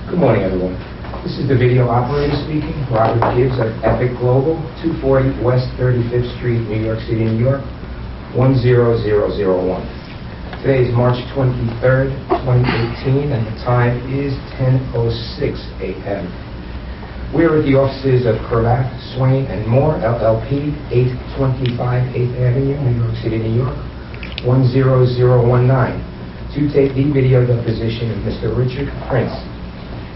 Good morning, everyone. This is the video operator speaking, Robert Gibbs of Epic Global, 240 West 35th Street, New York City, New York, 10001. Today is March 23rd, 2018, and the time is 10:06 a.m. We're at the offices of Cravath, Swaine & Moore, LLP, 825 8th Avenue, New York City, New York, 10019, to take the video deposition of Mr. Richard Prince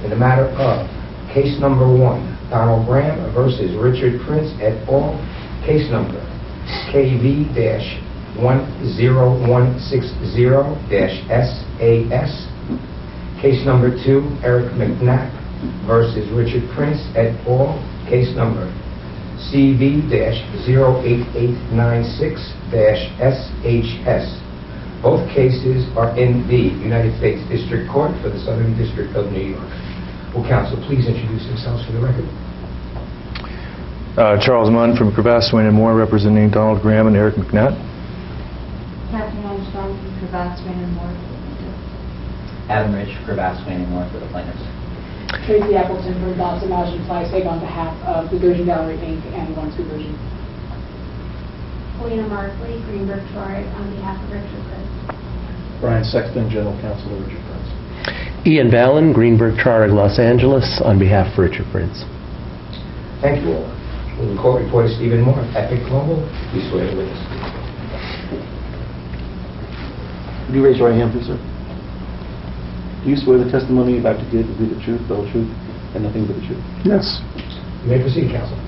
in the matter of case number 1, Donald Graham versus Richard Prince et al., case number KV-10160-SAS, case number 2, Eric McNabb versus Richard Prince et al., case number CV-08896-SHS. Both cases are in the United States District Court for the Southern District of New York. Will counsel please introduce themselves for the record? Charles Munn from Cravath, Swaine & Moore, representing Donald Graham and Eric McNabb. Catherine Armstrong from Cravath, Swaine & Moore. Adam Rich, Cravath, Swaine & Moore for the plaintiffs. Tracy Appleton from Boston Lodge and Flysig on behalf of the Virgin Gallery Inc. and Once Virgin. Helena Markley, Greenberg Traurig on behalf of Richard Prince. Brian Sexton, General Counsel of Richard Prince. Ian Ballin, Greenberg Traurig, Los Angeles, on behalf of Richard Prince. Thank you all. Will the court reporter Stephen Moore of Epic Global please swear to witness? Would you raise your right hand, please, sir? Do you swear the testimony you're about to give will be the truth, the whole truth, and nothing but the truth? Yes. You may proceed, counsel.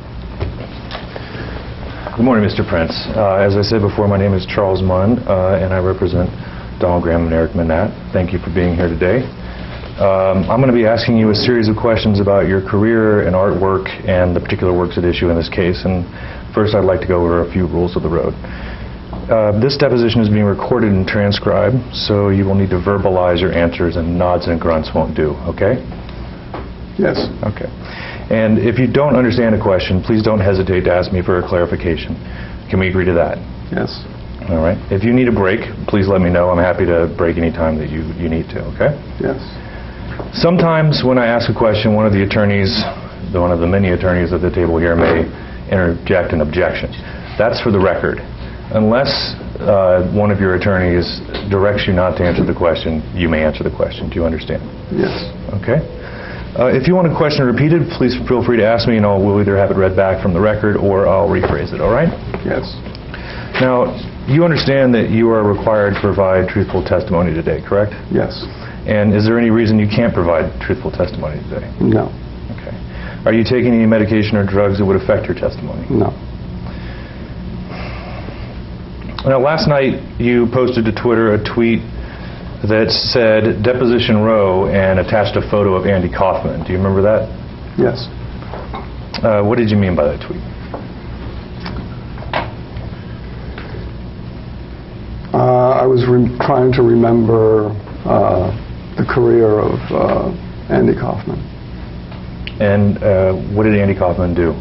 Good morning, Mr. Prince. As I said before, my name is Charles Munn, and I represent Donald Graham and Eric McNabb. Thank you for being here today. I'm going to be asking you a series of questions about your career and artwork and the particular works at issue in this case. And first, I'd like to go over a few rules of the road. This deposition is being recorded and transcribed, so you will need to verbalize your answers, and nods and grunts won't do, okay? Yes. Okay. And if you don't understand a question, please don't hesitate to ask me for a clarification. Can we agree to that? Yes. All right. If you need a break, please let me know. I'm happy to break any time that you need to, okay? Yes. Sometimes when I ask a question, one of the attorneys, one of the many attorneys at the table here, may interject an objection. That's for the record. Unless one of your attorneys directs you not to answer the question, you may answer the question. Do you understand? Yes. Okay. If you want a question repeated, please feel free to ask me, and we'll either have it read back from the record or I'll rephrase it, all right? Yes. Now, you understand that you are required to provide truthful testimony today, correct? Yes. And is there any reason you can't provide truthful testimony today? No. Okay. Are you taking any medication or drugs that would affect your testimony? No. Now, last night you posted to Twitter a tweet that said Deposition Row and attached a photo of Andy Kaufman. Do you remember that? Yes. What did you mean by that tweet? I was trying to remember the career of Andy Kaufman. And what did Andy Kaufman do?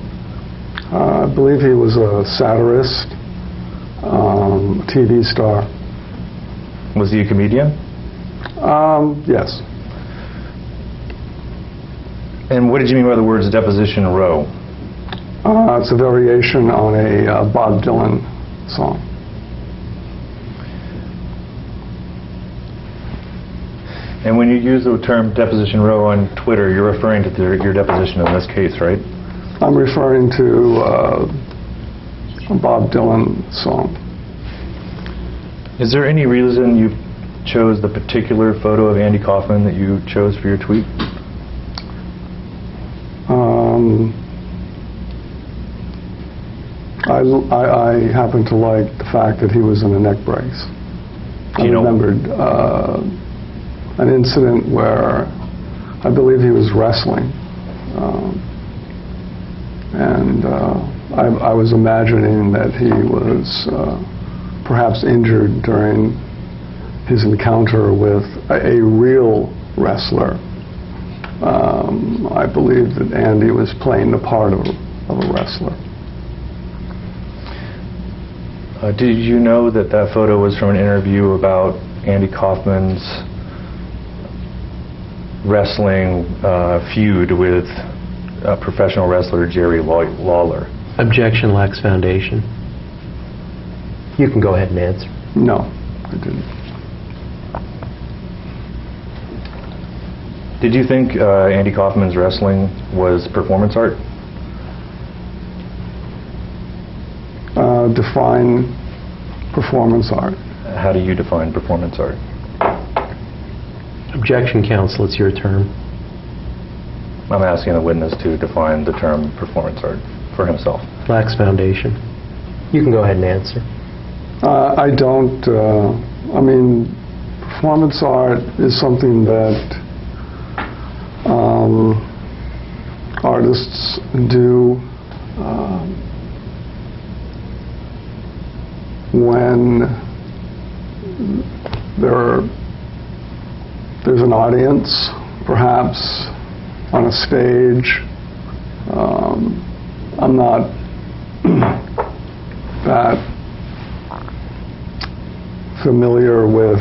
I believe he was a satirist, TV star. Was he a comedian? Yes. And what did you mean by the words Deposition Row? It's a variation on a Bob Dylan song. And when you use the term Deposition Row on Twitter, you're referring to your deposition in this case, right? I'm referring to a Bob Dylan song. Is there any reason you chose the particular photo of Andy Kaufman that you chose for your tweet? I happen to like the fact that he was in a neck brace. I remembered an incident where I believe he was wrestling, and I was imagining that he was perhaps injured during his encounter with a real wrestler. I believe that Andy was playing the part of a wrestler. Did you know that that photo was from an interview about Andy Kaufman's wrestling feud with professional wrestler Jerry Lawler? Objection lacks foundation. You can go ahead and answer. No, I didn't. Did you think Andy Kaufman's wrestling was performance art? Define performance art. How do you define performance art? Objection, counsel, it's your turn. I'm asking the witness to define the term performance art for himself. Lacks foundation. You can go ahead and answer. I don't, I mean, performance art is something that artists do when there's an audience, perhaps on a stage. I'm not that familiar with,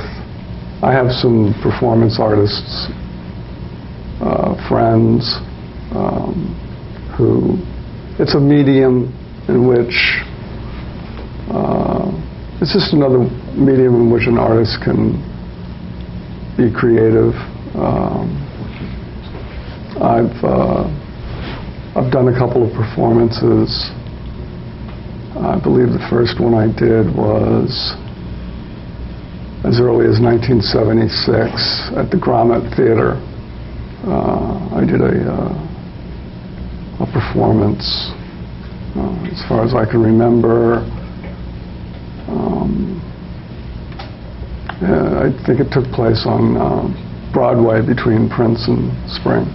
I have some performance artists, friends, who, it's a medium in which, it's just another medium in which an artist can be creative. I've done a couple of performances. I believe the first one I did was as early as 1976 at the Grommet Theater. I did a performance, as far as I can remember. I think it took place on Broadway between Prince and Spring.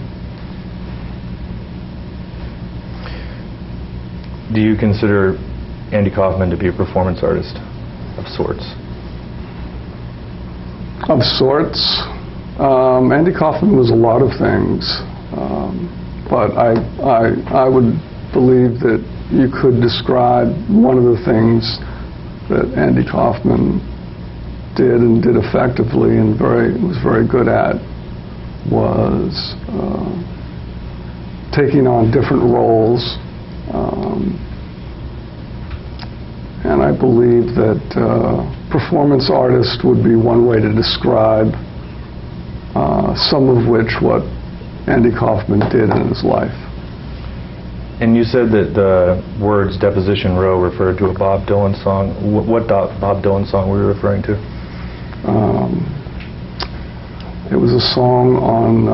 Do you consider Andy Kaufman to be a performance artist of sorts? Of sorts. Andy Kaufman was a lot of things, but I would believe that you could describe one of the things that Andy Kaufman did and did effectively and was very good at was taking on different roles. And I believe that performance artist would be one way to describe some of which what Andy Kaufman did in his life. And you said that the words Deposition Row referred to a Bob Dylan song. What Bob Dylan song were you referring to? It was a song on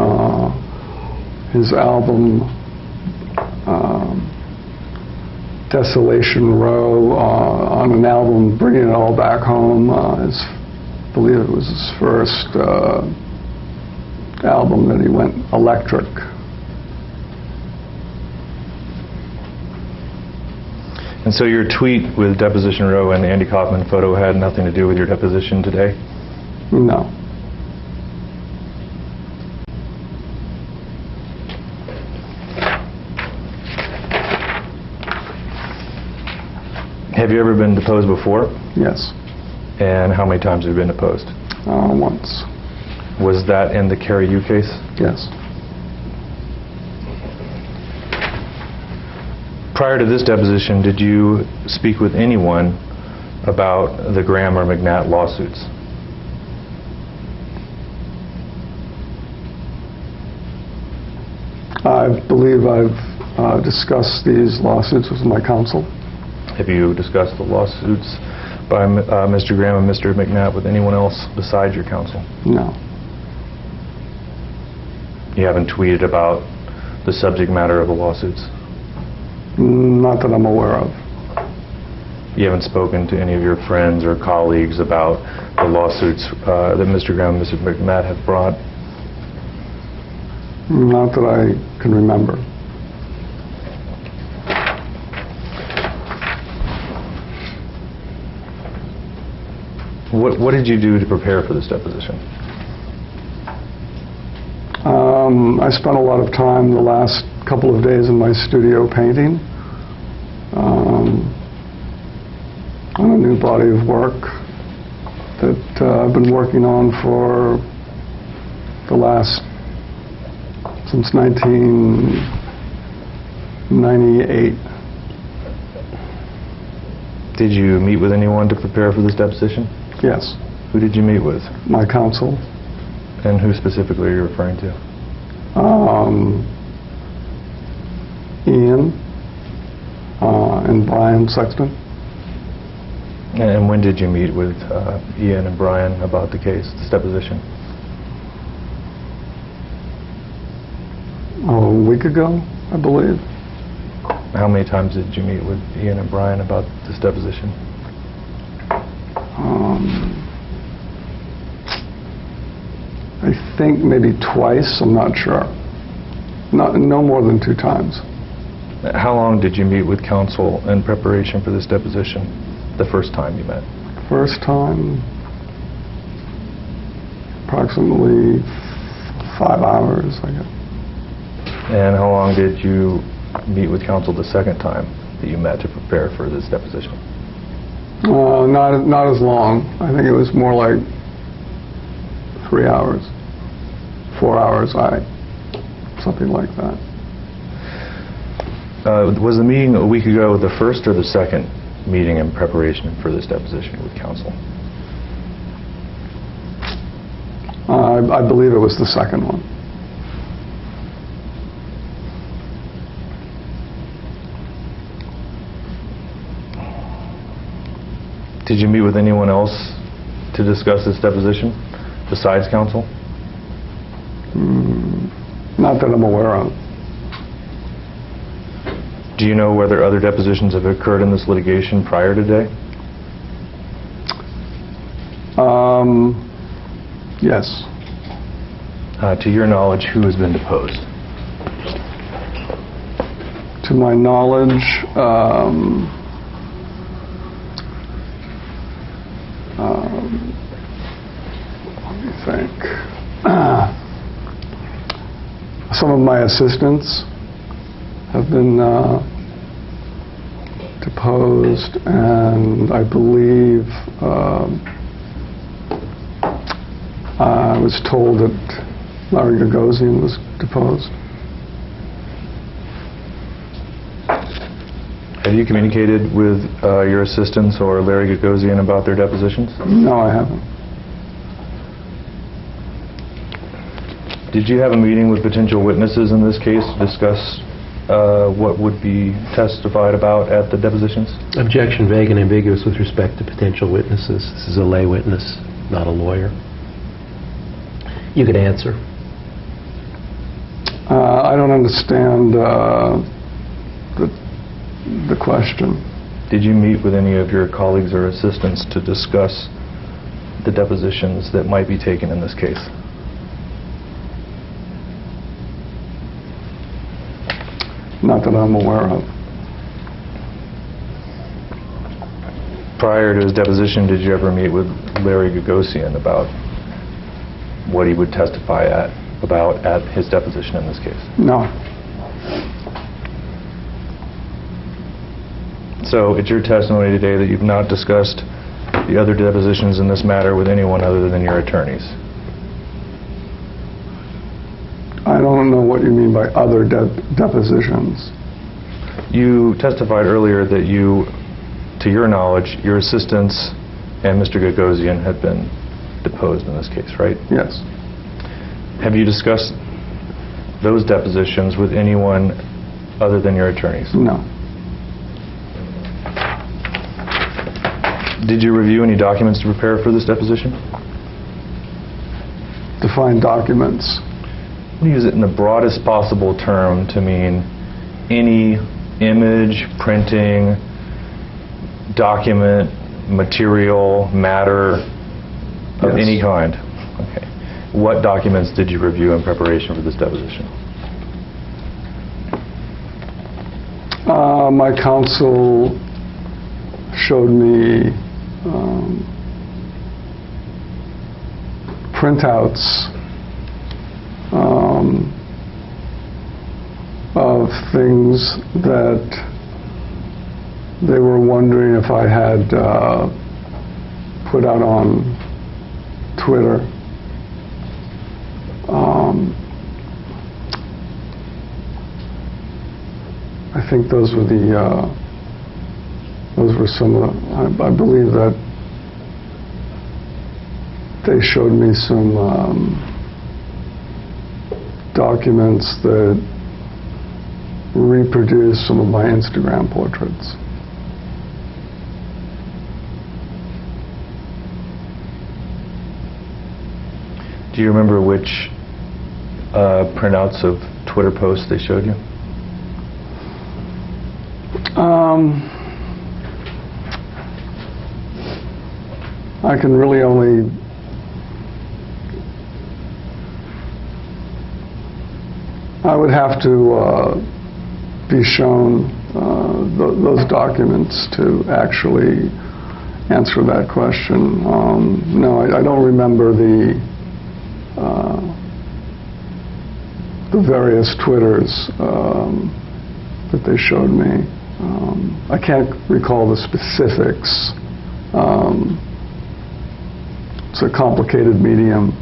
his album Desolation Row, on an album Bringing It All Back Home. I believe it was his first album that he went electric. And so your tweet with Deposition Row and the Andy Kaufman photo had nothing to do with your deposition today? No. Have you ever been deposed before? Yes. And how many times have you been deposed? Once. Was that in the Carrie U case? Yes. Prior to this deposition, did you speak with anyone about the Graham or McNatt lawsuits? I believe I've discussed these lawsuits with my counsel. Have you discussed the lawsuits by Mr. Graham and Mr. McNatt with anyone else besides your counsel? No. You haven't tweeted about the subject matter of the lawsuits? Not that I'm aware of. You haven't spoken to any of your friends or colleagues about the lawsuits that Mr. Graham and Mr. McNatt have brought? Not that I can remember. What did you do to prepare for this deposition? I spent a lot of time the last couple of days in my studio painting on a new body of work that I've been working on for the last since 1998. Did you meet with anyone to prepare for this deposition? Yes, Who did you meet with? my counsel. And who specifically are you referring to? Ian and Brian Sexton. And when did you meet with Ian and Brian about the case, this deposition? A week ago, I believe. How many times did you meet with Ian and Brian about this deposition? I think maybe twice, I'm not sure. No more than 2 times. How long did you meet with counsel in preparation for this deposition, the first time you met? First time, approximately 5 hours, I guess. And how long did you meet with counsel the second time that you met to prepare for this deposition? Not as long. I think it was more like 3 hours, 4 hours, something like that. Was the meeting a week ago the first or the second meeting in preparation for this deposition with counsel? I believe it was the second one. Did you meet with anyone else to discuss this deposition besides counsel? Not that I'm aware of. Do you know whether other depositions have occurred in this litigation prior to today? Yes. To your knowledge, who has been deposed? To my knowledge, let me think. Some of my assistants have been deposed, and I believe I was told that Larry Gagosian was deposed. Have you communicated with your assistants or Larry Gagosian about their depositions? No, I haven't. Did you have a meeting with potential witnesses in this case to discuss what would be testified about at the depositions? Objection vague and ambiguous with respect to potential witnesses. This is a lay witness, not a lawyer. You could answer. I don't understand the question. Did you meet with any of your colleagues or assistants to discuss the depositions that might be taken in this case? Not that I'm aware of. Prior to his deposition, did you ever meet with Larry Gagosian about what he would testify about at his deposition in this case? No. So it's your testimony today that you've not discussed the other depositions in this matter with anyone other than your attorneys? I don't know what you mean by other depositions. You testified earlier that you, to your knowledge, your assistants and Mr. Gagosian had been deposed in this case, right? Yes. Have you discussed those depositions with anyone other than your attorneys? No. Did you review any documents to prepare for this deposition? Define documents. We use it in the broadest possible term to mean any image, printing, document, material, matter of Yes. any kind. Okay. What documents did you review in preparation for this deposition? My counsel showed me printouts of things that they were wondering if I had put out on Twitter. think those were some of the, I believe that they showed me some documents that reproduce some of my Instagram portraits. Do you remember which printouts of Twitter posts they showed you? I can really only I would have to be shown those documents to actually answer that question. No, I don't remember the various Twitters that they showed me. I can't recall the specifics. It's a complicated medium.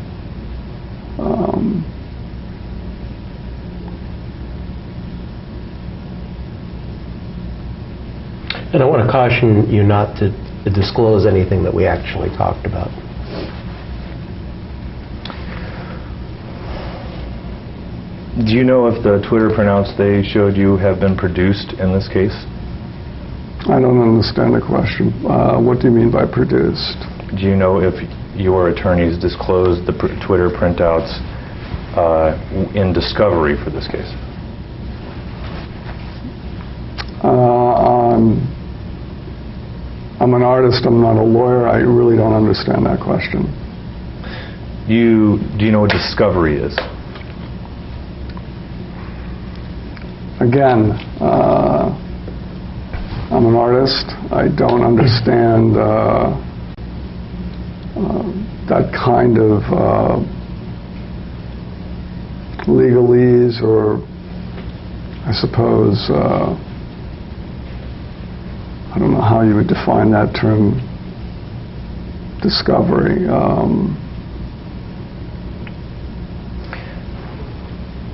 And I want to caution you not to disclose anything that we actually talked about. Do you know if the Twitter printouts they showed you have been produced in this case? I don't understand the question. What do you mean by produced? Do you know if your attorneys disclosed the Twitter printouts in discovery for this case? I'm an artist, I'm not a lawyer. I really don't understand that question. Do you know what discovery is? Again, I'm an artist. I don't understand that kind of legalese, or I suppose I don't know how you would define that term, discovery.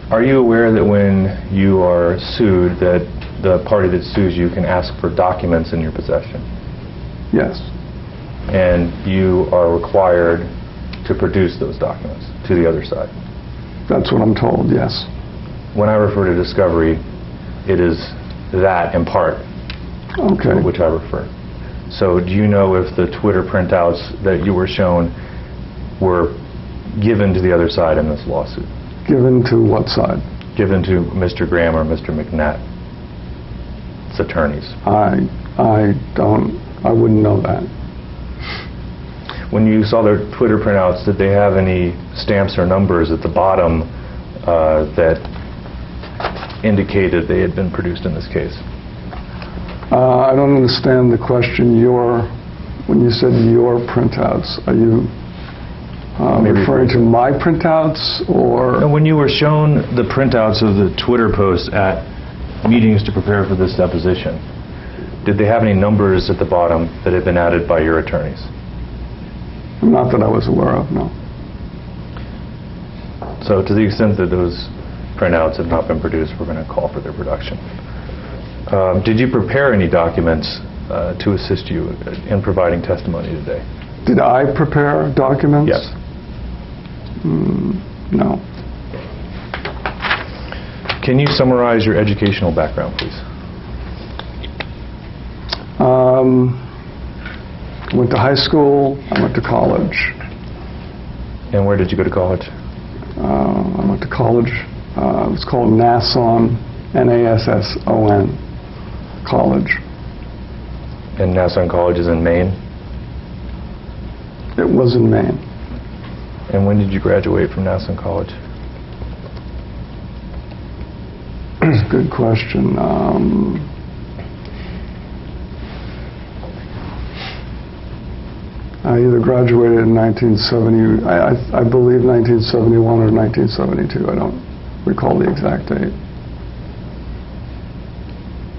Are you aware that when you are sued, that the party that sues you can ask for documents in your possession? Yes. And you are required to produce those documents to the other side? That's what I'm told, yes. When I refer to discovery, it is that in part Okay. to which I refer. So do you know if the Twitter printouts that you were shown were given to the other side in this lawsuit? Given to what side? Given to Mr. Graham or Mr. McNatt's attorneys? I wouldn't know that. When you saw their Twitter printouts, did they have any stamps or numbers at the bottom that indicated they had been produced in this case? I don't understand the question. When you said your printouts, are you referring to my printouts, or? When you were shown the printouts of the Twitter posts at meetings to prepare for this deposition, did they have any numbers at the bottom that had been added by your attorneys? Not that I was aware of, no. So to the extent that those printouts have not been produced, we're going to call for their production. Did you prepare any documents to assist you in providing testimony today? Did I prepare documents? Yes. No. Can you summarize your educational background, please? I went to high school, I went to college. And where did you go to college? I went to college, it was called Nasson, N-A-S-S-O-N, college. And Nassau College is in Maine? It was in Maine. And when did you graduate from Nassau College? That's a good question. I either graduated in 1970, I believe 1971 or 1972. I don't recall the exact date.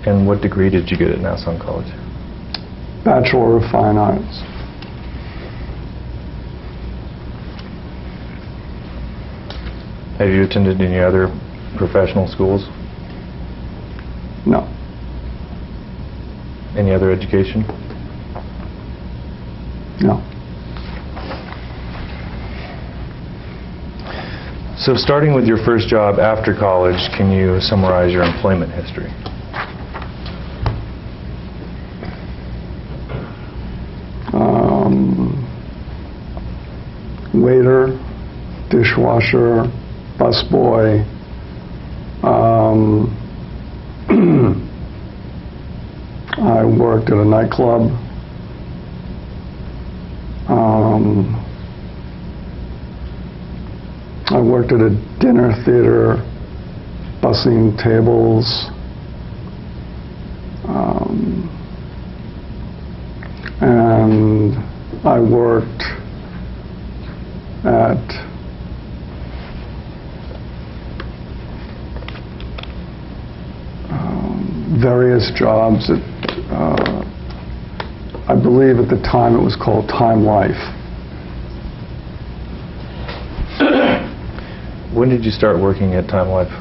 And what degree did you get at Nassau College? Bachelor of Fine Arts. Have you attended any other professional schools? No. Any other education? No. So starting with your first job after college, can you summarize your employment history? Waiter, dishwasher, busboy. I worked at a nightclub. I worked at a dinner theater, bussing tables. And I worked at various jobs at, I believe at the time it was called Time Life. When did you start working at Time Life?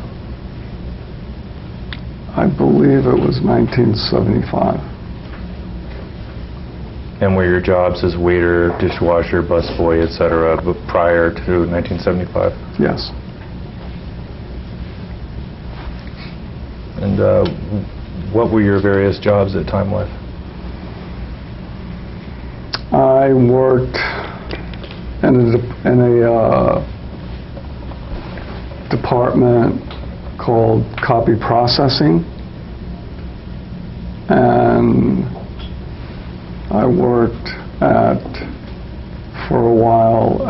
I believe it was 1975. And were your jobs as waiter, dishwasher, busboy, etc., but prior to 1975? Yes. And what were your various jobs at Time Life? I worked in a department called copy processing, and I worked for a while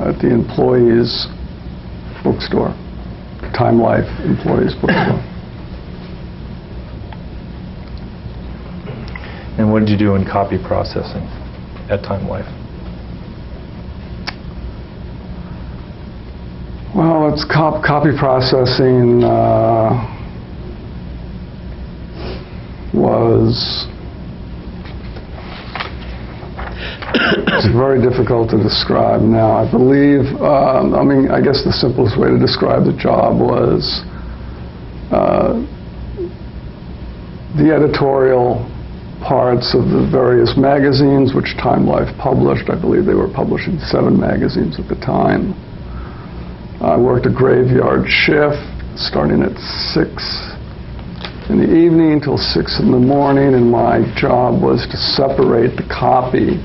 at the employees bookstore, Time Life employees bookstore. And what did you do in copy processing at Time Life? Well, it's copy processing was it's very difficult to describe now. I believe, I guess the simplest way to describe the job was the editorial parts of the various magazines which Time Life published. I believe they were publishing 7 magazines at the time. I worked a graveyard shift starting at 6 in the evening till 6 in the morning, and my job was to separate the copy.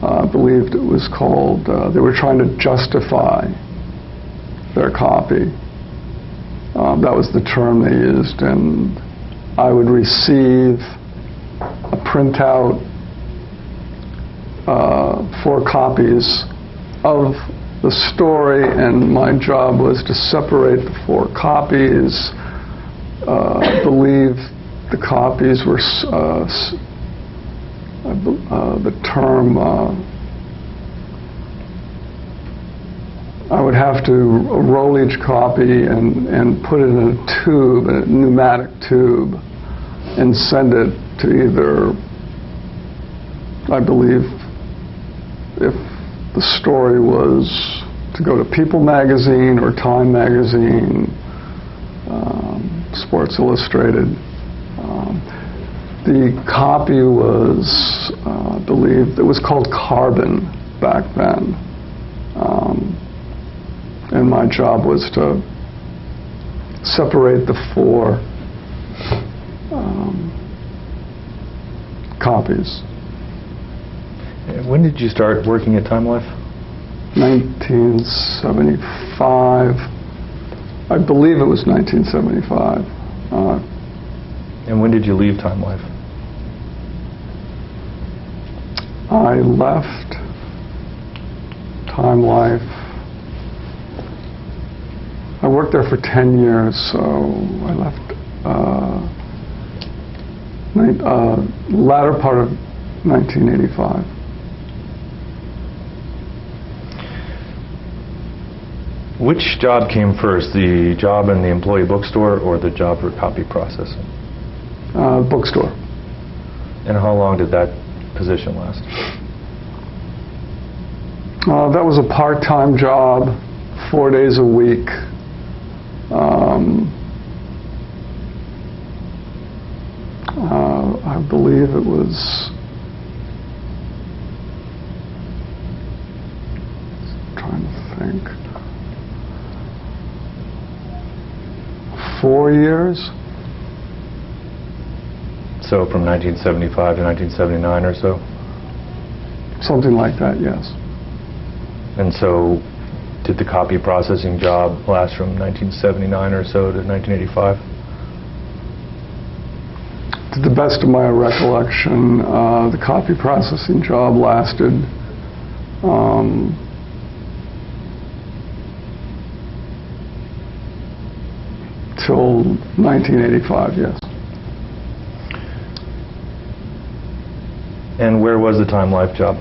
I believed it was called, they were trying to justify their copy. That was the term they used, and I would receive a printout, 4 copies of the story, and my job was to separate the 4 copies. I believe the copies were, the term, I would have to roll each copy and put it in a tube, a pneumatic tube, and send it to either, I believe, if the story was to go to People magazine or Time magazine, Sports Illustrated. The copy was, I believe, it was called Carbon back then. And my job was to separate the 4 copies. When did you start working at Time Life? 1975. I believe it was 1975. And when did you leave Time Life? I left Time Life. I worked there for 10 years, so I left latter part of 1985. Which job came first, the job in the employee bookstore or the job for copy processing? Bookstore. And how long did that position last? That was a part-time job, 4 days a week. I believe it was, trying to think, 4 years. So from 1975 to 1979 or so? Something like that, yes. And so did the copy processing job last from 1979 or so to 1985? To the best of my recollection, the copy processing job lasted till 1985, yes. And where was the Time Life job?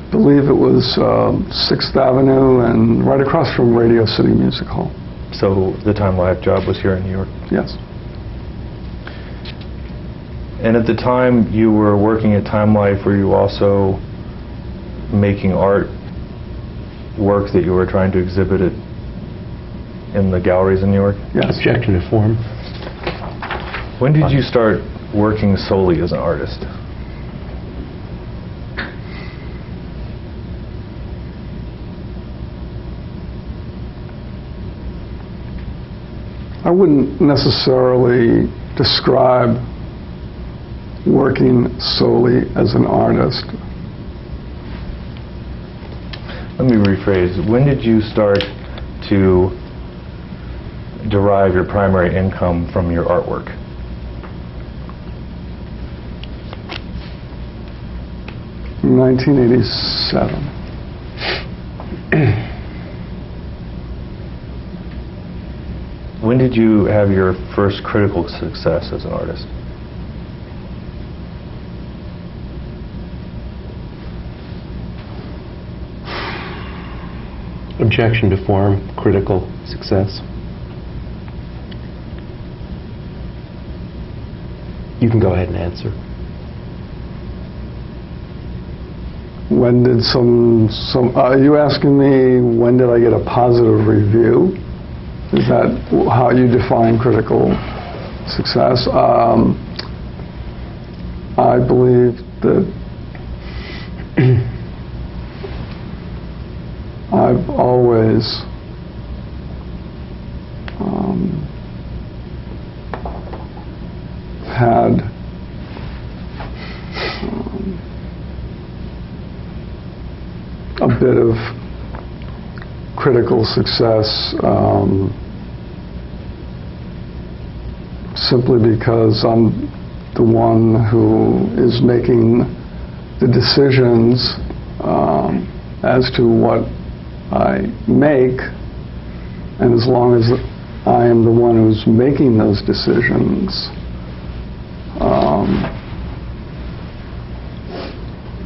I believe it was 6th Avenue and right across from Radio City Music Hall. So the Time Life job was here in New York. Yes. And at the time you were working at Time Life, were you also making art work that you were trying to exhibit it in the galleries in New York? Yes. Objection to form. When did you start working solely as an artist? I wouldn't necessarily describe working solely as an artist. Let me rephrase. When did you start to derive your primary income from your artwork? In 1987. When did you have your first critical success as an artist? Objection to form, critical success. You can go ahead and answer. When did are you asking me when did I get a positive review? Is that how you define critical success? I believe that I've always had a bit of critical success simply because I'm the one who is making the decisions as to what I make, and as long as I am the one who's making those decisions,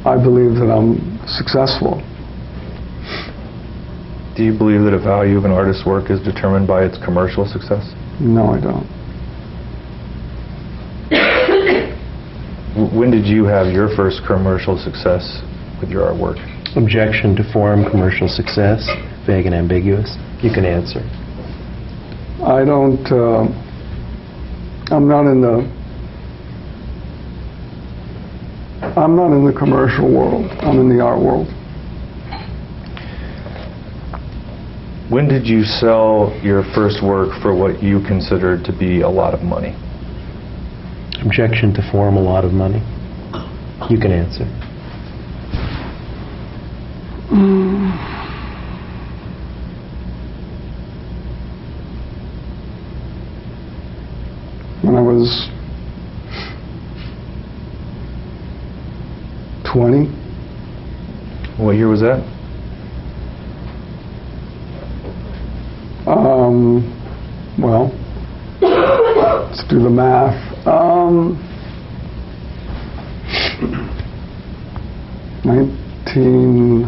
I believe that I'm successful. Do you believe that a value of an artist's work is determined by its commercial success? No, I don't. When did you have your first commercial success with your artwork? Objection to form, commercial success, vague and ambiguous. You can answer. I don't, I'm not in the commercial world. I'm in the art world. When did you sell your first work for what you considered to be a lot of money? Objection to form, a lot of money. You can answer. When I was 20. What year was that? Well, let's do the math. 19.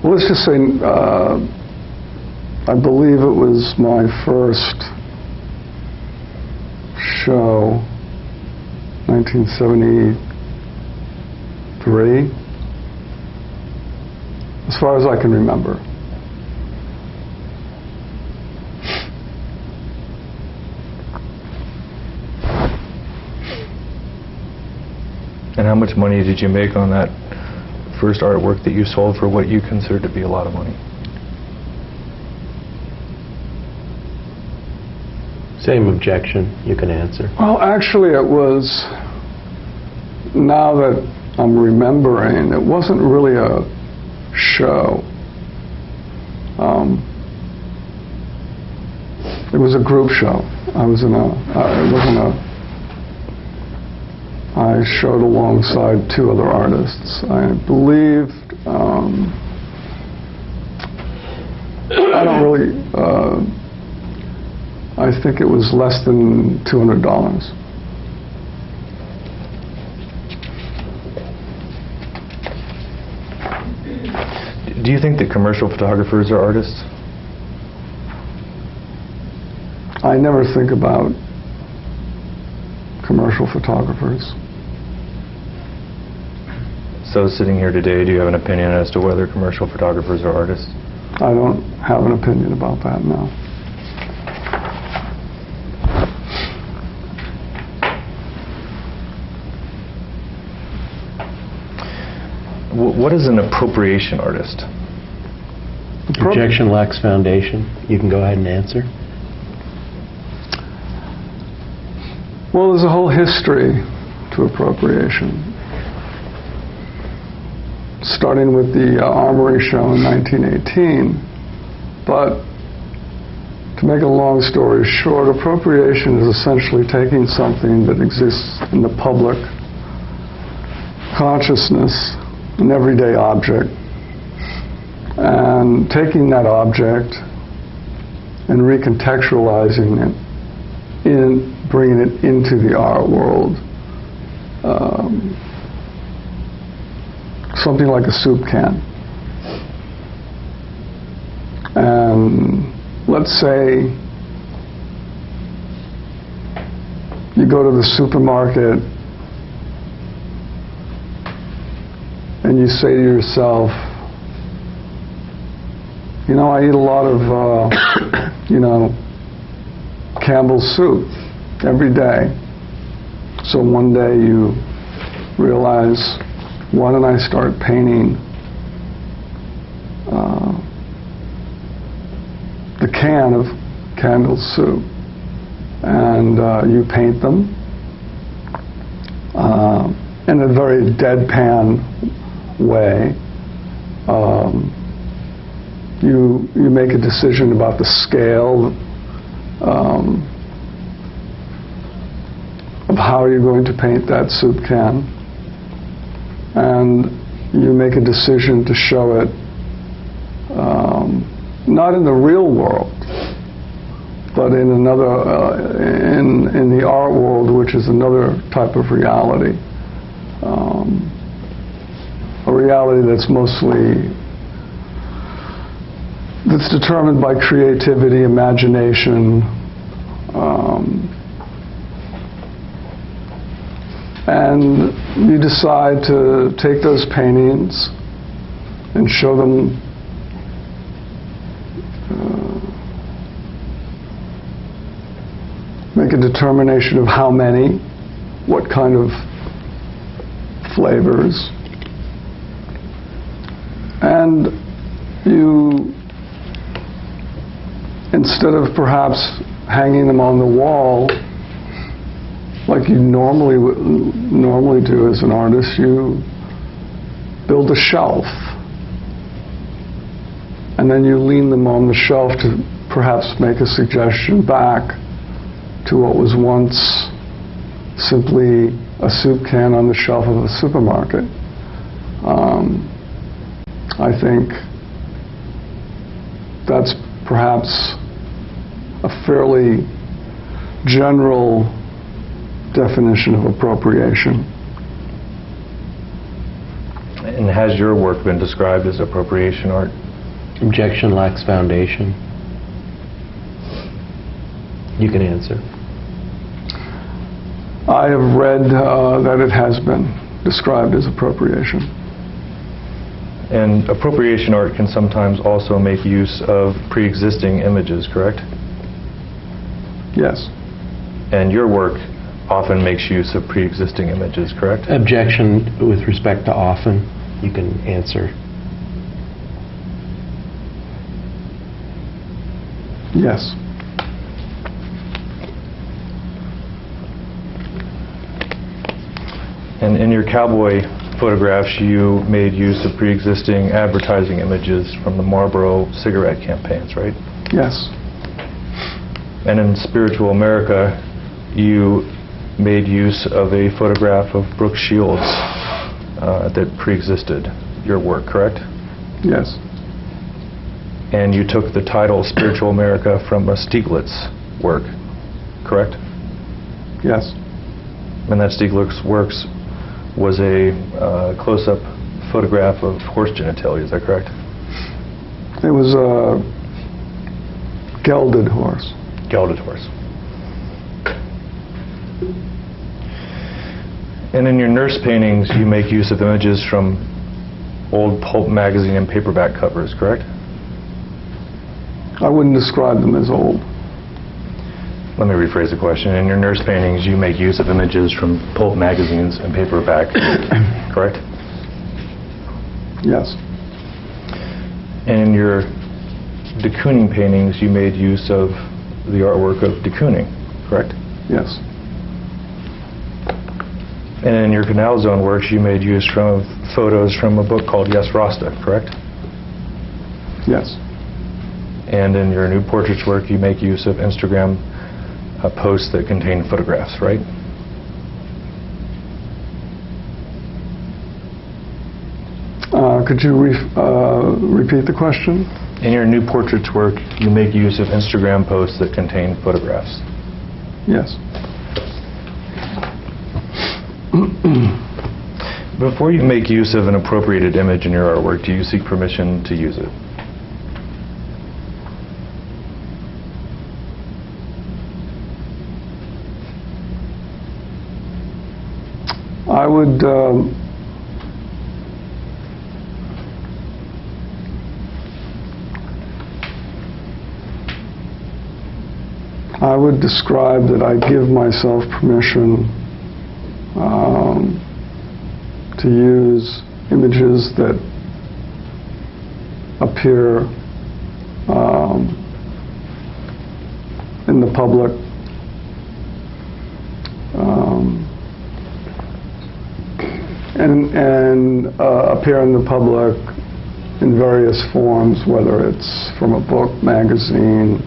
Well, let's just say, I believe it was my first show, 1973, as far as I can remember. much money did you make on that first artwork that you sold for what you considered to be a lot of money? Same objection, you can answer. Well, actually, it was, now that I'm remembering, it wasn't really a show. It was a group show. I was in it wasn't I showed alongside two other artists. I believe, I don't really, I think it was less than $200. Do you think that commercial photographers are artists? I never think about commercial photographers. So sitting here today, do you have an opinion as to whether commercial photographers are artists? I don't have an opinion about that now. What is an appropriation artist? Objection lacks foundation. You can go ahead and answer. Well, there's a whole history to appropriation, starting with the Armory show in 1918. But to make a long story short, appropriation is essentially taking something that exists in the public consciousness, an everyday object, and taking that object and recontextualizing it, bringing it into the art world. Something like a soup can. And let's say you go to the supermarket and you say to yourself, you know, I eat a lot of, you know, Campbell's soup every day. So one day you realize, why don't I start painting the can of Campbell's soup? And you paint them in a very deadpan way. You make a decision about the scale of how you're going to paint that soup can, and you make a decision to show it not in the real world, but in another in the art world, which is another type of reality, a reality that's determined by creativity, imagination, and you decide to take those paintings and show them make a determination of how many, what kind of flavors, and you, instead of perhaps hanging them on the wall like you normally do as an artist, you build a shelf, and then you lean them on the shelf to perhaps make a suggestion back to what was once simply a soup can on the shelf of a supermarket. I think that's perhaps a fairly general definition of appropriation. And has your work been described as appropriation art? Objection lacks foundation. You can answer. I have read that it has been described as appropriation. And appropriation art can sometimes also make use of pre-existing images, correct? Yes. And your work often makes use of pre-existing images, correct? Objection with respect to often. You can answer. Yes. And in your cowboy photographs, you made use of pre-existing advertising images from the Marlboro cigarette campaigns, right? Yes. And in Spiritual America, you made use of a photograph of Brooke Shields that pre-existed your work, correct? Yes. And you took the title Spiritual America from a Stieglitz work, correct? Yes. And that Stieglitz works was a close-up photograph of horse genitalia, is that correct? It was a gelded horse. Gelded horse. And in your nurse paintings, you make use of images from old pulp magazine and paperback covers, correct? I wouldn't describe them as old. Let me rephrase the question. In your nurse paintings, you make use of images from pulp magazines and paperback, correct? Yes. And in your de Kooning paintings, you made use of the artwork of de Kooning, correct? Yes. And in your Canal Zone works, you made use from photos from a book called Yes, Rasta, correct? Yes. And in your New Portraits work, you make use of Instagram posts that contain photographs, right? Could you repeat the question? In your New Portraits work, you make use of Instagram posts that contain photographs. Yes. Before you make use of an appropriated image in your artwork, do you seek permission to use it? I would describe that I give myself permission to use images that appear in the public and appear in the public in various forms, whether it's from a book, magazine,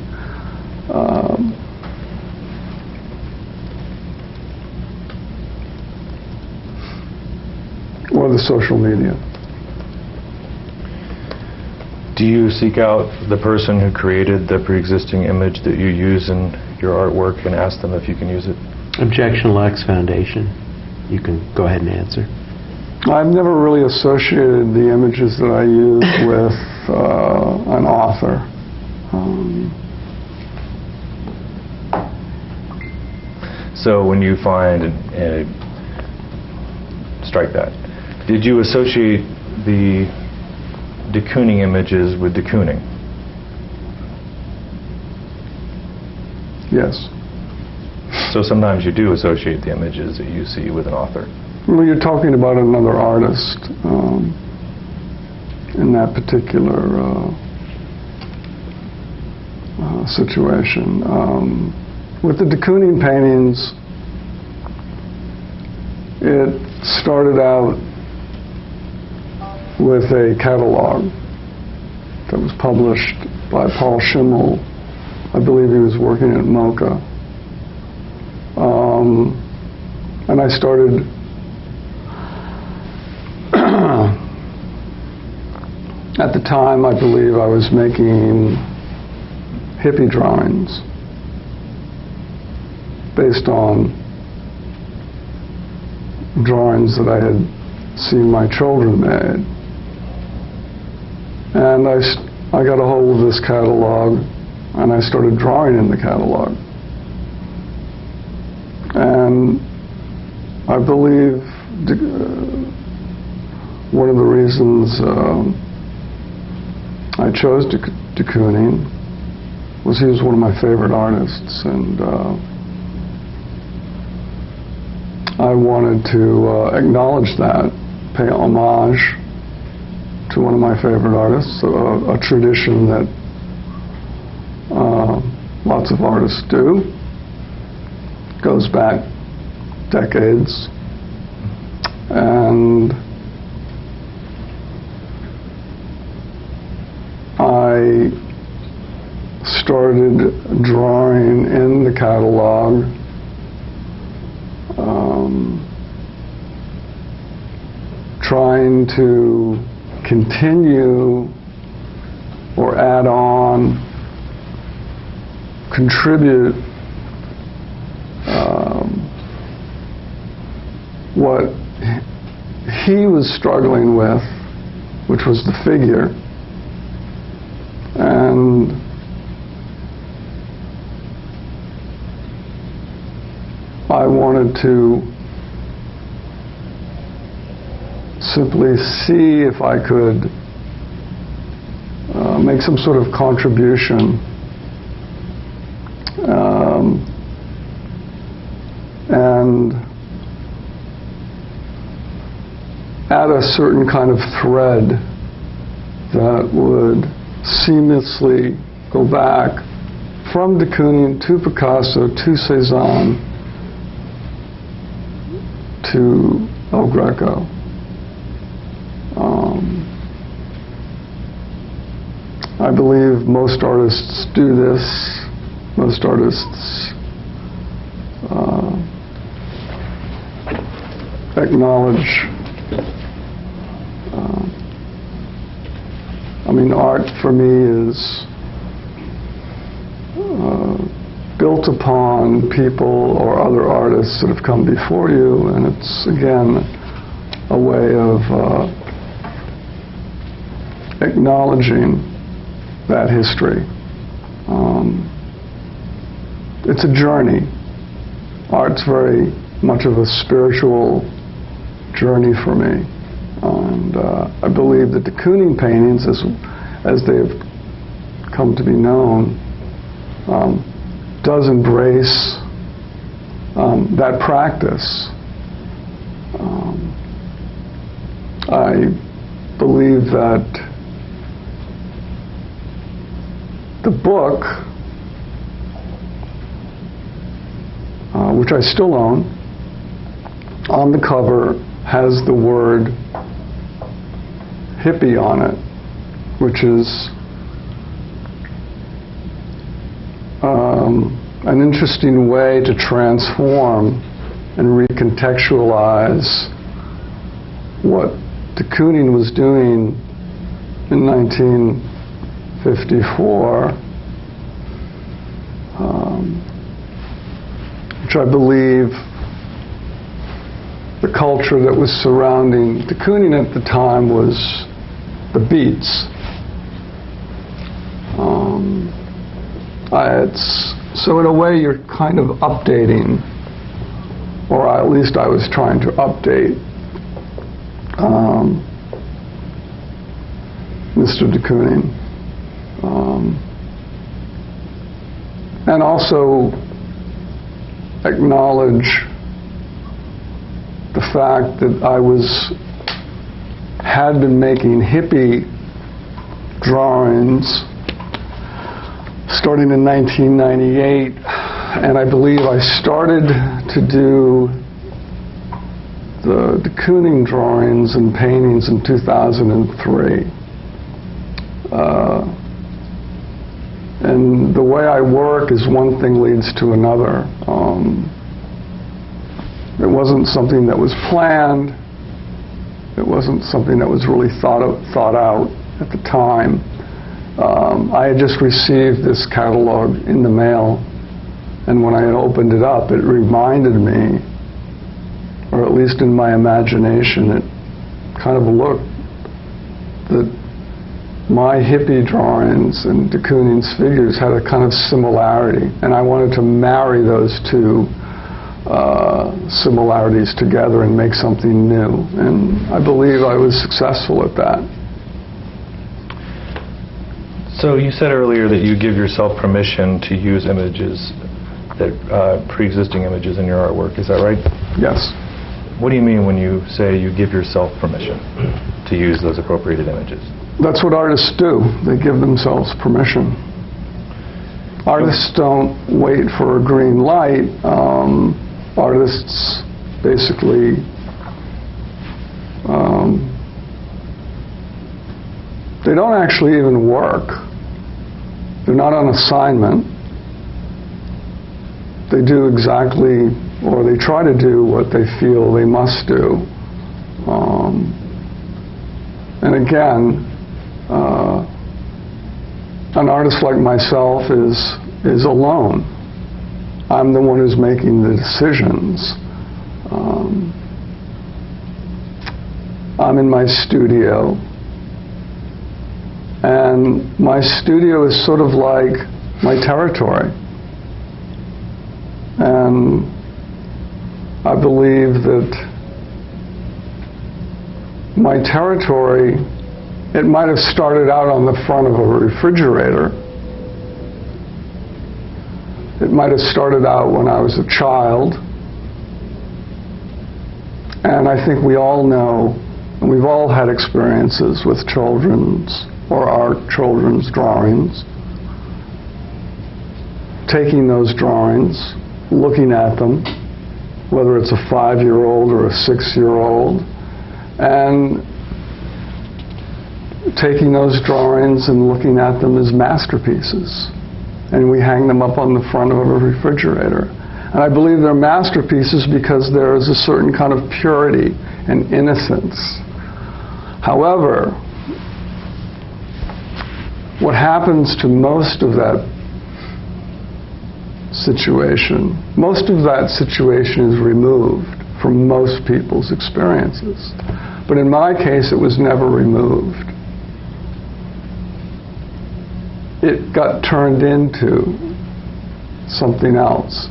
or the social media. Do you seek out the person who created the pre-existing image that you use in your artwork and ask them if you can use it? Objection lacks foundation. You can go ahead and answer. I've never really associated the images that I use with an author. So when you find, strike that, did you associate the de Kooning images with de Kooning? Yes. So sometimes you do associate the images that you see with an author. Well, you're talking about another artist in that particular situation. With the de Kooning paintings, it started out with a catalog that was published by Paul Schimmel. I believe he was working at MoCA. And I started at the time, I believe I was making hippie drawings based on drawings that I had seen my children made. And I got a hold of this catalog, and I started drawing in the catalog. And I believe one of the reasons I chose de Kooning was he was one of my favorite artists, and I wanted to acknowledge that, pay homage to one of my favorite artists, a tradition that lots of artists do. Goes back decades. And I started drawing in the catalog trying to continue or add on, contribute what he was struggling with, which was the figure. And I wanted to simply see if I could make some sort of contribution and add a certain kind of thread that would seamlessly go back from de Kooning to Picasso to Cézanne to El Greco. I believe most artists do this. Most artists acknowledge. I mean, art for me is built upon people or other artists that have come before you, and it's, again, a way of acknowledging that history. It's a journey. Art's very much of a spiritual journey for me. And I believe that the de Kooning paintings, as they've come to be known, does embrace that practice. I believe that the book, which I still own, on the cover has the word hippie on it, which is an interesting way to transform and recontextualize what de Kooning was doing in 1954, which I believe the culture that was surrounding de Kooning at the time was the Beats. So in a way you're kind of updating, or at least I was trying to update Mr. de Kooning. And also acknowledge the fact that I had been making hippie drawings starting in 1998, and I believe I started to do the de Kooning drawings and paintings in 2003. And the way I work is one thing leads to another. It wasn't something that was planned. It wasn't something that was really thought out at the time. I had just received this catalog in the mail, and when I had opened it up, it reminded me, or at least in my imagination, it kind of looked that my hippie drawings and de Kooning's figures had a kind of similarity, and I wanted to marry those two similarities together and make something new, and I believe I was successful at that. So you said earlier that you give yourself permission to use images, that pre-existing images in your artwork. Is that right? Yes. What do you mean when you say you give yourself permission to use those appropriated images? That's what artists do. They give themselves permission. Artists don't wait for a green light. Artists basically they don't actually even work. They're not on assignment. They do exactly, or they try to do what they feel they must do. And again, an artist like myself is alone. I'm the one who's making the decisions. I'm in my studio, and my studio is sort of like my territory. And I believe that my territory, it might have started out on the front of a refrigerator. It might have started out when I was a child. And I think we all know, and we've all had experiences with children's or our children's drawings. Taking those drawings, looking at them, whether it's a 5-year-old or a 6-year-old, and taking those drawings and looking at them as masterpieces. And we hang them up on the front of a refrigerator. And I believe they're masterpieces because there is a certain kind of purity and innocence. However, what happens to most of that situation is removed from most people's experiences. But in my case, it was never removed. It got turned into something else.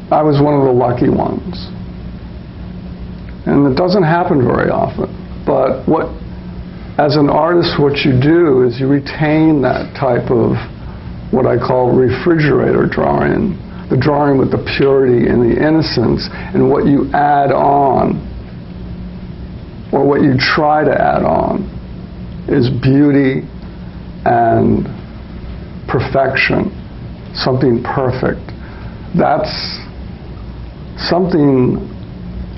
I was one of the lucky ones. And it doesn't happen very often. But as an artist, what you do is you retain that type of what I call refrigerator drawing, the drawing with the purity and the innocence, and what you add on, or what you try to add on, is beauty and perfection, something perfect. That's something,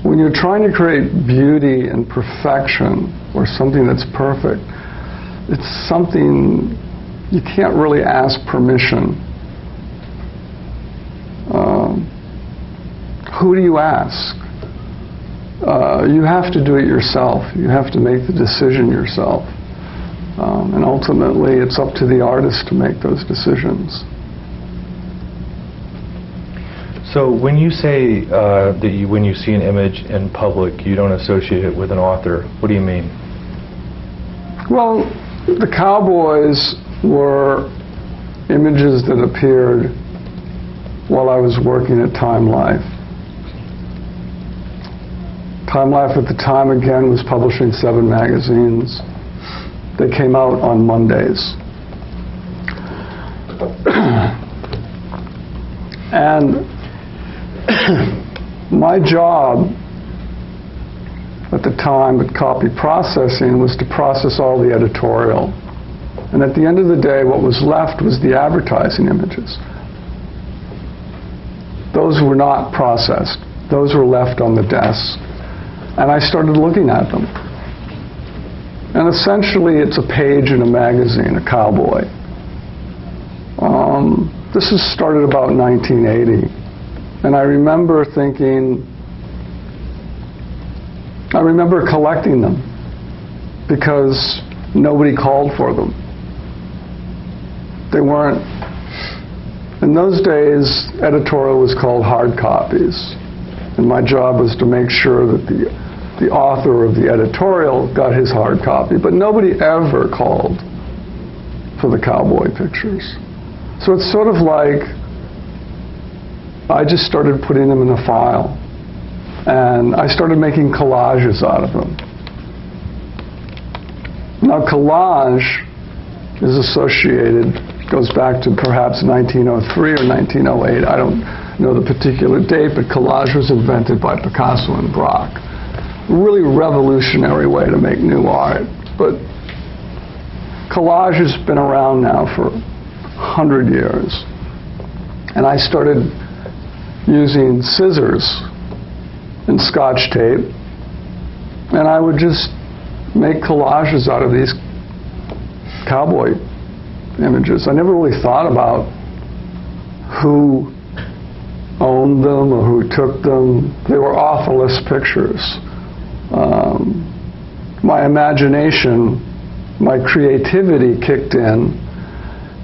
when you're trying to create beauty and perfection, or something that's perfect, it's something you can't really ask permission. Who do you ask? You have to do it yourself. You have to make the decision yourself. And ultimately, it's up to the artist to make those decisions. So when you say that when you see an image in public, you don't associate it with an author, what do you mean? Well, the cowboys were images that appeared while I was working at Time Life. Time Life at the time, again, was publishing 7 magazines. They came out on Mondays. And my job at the time at copy processing was to process all the editorial. And at the end of the day, what was left was the advertising images. Those were not processed. Those were left on the desk. And I started looking at them. And essentially, it's a page in a magazine, a cowboy. This has started about 1980. And I remember collecting them because nobody called for them. They weren't, in those days, editorial was called hard copies. And my job was to make sure that the author of the editorial got his hard copy. But nobody ever called for the cowboy pictures. So it's sort of like I just started putting them in a file. And I started making collages out of them. Now, collage is associated, goes back to perhaps 1903 or 1908. know the particular date, but collage was invented by Picasso and Braque. Really revolutionary way to make new art. But collage has been around now for 100 years. And I started using scissors and Scotch tape, and I would just make collages out of these cowboy images. I never really thought about who owned them or who took them. They were authorless pictures. My imagination, my creativity kicked in,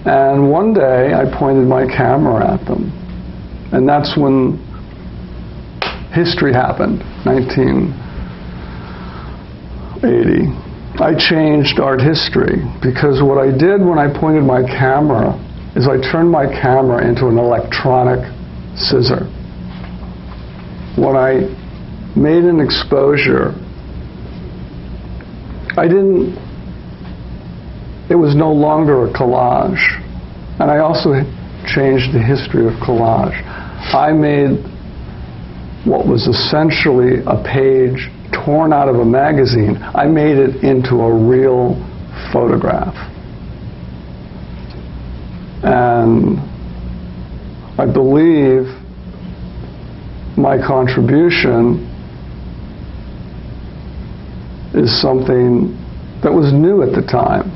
and one day I pointed my camera at them. And that's when history happened, 1980. I changed art history because what I did when I pointed my camera is I turned my camera into an electronic scissor. When I made an exposure, it was no longer a collage. And I also changed the history of collage. I made what was essentially a page torn out of a magazine. I made it into a real photograph. And I believe my contribution is something that was new at the time.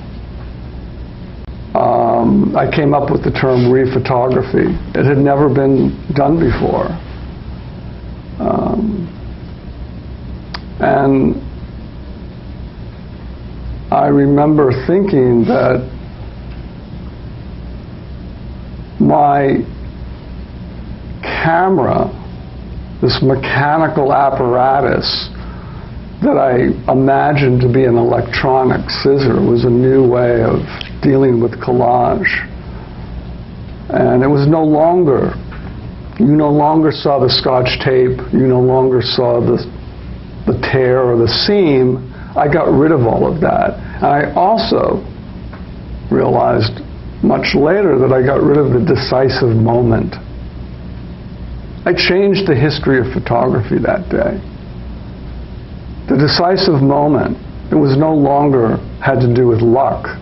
I came up with the term rephotography. It had never been done before. And I remember thinking that my camera, this mechanical apparatus that I imagined to be an electronic scissor, was a new way of dealing with collage. And it was no longer, you no longer saw the Scotch tape, you no longer saw the tear or the seam. I got rid of all of that. And I also realized much later that I got rid of the decisive moment. I changed the history of photography that day. The decisive moment, it was no longer had to do with luck.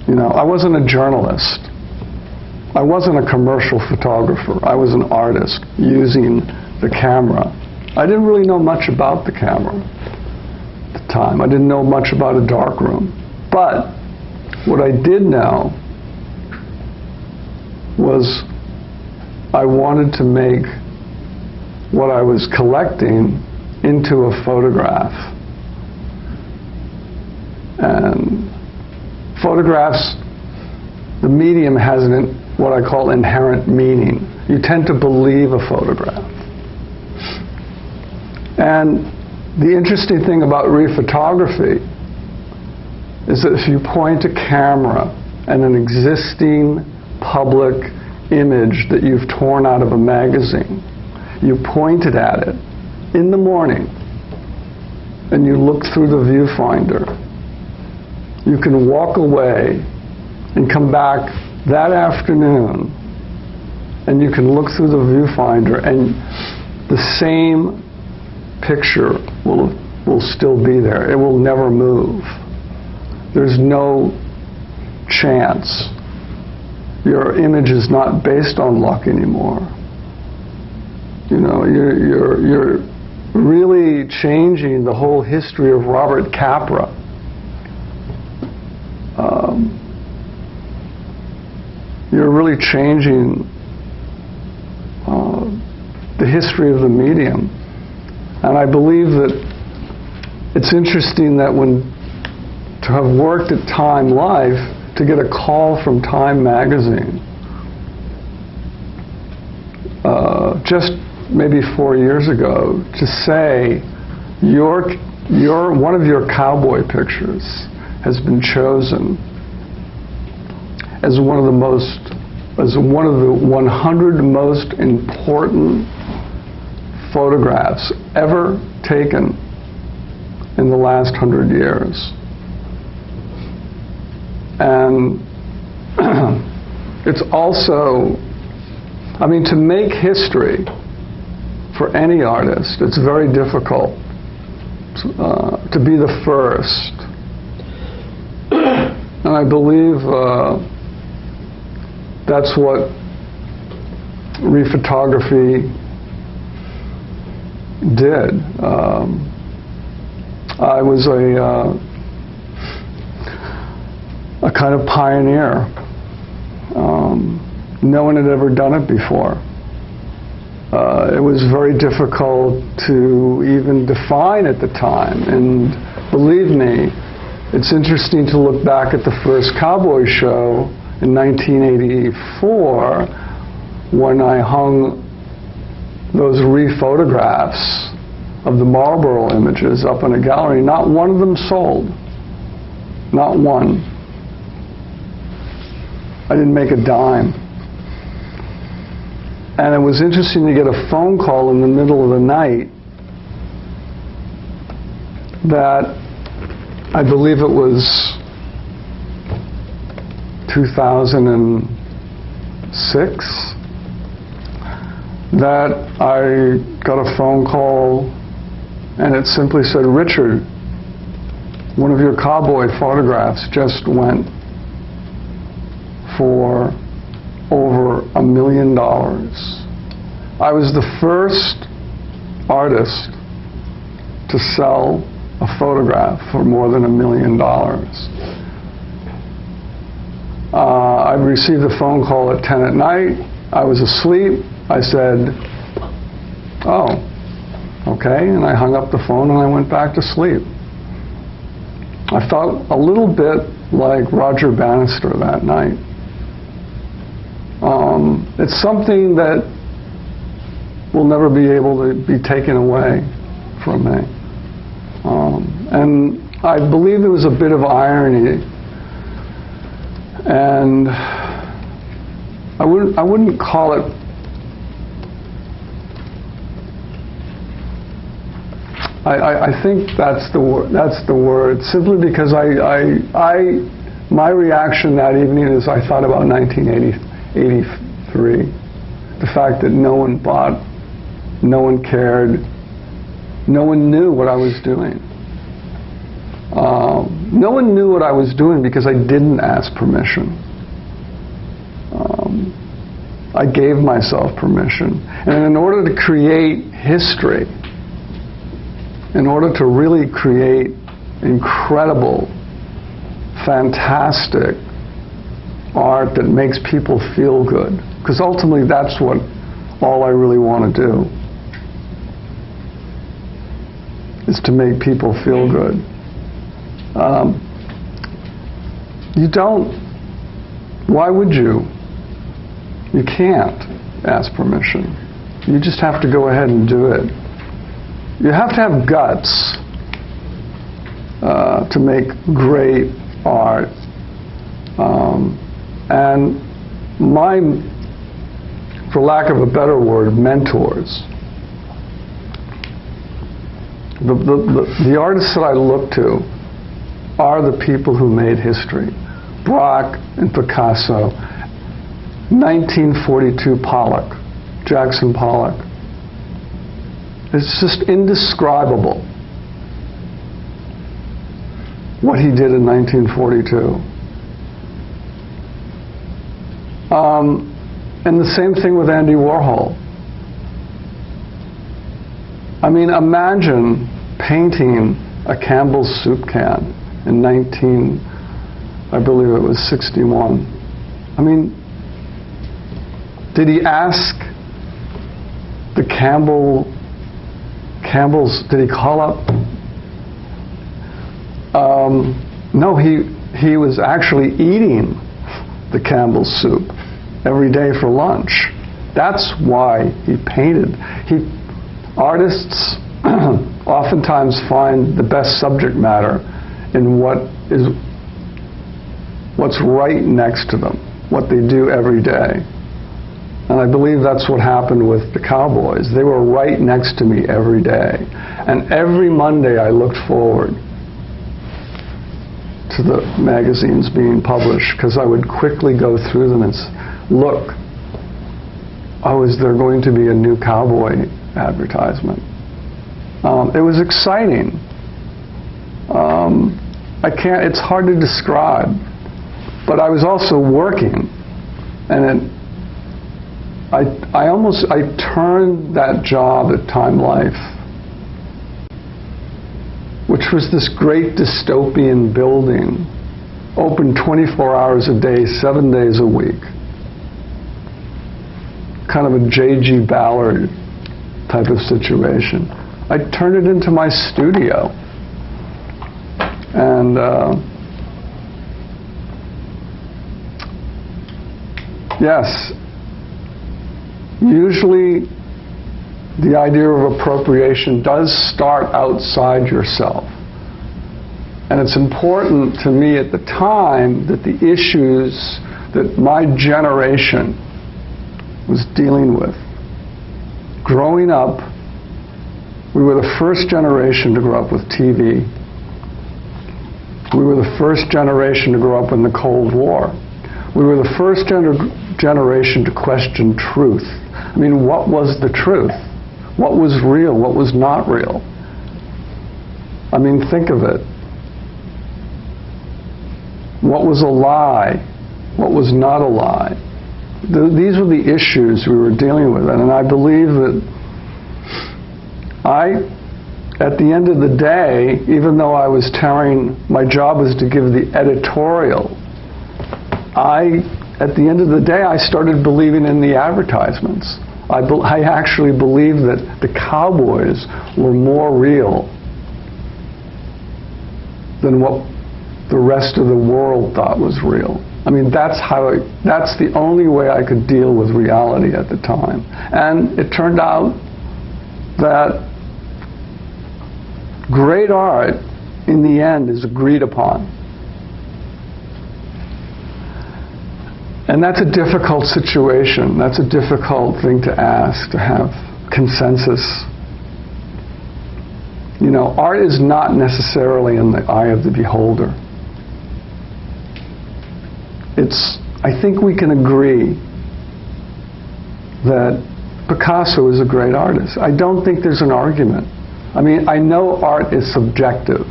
You know, I wasn't a journalist. I wasn't a commercial photographer. I was an artist using the camera. I didn't really know much about the camera at the time. I didn't know much about a darkroom. But what I did know was I wanted to make what I was collecting into a photograph. And photographs, the medium has what I call inherent meaning. You tend to believe a photograph. And the interesting thing about rephotography is that if you point a camera at an existing public image that you've torn out of a magazine, you point it at it in the morning, and you look through the viewfinder, you can walk away and come back that afternoon, and you can look through the viewfinder, and the same picture will still be there. It will never move. There's no chance. Your image is not based on luck anymore. You know, you're really changing the whole history of Robert Capra. You're really changing the history of the medium. And I believe that it's interesting that to have worked at Time Life, to get a call from Time magazine just maybe 4 years ago to say one of your cowboy pictures has been chosen as one of the 100 most important photographs ever taken in the last 100 years. And it's also I mean, to make history for any artist, it's very difficult to be the first. And I believe that's what rephotography did. I was a kind of pioneer. No one had ever done it before. It was very difficult to even define at the time. And believe me, it's interesting to look back at the first cowboy show in 1984 when I hung those re-photographs of the Marlboro images up in a gallery. Not one of them sold. Not one. I didn't make a dime. And it was interesting to get a phone call in the middle of the night that I believe it was 2006 that I got a phone call and it simply said, "Richard, one of your cowboy photographs just went for over $1 million." I was the first artist to sell a photograph for more than $1 million. I received a phone call at 10 at night. I was asleep. I said, "Oh, okay," and I hung up the phone and I went back to sleep. I felt a little bit like Roger Bannister that night. It's something that will never be able to be taken away from me. And I believe there was a bit of irony, and I wouldn't call it. I think that's the word. That's the word. Simply because my reaction that evening is I thought about 1983, the fact that no one bought, no one cared, no one knew what I was doing. No one knew what I was doing because I didn't ask permission. I gave myself permission. And in order to create history, in order to really create incredible, fantastic art that makes people feel good, because ultimately that's what all I really want to do, is to make people feel good. You don't. Why would you? You can't ask permission. You just have to go ahead and do it. You have to have guts to make great art. And my, for lack of a better word, mentors, the artists that I look to are the people who made history. Braque and Picasso, 1942 Pollock, Jackson Pollock. It's just indescribable what he did in 1942. And the same thing with Andy Warhol. I mean, imagine painting a Campbell's soup can in I believe it was 61. I mean, did he ask the Campbell's, did he call up? No, he was actually eating the Campbell's soup every day for lunch. That's why he painted. Artists oftentimes find the best subject matter in what's right next to them, what they do every day. And I believe that's what happened with the Cowboys. They were right next to me every day. And every Monday I looked forward to the magazines being published because I would quickly go through them and look, oh, is there going to be a new cowboy advertisement? It was exciting. It's hard to describe, but I was also working, and I turned that job at Time Life, which was this great dystopian building, open 24 hours a day, 7 days a week. Kind of a J.G. Ballard type of situation. I turned it into my studio. And yes, usually the idea of appropriation does start outside yourself. And it's important to me at the time that the issues that my generation was dealing with. Growing up, we were the first generation to grow up with TV. We were the first generation to grow up in the Cold War. We were the first generation to question truth. I mean, what was the truth? What was real? What was not real? I mean, think of it. What was a lie? What was not a lie? These were the issues we were dealing with. And I believe that at the end of the day, even though I was my job was to give the editorial, at the end of the day, I started believing in the advertisements. I actually believed that the cowboys were more real than what the rest of the world thought was real. I mean, that's the only way I could deal with reality at the time. And it turned out that great art, in the end, is agreed upon. And that's a difficult situation. That's a difficult thing to ask, to have consensus. You know, art is not necessarily in the eye of the beholder. I think we can agree that Picasso is a great artist. I don't think there's an argument. I mean, I know art is subjective,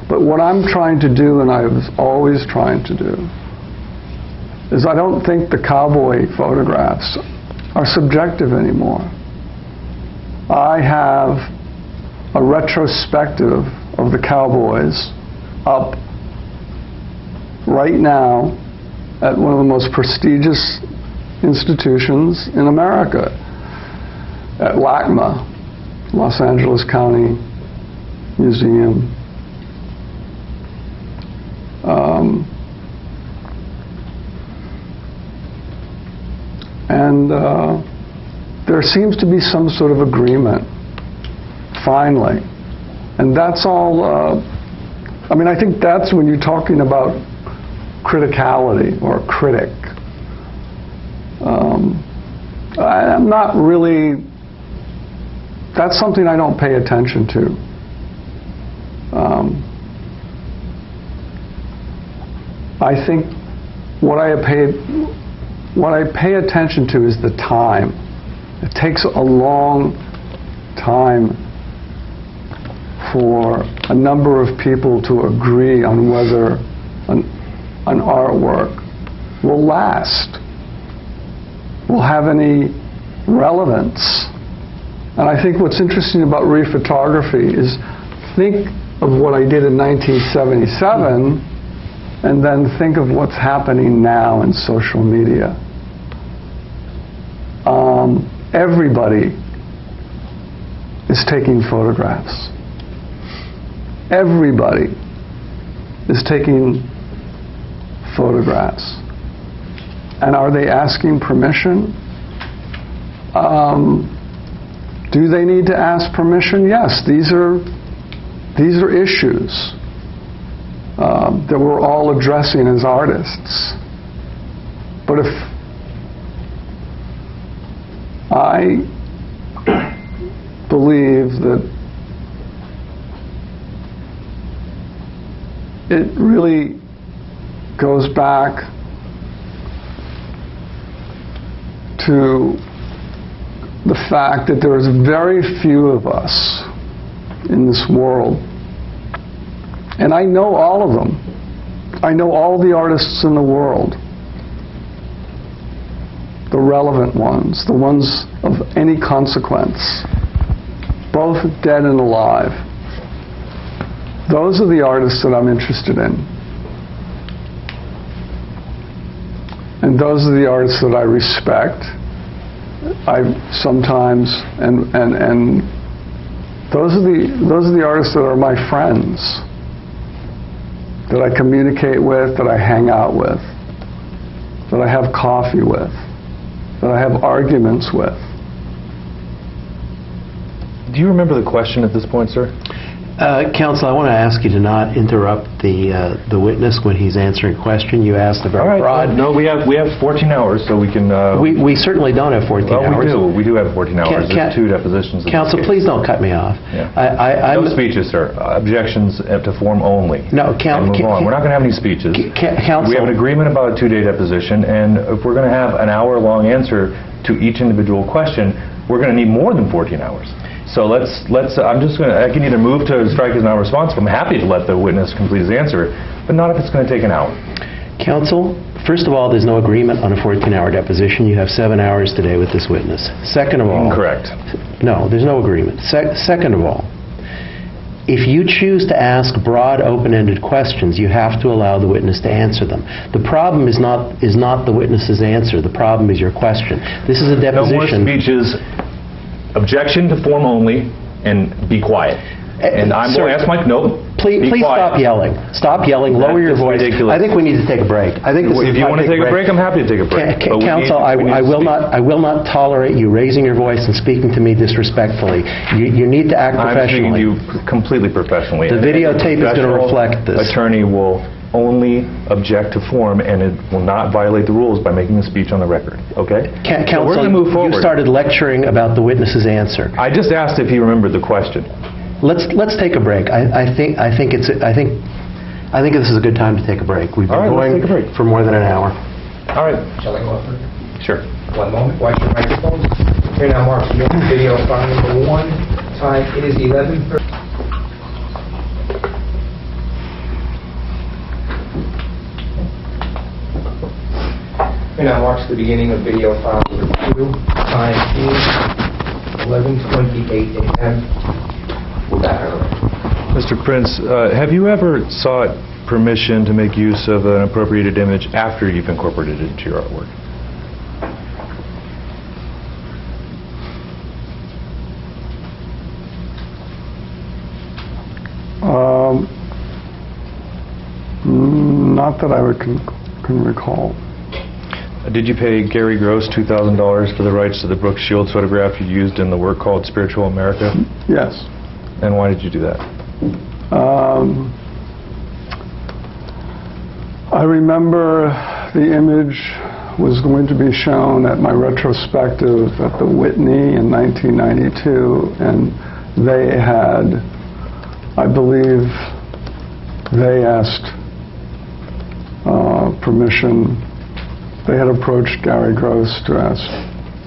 but what I'm trying to do, and I was always trying to do, is I don't think the cowboy photographs are subjective anymore. I have a retrospective of the cowboys up right now at one of the most prestigious institutions in America, at LACMA, Los Angeles County Museum. And there seems to be some sort of agreement, finally. And that's all, I mean, I think that's when you're talking about criticality or a critic. I'm not really, that's something I don't pay attention to. I think what I pay attention to is the time. It takes a long time for a number of people to agree on whether an artwork will last, will have any relevance. And I think what's interesting about rephotography is think of what I did in 1977 and then think of what's happening now in social media. Everybody is taking photographs. Everybody is taking photographs. And are they asking permission? Do they need to ask permission? Yes, these are issues that we're all addressing as artists. But if I believe that it really goes back to the fact that there is very few of us in this world, and I know all of them. I know all the artists in the world, the relevant ones, the ones of any consequence, both dead and alive. Those are the artists that I'm interested in. And those are the artists that I respect. I sometimes, and those are the artists that are my friends, that I communicate with, that I hang out with, that I have coffee with, that I have arguments with. Do you remember the question at this point, sir? Counsel, I want to ask you to not interrupt the witness when he's answering a question. You asked a very broad... No, we have 14 hours, so we can... We certainly don't have 14 hours. We do have 14 hours. There's 2 depositions. Counsel, please don't cut me off. Yeah. No speeches, sir. Objections to form only. No, move on. We're not going to have any speeches. Counsel... We have an agreement about a 2-day deposition, and if we're going to have an hour-long answer to each individual question, we're going to need more than 14 hours. So I'm just going to, I can either move to strike as non-responsive. I'm happy to let the witness complete his answer, but not if it's going to take an hour. Counsel, first of all, there's no agreement on a 14-hour deposition. You have 7 hours today with this witness. Second of all... Incorrect. No, there's no agreement. Second of all, if you choose to ask broad, open-ended questions, you have to allow the witness to answer them. The problem is not the witness's answer. The problem is your question. This is a deposition... No more speeches. Objection to form only, and be quiet. And I'm going to ask Mike, no, please stop yelling. Stop yelling. Lower your voice. Ridiculous. I think we need to take a break. I think if you want to take a break, I'm happy to take a break. Counsel, I will not tolerate you raising your voice and speaking to me disrespectfully. You need to act professionally. I'm speaking to you completely professionally. The videotape is going to reflect this. Attorney will only object to form, and it will not violate the rules by making a speech on the record. Okay? Counsel, so we're going to move forward. You started lecturing about the witness's answer. I just asked if he remembered the question. Let's take a break. I think this is a good time to take a break. We've been going for more than an hour. All right. Shall I go further? Sure. 1 moment. Watch your microphones. Here now marks your video file number 1. Time it is 11:30. Here now marks the beginning of video file number 2. Time is 11:28 a.m. Mr. Prince, have you ever sought permission to make use of an appropriated image after you've incorporated it into your artwork? Not that I can recall. Did you pay Gary Gross $2,000 for the rights to the Brooke Shields photograph you used in the work called Spiritual America? Yes. And why did you do that? I remember the image was going to be shown at my retrospective at the Whitney in 1992, and they had, I believe, they asked permission. They had approached Gary Gross to ask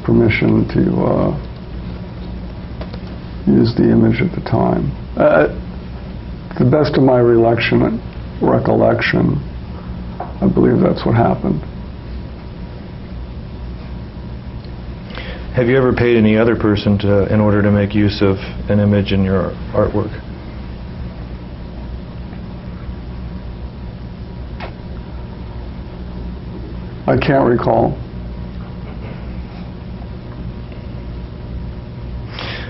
permission to use the image at the time. To the best of my recollection, I believe that's what happened. Have you ever paid any other person in order to make use of an image in your artwork? I can't recall.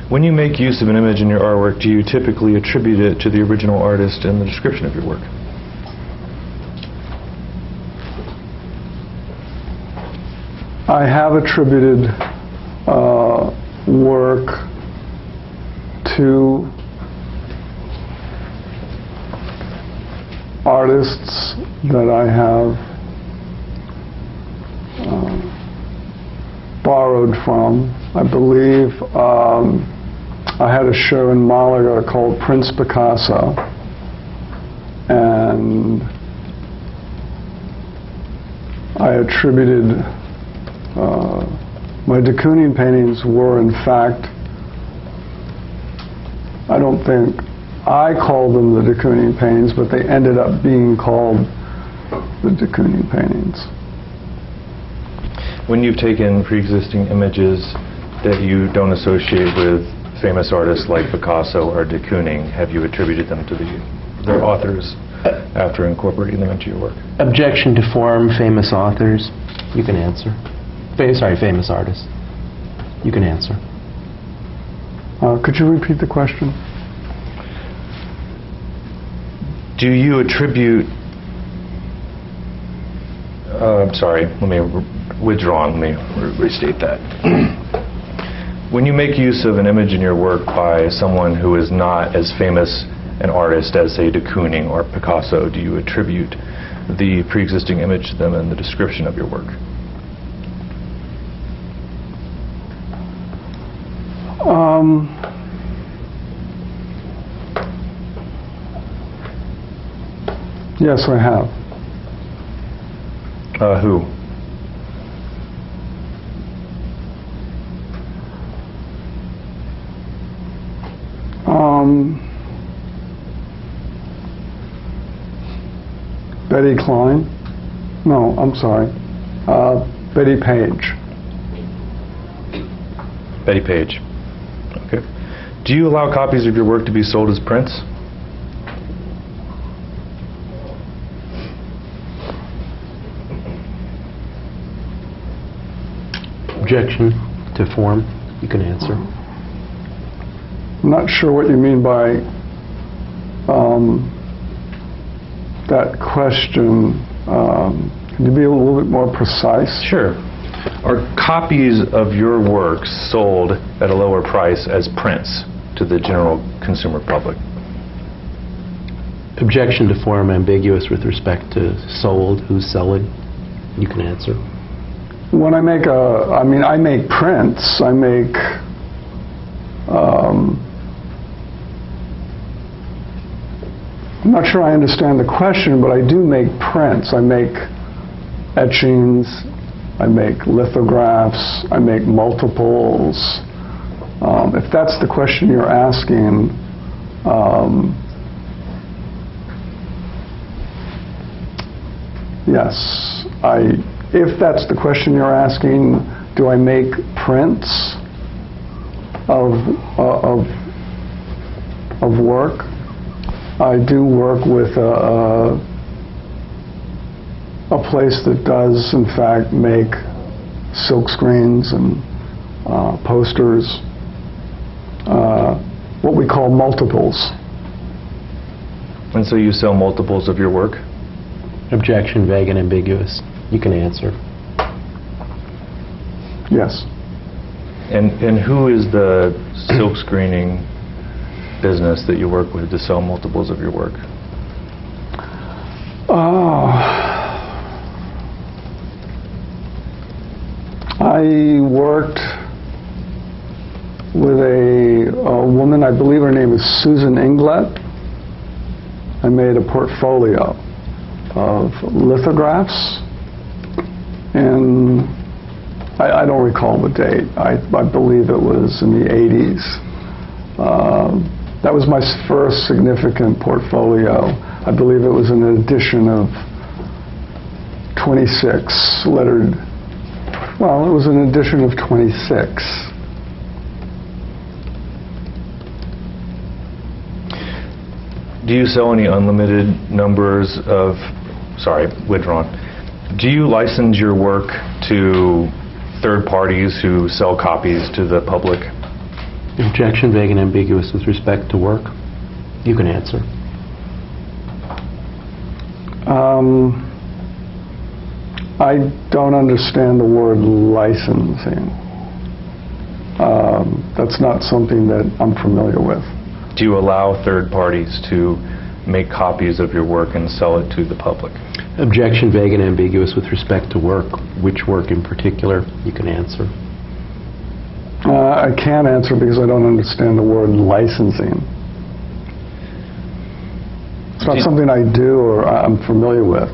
When you make use of an image in your artwork, do you typically attribute it to the original artist in the description of your work? I have attributed work to artists that I have borrowed from. I believe I had a show in Malaga called Prince Picasso, and I attributed My de Kooning paintings were, in fact, I don't think I called them the de Kooning paintings, but they ended up being called the de Kooning paintings. When you've taken pre-existing images that you don't associate with famous artists like Picasso or de Kooning, have you attributed them to their authors after incorporating them into your work? Objection to form, famous authors. You can answer. Famous artists. You can answer. Could you repeat the question? Do you attribute... sorry, let me withdraw. Let me restate that. When you make use of an image in your work by someone who is not as famous an artist as, say, de Kooning or Picasso, do you attribute the pre-existing image to them in the description of your work? Yes, I have. Who? Betty Klein? No, I'm sorry. Betty Page. Betty Page. Okay. Do you allow copies of your work to be sold as prints? Objection to form. You can answer. I'm not sure what you mean by that question. Can you be a little bit more precise? Sure. Are copies of your work sold at a lower price as prints to the general consumer public? Objection to form, ambiguous with respect to sold, who's selling. You can answer. When I make I make prints. I make I'm not sure I understand the question, but I do make prints. I make etchings, I make lithographs, I make multiples. If that's the question you're asking, yes. If that's the question you're asking, do I make prints of work? I do work with a place that does, in fact, make silk screens and posters, what we call multiples. And so you sell multiples of your work? Objection, vague and ambiguous. You can answer. Yes. And who is the silk screening business that you work with to sell multiples of your work? I worked with a woman, I believe her name is Susan Inglet. I made a portfolio of lithographs, and I don't recall the date. I believe it was in the 80s. That was my first significant portfolio. I believe it was an edition of 26, lettered. Well, it was an edition of 26. Do you sell any unlimited numbers of, withdrawn. Do you license your work to third parties who sell copies to the public? Objection, vague and ambiguous with respect to work. You can answer. I don't understand the word licensing. That's not something that I'm familiar with. Do you allow third parties to make copies of your work and sell it to the public? Objection, vague and ambiguous with respect to work. Which work in particular? You can answer. I can't answer because I don't understand the word licensing. It's not something I do or I'm familiar with.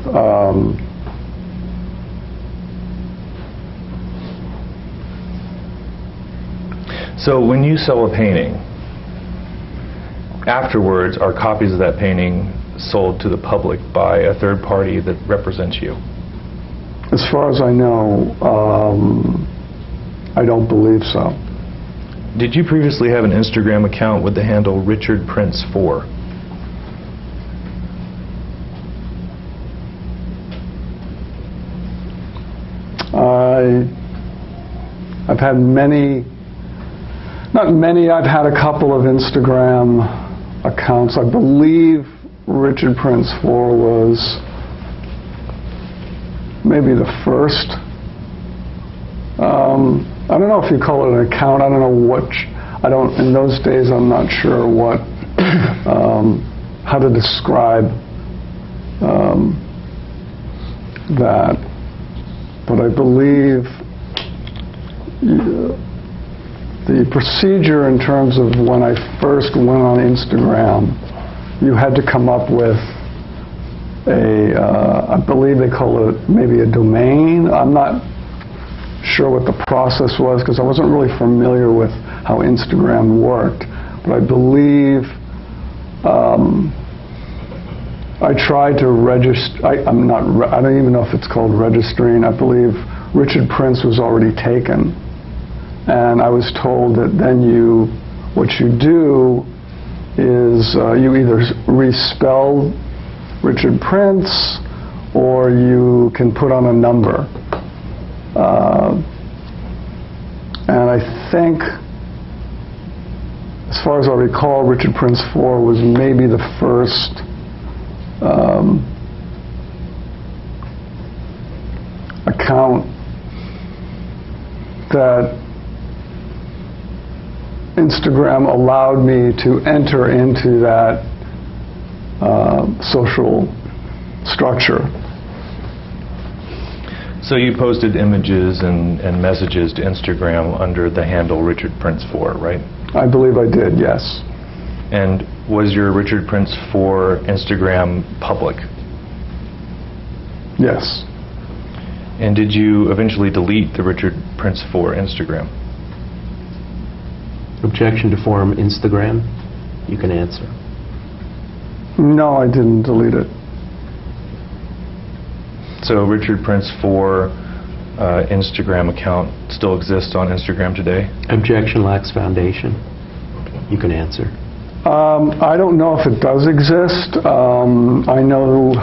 So when you sell a painting, afterwards, are copies of that painting sold to the public by a third party that represents you? As far as I know, I don't believe so. Did you previously have an Instagram account with the handle Richard Prince 4? I've had many, not many, I've had a couple of Instagram accounts. I believe Richard Prince 4 was maybe the first. I don't know if you call it an account. I don't know in those days I'm not sure what, how to describe that. But I believe the procedure in terms of when I first went on Instagram, you had to come up with I believe they call it maybe a domain. I'm not sure what the process was because I wasn't really familiar with how Instagram worked. But I believe I tried to register. I don't even know if it's called registering. I believe Richard Prince was already taken, and I was told that then what you do is you either respell Richard Prince or you can put on a number. And I think, as far as I recall, Richard Prince 4 was maybe the first account that Instagram allowed me to enter into that social structure. So you posted images and messages to Instagram under the handle Richard Prince 4, right? I believe I did, yes. And was your Richard Prince 4 Instagram public? Yes. And did you eventually delete the Richard Prince 4 Instagram? Objection to forum Instagram? You can answer. No, I didn't delete it. So Richard Prince 4 Instagram account still exists on Instagram today? Objection lacks foundation. You can answer. I don't know if it does exist. I know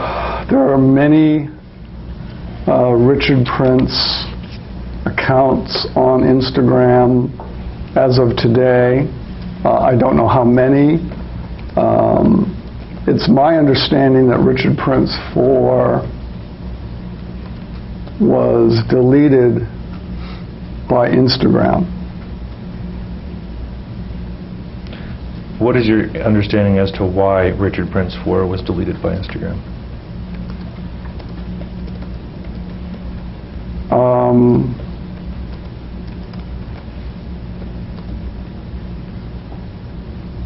there are many Richard Prince accounts on Instagram as of today. I don't know how many. It's my understanding that Richard Prince 4 was deleted by Instagram. What is your understanding as to why Richard Prince 4 was deleted by Instagram?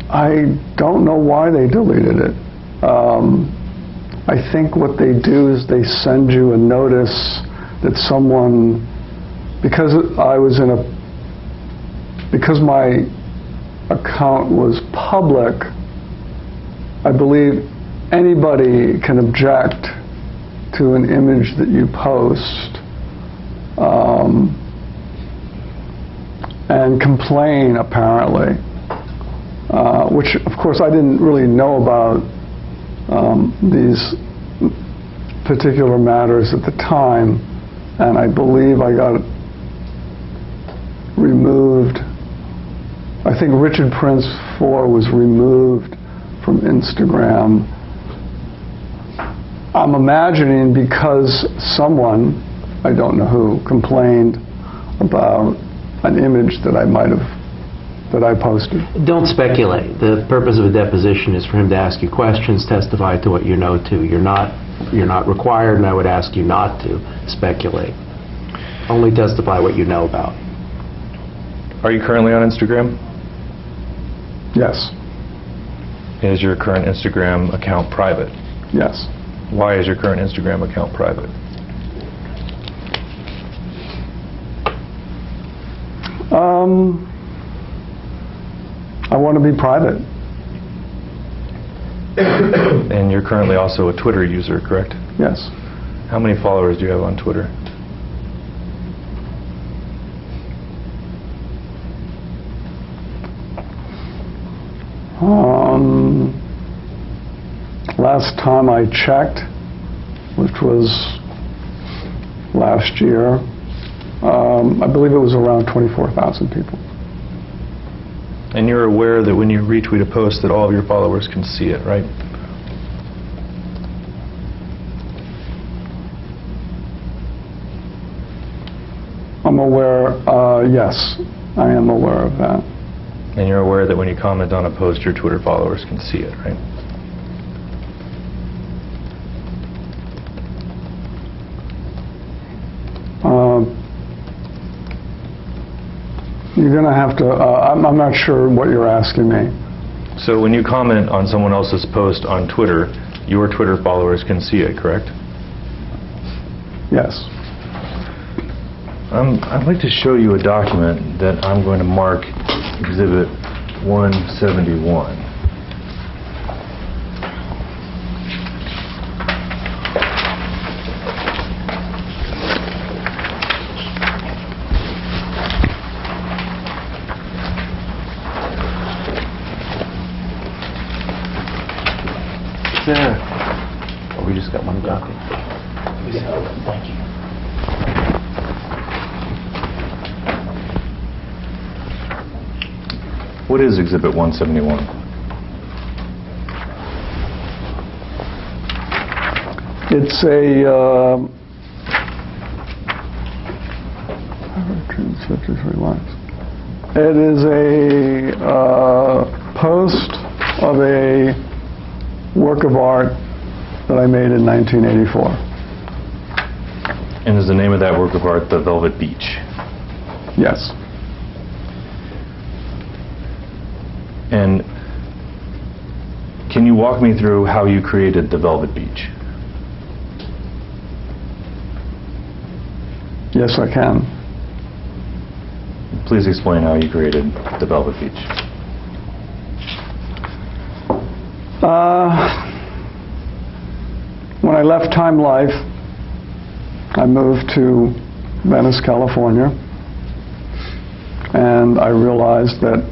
I don't know why they deleted it. I think what they do is they send you a notice that someone, because my account was public, I believe anybody can object to an image that you post and complain, apparently, which of course I didn't really know about these particular matters at the time, and I believe I got removed. I think Richard Prince 4 was removed from Instagram. I'm imagining because someone, I don't know who, complained about an image that I posted. Don't speculate. The purpose of a deposition is for him to ask you questions, testify to what you know to. You're not required, and I would ask you not to speculate. Only testify what you know about. Are you currently on Instagram? Yes. Is your current Instagram account private? Yes. Why is your current Instagram account private? I want to be private. And you're currently also a Twitter user, correct? Yes. How many followers do you have on Twitter? Last time I checked, which was last year, I believe it was around 24,000 people. And you're aware that when you retweet a post that all of your followers can see it, right? I'm aware, yes, I am aware of that. And you're aware that when you comment on a post, your Twitter followers can see it, right? You're going to have to, I'm not sure what you're asking me. So when you comment on someone else's post on Twitter, your Twitter followers can see it, correct? Yes. I'd like to show you a document that I'm going to mark Exhibit 171. There. Oh, we just got one copy. Thank you. What is Exhibit 171? It's a, 53 lines. It is a post of a work of art that I made in 1984. And is the name of that work of art The Velvet Beach? Yes. And can you walk me through how you created The Velvet Beach? Yes, I can. Please explain how you created The Velvet Beach. When I left Time Life, I moved to Venice, California, and I realized that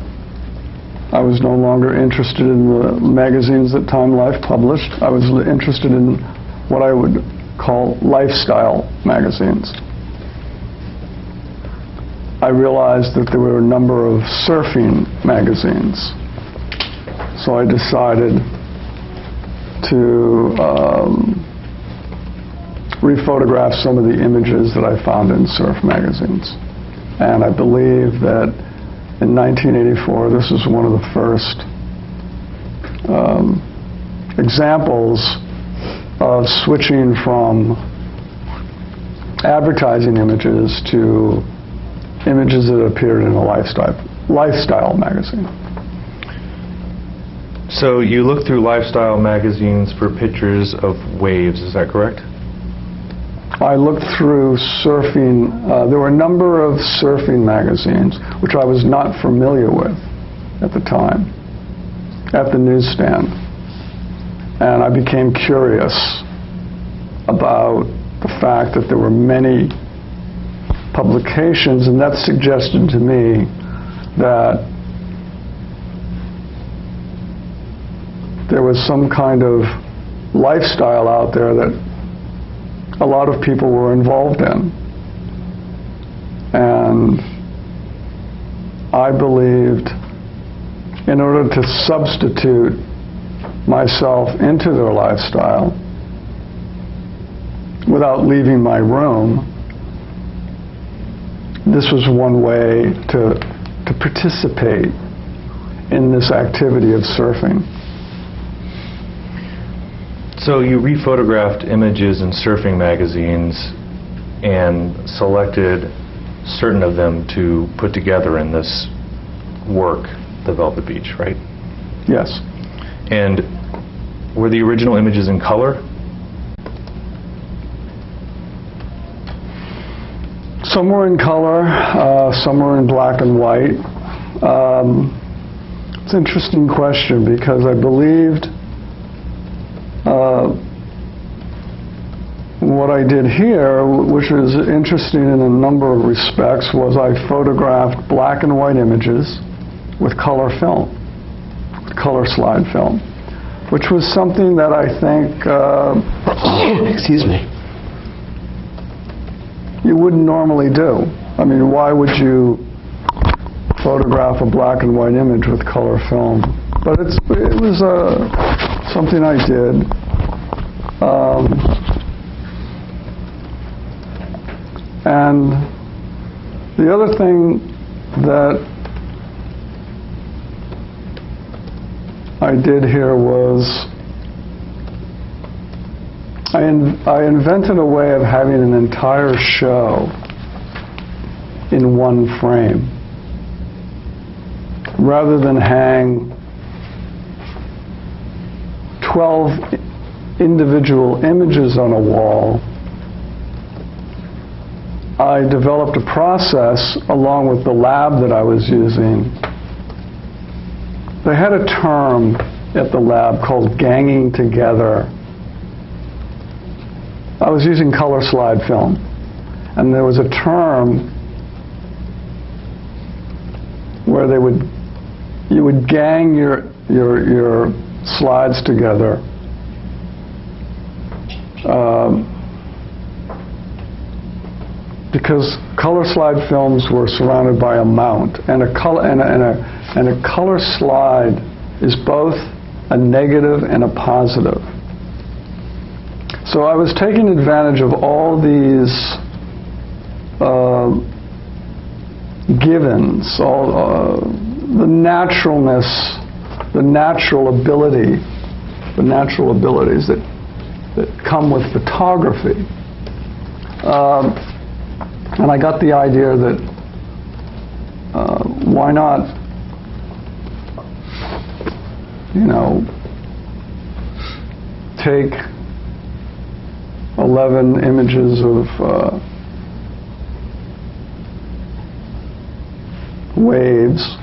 I was no longer interested in the magazines that Time Life published. I was interested in what I would call lifestyle magazines. I realized that there were a number of surfing magazines. So I decided to rephotograph some of the images that I found in surf magazines. And I believe that in 1984, this was one of the first examples of switching from advertising images to images that appeared in a lifestyle magazine. So you look through lifestyle magazines for pictures of waves, is that correct? I looked through surfing. There were a number of surfing magazines, which I was not familiar with at the time, at the newsstand. And I became curious about the fact that there were many publications, and that suggested to me that there was some kind of lifestyle out there that a lot of people were involved in. And I believed in order to substitute myself into their lifestyle without leaving my room, this was one way to participate in this activity of surfing. So you rephotographed images in surfing magazines and selected certain of them to put together in this work, The Velvet Beach, right? Yes. And were the original images in color? Some were in color, some were in black and white. It's an interesting question because I believed what I did here, which was interesting in a number of respects, was I photographed black and white images with color film, with color slide film, which was something that I think Excuse me. you wouldn't normally do. I mean, why would you photograph a black and white image with color film? But it was something I did. And the other thing that I did here was I invented a way of having an entire show in one frame. Rather than hang 12 individual images on a wall, I developed a process along with the lab that I was using. They had a term at the lab called ganging together. I was using color slide film, and there was a term where you would gang your slides together. Because color slide films were surrounded by a mount, and a color slide is both a negative and a positive. So I was taking advantage of all these givens, all the naturalness, the natural abilities that come with photography. And I got the idea that why not, take 11 images of waves,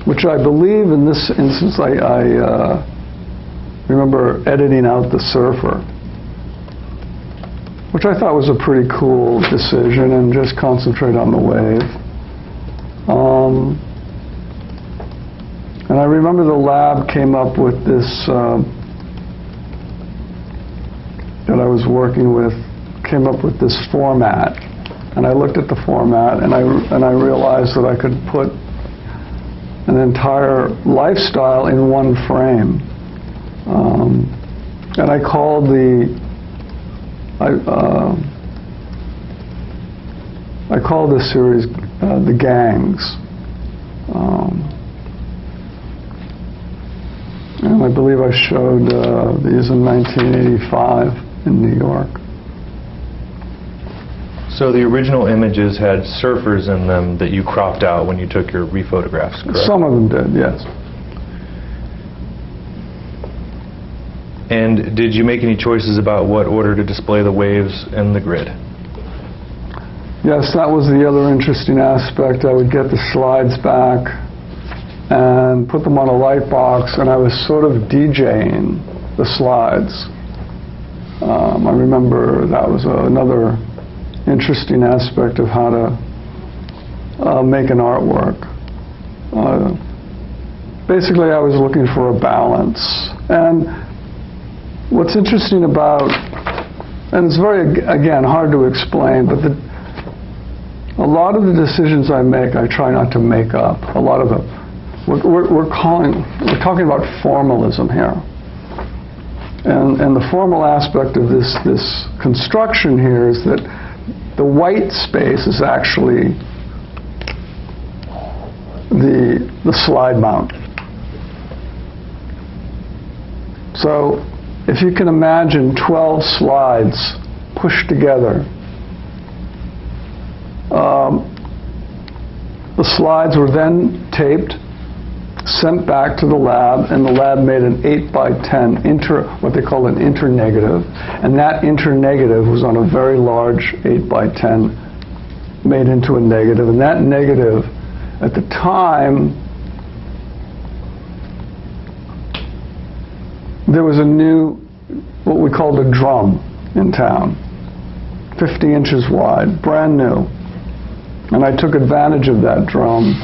which I believe in this instance I remember editing out the surfer, which I thought was a pretty cool decision, and just concentrate on the wave. And I remember the lab came up with this, that I was working with, came up with this format. And I looked at the format, and I realized that I could put an entire lifestyle in one frame. And I called I called this series The Gangs. And I believe I showed these in 1985 in New York. So the original images had surfers in them that you cropped out when you took your rephotographs, correct? Some of them did, yes. And did you make any choices about what order to display the waves in the grid? Yes, that was the other interesting aspect. I would get the slides back and put them on a light box, and I was sort of DJing the slides. I remember that was another interesting aspect of how to make an artwork. Basically, I was looking for a balance. And what's interesting about, and it's very, again, hard to explain, but a lot of the decisions I make, I try not to make up. A lot of them. We're talking about formalism here. And the formal aspect of this construction here is that the white space is actually the slide mount. So if you can imagine 12 slides pushed together, the slides were then taped, sent back to the lab, and the lab made an 8x10 what they call an internegative, and that internegative was on a very large 8x10 made into a negative, and that negative at the time there was a new, what we called a drum in town, 50 inches wide, brand new. And I took advantage of that drum.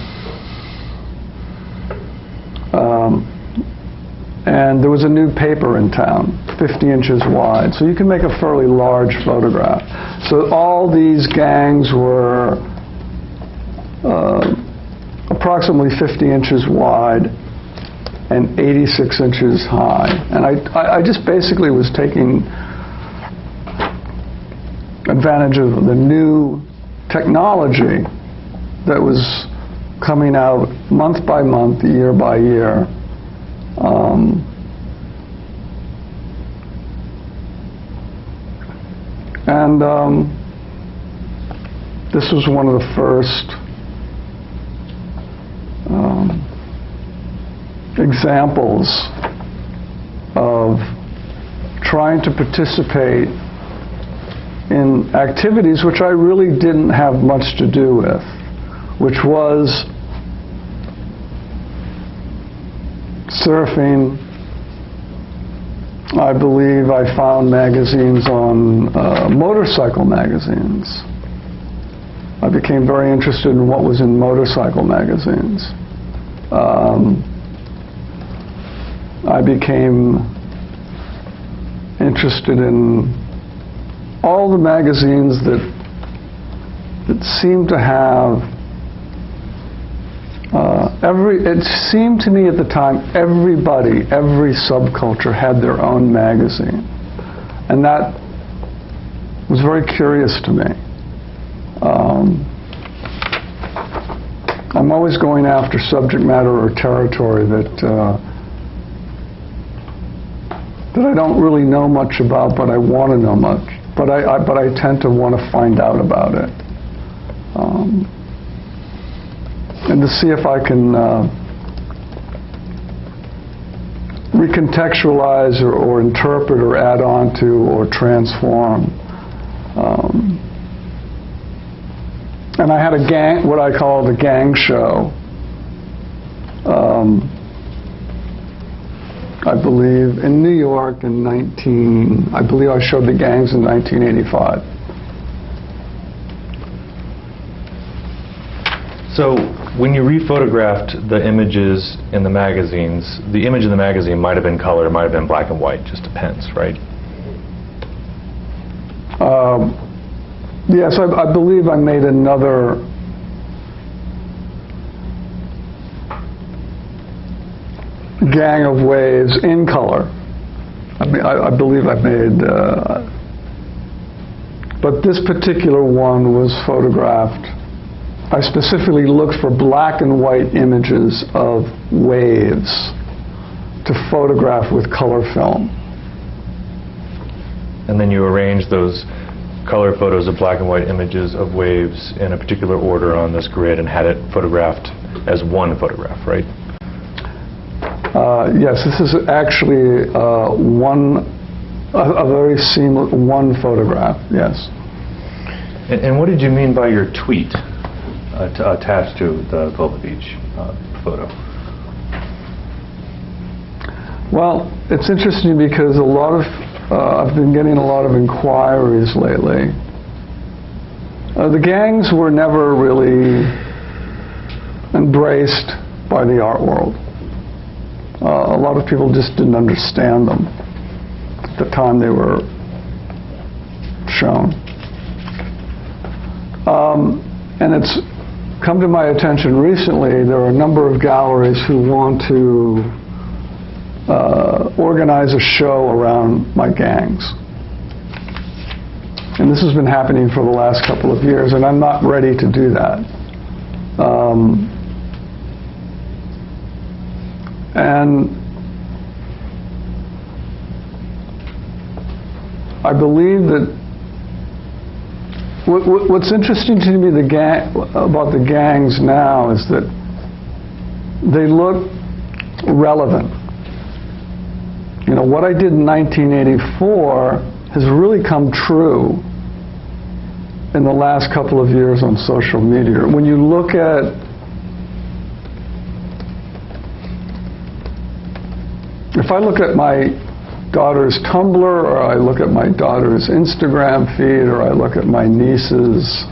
And there was a new paper in town, 50 inches wide. So you can make a fairly large photograph. So all these gangs were approximately 50 inches wide and 86 inches high. And I just basically was taking advantage of the new technology that was coming out month by month, year by year. This was one of the first examples of trying to participate in activities which I really didn't have much to do with, which was surfing. I believe I found magazines on motorcycle magazines. I became very interested in what was in motorcycle magazines. I became interested in all the magazines that seemed to have it seemed to me at the time everybody, every subculture had their own magazine, and that was very curious to me. I'm always going after subject matter or territory that I don't really know much about, but I want to know much. But I tend to want to find out about it, and to see if I can recontextualize or interpret or add on to or transform. And I had a gang, what I call the gang show. I believe in New York in I believe I showed the gangs in 1985. So when you rephotographed the images in the magazines, the image in the magazine might have been color, might have been black and white, just depends, right? Yes, I believe I made another gang of waves in color. I believe I made, but this particular one was photographed. I specifically looked for black and white images of waves to photograph with color film. And then you arranged those color photos of black and white images of waves in a particular order on this grid and had it photographed as one photograph, right? Yes, this is actually a very seamless one photograph, yes. And what did you mean by your tweet attached to the Vulva Beach photo? Well, it's interesting because I've been getting a lot of inquiries lately. The gangs were never really embraced by the art world. A lot of people just didn't understand them at the time they were shown. And it's come to my attention recently, there are a number of galleries who want to organize a show around my gangs. And this has been happening for the last couple of years, and I'm not ready to do that. And I believe that what's interesting to me about the gangs now is that they look relevant. You know, what I did in 1984 has really come true in the last couple of years on social media. When you look at if I look at my daughter's Tumblr, or I look at my daughter's Instagram feed, or I look at my niece's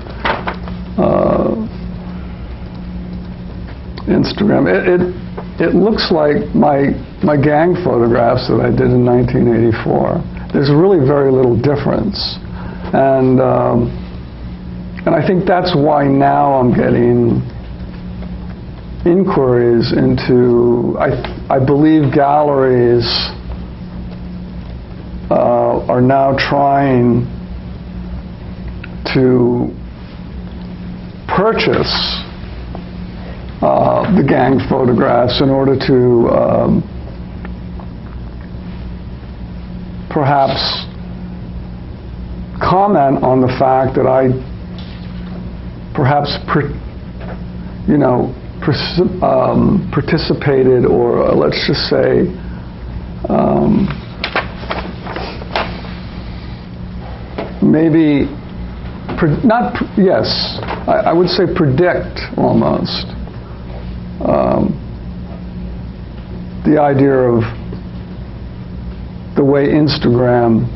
Instagram. It looks like my gang photographs that I did in 1984. There's really very little difference, and I think that's why now I'm getting inquiries into. I believe galleries are now trying to purchase the gang photographs in order to perhaps comment on the fact that I perhaps participated, or let's just say maybe I would say predict almost the idea of the way Instagram,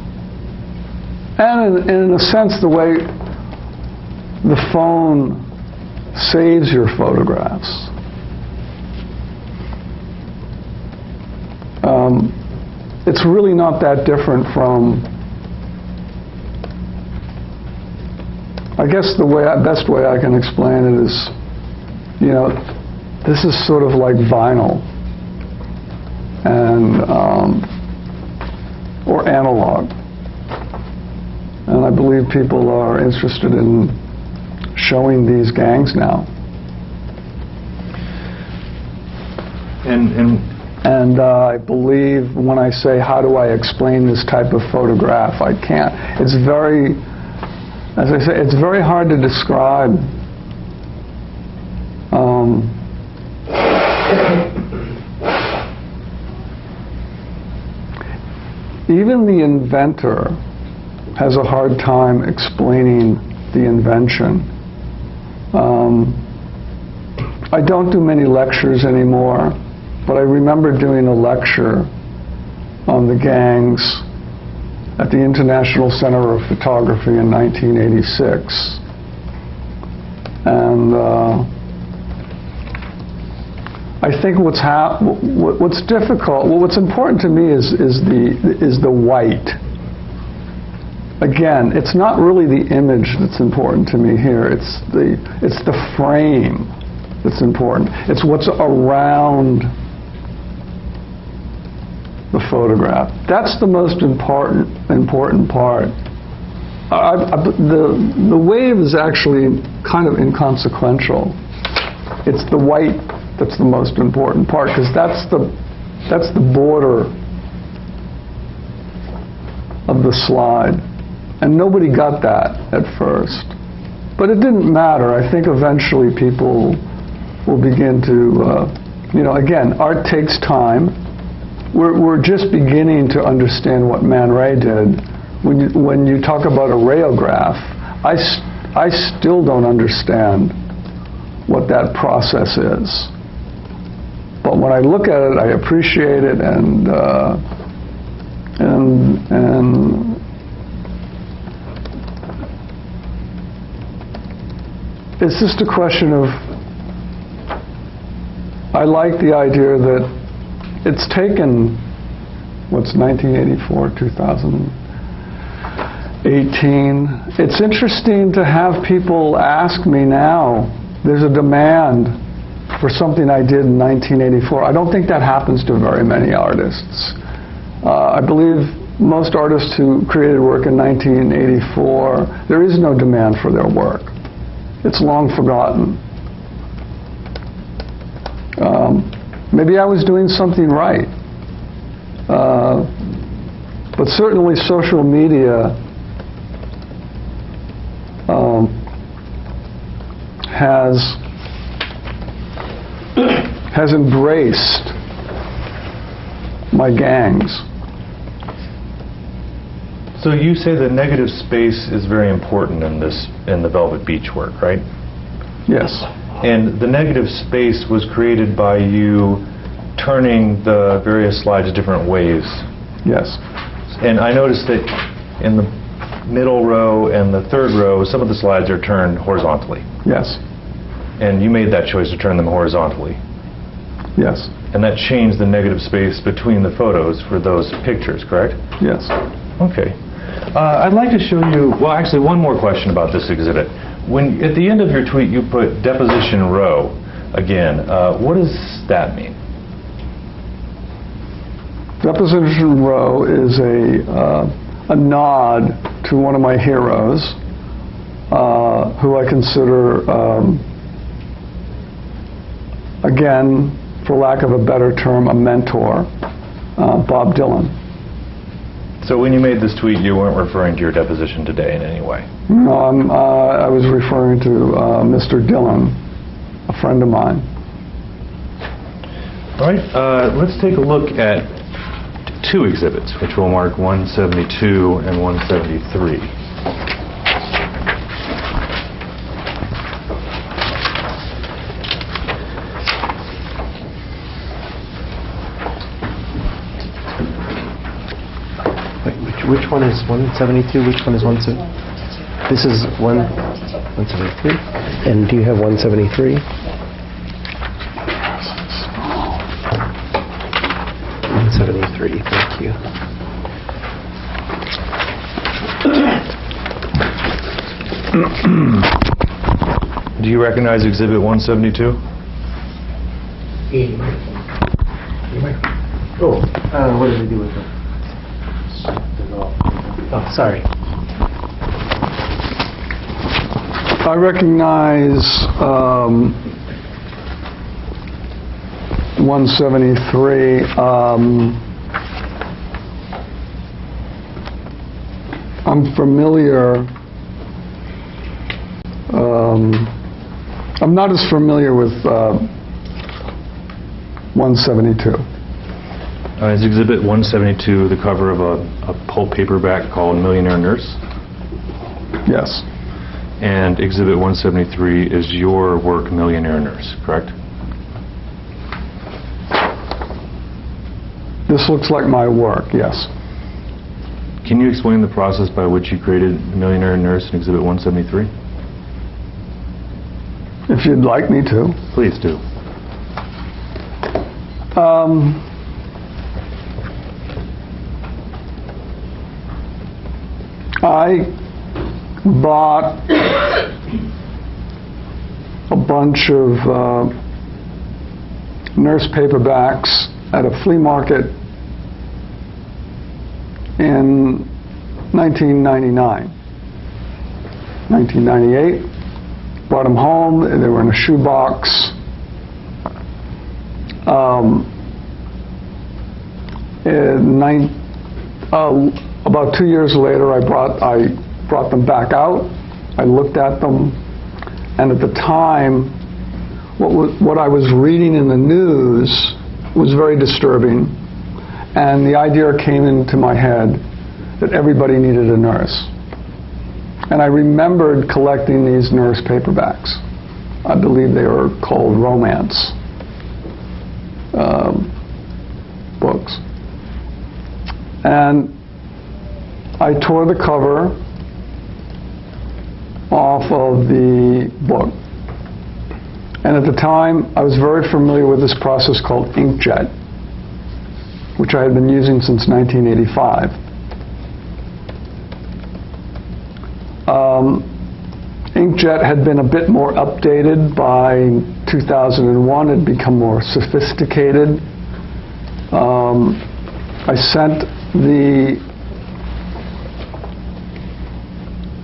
and in a sense the way the phone saves your photographs. It's really not that different from, I guess the best way I can explain it is, this is sort of like vinyl and or analog, and I believe people are interested in showing these gangs now. And I believe when I say, how do I explain this type of photograph, I can't. It's very, as I say, it's very hard to describe. Even the inventor has a hard time explaining the invention. I don't do many lectures anymore, but I remember doing a lecture on the gangs at the International Center of Photography in 1986. And I think what's difficult, what's important to me is the white. Again, it's not really the image that's important to me here. It's the frame that's important. It's what's around the photograph. That's the most important part. The wave is actually kind of inconsequential. It's the white that's the most important part, because that's the border of the slide. And nobody got that at first. But it didn't matter. I think eventually people will begin to, again, art takes time. We're just beginning to understand what Man Ray did. When you talk about a rayograph, I still don't understand what that process is. But when I look at it, I appreciate it, and it's just a question of, I like the idea that it's taken, 1984, 2018. It's interesting to have people ask me now, there's a demand for something I did in 1984. I don't think that happens to very many artists. I believe most artists who created work in 1984, there is no demand for their work. It's long forgotten. Maybe I was doing something right. But certainly social media has embraced my gangs. So you say the negative space is very important in the Velvet Beach work, right? Yes. And the negative space was created by you turning the various slides different ways. Yes. And I noticed that in the middle row and the third row, some of the slides are turned horizontally. Yes, And you made that choice to turn them horizontally. yes, And that changed the negative space between the photos for those pictures, correct? yes. Okay. I'd like to show you, well, actually, one more question about this exhibit. When, at the end of your tweet, you put deposition row again. What does that mean? Deposition row is a nod to one of my heroes, who I consider, again, for lack of a better term, a mentor, Bob Dylan. So when you made this tweet, you weren't referring to your deposition today in any way? No, I was referring to Mr. Dylan, a friend of mine. All right, let's take a look at two exhibits, which will mark 172 and 173. Which one is 172? Which one is 172? This is 173? And do you have 173? 173, thank you. Do you recognize exhibit 172? What did we do with it? Oh, sorry. I recognize 173. I'm familiar. I'm not as familiar with 172. Is exhibit 172 the cover of a pulp paperback called Millionaire Nurse? Yes. And exhibit 173 is your work, Millionaire Nurse, correct? This looks like my work, yes. Can you explain the process by which you created Millionaire Nurse in exhibit 173? If you'd like me to. Please do. I bought a bunch of nurse paperbacks at a flea market in 1999. 1998. Brought them home. They were in a shoebox. About 2 years later, I brought them back out. I looked at them, and at the time, what I was reading in the news was very disturbing, and the idea came into my head that everybody needed a nurse. And I remembered collecting these nurse paperbacks. I believe they were called romance books. And I tore the cover off of the book. And at the time, I was very familiar with this process called inkjet, which I had been using since 1985. Inkjet had been a bit more updated by 2001. It had become more sophisticated.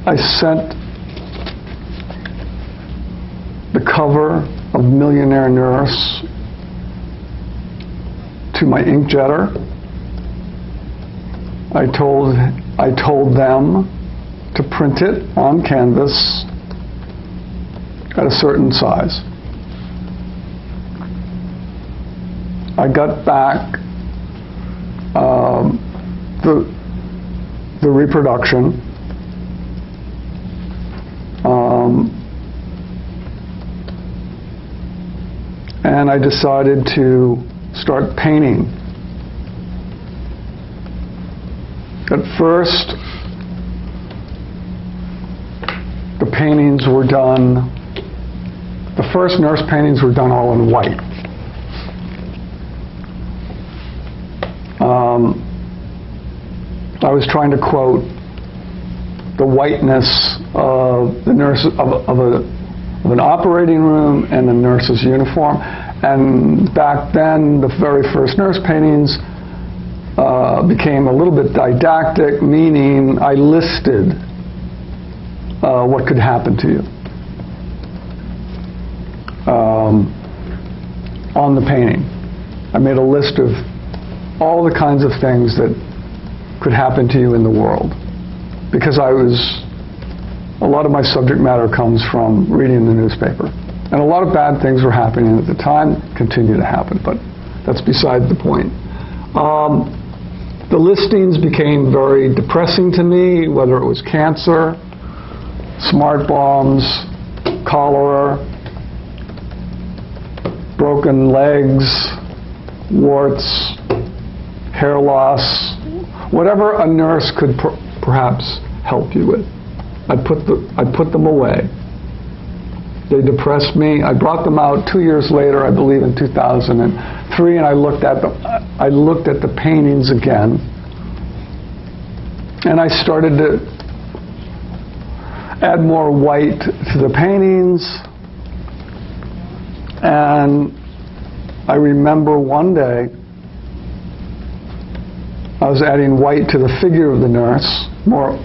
I sent the cover of Millionaire Nurse to my inkjetter. I told them to print it on canvas at a certain size. I got back the reproduction. And I decided to start painting At first, the paintings were done, the first nurse paintings were done all in white. I was trying to quote the whiteness of the nurse of an operating room and a nurse's uniform. And back then, the very first nurse paintings became a little bit didactic, meaning I listed what could happen to you on the painting. I made a list of all the kinds of things that could happen to you in the world, because a lot of my subject matter comes from reading the newspaper. And a lot of bad things were happening at the time, continue to happen, but that's beside the point. The listings became very depressing to me, whether it was cancer, smart bombs, cholera, broken legs, warts, hair loss, whatever a nurse could perhaps help you with. I'd put them away. They depressed me. I brought them out 2 years later, I believe in 2003, and I looked at the paintings again, and I started to add more white to the paintings. And I remember one day I was adding white to the figure of the nurse, more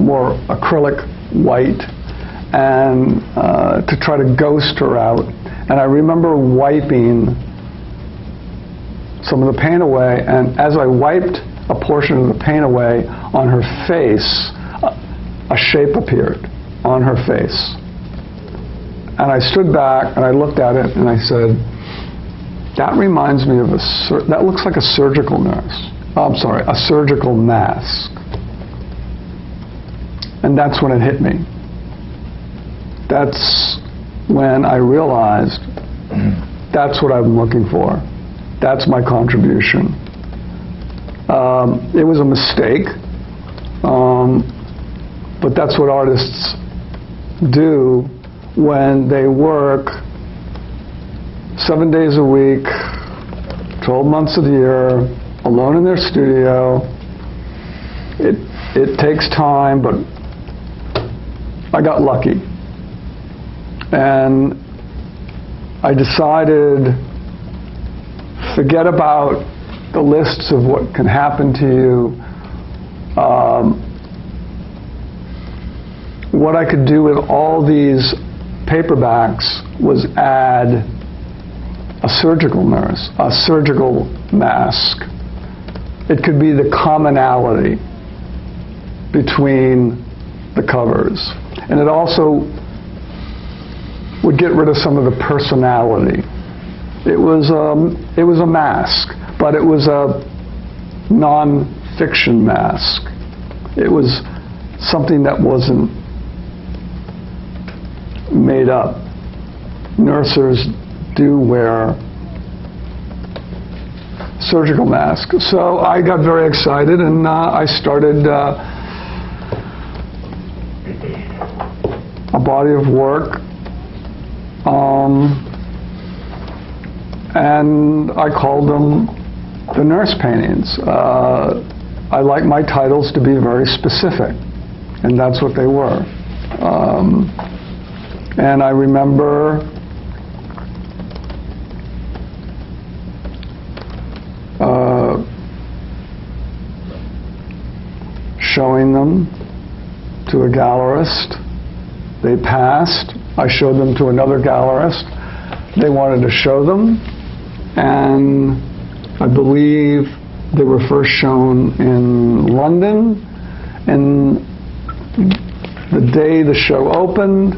acrylic white, and to try to ghost her out. And I remember wiping some of the paint away, and as I wiped a portion of the paint away on her face, a shape appeared on her face. And I stood back and I looked at it and I said, that reminds me of that looks like a surgical nurse. I'm sorry, a surgical mask. And that's when it hit me. That's when I realized that's what I'm looking for. That's my contribution. It was a mistake, but that's what artists do when they work 7 days a week, 12 months of the year, alone in their studio. It takes time, but I got lucky. And I decided, forget about the lists of what can happen to you. What I could do with all these paperbacks was add a surgical nurse, a surgical mask. It could be the commonality between the covers. And it also would get rid of some of the personality. It was a mask, but it was a non-fiction mask. It was something that wasn't made up. Nurses do wear surgical masks. So I got very excited, and I started a body of work, and I called them the nurse paintings. I like my titles to be very specific, and that's what they were. And I remember showing them to a gallerist. They passed. I showed them to another gallerist. They wanted to show them, and I believe they were first shown in London. And the day the show opened,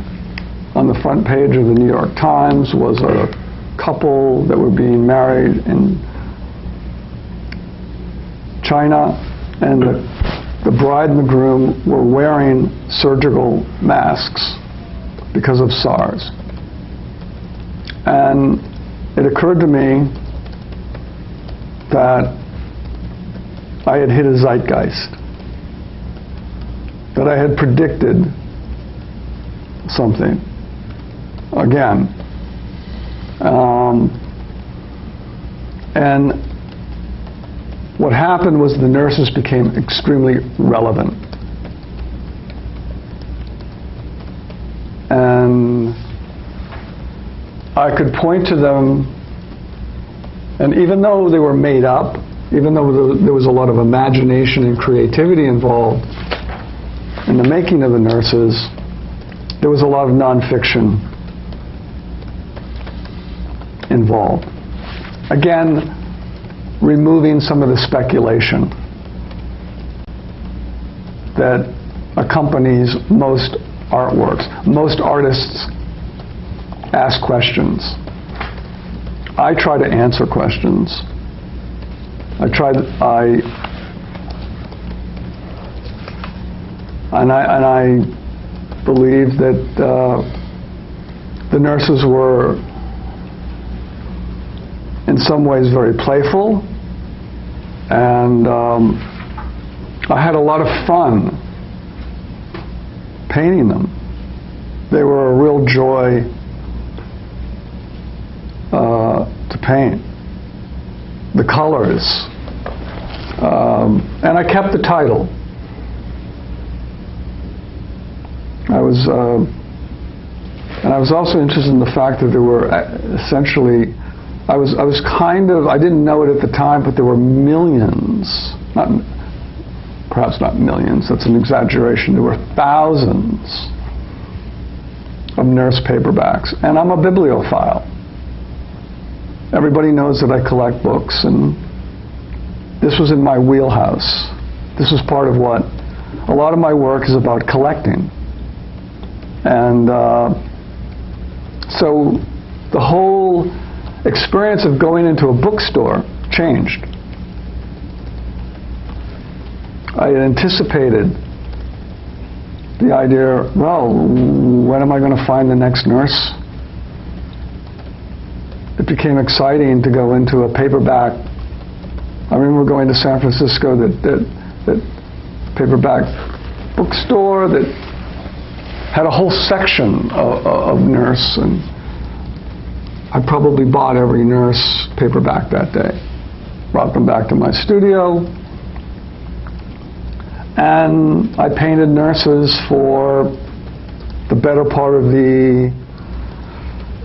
on the front page of the New York Times was a couple that were being married in China, and the bride and the groom were wearing surgical masks because of SARS. And it occurred to me that I had hit a zeitgeist. that I had predicted something again. And what happened was the nurses became extremely relevant. And I could point to them, and even though they were made up, even though there was a lot of imagination and creativity involved in the making of the nurses, there was a lot of nonfiction involved. Again, removing some of the speculation that accompanies most artworks. Most artists ask questions. I try to answer questions. I believe that the nurses were in some ways very playful, and I had a lot of fun painting them. They were a real joy to paint. The colors. And I kept the title. I was also interested in the fact that there were essentially, I didn't know it at the time, but there were millions, perhaps not millions, that's an exaggeration, there were thousands of nurse paperbacks. And I'm a bibliophile. Everybody knows that I collect books, and this was in my wheelhouse. This was part of what, a lot of my work is about collecting. And so the whole experience of going into a bookstore changed. I had anticipated the idea, well, when am I going to find the next nurse? It became exciting to go into a paperback. I remember going to San Francisco, that paperback bookstore that had a whole section of nurse, and I probably bought every nurse paperback that day. Brought them back to my studio, and I painted nurses for the better part of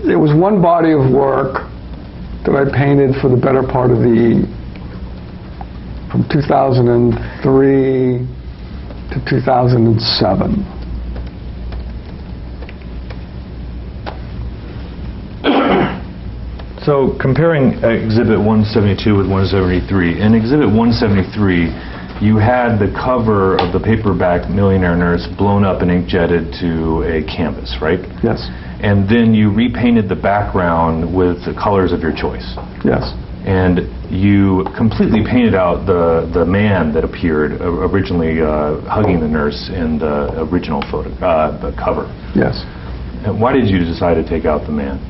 there was one body of work that I painted for the better part of from 2003 to 2007. So comparing Exhibit 172 with 173, in Exhibit 173, you had the cover of the paperback Millionaire Nurse blown up and ink-jetted to a canvas, right? Yes. And then you repainted the background with the colors of your choice. Yes. And you completely painted out the man that appeared originally hugging the nurse in the original photo, the cover. Yes. And why did you decide to take out the man?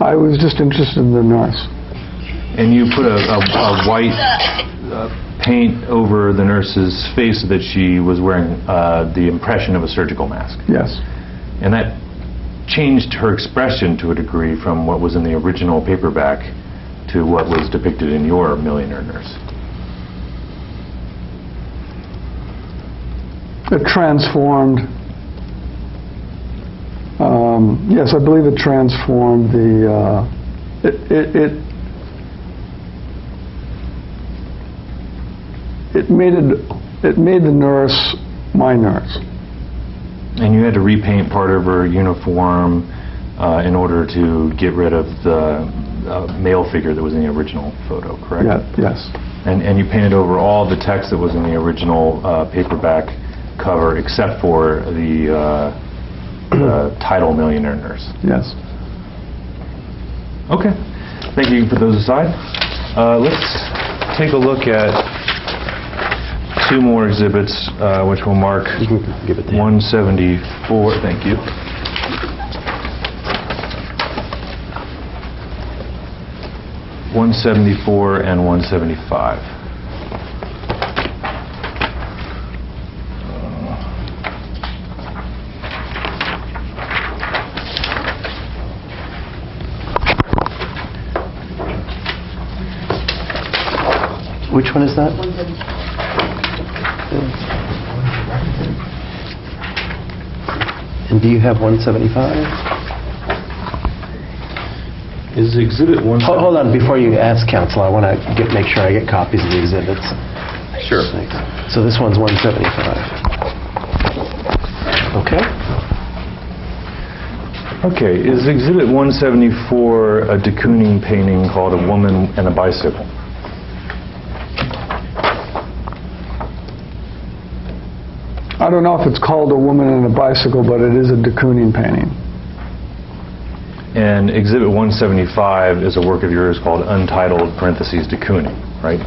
I was just interested in the nurse. And you put a white paint over the nurse's face so that she was wearing the impression of a surgical mask. Yes. And that changed her expression to a degree from what was in the original paperback to what was depicted in your Millionaire Nurse. It transformed. Yes, I believe it transformed the. It made the nurse my nurse. And you had to repaint part of her uniform in order to get rid of the male figure that was in the original photo, correct? Yeah, yes. And you painted over all the text that was in the original paperback cover except for the title Millionaire Nurse. Yes. Okay. Thank you. Put those aside. Let's take a look at two more exhibits, which will mark You can give it to him. 174. Thank you. (174) and 175. Which one is that? 175. And do you have 175? Is Exhibit 1... Hold on, before you ask, counsel, I want to make sure I get copies of the exhibits. Sure. Thanks. So this one's 175. Okay. Okay, is Exhibit 174 a de Kooning painting called A Woman and a Bicycle? I don't know if it's called A Woman and a Bicycle, but it is a de Kooning painting. And Exhibit 175 is a work of yours called Untitled parentheses de Kooning, right?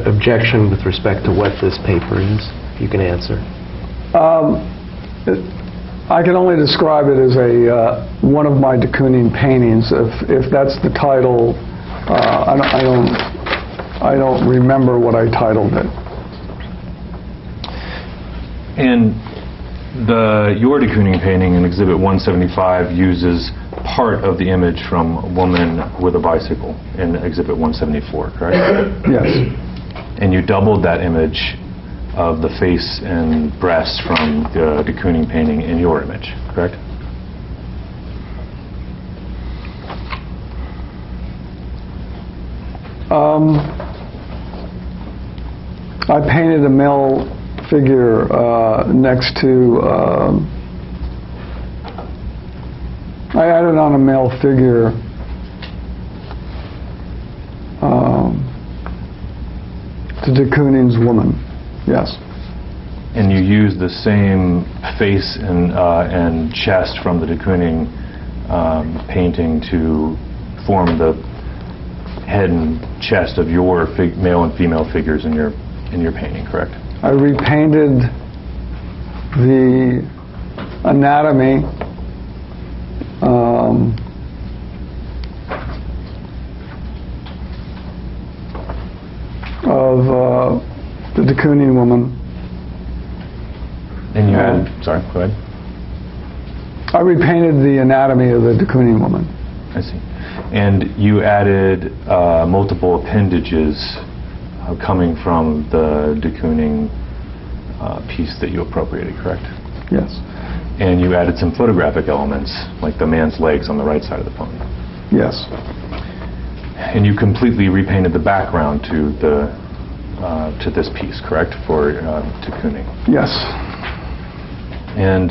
Objection with respect to what this paper is? You can answer. I can only describe it as one of my de Kooning paintings. If that's the title, I don't remember what I titled it. And your de Kooning painting in Exhibit 175 uses part of the image from A Woman with a Bicycle in Exhibit 174, correct? Yes. And you doubled that image of the face and breast from the de Kooning painting in your image, correct? I painted a male figure next to... I added on a male figure to de Kooning's woman, yes. And you used the same face and chest from the de Kooning painting to form the head and chest of your male and female figures in your painting, correct? I repainted the anatomy of the de Kooning woman. And you added, sorry, go ahead. I repainted the anatomy of the de Kooning woman. I see. And you added multiple appendages coming from the de Kooning piece that you appropriated, correct? Yes. And you added some photographic elements, like the man's legs on the right side of the pony. Yes. And you completely repainted the background to this piece, correct, for de Kooning? Yes. And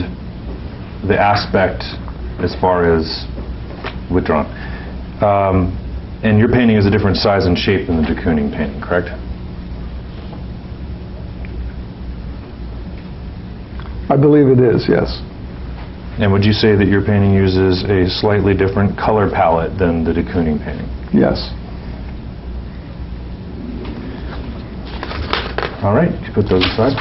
the aspect, as far as withdrawn, and your painting is a different size and shape than the de Kooning painting, correct? I believe it is, yes. And would you say that your painting uses a slightly different color palette than the de Kooning painting? Yes. All right, you put those aside.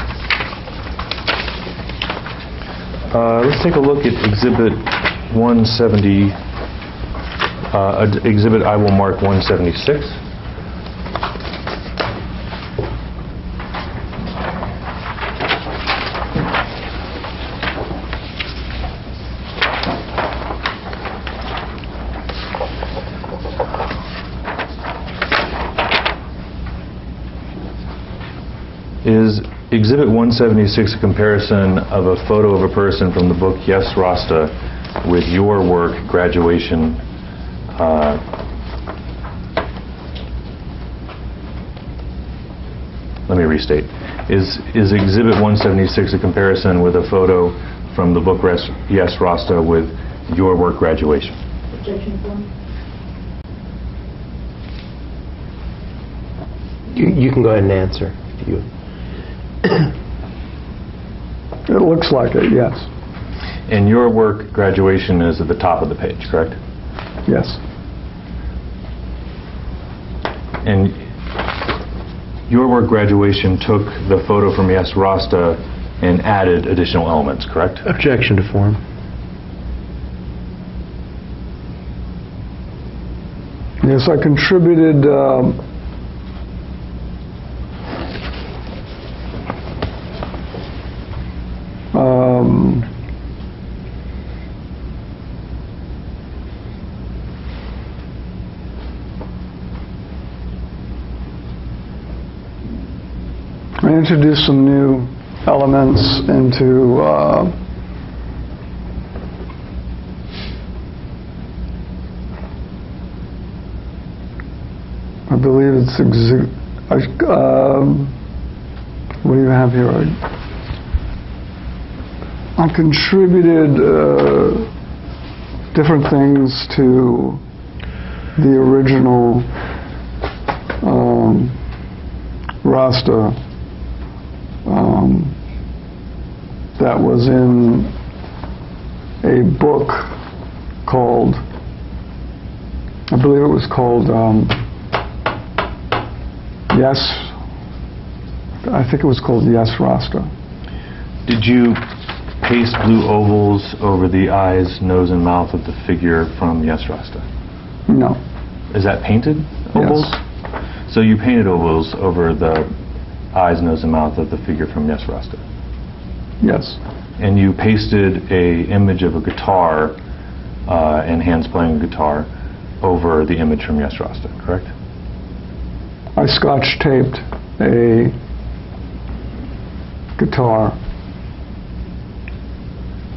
Let's take a look at Exhibit 170. Exhibit I will mark 176. Is Exhibit 176 a comparison of a photo of a person from the book Yes, Rasta with your work, Graduation? Let me restate. Is Exhibit 176 a comparison with a photo from the book Yes, Rasta with your work, Graduation? Objection form. You can go ahead and answer. You. It looks like it, yes. And your work, Graduation, is at the top of the page, correct? Yes. And your work, Graduation, took the photo from Yes, Rasta and added additional elements, correct? Objection to form. Yes, I contributed introduce some new elements into I believe it's what do you have here? I contributed different things to the original Rasta that was in a book called, I believe it was called Yes, I think it was called Yes Rasta. Did you paste blue ovals over the eyes, nose, and mouth of the figure from Yes Rasta? No. Is that painted ovals? Yes. So you painted ovals over the eyes, nose, and mouth of the figure from Yes Rasta? Yes. And you pasted a image of a guitar and hands playing a guitar over the image from Yes Rasta, correct? I scotch taped a guitar.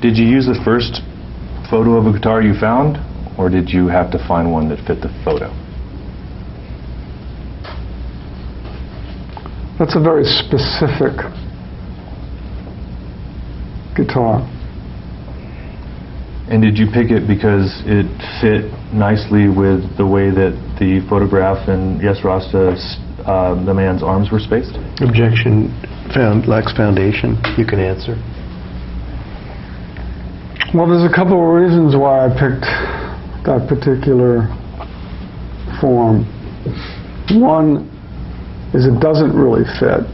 Did you use the first photo of a guitar you found, or did you have to find one that fit the photo? That's a very specific guitar. And did you pick it because it fit nicely with the way that the photograph in Yes Rasta, the man's arms were spaced? Objection lacks foundation. You can answer. Well, there's a couple of reasons why I picked that particular form. One is it doesn't really fit.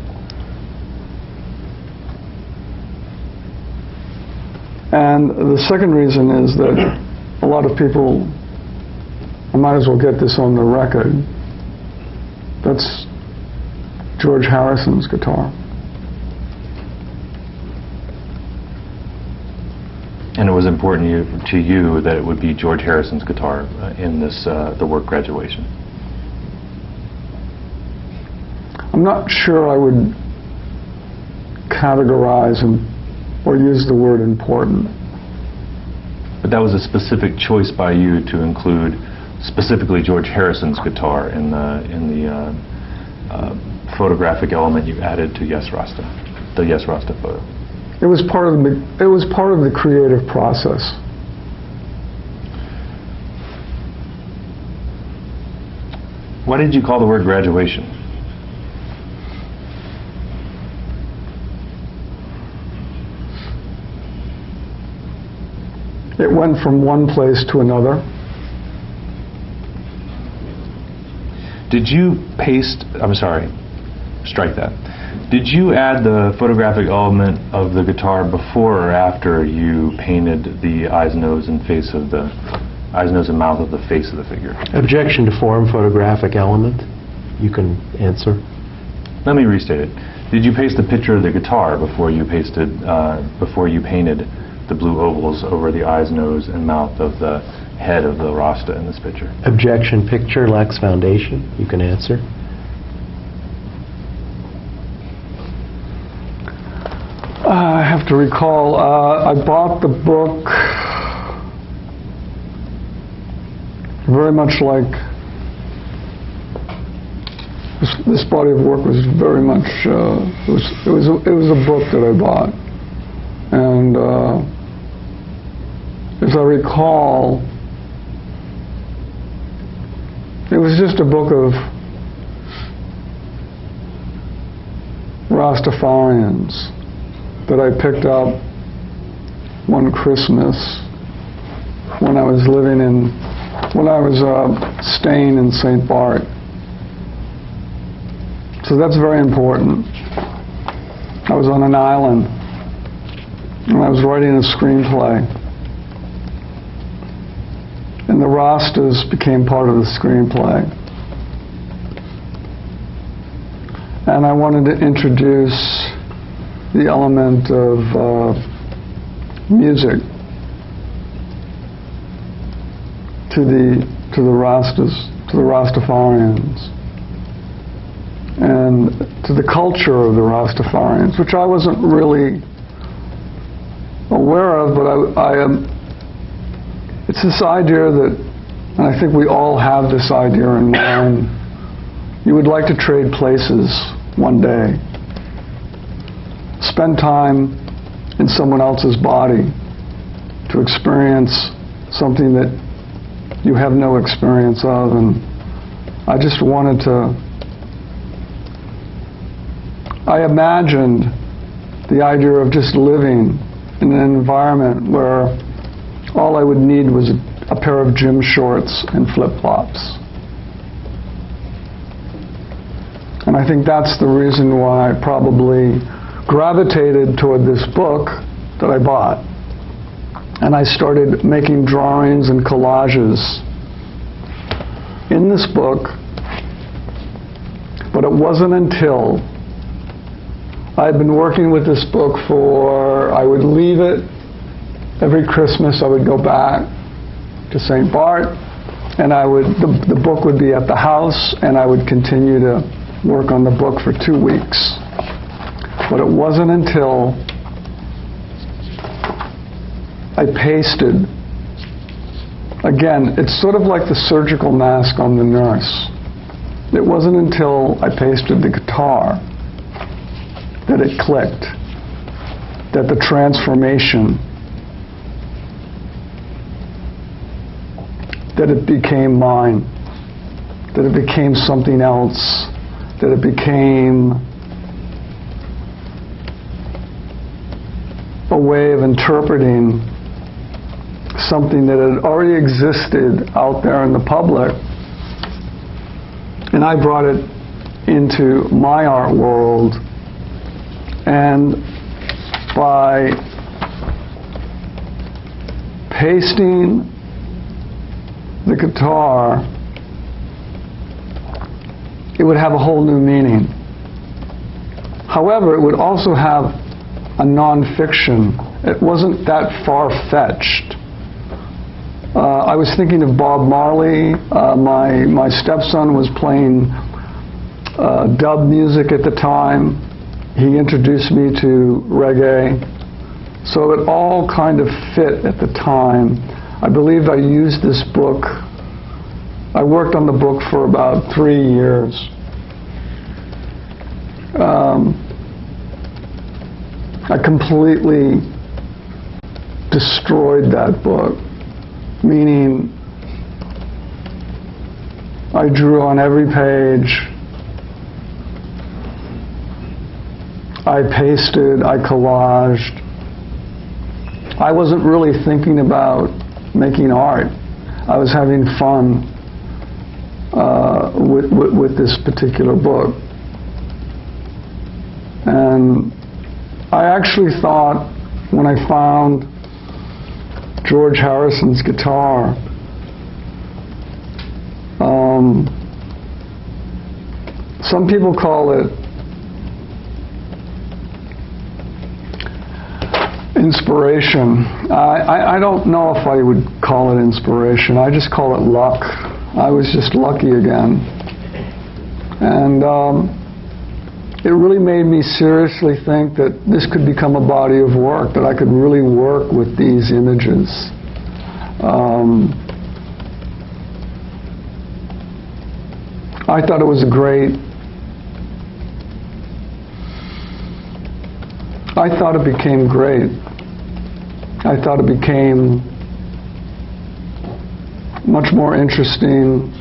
And the second reason is that a lot of people, I might as well get this on the record, that's George Harrison's guitar. And it was important to you that it would be George Harrison's guitar in this the work Graduation. I'm not sure I would categorize or use the word important. But that was a specific choice by you to include specifically George Harrison's guitar in the photographic element you added to Yes Rasta, the Yes Rasta photo. It was part of the creative process. Why did you call the word graduation? It went from one place to another. Did you strike that. Did you add the photographic element of the guitar before or after you painted the eyes, nose, and mouth of the face of the figure? Objection to form photographic element. You can answer. Let me restate it. Did you paste the picture of the guitar before you painted the blue ovals over the eyes, nose, and mouth of the head of the Rasta in this picture? Objection. Picture lacks foundation. You can answer. I have to recall, I bought the book very much like this body of work was very much it was a book that I bought, and as I recall, it was just a book of Rastafarians that I picked up one Christmas when I was staying in St. Bart. So that's very important. I was on an island and I was writing a screenplay, and the Rastas became part of the screenplay. And I wanted to introduce the element of music to the Rastas, to the Rastafarians. and to the culture of the Rastafarians, which I wasn't really aware of, but it's this idea that, and I think we all have this idea in mind, you would like to trade places one day, spend time in someone else's body to experience something that you have no experience of. And I just wanted to, I imagined the idea of just living in an environment where all I would need was a pair of gym shorts and flip-flops. And I think that's the reason why I probably gravitated toward this book that I bought. And I started making drawings and collages in this book, but it wasn't until I had been working with this book for, I would leave it every Christmas. I would go back to St. Bart, and the book would be at the house, and I would continue to work on the book for 2 weeks. But it wasn't until I pasted, again, it's sort of like the surgical mask on the nurse. It wasn't until I pasted the guitar that it clicked, that the transformation, that it became mine, that it became something else, that it became a way of interpreting something that had already existed out there in the public, and I brought it into my art world. And by pasting the guitar, it would have a whole new meaning. However, it would also have a non-fiction. It wasn't that far-fetched. I was thinking of Bob Marley. My stepson was playing dub music at the time. He introduced me to reggae. So it all kind of fit at the time. I believe I used this book. I worked on the book for about 3 years. I completely destroyed that book, meaning I drew on every page, I pasted, I collaged. I wasn't really thinking about making art. I was having fun with this particular book. And I actually thought, when I found George Harrison's guitar, some people call it inspiration. I don't know if I would call it inspiration. I just call it luck. I was just lucky again. And it really made me seriously think that this could become a body of work, that I could really work with these images. I thought it was I thought it became great. I thought it became much more interesting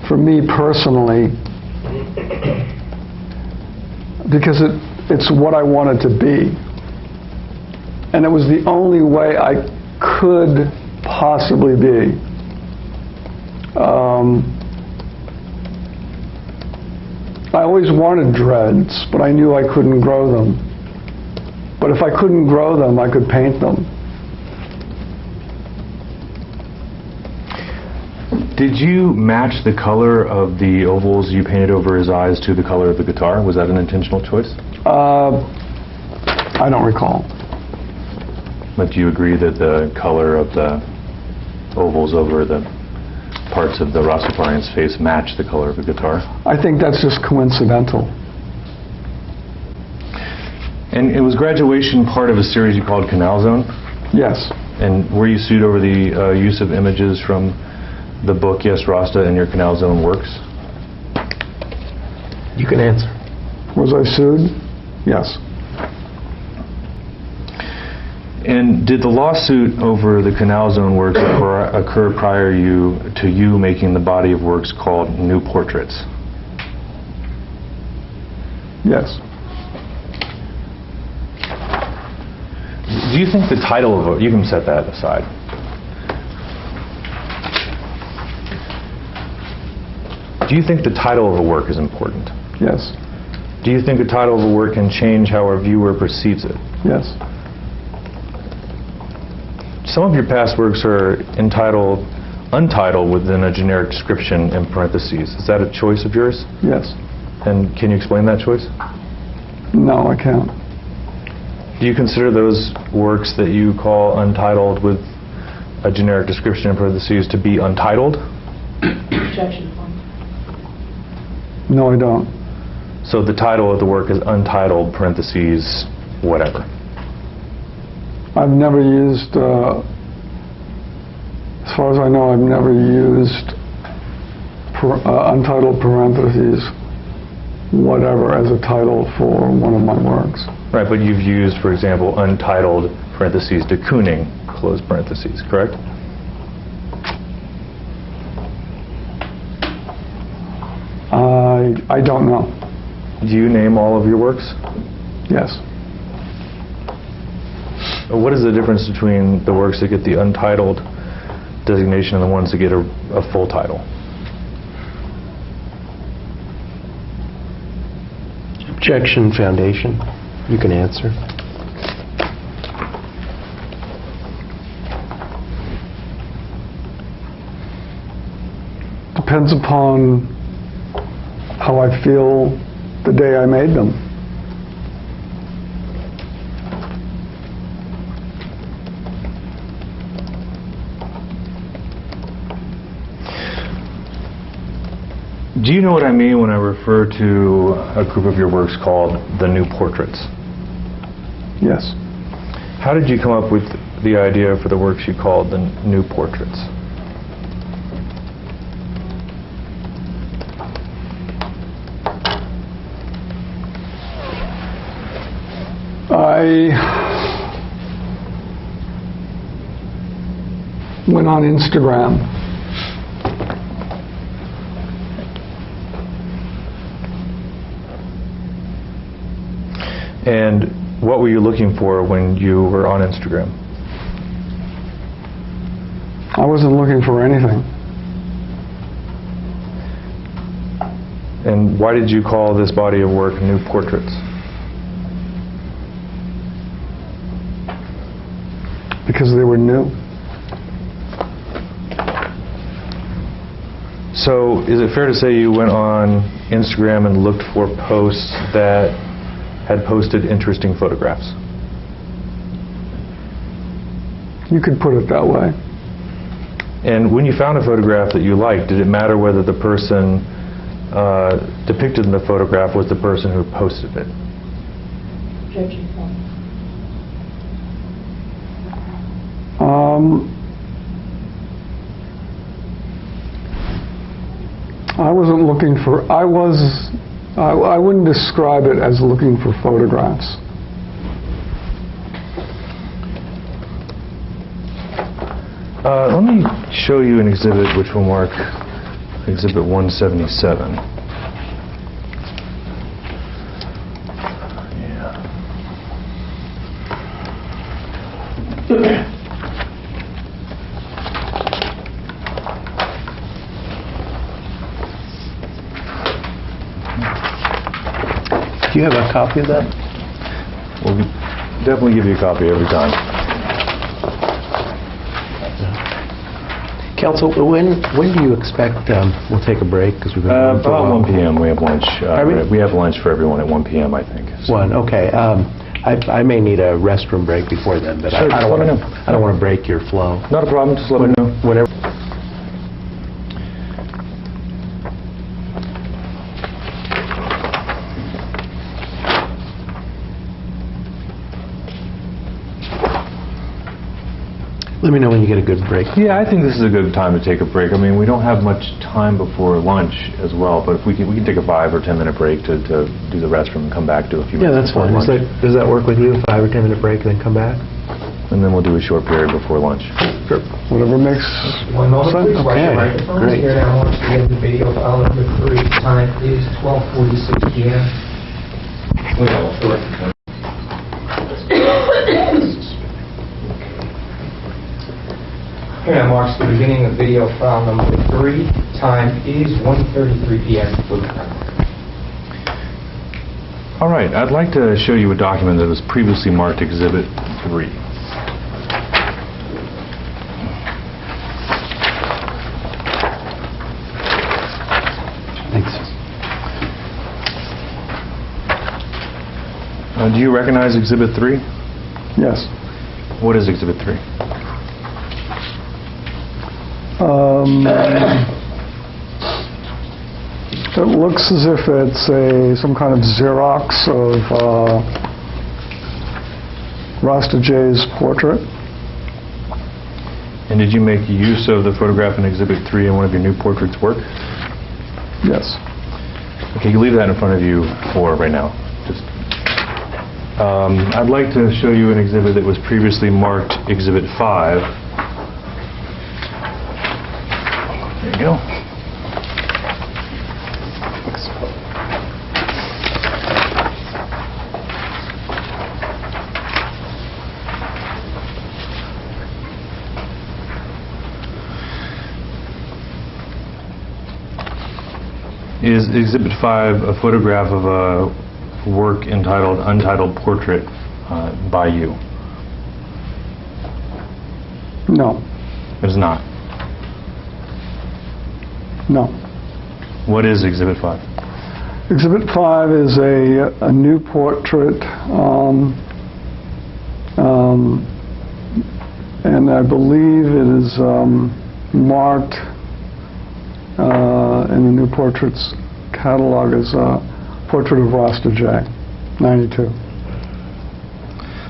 for me personally, because it's what I wanted to be. And it was the only way I could possibly be. I always wanted dreads, but I knew I couldn't grow them. But if I couldn't grow them, I could paint them. Did you match the color of the ovals you painted over his eyes to the color of the guitar? Was that an intentional choice? I don't recall. But do you agree that the color of the ovals over the parts of the Rastafarian's face match the color of the guitar. I think that's just coincidental. And it was graduation part of a series you called Canal Zone? Yes. And were you sued over the use of images from the book Yes Rasta in your Canal Zone works? You can answer. Was I sued? Yes. And did the lawsuit over the Canal Zone works occur prior to you making the body of works called New Portraits? Yes. Do you think the title of you can set that aside. Do you think the title of a work is important? Yes. Do you think the title of a work can change how a viewer perceives it? Yes. Some of your past works are untitled within a generic description in parentheses. Is that a choice of yours? Yes. And can you explain that choice? No, I can't. Do you consider those works that you call untitled with a generic description in parentheses to be untitled? Objection. No, I don't. So the title of the work is untitled, parentheses, whatever. I've never used, as far as I know, I've never used untitled parentheses, whatever, as a title for one of my works. Right, but you've used, for example, untitled, parentheses, de Kooning, close parentheses, correct? I don't know. Do you name all of your works? Yes. What is the difference between the works that get the untitled designation and the ones that get a full title? Objection, Foundation. You can answer. Depends upon how I feel the day I made them. Do you know what I mean when I refer to a group of your works called the New Portraits? Yes. How did you come up with the idea for the works you called the New Portraits? I went on Instagram. And what were you looking for when you were on Instagram? I wasn't looking for anything. And why did you call this body of work New Portraits? Because they were new. So is it fair to say you went on Instagram and looked for posts that had posted interesting photographs? You could put it that way. And when you found a photograph that you liked, did it matter whether the person depicted in the photograph was the person who posted it? Objection. I wasn't looking for, I wouldn't describe it as looking for photographs. Let me show you an exhibit which will mark Exhibit 177. Do you have a copy of that? We'll definitely give you a copy every time. Council, when do you expect we'll take a break because we've been going for a About while? 1 p.m. We have lunch. Pardon me? We have lunch for everyone at 1 p.m. I think. So. 1, okay. I may need a restroom break before then, but Sure, I just let me know. don't want to break your flow. Not a problem. Just let me know. Whenever. Let me know when you get a good break. Yeah, I think this is a good time to take a break. I mean, we don't have much time before lunch as well, but if we can take a 5 or 10 minute break to do the restroom and come back to a few Yeah, minutes that's before fine. lunch. Does that work with you, a 5 or 10 minute break and then come back? And then we'll do a short period before lunch. Sure. Whatever makes... One moment, please. Watch Okay, your microphones. great. Here now, once again, the video file number 3. Time is 12:46 p.m. We know what's the Here now marks the beginning of video file number 3. Time is 1:33 p.m. All right, I'd like to show you a document that was previously marked Exhibit 3. Thanks. Do you recognize Exhibit 3? Yes. What is Exhibit 3? It looks as if it's some kind of Xerox of Rasta J's portrait. And did you make use of the photograph in Exhibit 3 in one of your new portraits work? Yes. Okay, you leave that in front of you for right now. I'd like to show you an exhibit that was previously marked Exhibit 5. There you go. Is Exhibit 5 a photograph of a work entitled Untitled Portrait by you? No. It is not. No. What is Exhibit 5? Exhibit 5 is a new portrait, and I believe it is marked in the new portraits catalog as Portrait of Rasta J, 92.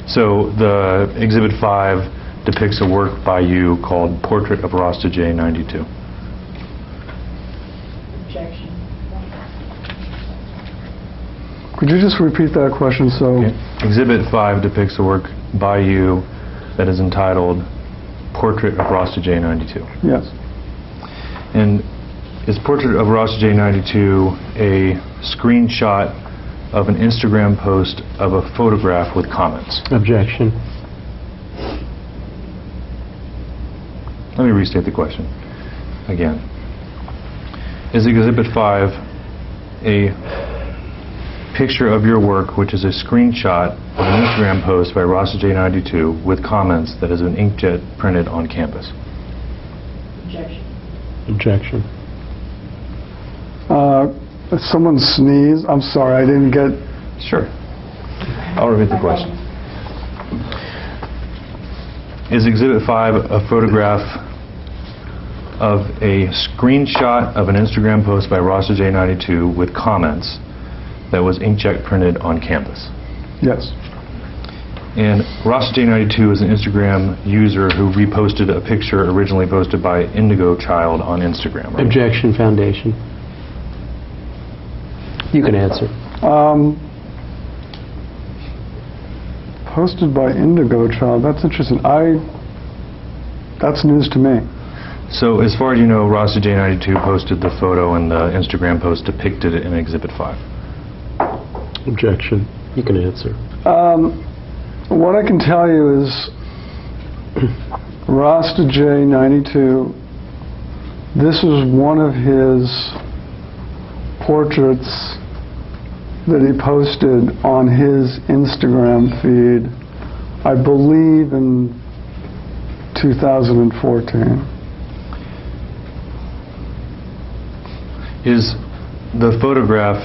So the Exhibit 5 depicts a work by you called Portrait of Rasta J, 92. Objection. Could you just repeat that question? So, Okay. Exhibit 5 depicts a work by you that is entitled Portrait of Rasta J, 92. yes, And is Portrait of Rasta J, 92 a screenshot of an Instagram post of a photograph with comments? Objection. Let me restate the question again. Is Exhibit 5 a picture of your work which is a screenshot of an Instagram post by Rasta J, 92 with comments that has been inkjet printed on campus? Objection. Objection. if someone sneezed, I'm sorry, I didn't get... Sure. I'll repeat the question. Is Exhibit 5 a photograph of a screenshot of an Instagram post by Rasta J92 with comments that was inkjet printed on campus? Yes. And Rasta J92 is an Instagram user who reposted a picture originally posted by Indigo Child on Instagram, right? Objection, Foundation. You can answer. Posted by Indigo Child, that's interesting. That's news to me. So as far as you know, Rasta J92 posted the photo and the Instagram post depicted it in Exhibit 5. Objection. You can answer. What I can tell you is Rasta J92, this was one of his portraits that he posted on his Instagram feed, I believe in 2014. Is the photograph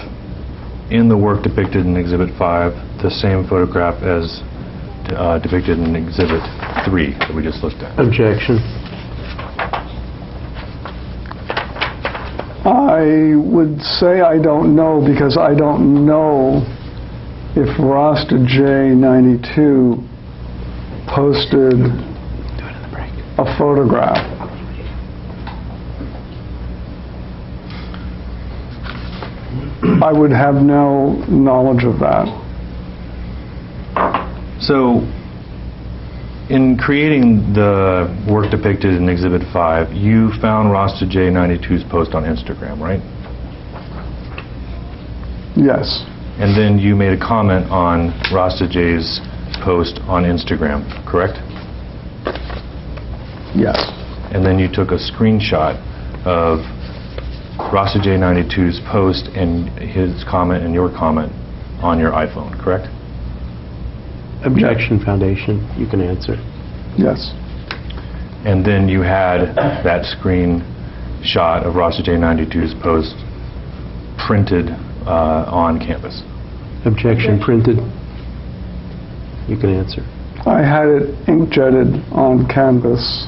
in the work depicted in Exhibit 5 the same photograph as depicted in Exhibit 3 that we just looked at? Objection. I would say I don't know, because I don't know if Rasta J92 posted a photograph. I would have no knowledge of that. So, in creating the work depicted in Exhibit 5, you found Rasta J92's post on Instagram, right? Yes. And then you made a comment on Rasta J's post on Instagram, correct? Yes. And then you took a screenshot of Rasta J92's post and his comment and your comment on your iPhone, correct? Objection, Foundation. You can answer. Yes. And then you had that screenshot of Rasta J92's post printed on campus. Objection, printed. You can answer. I had it inkjetted on canvas.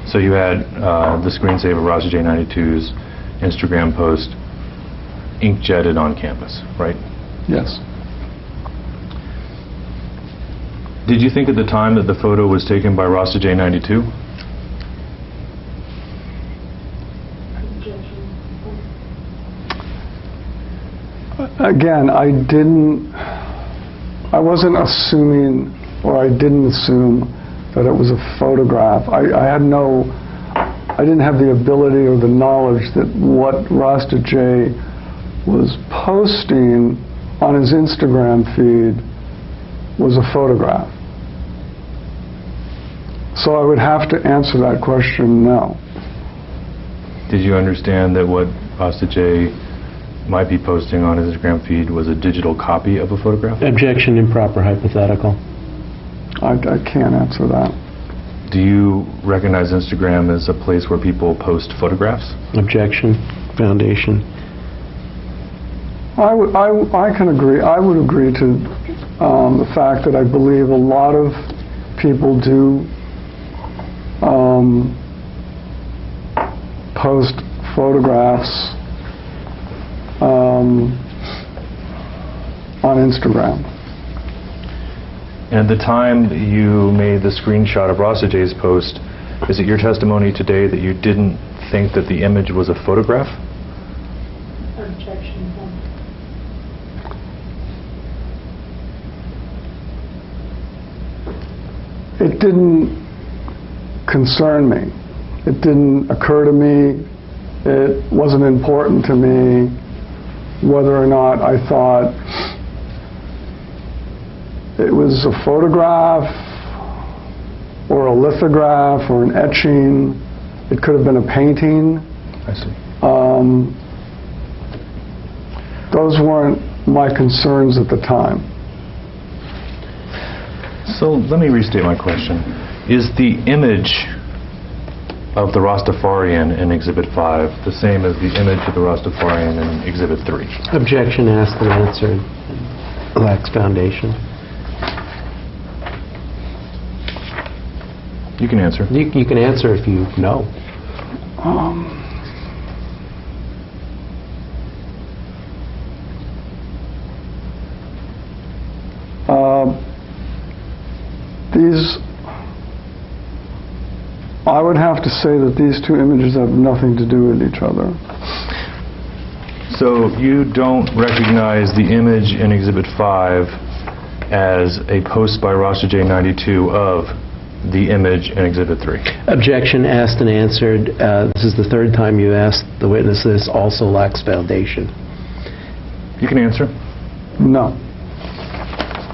So you had the screensaver of Rasta J92's Instagram post inkjetted on campus, right? Yes. Did you think at the time that the photo was taken by Rasta J92? Again, I wasn't assuming, or I didn't assume that it was a photograph. I didn't have the ability or the knowledge that what Rasta J was posting on his Instagram feed was a photograph. So I would have to answer that question, no. Did you understand that what Rasta J might be posting on his Instagram feed was a digital copy of a photograph? Objection, improper hypothetical. I can't answer that. Do you recognize Instagram as a place where people post photographs? Objection, Foundation. I can agree. I would agree to the fact that I believe a lot of people do post photographs on Instagram. And at the time that you made the screenshot of Rasta J's post, is it your testimony today that you didn't think that the image was a photograph? Objection. It didn't concern me. It didn't occur to me. It wasn't important to me whether or not I thought it was a photograph or a lithograph or an etching. It could have been a painting. I see. Those weren't my concerns at the time. So let me restate my question. Is the image of the Rastafarian in Exhibit 5 the same as the image of the Rastafarian in Exhibit 3? Objection, asked and answered. Lacks foundation. You can answer. You can answer if you know. I would have to say that these two images have nothing to do with each other. So you don't recognize the image in Exhibit 5 as a post by Rasta J92 of the image in Exhibit 3? Objection, asked and answered. This is the third time you asked the witness this. Also lacks foundation. You can answer. No.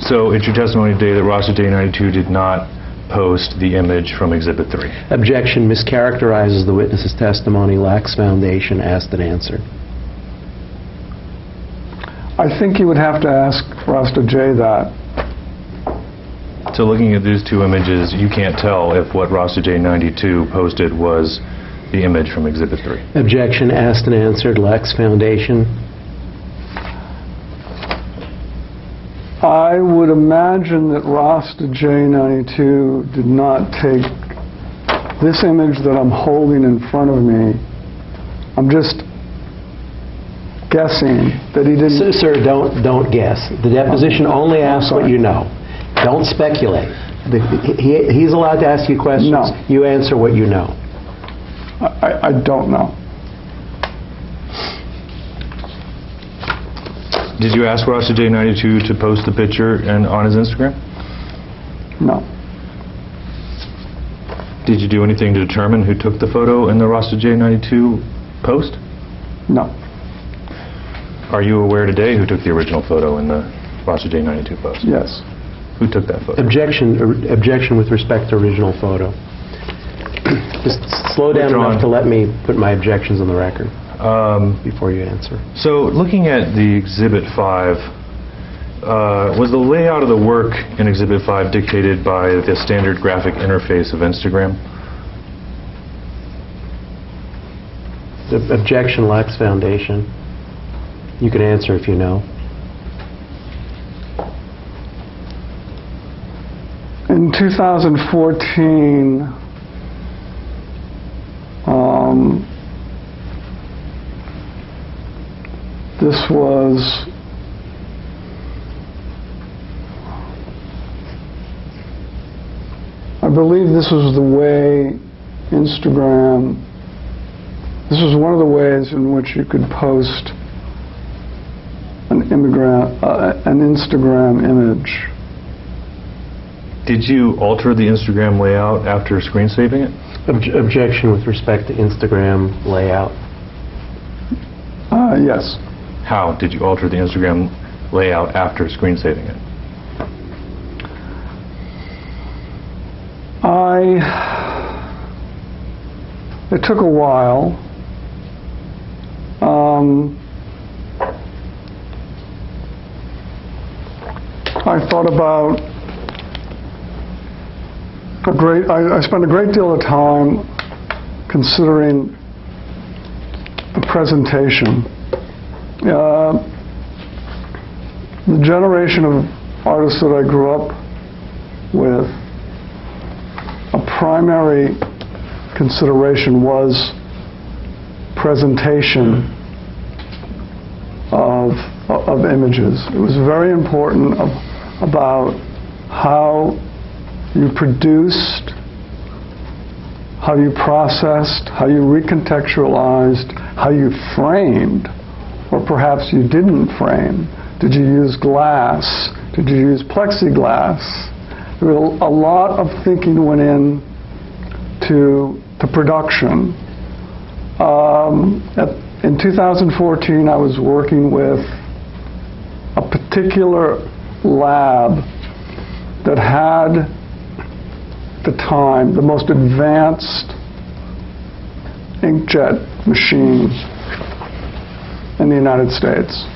So it's your testimony today that Rasta J92 did not post the image from Exhibit 3? Objection, mischaracterizes the witness's testimony. Lacks foundation. Asked and answered. I think you would have to ask Rasta J that. So looking at these two images, you can't tell if what Rasta J92 posted was the image from Exhibit 3? Objection, asked and answered. Lacks foundation. I would imagine that Rasta J92 did not take this image that I'm holding in front of me. I'm just guessing that he didn't... Sir, don't guess. The deposition only asks what you know. Don't speculate. He's allowed to ask you questions. No. You answer what you know. I don't know. Did you ask Rasta J92 to post the picture on his Instagram? No. Did you do anything to determine who took the photo in the Rasta J92 post? No. Are you aware today who took the original photo in the Rasta J92 post? Yes. Who took that photo? Objection with respect to original photo. Just slow down Withdrawn. enough to let me put my objections on the record before you answer. So, looking at the Exhibit 5, was the layout of the work in Exhibit 5 dictated by the standard graphic interface of Instagram? The objection lacks foundation. You can answer if you know. In 2014, this was I believe this was the way Instagram, this was one of the ways in which you could post an Instagram image. Did you alter the Instagram layout after screen saving it? Objection with respect to Instagram layout. Yes. How did you alter the Instagram layout after screen saving it? It took a while. I thought about I spent a great deal of time considering the presentation. The generation of artists that I grew up with, a primary consideration was presentation of images. It was very important about how you produced, how you processed, how you recontextualized, how you framed, or perhaps you didn't frame. Did you use glass? Did you use plexiglass? There was a lot of thinking went in to production. In 2014, I was working with a particular lab that had, at the time, the most advanced inkjet machine in the United States.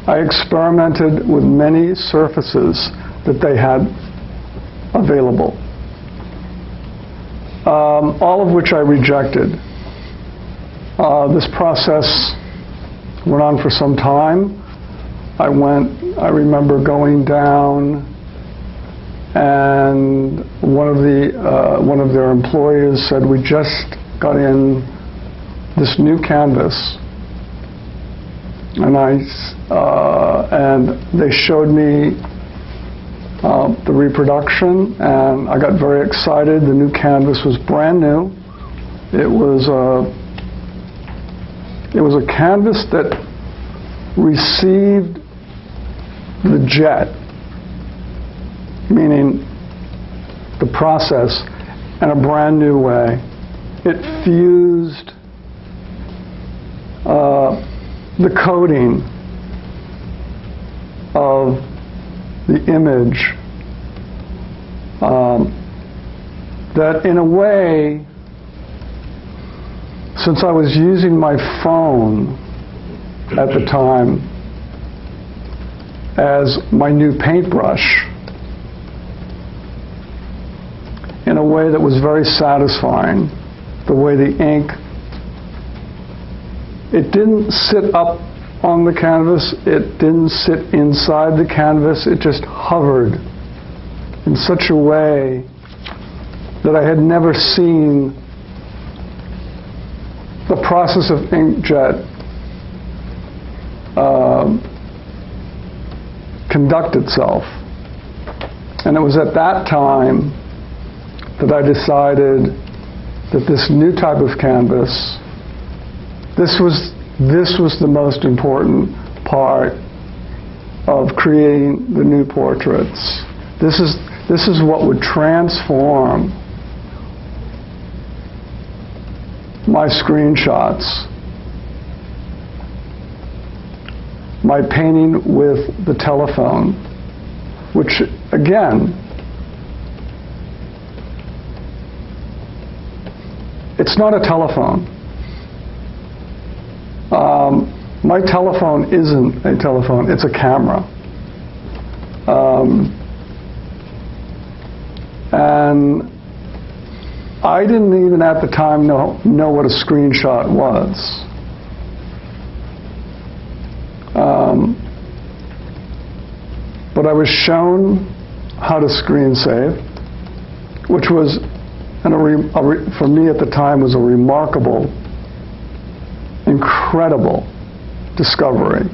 I experimented with many surfaces that they had available, all of which I rejected. This process went on for some time. I remember going down, and one of their employees said, "We just got in this new canvas," and they showed me the reproduction, and I got very excited. The new canvas was brand new. It was a canvas that received the jet, meaning the process, in a brand new way. It fused the coding of the image that, in a way, since I was using my phone at the time as my new paintbrush, in a way that was very satisfying, the way the ink, it didn't sit up on the canvas, it didn't sit inside the canvas, it just hovered in such a way that I had never seen the process of inkjet conduct itself. And it was at that time that I decided that this new type of canvas, this was the most important part of creating the new portraits. This is what would transform my screenshots, my painting with the telephone, which again, it's not a telephone. My telephone isn't a telephone, it's a camera. And I didn't even at the time know what a screenshot was. But I was shown how to screen save, which was, for me at the time, was a remarkable, incredible discovery.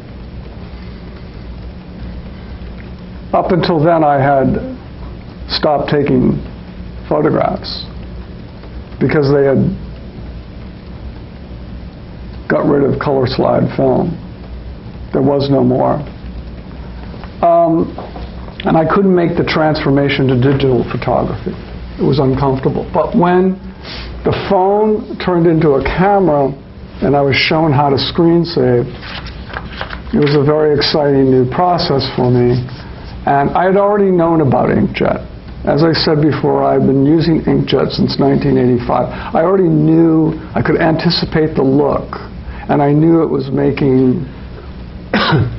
Up until then, I had stopped taking photographs because they had got rid of color slide film. There was no more. And I couldn't make the transformation to digital photography. It was uncomfortable. But when the phone turned into a camera and I was shown how to screen save, it was a very exciting new process for me. And I had already known about inkjet. As I said before, I've been using inkjet since 1985. I already knew, I could anticipate the look, and I knew it was making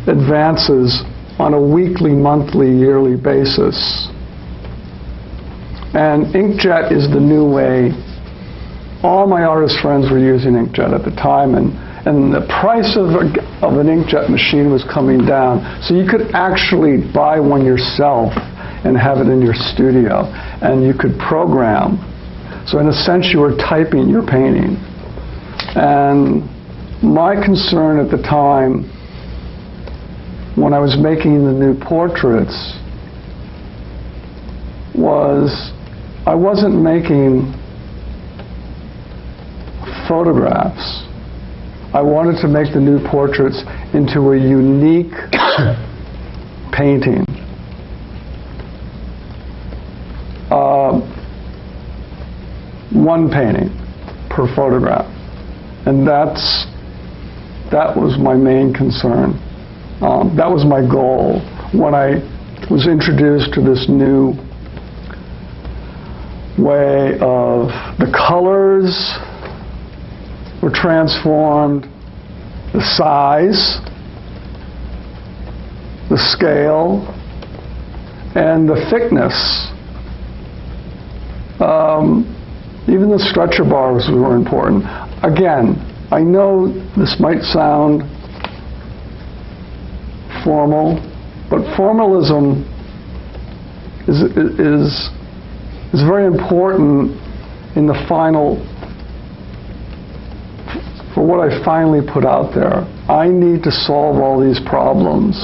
advances on a weekly, monthly, yearly basis. And inkjet is the new way. All my artist friends were using inkjet at the time, and the price of an inkjet machine was coming down. So you could actually buy one yourself and have it in your studio, and you could program. So in a sense, you were typing your painting. And my concern at the time, when I was making the new portraits, was I wasn't making photographs. I wanted to make the new portraits into a unique painting. One painting per photograph. And that was my main concern. That was my goal when I was introduced to this new way of the colors were transformed, the size, the scale, and the thickness. Even the stretcher bars were important. Again, I know this might sound formal, but formalism is very important in the final, for what I finally put out there. I need to solve all these problems.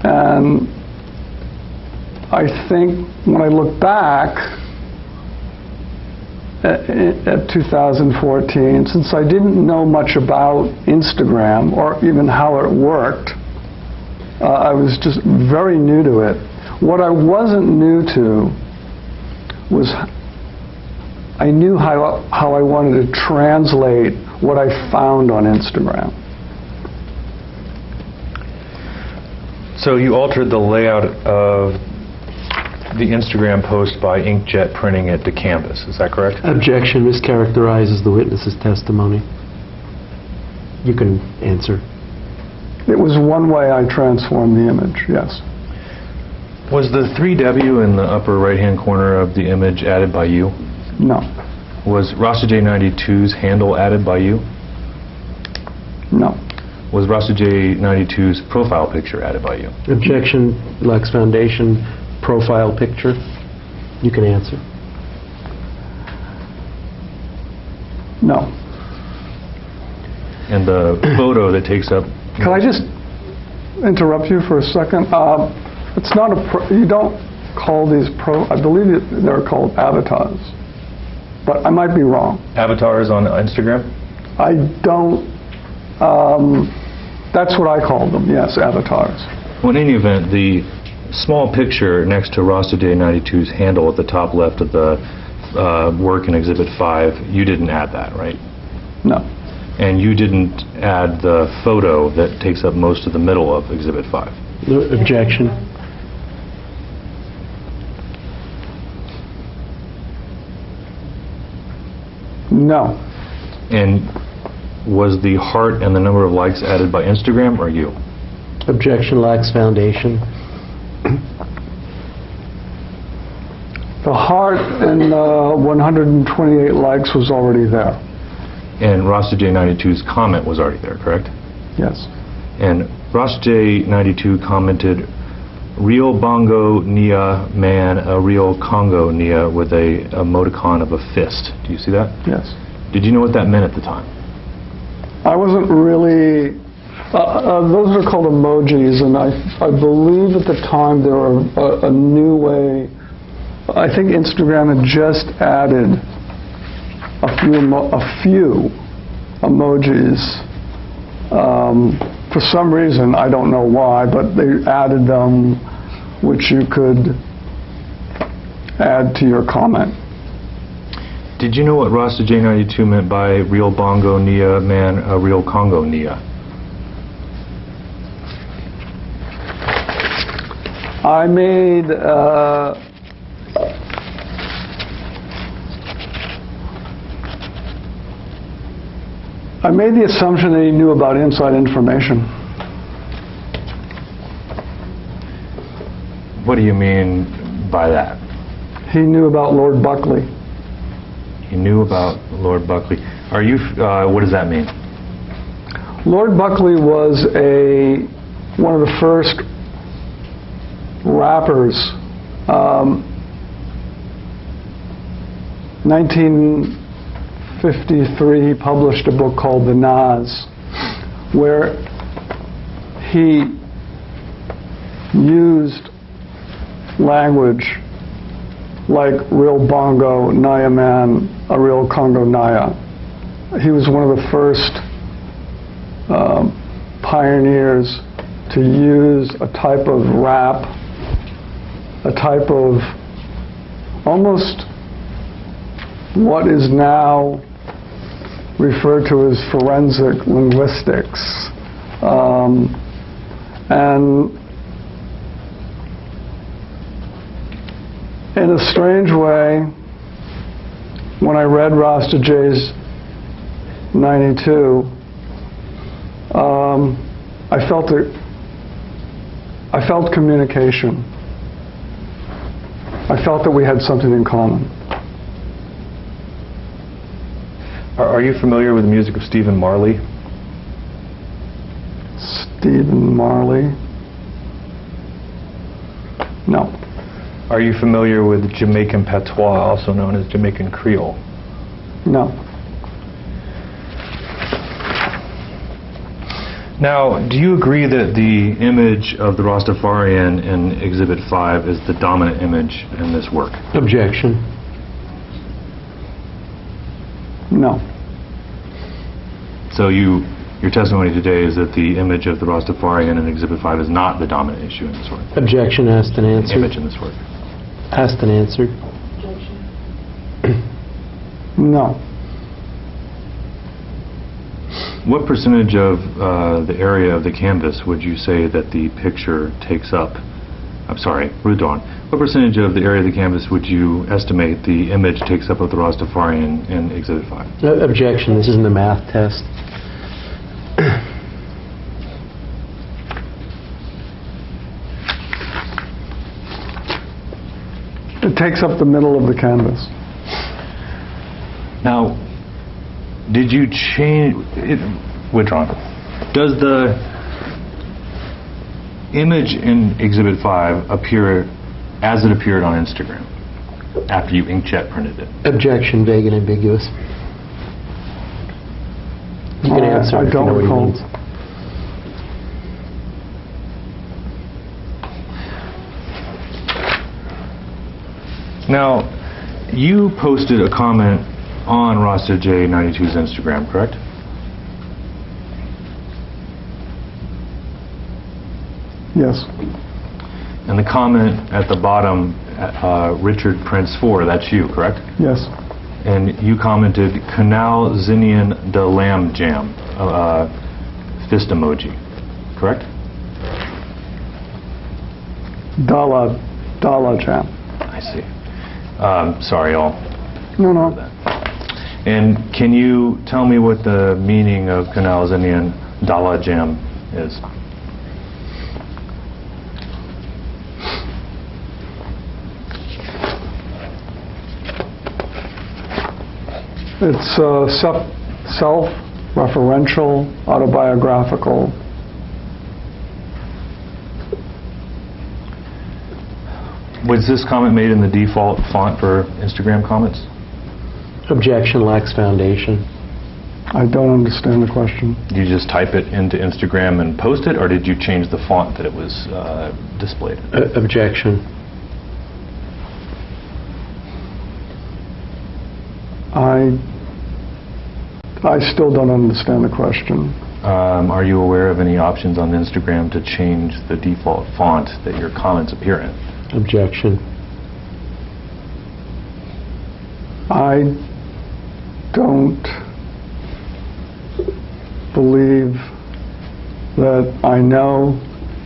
And I think when I look back at 2014, since I didn't know much about Instagram or even how it worked, I was just very new to it. What I wasn't new to was I knew how I wanted to translate what I found on Instagram. So you altered the layout of the Instagram post by inkjet printing it to canvas, is that correct? Objection mischaracterizes the witness's testimony. You can answer. It was one way I transformed the image, yes. Was the 3W in the upper right-hand corner of the image added by you? No. Was Rasta J92's handle added by you? No. Was Rasta J92's profile picture added by you? Objection lacks foundation. Profile picture. You can answer. No. And the photo that takes up... Can I just interrupt you for a second? It's not you don't call these I believe they're called avatars, but I might be wrong. Avatars on Instagram? I don't, that's what I call them, yes, avatars. Well, in any event, the small picture next to Rasta Day 92's handle at the top left of the work in Exhibit 5, you didn't add that, right? No. And you didn't add the photo that takes up most of the middle of Exhibit 5? Objection. No. And was the heart and the number of likes added by Instagram or you? Objection lacks foundation. The heart and 128 likes was already there. And Rasta J 92's comment was already there, correct? Yes. And Rasta J 92 commented, "Real bongo nia man, a real Congo nia," with a emoticon of a fist. Do you see that? Yes. Did you know what that meant at the time? I wasn't really. Those are called emojis, and I believe at the time there were a new way. I think Instagram had just added a few emojis. For some reason, I don't know why, but they added them, which you could add to your comment. Did you know what Rasta J 92 meant by real bongo nia man, a real Congo nia? I made the assumption that he knew about inside information. What do you mean by that? He knew about Lord Buckley. He knew about Lord Buckley. Are you? What does that mean? Lord Buckley was one of the first rappers. 1953, he published a book called The Nas, where he used language like real bongo, Naya man, a real Congo Naya. He was one of the first pioneers to use a type of rap, a type of almost what is now referred to as forensic linguistics. And in a strange way, when I read Rasta J's 92, I felt communication. I felt that we had something in common. Are you familiar with the music of Stephen Marley? Stephen Marley? No. Are you familiar with Jamaican patois, also known as Jamaican Creole? No. Now, do you agree that the image of the Rastafarian in Exhibit 5 is the dominant image in this work? Objection. No. So your testimony today is that the image of the Rastafarian in Exhibit 5 is not the dominant issue in this work? Objection asked and answered. Image in this work? Asked and answered. No. What percentage of the area of the canvas would you say that the picture takes up? I'm sorry, Rudon. What percentage of the area of the canvas would you estimate the image takes up of the Rastafarian in Exhibit 5? Objection. This isn't a math test. It takes up the middle of the canvas. Now, did you change it? Withdrawn. Does the image in Exhibit 5 appear as it appeared on Instagram after you inkjet printed it? Objection. Vague and ambiguous. You can answer I if you don't know what he recall. means. Now, you posted a comment on Rasta J92's Instagram, correct? Yes. And the comment at the bottom, Richard Prince 4, that's you, correct? Yes. And you commented, Canal Zinian de Lamb Jam, fist emoji, correct? Dollar jam. I see. Sorry, I'll No, no. that. And can you tell me what the meaning of Canal Zinian Dala Jam is? It's self-referential, autobiographical. Was this comment made in the default font for Instagram comments? Objection lacks foundation. I don't understand the question. Did you just type it into Instagram and post it, or did you change the font that it was displayed? Objection. I still don't understand the question. Are you aware of any options on Instagram to change the default font that your comments appear in? Objection. I don't believe that I know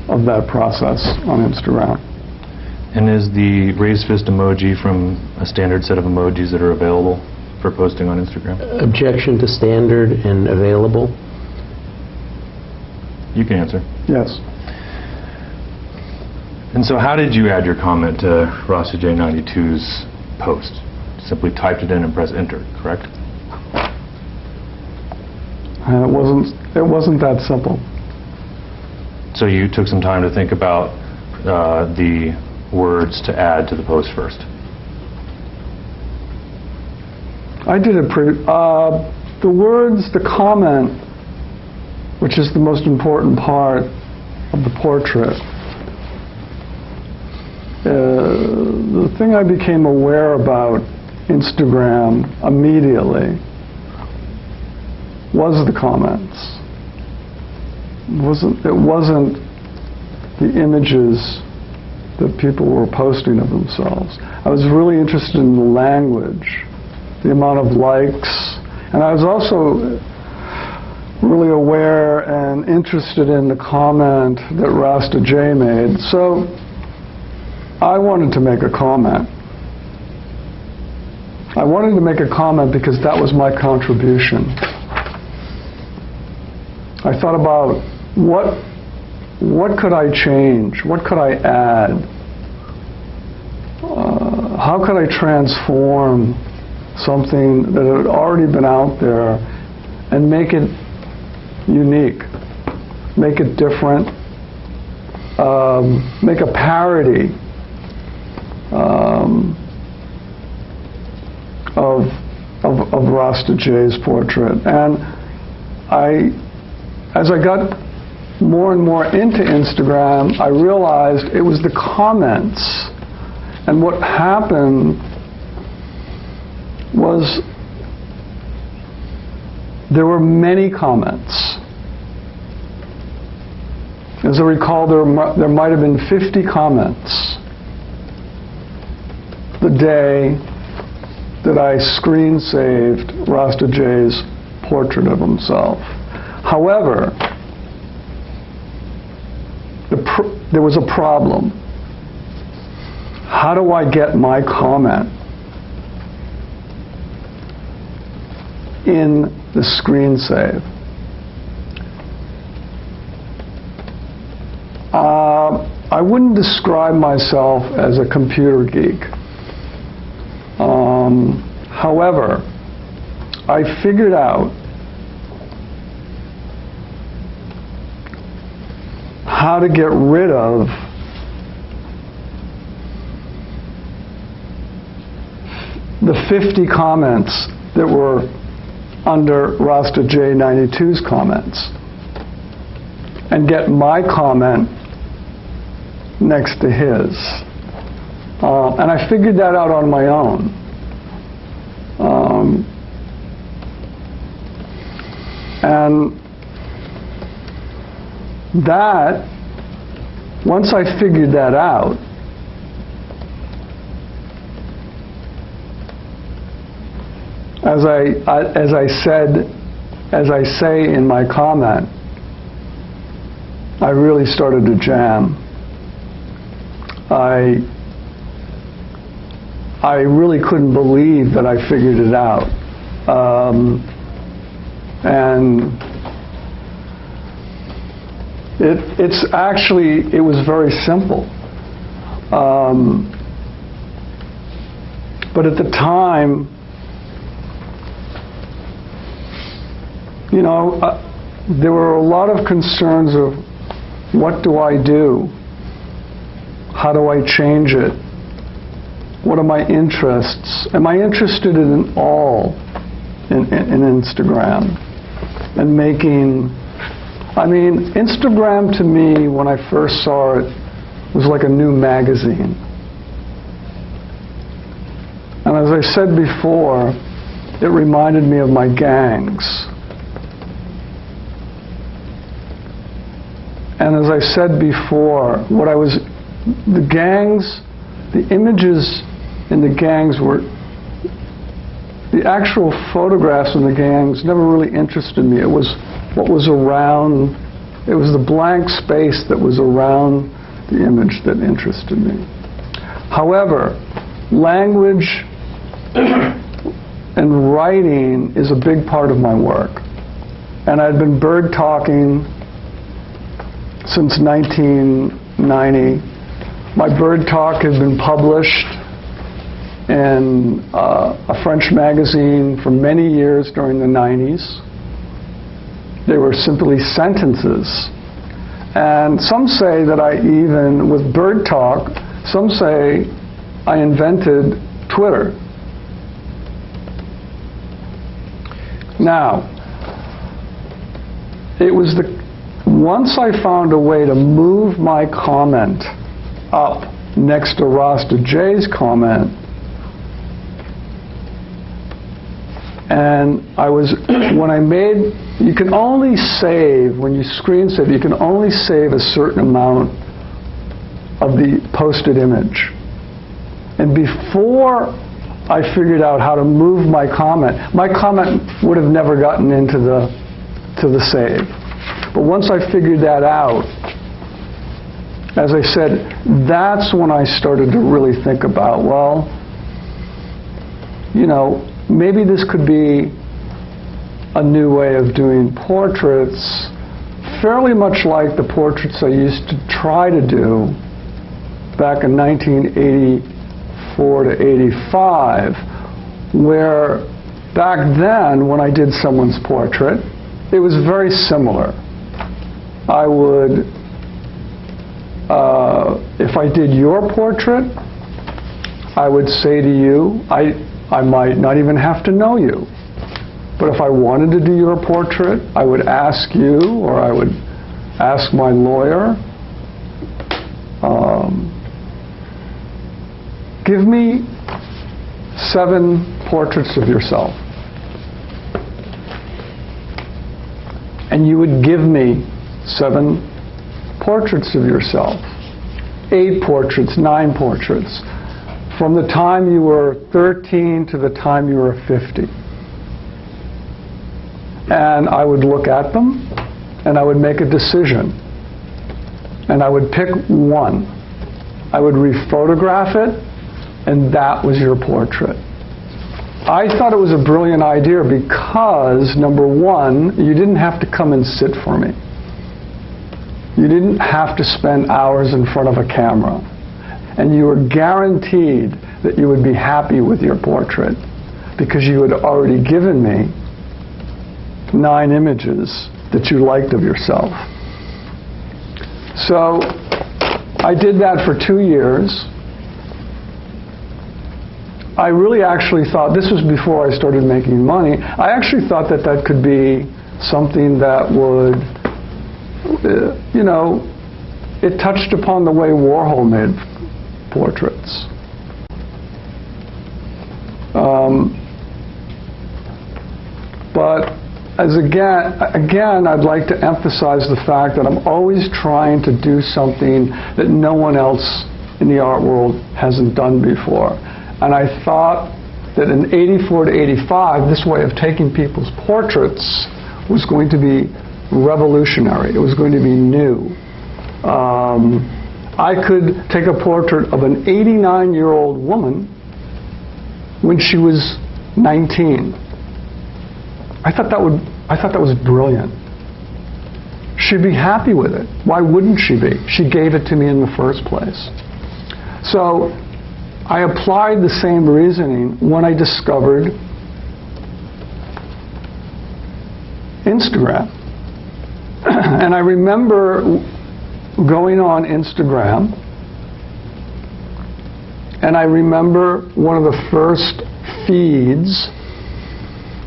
of that process on Instagram. And is the raised fist emoji from a standard set of emojis that are available for posting on Instagram? Objection to standard and available. You can answer. Yes. And so how did you add your comment to Rasta J92's post? Simply typed it in and pressed enter, correct? And it wasn't that simple. So you took some time to think about the words to add to the post first. I did it the words, the comment, which is the most important part of the portrait. The thing I became aware about Instagram immediately was the comments. It wasn't the images that people were posting of themselves. I was really interested in the language, the amount of likes, and I was also really aware and interested in the comment that Rasta J made. So I wanted to make a comment. I wanted to make a comment because that was my contribution. I thought about what could I change? What could I add? How could I transform something that had already been out there and make it unique, make it different, make a parody of Rasta J's portrait. And as I got more and more into Instagram, I realized it was the comments. And what happened was there were many comments. As I recall, there might have been 50 comments the day that I screen saved Rasta J's portrait of himself. However, there was a problem. How do I get my comment in the screen save? I wouldn't describe myself as a computer geek. However, I figured out how to get rid of the 50 comments that were under Rasta J92's comments and get my comment next to his. And I figured that out on my own. And that, once I figured that out, as I say in my comment, I really started to jam. I really couldn't believe that I figured it out. And it was very simple. But at the time, you know, there were a lot of concerns of what do I do? How do I change it? What are my interests? Am I interested in all in Instagram? And making, I mean, Instagram to me, when I first saw it, was like a new magazine. And as I said before, it reminded me of my gangs. And as I said before, the gangs, the images in the gangs were, the actual photographs in the gangs never really interested me. It was what was around, it was the blank space that was around the image that interested me. However, language and writing is a big part of my work. And I'd been bird talking since 1990. My bird talk has been published in a French magazine for many years during the 90s. They were simply sentences. And some say that I even, with bird talk, some say I invented Twitter. Now, it was once I found a way to move my comment up next to Rasta J's comment, and when I made, you can only save, when you screen save, you can only save a certain amount of the posted image. And before I figured out how to move my comment would have never gotten into the save. But once I figured that out, as I said, that's when I started to really think about, well, you know, maybe this could be a new way of doing portraits, fairly much like the portraits I used to try to do back in 1984 to 85, where back then, when I did someone's portrait, it was very similar. I would, if I did your portrait, I would say to you, I might not even have to know you. But if I wanted to do your portrait, I would ask you, or I would ask my lawyer, give me 7 portraits of yourself. And you would give me 7 portraits of yourself. 8 portraits, 9 portraits. From the time you were 13 to the time you were 50. And I would look at them, and I would make a decision. And I would pick one. I would rephotograph it, and that was your portrait. I thought it was a brilliant idea because, number one, you didn't have to come and sit for me. You didn't have to spend hours in front of a camera. And you were guaranteed that you would be happy with your portrait because you had already given me 9 images that you liked of yourself. So I did that for 2 years. I really actually thought, this was before I started making money, I actually thought that that could be something that would, you know, it touched upon the way Warhol made portraits. But as again, I'd like to emphasize the fact that I'm always trying to do something that no one else in the art world hasn't done before. And I thought that in 84 to 85, this way of taking people's portraits was going to be revolutionary. It was going to be new. I could take a portrait of an 89-year-old woman when she was 19. I thought that was brilliant. She'd be happy with it. Why wouldn't she be? She gave it to me in the first place. So I applied the same reasoning when I discovered Instagram. And I remember going on Instagram, and I remember one of the first feeds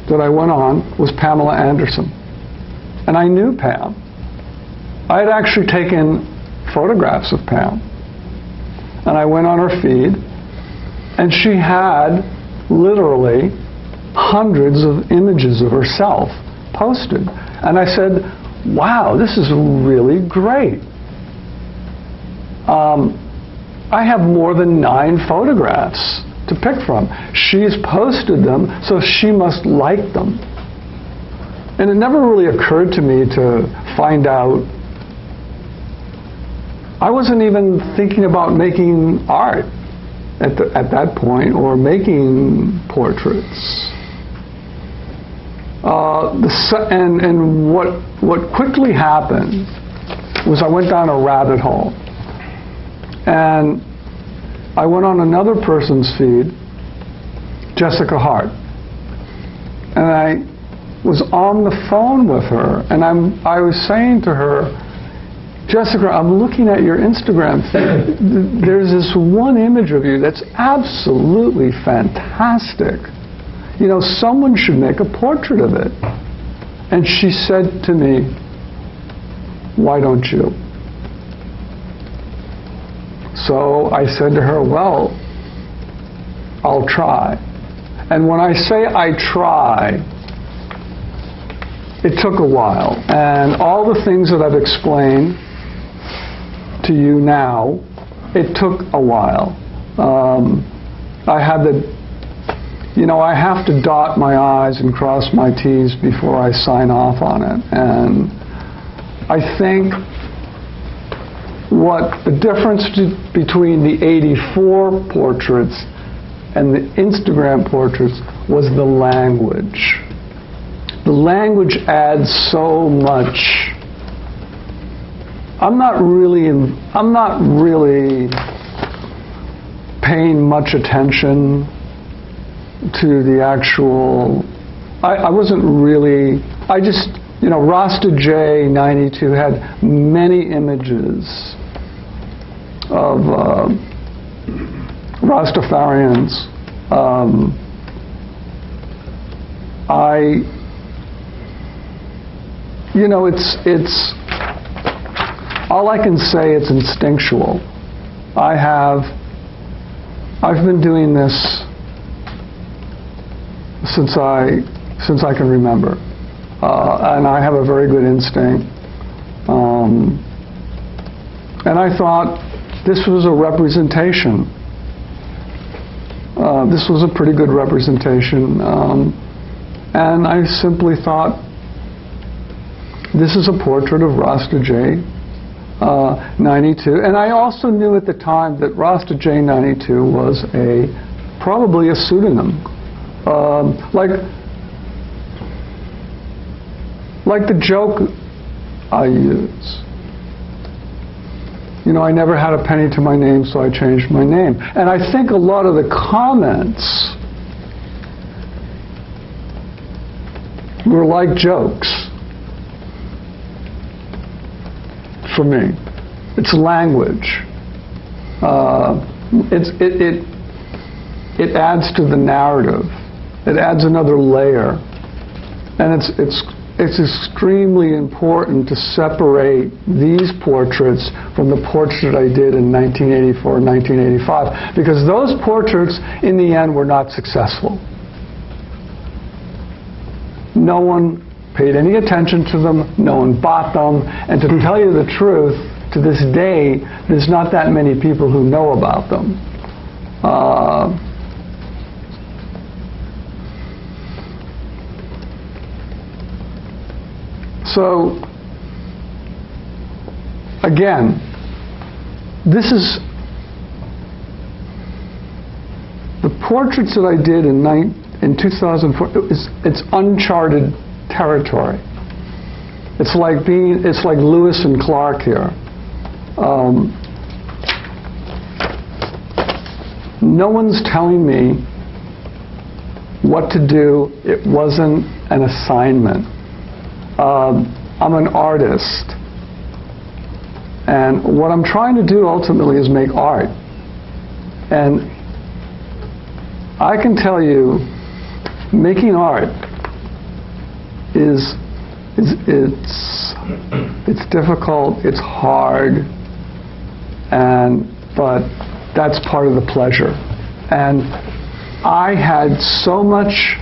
that I went on was Pamela Anderson. And I knew Pam. I had actually taken photographs of Pam. And I went on her feed, and she had literally hundreds of images of herself posted. And I said, wow, this is really great. I have more than 9 photographs to pick from. She's posted them, so she must like them. And it never really occurred to me to find out. I wasn't even thinking about making art at that point, or making portraits. And what quickly happened was I went down a rabbit hole. And I went on another person's feed, Jessica Hart. And I was on the phone with her, and I was saying to her, Jessica, I'm looking at your Instagram feed. There's this one image of you that's absolutely fantastic. You know, someone should make a portrait of it. And she said to me, why don't you? So I said to her, well, I'll try. And when I say I try, it took a while. And all the things that I've explained to you now, it took a while. I have to dot my I's and cross my T's before I sign off on it. And I think what the difference between the 84 portraits and the Instagram portraits was the language. The language adds so much. I'm not really paying much attention to the actual. I wasn't really. I just, Rasta J 92 had many images of Rastafarians. It's all I can say. It's instinctual. I've been doing this since I can remember, and I have a very good instinct. And I thought this was a representation. This was a pretty good representation, and I simply thought, this is a portrait of Rasta J 92. And I also knew at the time that Rasta J 92 was probably a pseudonym. Like the joke I use. I never had a penny to my name, so I changed my name. And I think a lot of the comments were like jokes for me. It's language. It adds to the narrative. It adds another layer, and it's extremely important to separate these portraits from the portrait I did in 1984 and 1985, because those portraits, in the end, were not successful. No one paid any attention to them, no one bought them, and to tell you the truth, to this day, there's not that many people who know about them. So, again, this is the portraits that I did in 2004. It's uncharted territory. It's like Lewis and Clark here. No one's telling me what to do. It wasn't an assignment. I'm an artist, and what I'm trying to do ultimately is make art. And I can tell you, making art it's difficult, it's hard, but that's part of the pleasure. And I had so much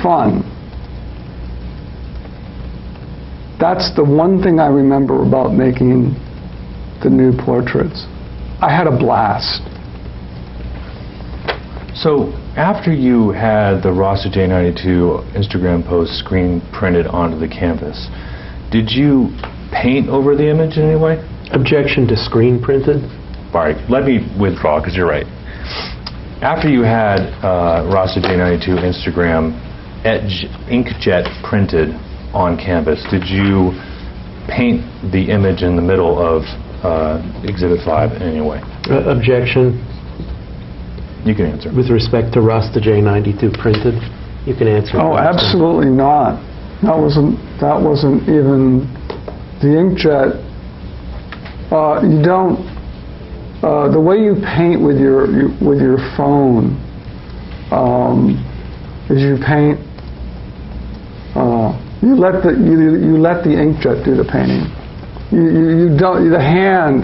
fun. That's the one thing I remember about making the new portraits. I had a blast. So after you had the Rasta J92 Instagram post screen printed onto the canvas, did you paint over the image in any way? Objection to screen printed. All right, let me withdraw, because you're right. After you had Rasta J92 Instagram inkjet printed on canvas, did you paint the image in the middle of Exhibit 5 in any way? Objection. You can answer. With respect to Rasta J92 printed, you can answer. Oh, absolutely not. That wasn't even the inkjet. You don't. The way you paint with your phone is you paint. You let the inkjet do the painting. You don't. The hand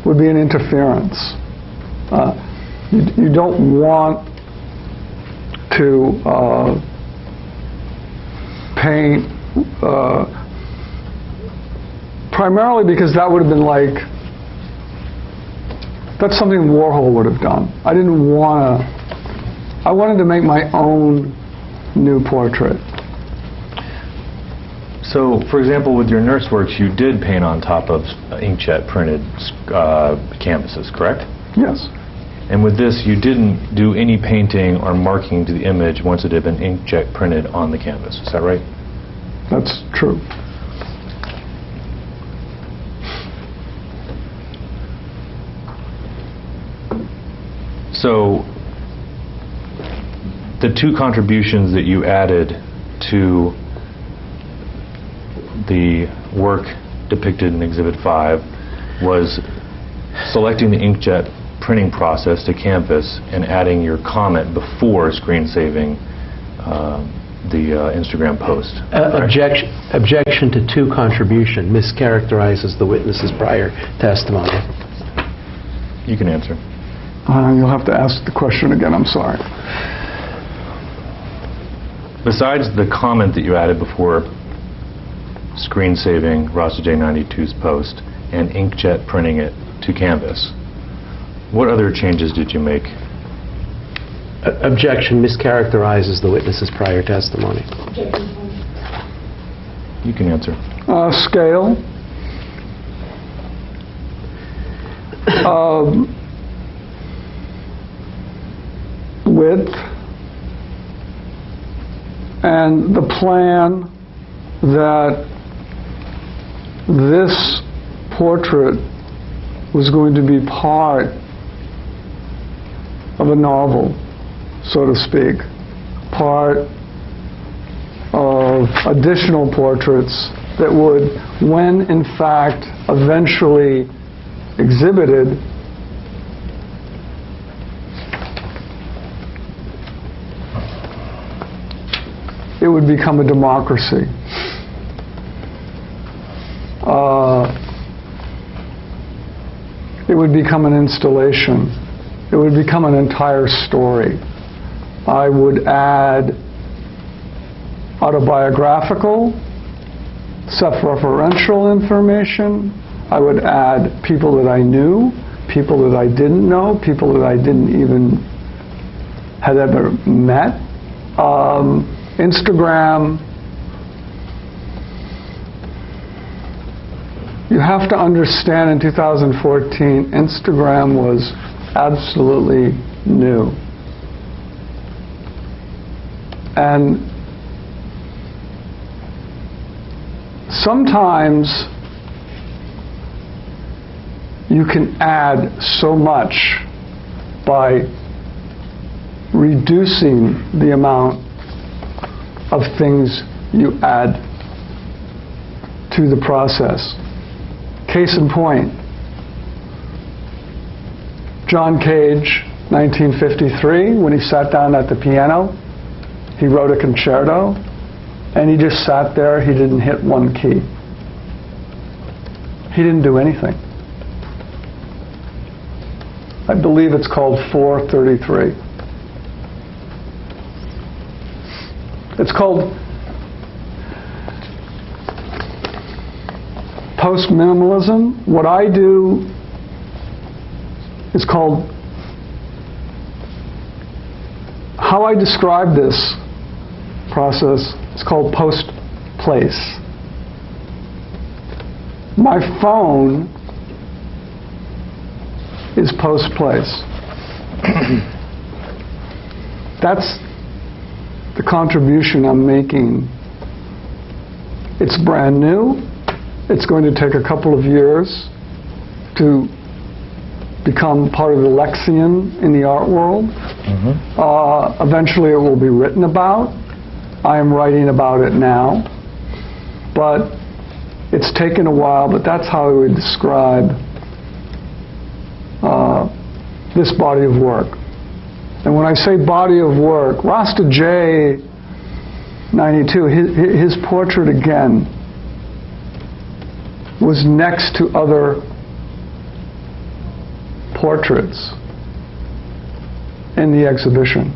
would be an interference. You don't want to paint primarily because that would have been like, that's something Warhol would have done. I didn't want to. I wanted to make my own new portrait. So, for example, with your nurse works, you did paint on top of inkjet printed canvases, correct? Yes. And with this, you didn't do any painting or marking to the image once it had been inkjet printed on the canvas. Is that right? That's true. So, the two contributions that you added to the work depicted in Exhibit 5 was selecting the inkjet printing process to canvas and adding your comment before screen saving the Instagram post. Objection to two contribution mischaracterizes the witness's prior testimony. You can answer. You'll have to ask the question again. I'm sorry. Besides the comment that you added before screen saving Rasta J92's post and inkjet printing it to canvas, what other changes did you make? Objection mischaracterizes the witness's prior testimony. You can answer. Scale. Width. And the plan that this portrait was going to be part of a novel, so to speak, part of additional portraits that would, when in fact eventually exhibited, it would become a democracy. It would become an installation. It would become an entire story. I would add autobiographical, self-referential information. I would add people that I knew, people that I didn't know, people that I didn't even had ever met. Instagram. You have to understand, in 2014, Instagram was absolutely new. And sometimes you can add so much by reducing the amount of things you add to the process. Case in point, John Cage, 1953, when he sat down at the piano, he wrote a concerto, and he just sat there. He didn't hit one key. He didn't do anything. I believe it's called 433. It's called post-minimalism. What I do is called, how I describe this process, it's called post-place. My phone is post-place. That's the contribution I'm making. It's brand new. It's going to take a couple of years to become part of the lexion in the art world. Eventually it will be written about. I am writing about it now. But it's taken a while, but that's how I would describe this body of work. And when I say body of work, Rasta J, 92, his portrait again was next to other portraits in the exhibition.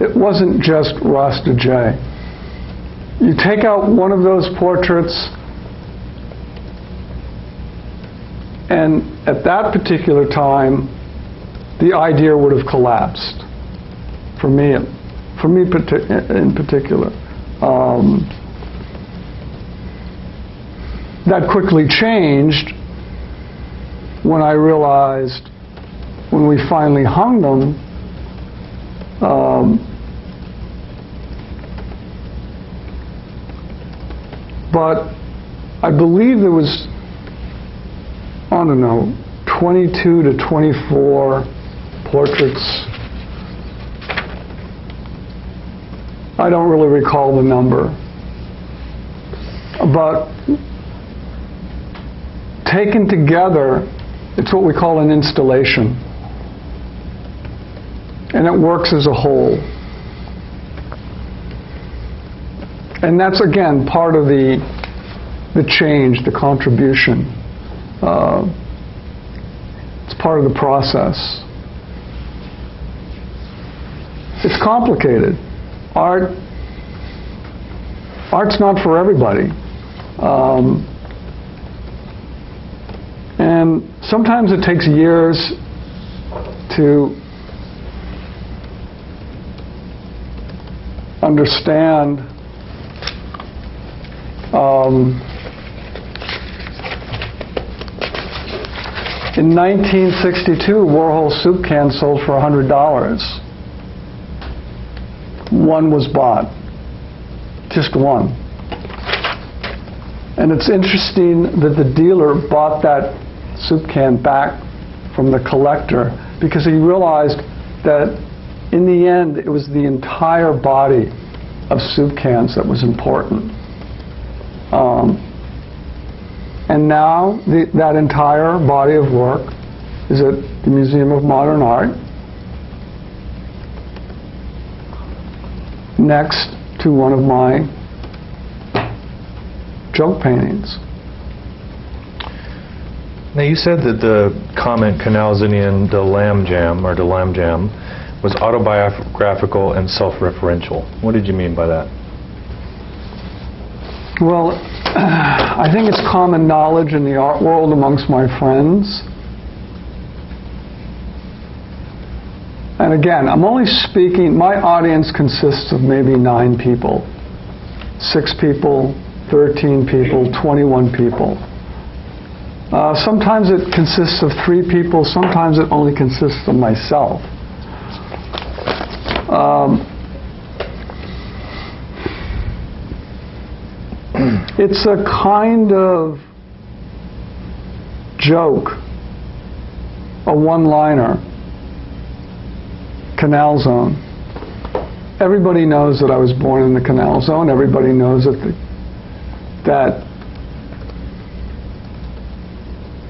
It wasn't just Rasta J. You take out one of those portraits, and at that particular time, the idea would have collapsed. For me in particular. That quickly changed when I realized, when we finally hung them, but I believe there was, I don't know, 22 to 24 portraits. I don't really recall the number. But taken together, it's what we call an installation. And it works as a whole. And that's, again, part of the change, the contribution. It's part of the process. It's complicated. Art's not for everybody. And sometimes it takes years to understand in 1962, Warhol soup can sold for $100. One was bought. Just one. And it's interesting that the dealer bought that soup can back from the collector because he realized that in the end it was the entire body of soup cans that was important. And now that entire body of work is at the Museum of Modern Art. next to one of my joke paintings. Now, you said that the comment Canalzinian de Lamb Jam was autobiographical and self-referential. What did you mean by that? Well, I think it's common knowledge in the art world amongst my friends. And again, I'm only speaking, my audience consists of maybe 9 people, 6 people, 13 people, 21 people. Sometimes it consists of 3 people, sometimes it only consists of myself. It's a kind of joke, a one-liner, Canal Zone. Everybody knows that I was born in the Canal Zone. Everybody knows that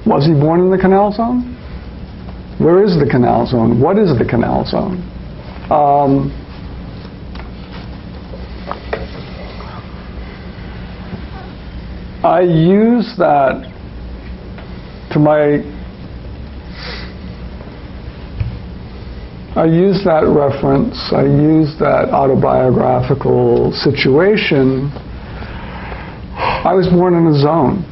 was he born in the Canal Zone? Where is the Canal Zone? What is the Canal Zone? I use that reference, I use that autobiographical situation. I was born in a zone.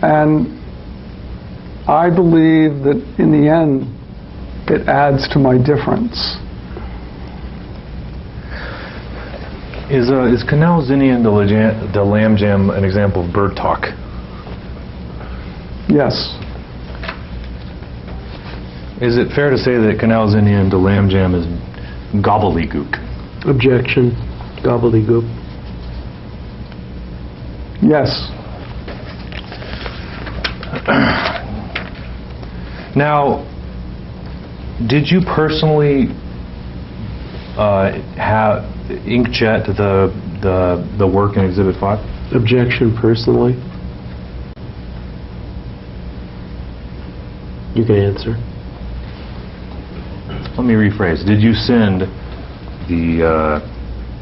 And I believe that in the end, it adds to my difference. Is Canalzinian de Lamb Jam an example of bird talk? Yes. Is it fair to say that Canalzinian de Lamb Jam is gobbledygook? Objection. Gobbledygook. Yes. Now, did you personally have inkjet the work in Exhibit 5? Objection personally. You can answer. Let me rephrase. Did you send the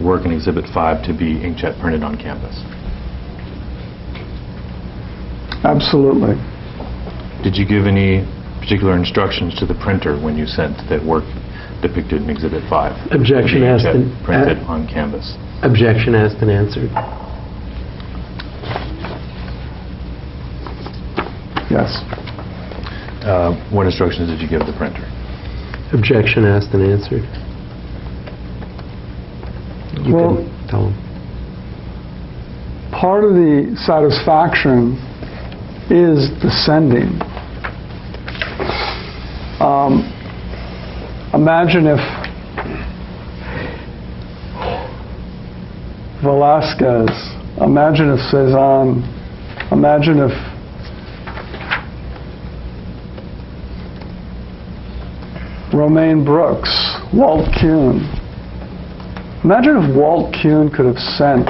work in Exhibit 5 to be inkjet printed on canvas? Absolutely. Did you give any particular instructions to the printer when you sent that work depicted in Exhibit 5? Objection to be asked and printed on canvas. Objection asked and answered. Yes. What instructions did you give the printer? Objection asked and answered. You Well, can tell them. part of the satisfaction is the sending. Imagine if Velasquez, imagine if Cezanne, imagine if Romaine Brooks, Walt Kuhn. Imagine if Walt Kuhn could have sent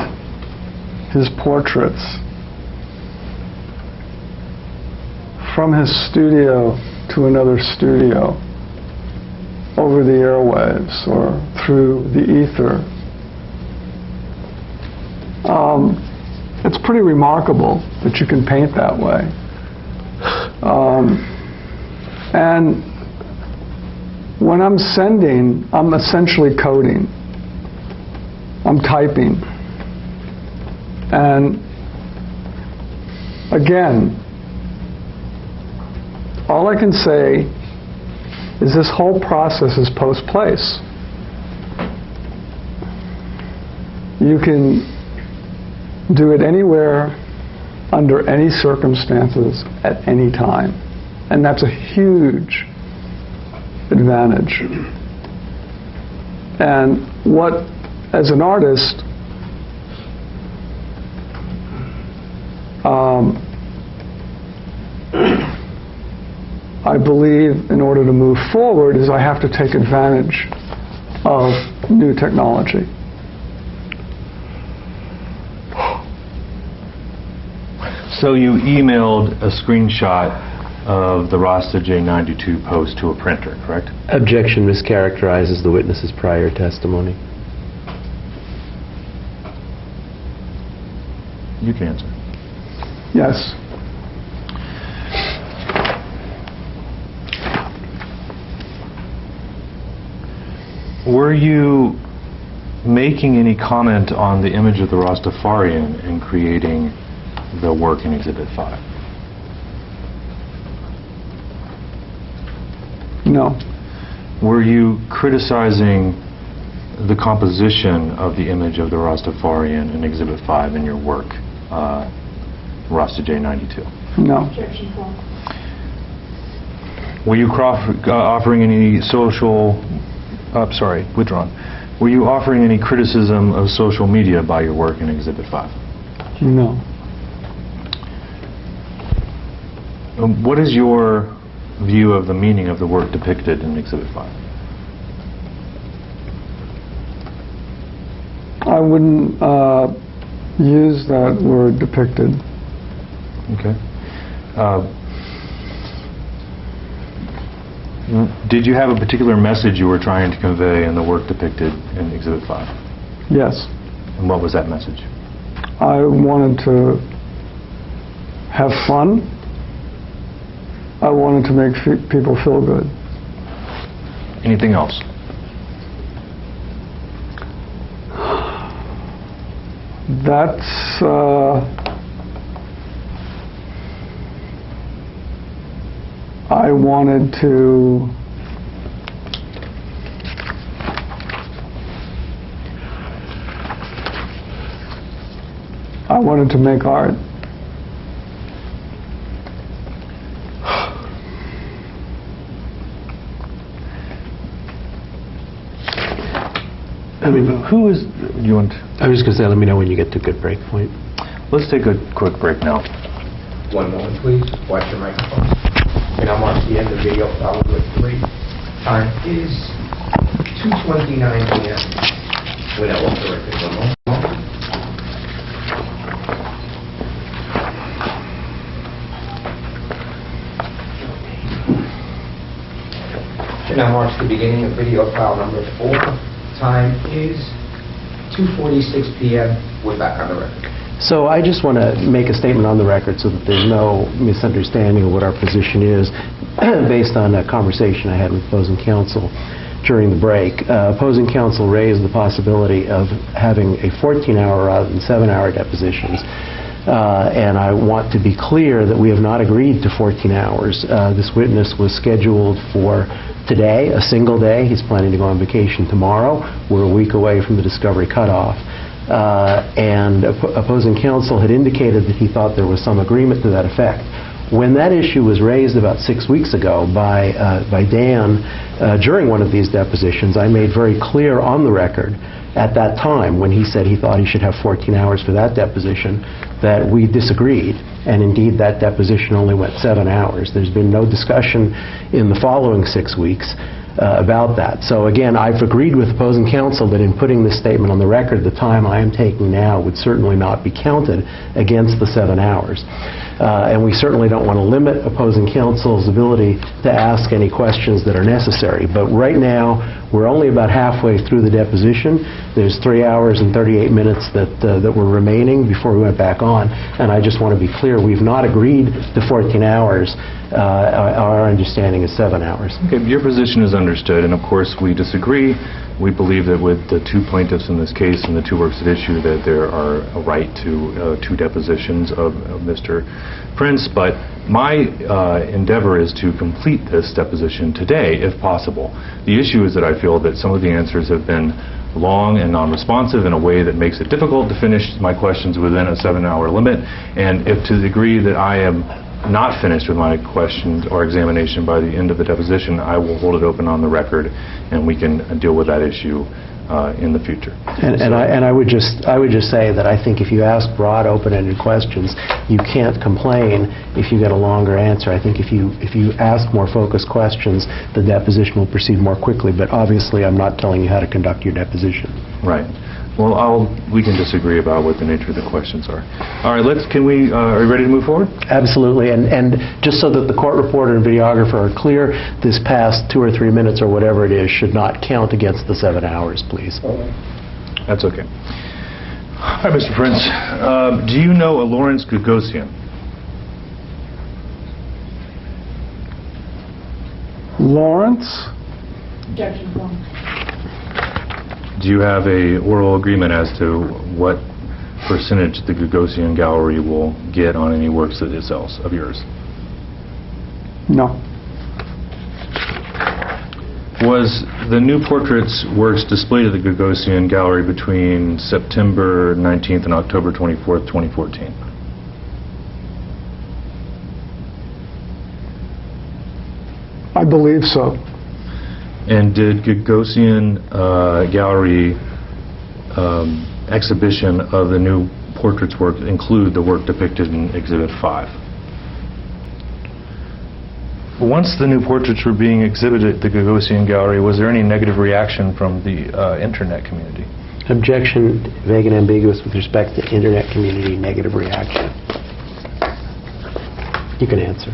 his portraits from his studio to another studio over the airwaves or through the ether. It's pretty remarkable that you can paint that way. And when I'm sending, I'm essentially coding. I'm typing. And again, all I can say is this whole process is post-place. You can do it anywhere, under any circumstances, at any time. And that's a huge advantage. And what, as an artist, I believe in order to move forward is I have to take advantage of new technology. So you emailed a screenshot of the Rasta J92 post to a printer, correct? Objection mischaracterizes the witness's prior testimony. You can answer. Yes. Were you making any comment on the image of the Rastafarian in creating the work in Exhibit 5? No. Were you criticizing the composition of the image of the Rastafarian in Exhibit 5 in your work, Rasta J92? No. Objection false. Were you offering any withdrawn. Were you offering any criticism of social media by your work in Exhibit 5? No. What is your view of the meaning of the work depicted in Exhibit 5? I wouldn't use that word depicted. Okay. Did you have a particular message you were trying to convey in the work depicted in Exhibit 5? Yes. And what was that message? I wanted to have fun. I wanted to make people feel good. Anything else? That's I wanted to make art. I mean, Who is... You want... I was just going to say, let me know when you get to a good break point. Let's take a quick break now. One moment, please. Watch your microphone. And I'm on the end of the video, followed with 3. Time is 2:29 p.m. When I walk the record, one moment. And now marks the beginning of video file number 4. Time is 2:46 p.m. We're back on the record. So I just want to make a statement on the record so that there's no misunderstanding of what our position is based on a conversation I had with opposing counsel during the break. Opposing counsel raised the possibility of having a 14-hour rather than 7-hour depositions. And I want to be clear that we have not agreed to 14 hours. This witness was scheduled for today, a single day. He's planning to go on vacation tomorrow. We're a week away from the discovery cutoff. And opposing counsel had indicated that he thought there was some agreement to that effect. When that issue was raised about 6 weeks ago by Dan during one of these depositions, I made very clear on the record at that time, when he said he thought he should have 14 hours for that deposition, that we disagreed. And indeed, that deposition only went 7 hours. There's been no discussion in the following 6 weeks about that. So again, I've agreed with opposing counsel that in putting this statement on the record, the time I am taking now would certainly not be counted against the 7 hours. And we certainly don't want to limit opposing counsel's ability to ask any questions that are necessary. But right now, we're only about halfway through the deposition. There's 3 hours and 38 minutes that were remaining before we went back on. And I just want to be clear, we've not agreed to 14 hours. Our understanding is 7 hours. Okay, your position is understood, and of course we disagree. We believe that with the 2 plaintiffs in this case and the 2 works at issue that there are a right to 2 depositions of Mr. Prince, but my endeavor is to complete this deposition today, if possible. The issue is that I feel that some of the answers have been long and non-responsive in a way that makes it difficult to finish my questions within a 7-hour limit, and if to the degree that I am not finished with my questions or examination by the end of the deposition, I will hold it open on the record, and we can deal with that issue in the future. And I would just say that I think if you ask broad, open-ended questions, you can't complain if you get a longer answer. I think if you ask more focused questions, the deposition will proceed more quickly. But obviously, I'm not telling you how to conduct your deposition. Right. Well, we can disagree about what the nature of the questions are. All right, are you ready to move forward? Absolutely, and just so that the court reporter and videographer are clear, this past 2 or 3 minutes or whatever it is should not count against the 7 hours, please. That's okay. Hi, Mr. Prince. Do you know a Lawrence Gagosian? Lawrence? Objection form. Do you have a oral agreement as to what percentage the Gagosian Gallery will get on any works that it sells of yours? No. Was the new portraits works displayed at the Gagosian Gallery between September 19th and October 24th, 2014? I believe so. And did Gagosian Gallery exhibition of the new portraits work include the work depicted in Exhibit 5? Once the new portraits were being exhibited at the Gagosian Gallery, was there any negative reaction from the internet community? Objection, vague and ambiguous with respect to internet community negative reaction. You can answer.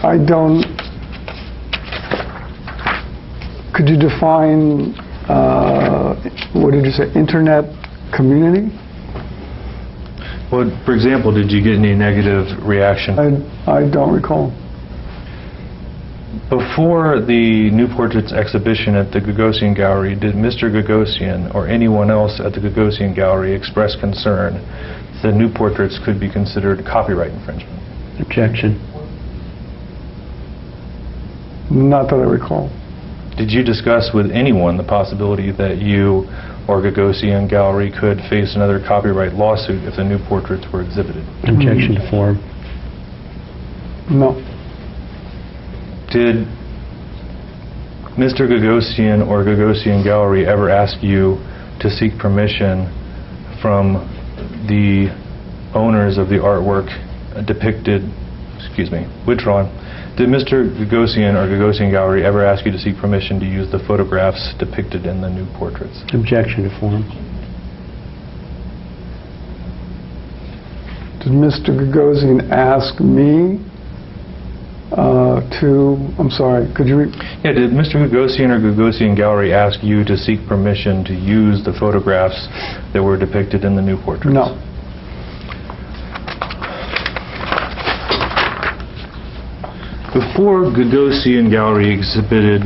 I don't... Could you define, what did you say, internet community? Well, for example, did you get any negative reaction? I don't recall. Before the new portraits exhibition at the Gagosian Gallery, did Mr. Gagosian or anyone else at the Gagosian Gallery express concern that the new portraits could be considered copyright infringement? Objection. Not that I recall. Did you discuss with anyone the possibility that you or Gagosian Gallery could face another copyright lawsuit if the new portraits were exhibited? Objection to form. No. Did Mr. Gagosian or Gagosian Gallery ever ask you to seek permission from the owners of the artwork depicted, withdrawn? Did Mr. Gagosian or Gagosian Gallery ever ask you to seek permission to use the photographs depicted in the new portraits? Objection to form. Did Mr. Gagosian ask me I'm sorry, could you Yeah, did Mr. Gagosian or Gagosian Gallery ask you to seek permission to use the photographs that were depicted in the new portraits? No. Before Gagosian Gallery exhibited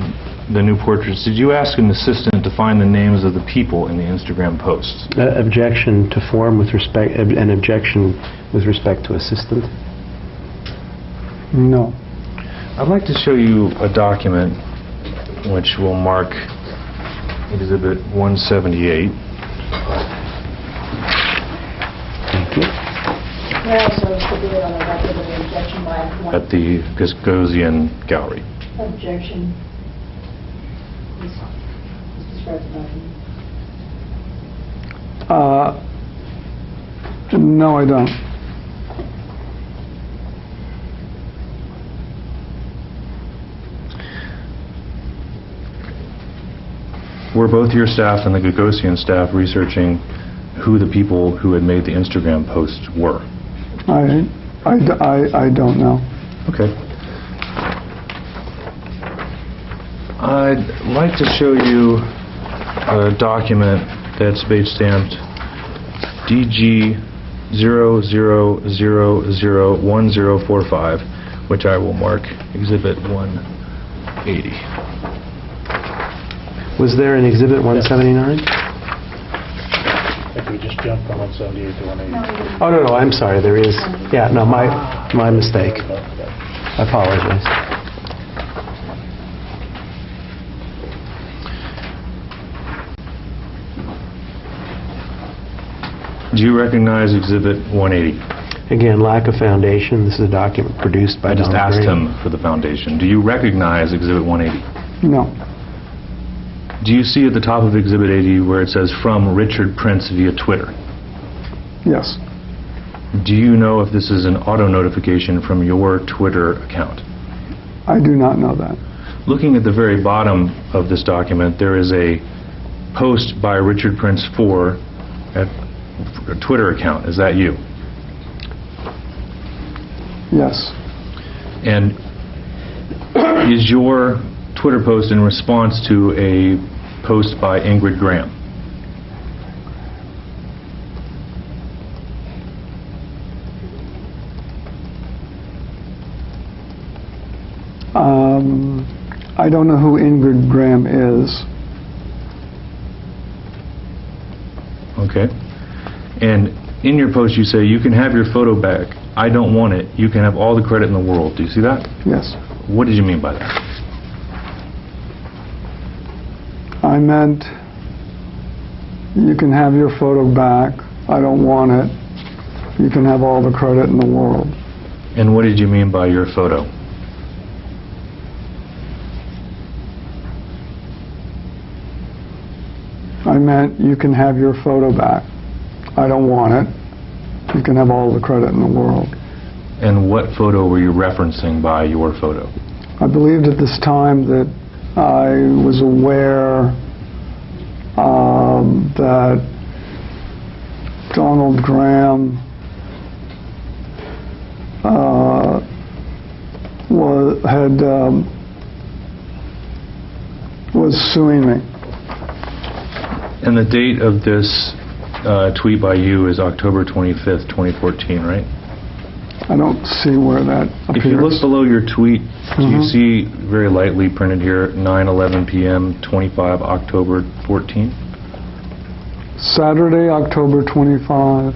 the new portraits, did you ask an assistant to find the names of the people in the Instagram posts? Objection to form with respect, an objection with respect to assistant. No. I'd like to show you a document which will mark Exhibit 178. Thank you. May I also stipulate on the record of the objection by one? At the Gagosian Gallery. Objection. Please describe the document. No, I don't. Were both your staff and the Gagosian staff researching who the people who had made the Instagram posts were? I don't know. Okay. I'd like to show you a document that's base stamped DG 00001045, which I will mark Exhibit 180. Was there an Exhibit 179? I think we just jumped from 178 to 180. Oh, no, I'm sorry, there is. Yeah, no, my mistake. I apologize. Do you recognize Exhibit 180? Again, lack of foundation. This is a document produced by I just Donald asked Green. him for the foundation. Do you recognize Exhibit 180? No. Do you see at the top of Exhibit 80 where it says, "From Richard Prince via Twitter"? Yes. Do you know if this is an auto notification from your Twitter account? I do not know that. looking at the very bottom of this document, there is a post by Richard Prince 4 at a Twitter account. Is that you? Yes. And is your Twitter post in response to a post by Ingrid Graham? I don't know who Ingrid Graham is. Okay. And in your post you say, you can have your photo back. I don't want it. You can have all the credit in the world. Do you see that? Yes. What did you mean by that? I meant, you can have your photo back. I don't want it. You can have all the credit in the world. And what did you mean by your photo? I meant, you can have your photo back. I don't want it. You can have all the credit in the world. And what photo were you referencing by your photo? I believed at this time that I was aware that Donald Graham was suing me. And the date of this tweet by you is October 25th, 2014, right? I don't see where that appears. If you look below your tweet, do you see very lightly printed here, 9:11 p.m., 25 October 14? Saturday, October 25,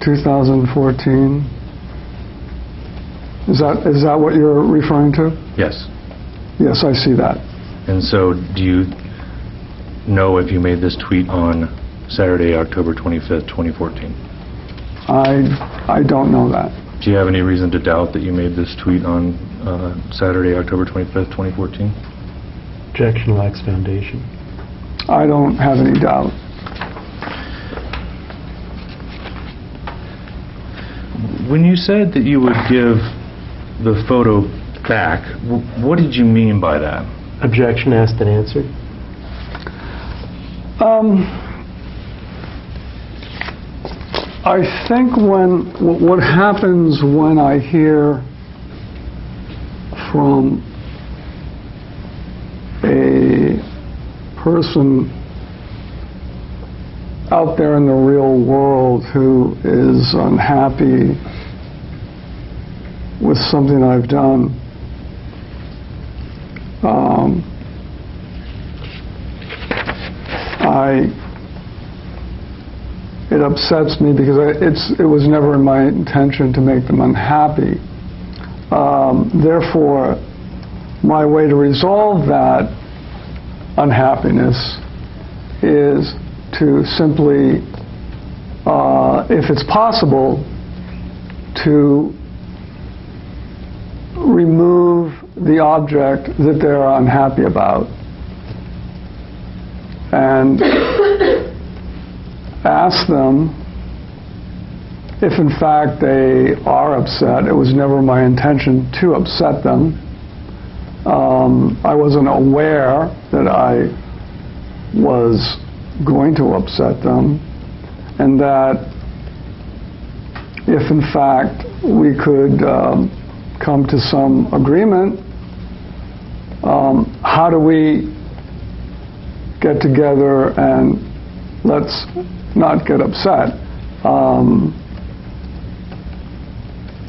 2014. Is that what you're referring to? Yes. Yes, I see that. And so do you know if you made this tweet on Saturday, October 25th, 2014? I don't know that. Do you have any reason to doubt that you made this tweet on Saturday, October 25th, 2014? Objection lacks foundation. I don't have any doubt. When you said that you would give the photo back, what did you mean by that? Objection asked and answered. I think what happens when I hear from a person out there in the real world who is unhappy with something I've done, it upsets me because it was never in my intention to make them unhappy. Therefore, my way to resolve that unhappiness is to simply, if it's possible, to remove the object that they're unhappy about and ask them if in fact they are upset. It was never my intention to upset them. I wasn't aware that I was going to upset them, and that if in fact we could come to some agreement, how do we get together and let's not get upset.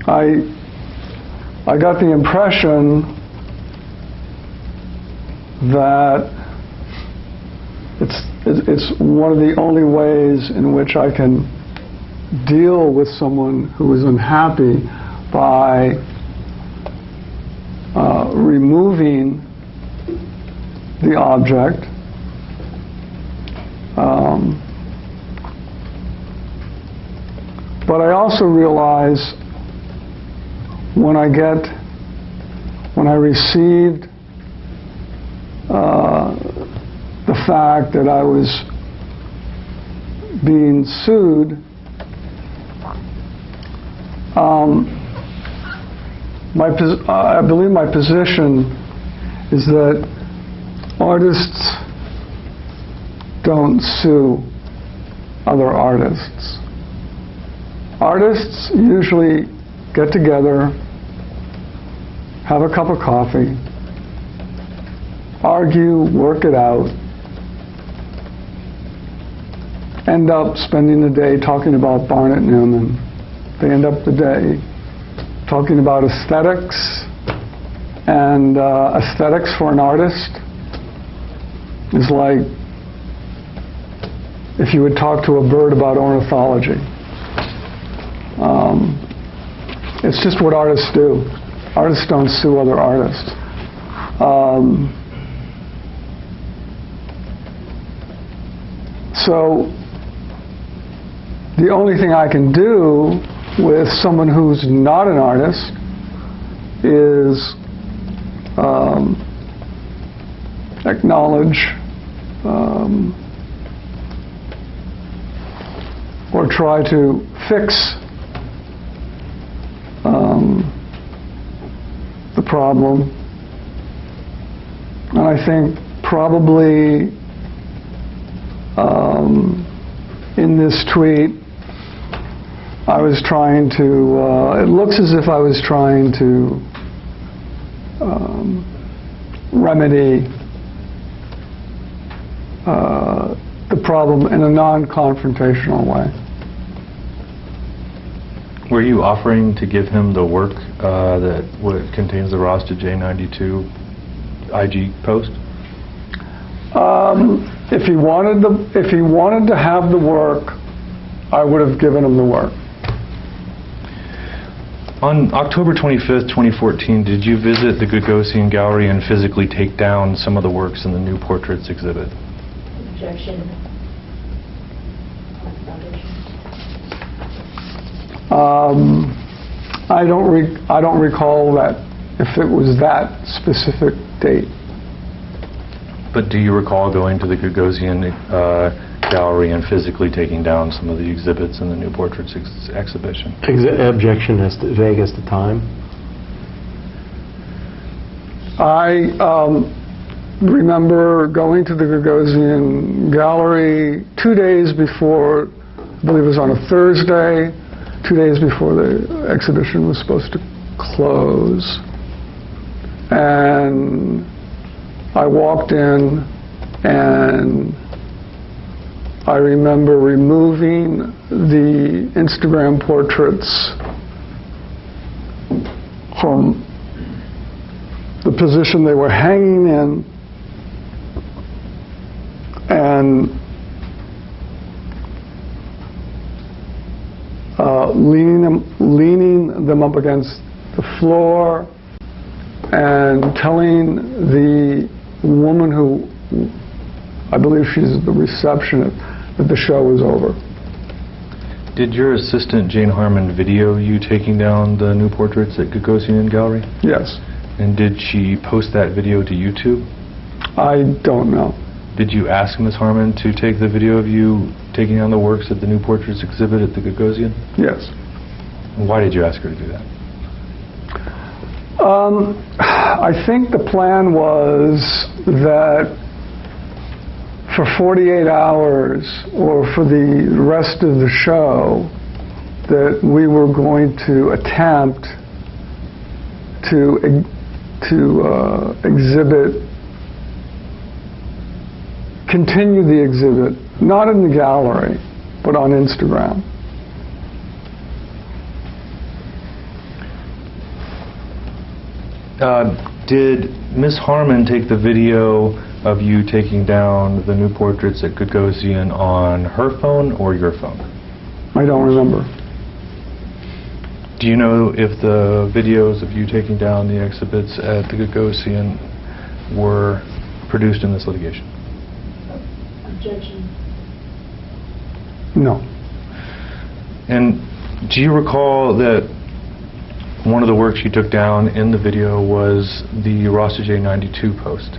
I got the impression that it's one of the only ways in which I can deal with someone who is unhappy by removing the object. But I also realize when I received the fact that I was being sued, I believe my position is that artists don't sue other artists. Artists usually get together, have a cup of coffee, argue, work it out, end up spending the day talking about Barnett Newman. They end up the day talking about aesthetics, and aesthetics for an artist is like if you would talk to a bird about ornithology. It's just what artists do. Artists don't sue other artists. So the only thing I can do with someone who's not an artist is acknowledge or try to fix the problem. And I think probably in this tweet I was trying to, it looks as if I was trying to remedy the problem in a non-confrontational way. Were you offering to give him the work that contains the Rasta J92 IG post? If he wanted to have the work, I would have given him the work. On October 25th, 2014, did you visit the Gagosian Gallery and physically take down some of the works in the new portraits exhibit? Objection. I don't recall that, if it was that specific date. But do you recall going to the Gagosian Gallery and physically taking down some of the exhibits in the new portraits exhibition? Objection as to vague as to time. I remember going to the Gagosian Gallery 2 days before, I believe it was on a Thursday, 2 days before the exhibition was supposed to close. And I walked in and I remember removing the Instagram portraits from the position they were hanging in and leaning them up against the floor and telling the woman who, I believe she's the receptionist, that the show was over. Did your assistant Jane Harmon video you taking down the new portraits at Gagosian Gallery? Yes. And did she post that video to YouTube? I don't know. Did you ask Ms. Harmon to take the video of you taking down the works at the new portraits exhibit at the Gagosian? Yes. Why did you ask her to do that? I think the plan was that for 48 hours or for the rest of the show that we were going to attempt to continue the exhibit, not in the gallery, but on Instagram. Did Ms. Harmon take the video of you taking down the new portraits at Gagosian on her phone or your phone? I don't remember. Do you know if the videos of you taking down the exhibits at the Gagosian were produced in this litigation? Objection. No. And do you recall that one of the works you took down in the video was the Rasta J92 post?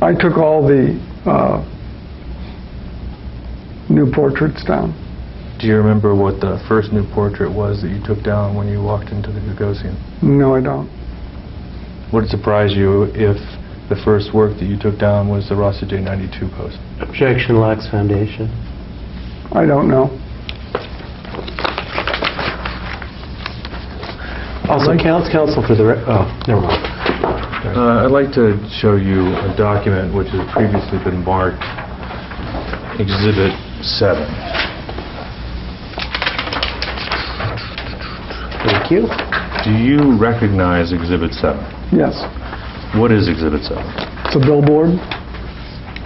I took all the new portraits down. Do you remember what the first new portrait was that you took down when you walked into the Gagosian? No, I don't. Would it surprise you if the first work that you took down was the Rossi J92 post? Objection lacks foundation. I don't know. Also, counsel for the... Oh, never mind. I'd like to show you a document which has previously been marked Exhibit 7. Thank you. Do you recognize Exhibit 7? Yes. What is Exhibit 7? It's a billboard,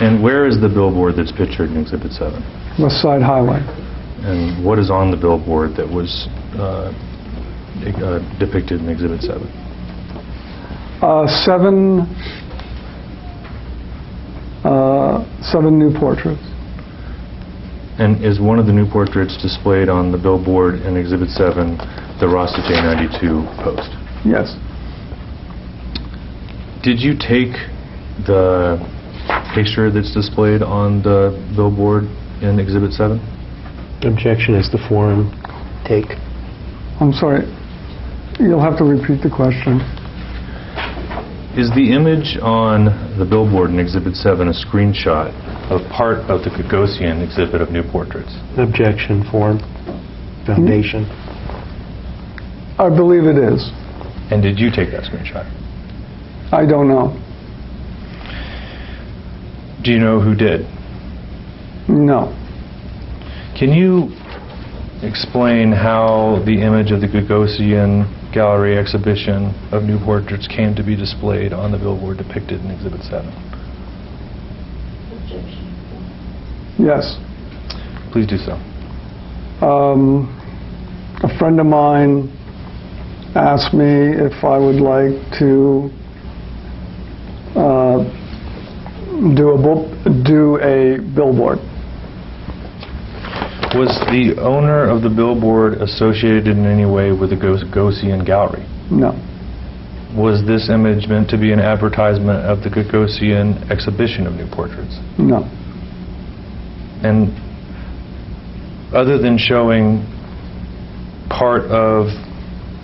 And where is the billboard that's pictured in Exhibit 7? West Side Highway. And what is on the billboard that was depicted in Exhibit 7? Seven new portraits. And is one of the new portraits displayed on the billboard in Exhibit 7 the Rossi J92 post? Yes. Did you take the picture that's displayed on the billboard in Exhibit 7? Objection is the forum. Take. I'm sorry. You'll have to repeat the question. Is the image on the billboard in Exhibit 7 a screenshot of part of the Gagosian exhibit of new portraits? Objection, form. Foundation. I believe it is. And did you take that screenshot? I don't know. Do you know who did? No. Can you explain how the image of the Gagosian gallery exhibition of new portraits came to be displayed on the billboard depicted in Exhibit 7? Objection. Yes. Please do so. A friend of mine asked me if I would like to do a billboard. Was the owner of the billboard associated in any way with the Gagosian gallery? No. Was this image meant to be an advertisement of the Gagosian exhibition of new portraits? No. And other than showing part of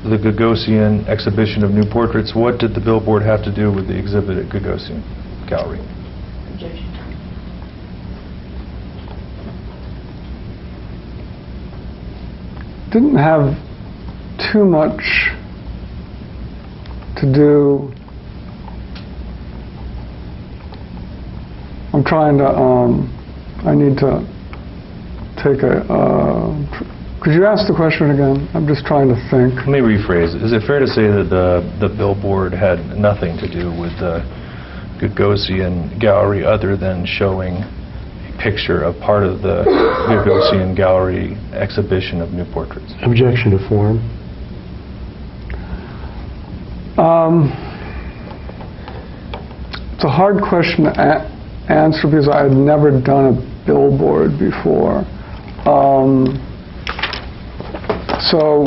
the Gagosian exhibition of new portraits, what did the billboard have to do with the exhibit at Gagosian Gallery? Objection. Didn't have too much to do. I'm trying to, I need to take a, could you ask the question again? I'm just trying to think. Let me rephrase. Is it fair to say that the billboard had nothing to do with the Gagosian gallery other than showing a picture of part of the Gagosian gallery exhibition of new portraits? Objection to form. It's a hard question to answer because I had never done a billboard before. So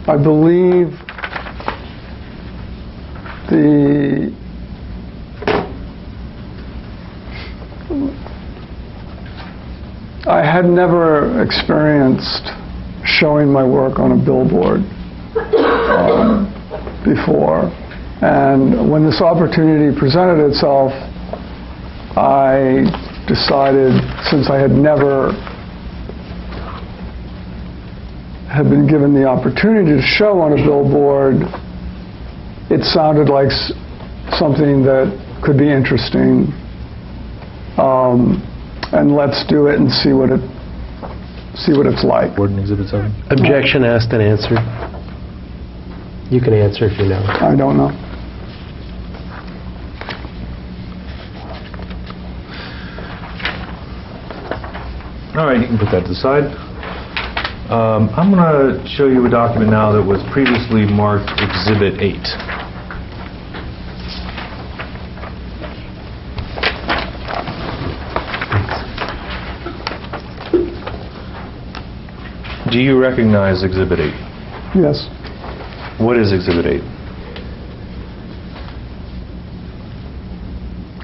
I believe I had never experienced showing my work on a billboard before, and when this opportunity presented itself, I decided, since I had never been given the opportunity to show on a billboard, it sounded like something that could be interesting, and let's do it and see what it's like. Board in Exhibit 7? Objection asked and answered. You can answer if you know. I don't know. All right, you can put that to the side. I'm going to show you a document now that was previously marked Exhibit 8. Do you recognize Exhibit 8? Yes. What is Exhibit 8?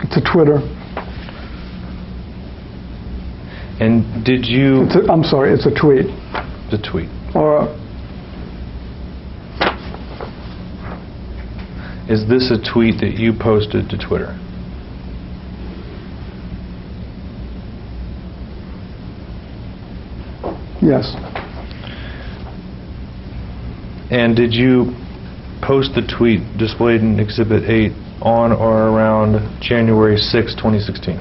It's a Twitter. And did you... I'm sorry, it's a tweet. The tweet. Or Is this a tweet that you posted to Twitter? Yes. And did you post the tweet displayed in Exhibit 8 on or around January 6, 2016?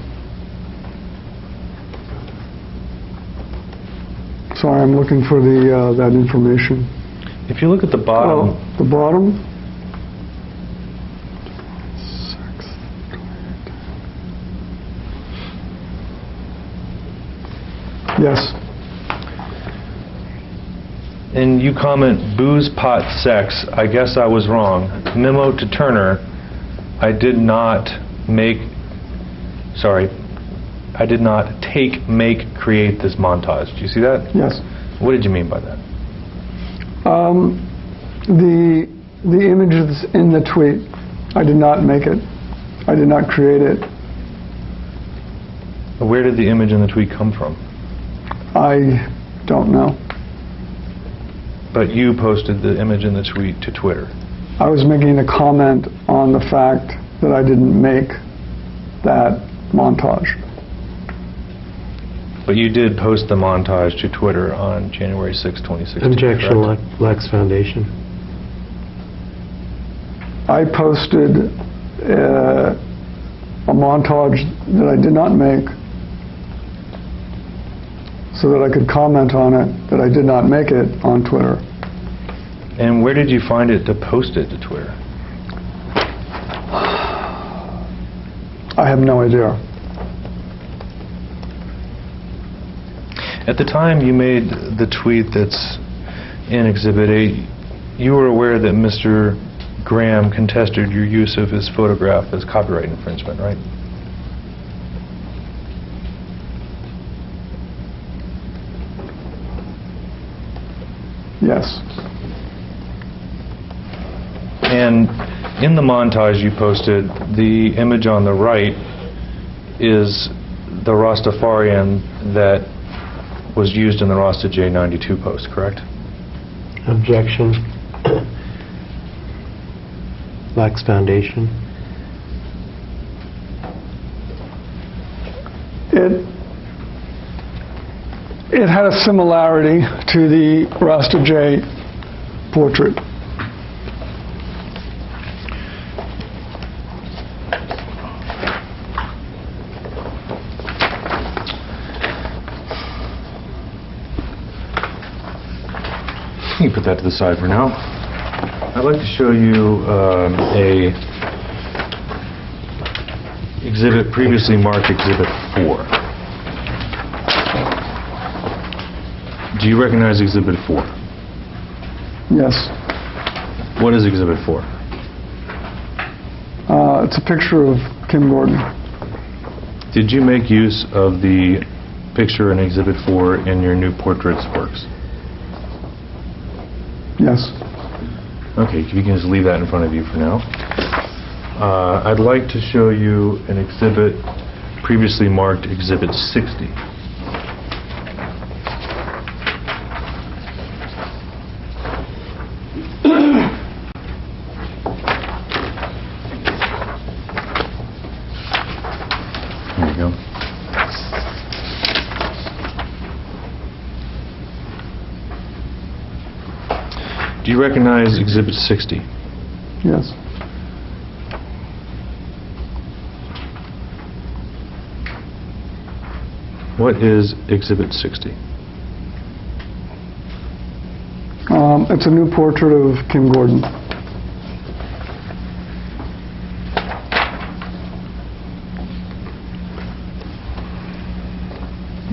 Sorry, I'm looking for that information. If you look at the bottom, Oh, the bottom? Yes. and you comment, booze, pot, sex, I guess I was wrong. Memo to Turner, I did not take, make, create this montage. Do you see that? Yes. What did you mean by that? The images in the tweet, I did not make it. I did not create it. Where did the image in the tweet come from? I don't know. But you posted the image in the tweet to Twitter. I was making a comment on the fact that I didn't make that montage. But you did post the montage to Twitter on January 6, 2016. Objection, correct? Lex Foundation. I posted a montage that I did not make so that I could comment on it, that I did not make it on Twitter. And where did you find it to post it to Twitter? I have no idea. At the time you made the tweet that's in Exhibit 8, you were aware that Mr. Graham contested your use of his photograph as copyright infringement, right? Yes. And in the montage you posted, the image on the right is the Rastafarian that was used in the Rasta J92 post, correct? Objection. Lex Foundation. It had a similarity to the Rasta J portrait. You can put that to the side for now. I'd like to show you a exhibit previously marked Exhibit 4. Do you recognize Exhibit 4? Yes. What is Exhibit 4? It's a picture of Kim Gordon. Did you make use of the picture in Exhibit 4 in your new portraits works? Yes. Okay, you can just leave that in front of you for now. I'd like to show you an exhibit previously marked Exhibit 60. There you go. Do you recognize Exhibit 60? Yes. What is Exhibit 60? It's a new portrait of Kim Gordon.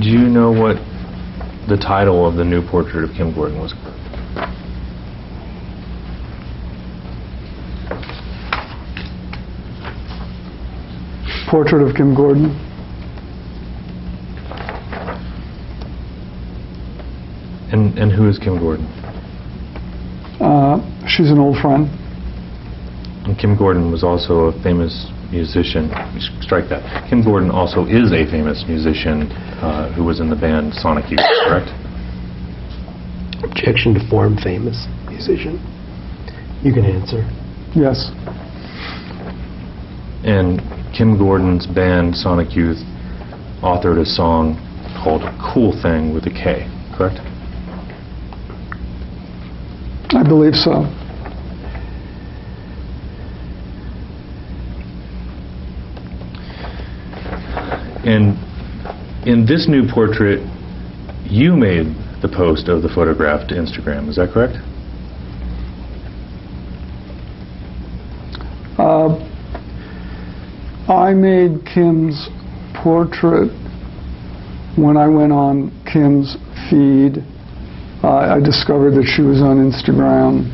Do you know what the title of the new portrait of Kim Gordon was? Portrait of Kim Gordon. And who is Kim Gordon? She's an old friend. And Kim Gordon was also a famous musician. Strike that. Kim Gordon also is a famous musician who was in the band Sonic Youth, correct? Objection to form famous musician. You can answer. Yes. And Kim Gordon's band, Sonic Youth, authored a song called Cool Thing with a K, correct? I believe so. And in this new portrait, you made the post of the photograph to Instagram, is that correct? I made Kim's portrait when I went on Kim's feed. I discovered that she was on Instagram.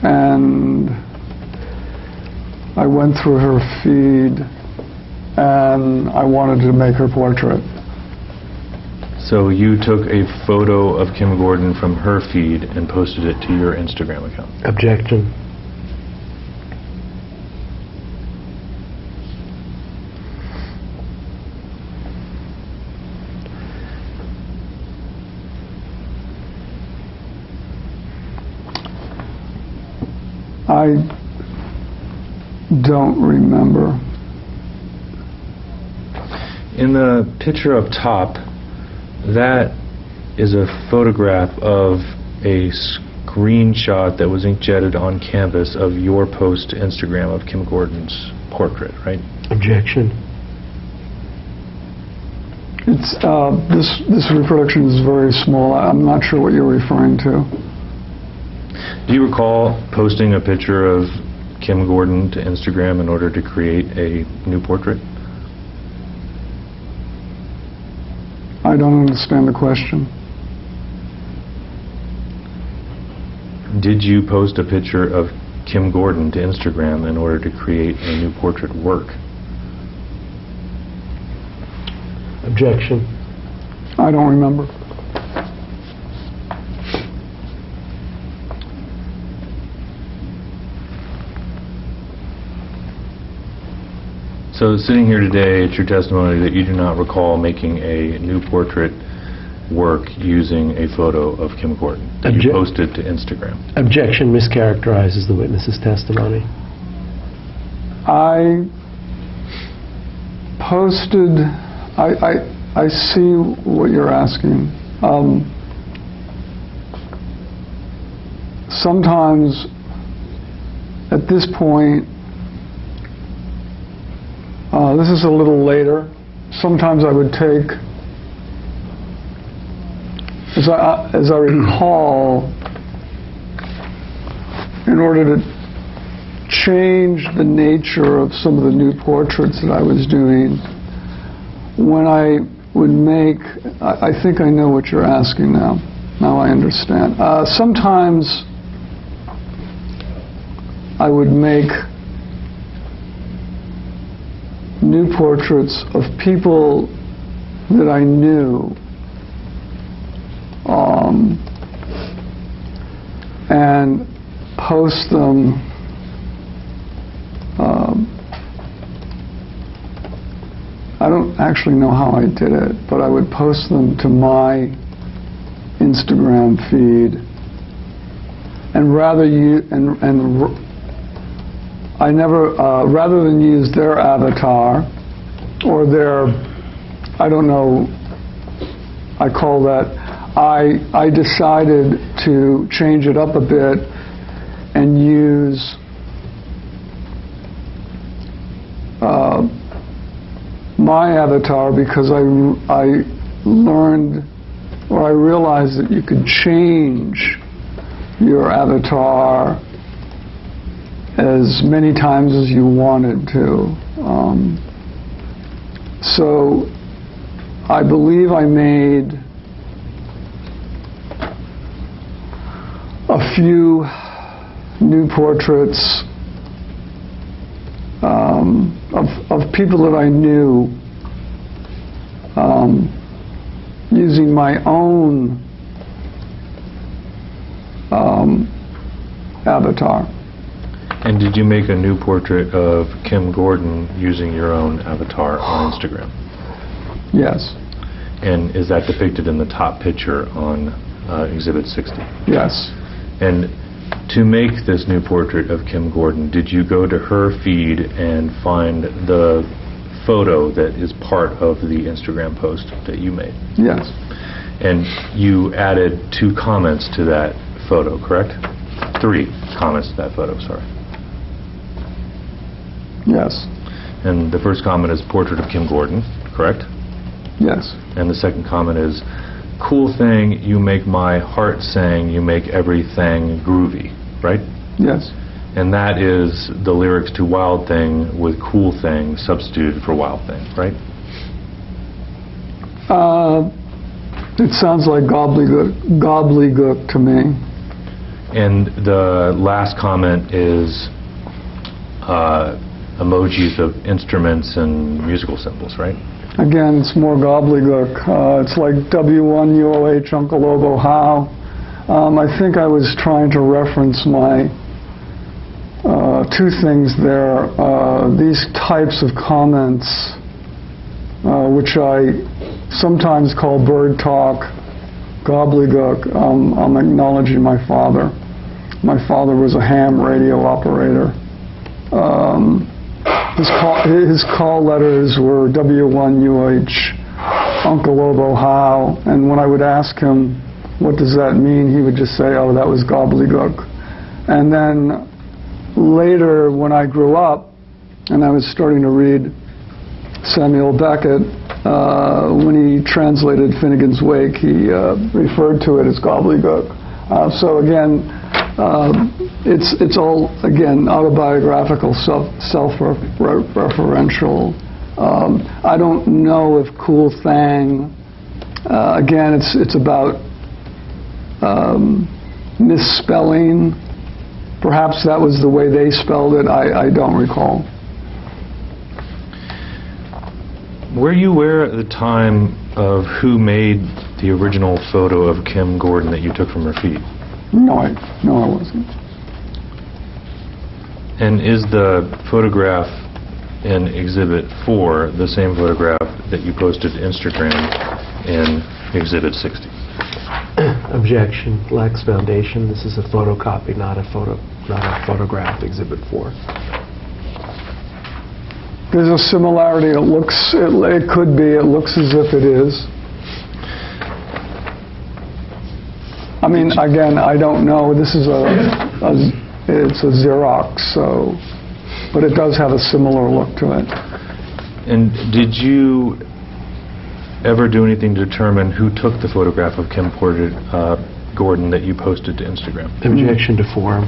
And I went through her feed and I wanted to make her portrait. So you took a photo of Kim Gordon from her feed and posted it to your Instagram account. Objection. I don't remember. In the picture up top, that is a photograph of a screenshot that was inkjetted on canvas of your post to Instagram of Kim Gordon's portrait, right? Objection. It's this reproduction is very small. I'm not sure what you're referring to. Do you recall posting a picture of Kim Gordon to Instagram in order to create a new portrait? I don't understand the question. Did you post a picture of Kim Gordon to Instagram in order to create a new portrait work? Objection. I don't remember. So sitting here today, it's your testimony that you do not recall making a new portrait work using a photo of Kim Gordon that you posted to Instagram. Objection mischaracterizes the witness's testimony. I posted, I see what you're asking. Sometimes at this point, this is a little later, sometimes I would take, as I recall, in order to change the nature of some of the new portraits that I was doing, when I would make, I think I know what you're asking now. Now I understand. Sometimes I would make new portraits of people that I knew, and post them I don't actually know how I did it, but I would post them to my Instagram feed, and rather than use their avatar or their, I don't know, I call that, I decided to change it up a bit and use my avatar, because I learned, or I realized that you could change your avatar as many times as you wanted to. So I believe I made a few new portraits of people that I knew, using my own avatar. And did you make a new portrait of Kim Gordon using your own avatar on Instagram? Yes. And is that depicted in the top picture on Exhibit 60? Yes. And To make this new portrait of Kim Gordon, did you go to her feed and find the photo that is part of the Instagram post that you made? Yes. And you added 2 comments to that photo, correct? 3 comments to that photo, sorry. Yes. And the first comment is portrait of Kim Gordon, correct? Yes. And the second comment is, cool thing, you make my heart sing, you make everything groovy, right? Yes. And that is the lyrics to Wild Thing with cool thing substituted for Wild Thing, right? It sounds like gobbledygook to me. And the last comment is emojis of instruments and musical symbols, right? Again, it's more gobbledygook. It's like W1UOH, Uncle Obo, how. I think I was trying to reference my 2 things there. These types of comments, which I sometimes call bird talk, gobbledygook. I'm acknowledging my father. My father was a ham radio operator. His call letters were W1UH, Uncle Obo, how. And when I would ask him, what does that mean, he would just say, oh, that was gobbledygook. And then later, when I grew up, and I was starting to read Samuel Beckett, when he translated Finnegan's Wake, he referred to it as gobbledygook. So again, it's all, again, autobiographical, self-referential. I don't know if cool thing, again, it's about misspelling. Perhaps that was the way they spelled it. I don't recall. Were you aware at the time of who made the original photo of Kim Gordon that you took from her feed? No, I wasn't. And is the photograph in Exhibit 4 the same photograph that you posted to Instagram in Exhibit 60? Objection. Lacks foundation. This is a photocopy, not a photograph. Exhibit 4. There's a similarity. It could be. It looks as if it is. I mean, again, I don't know. This is it's a Xerox, so, but it does have a similar look to it. And did you ever do anything to determine who took the photograph of Kim Gordon that you posted to Instagram? Objection to form.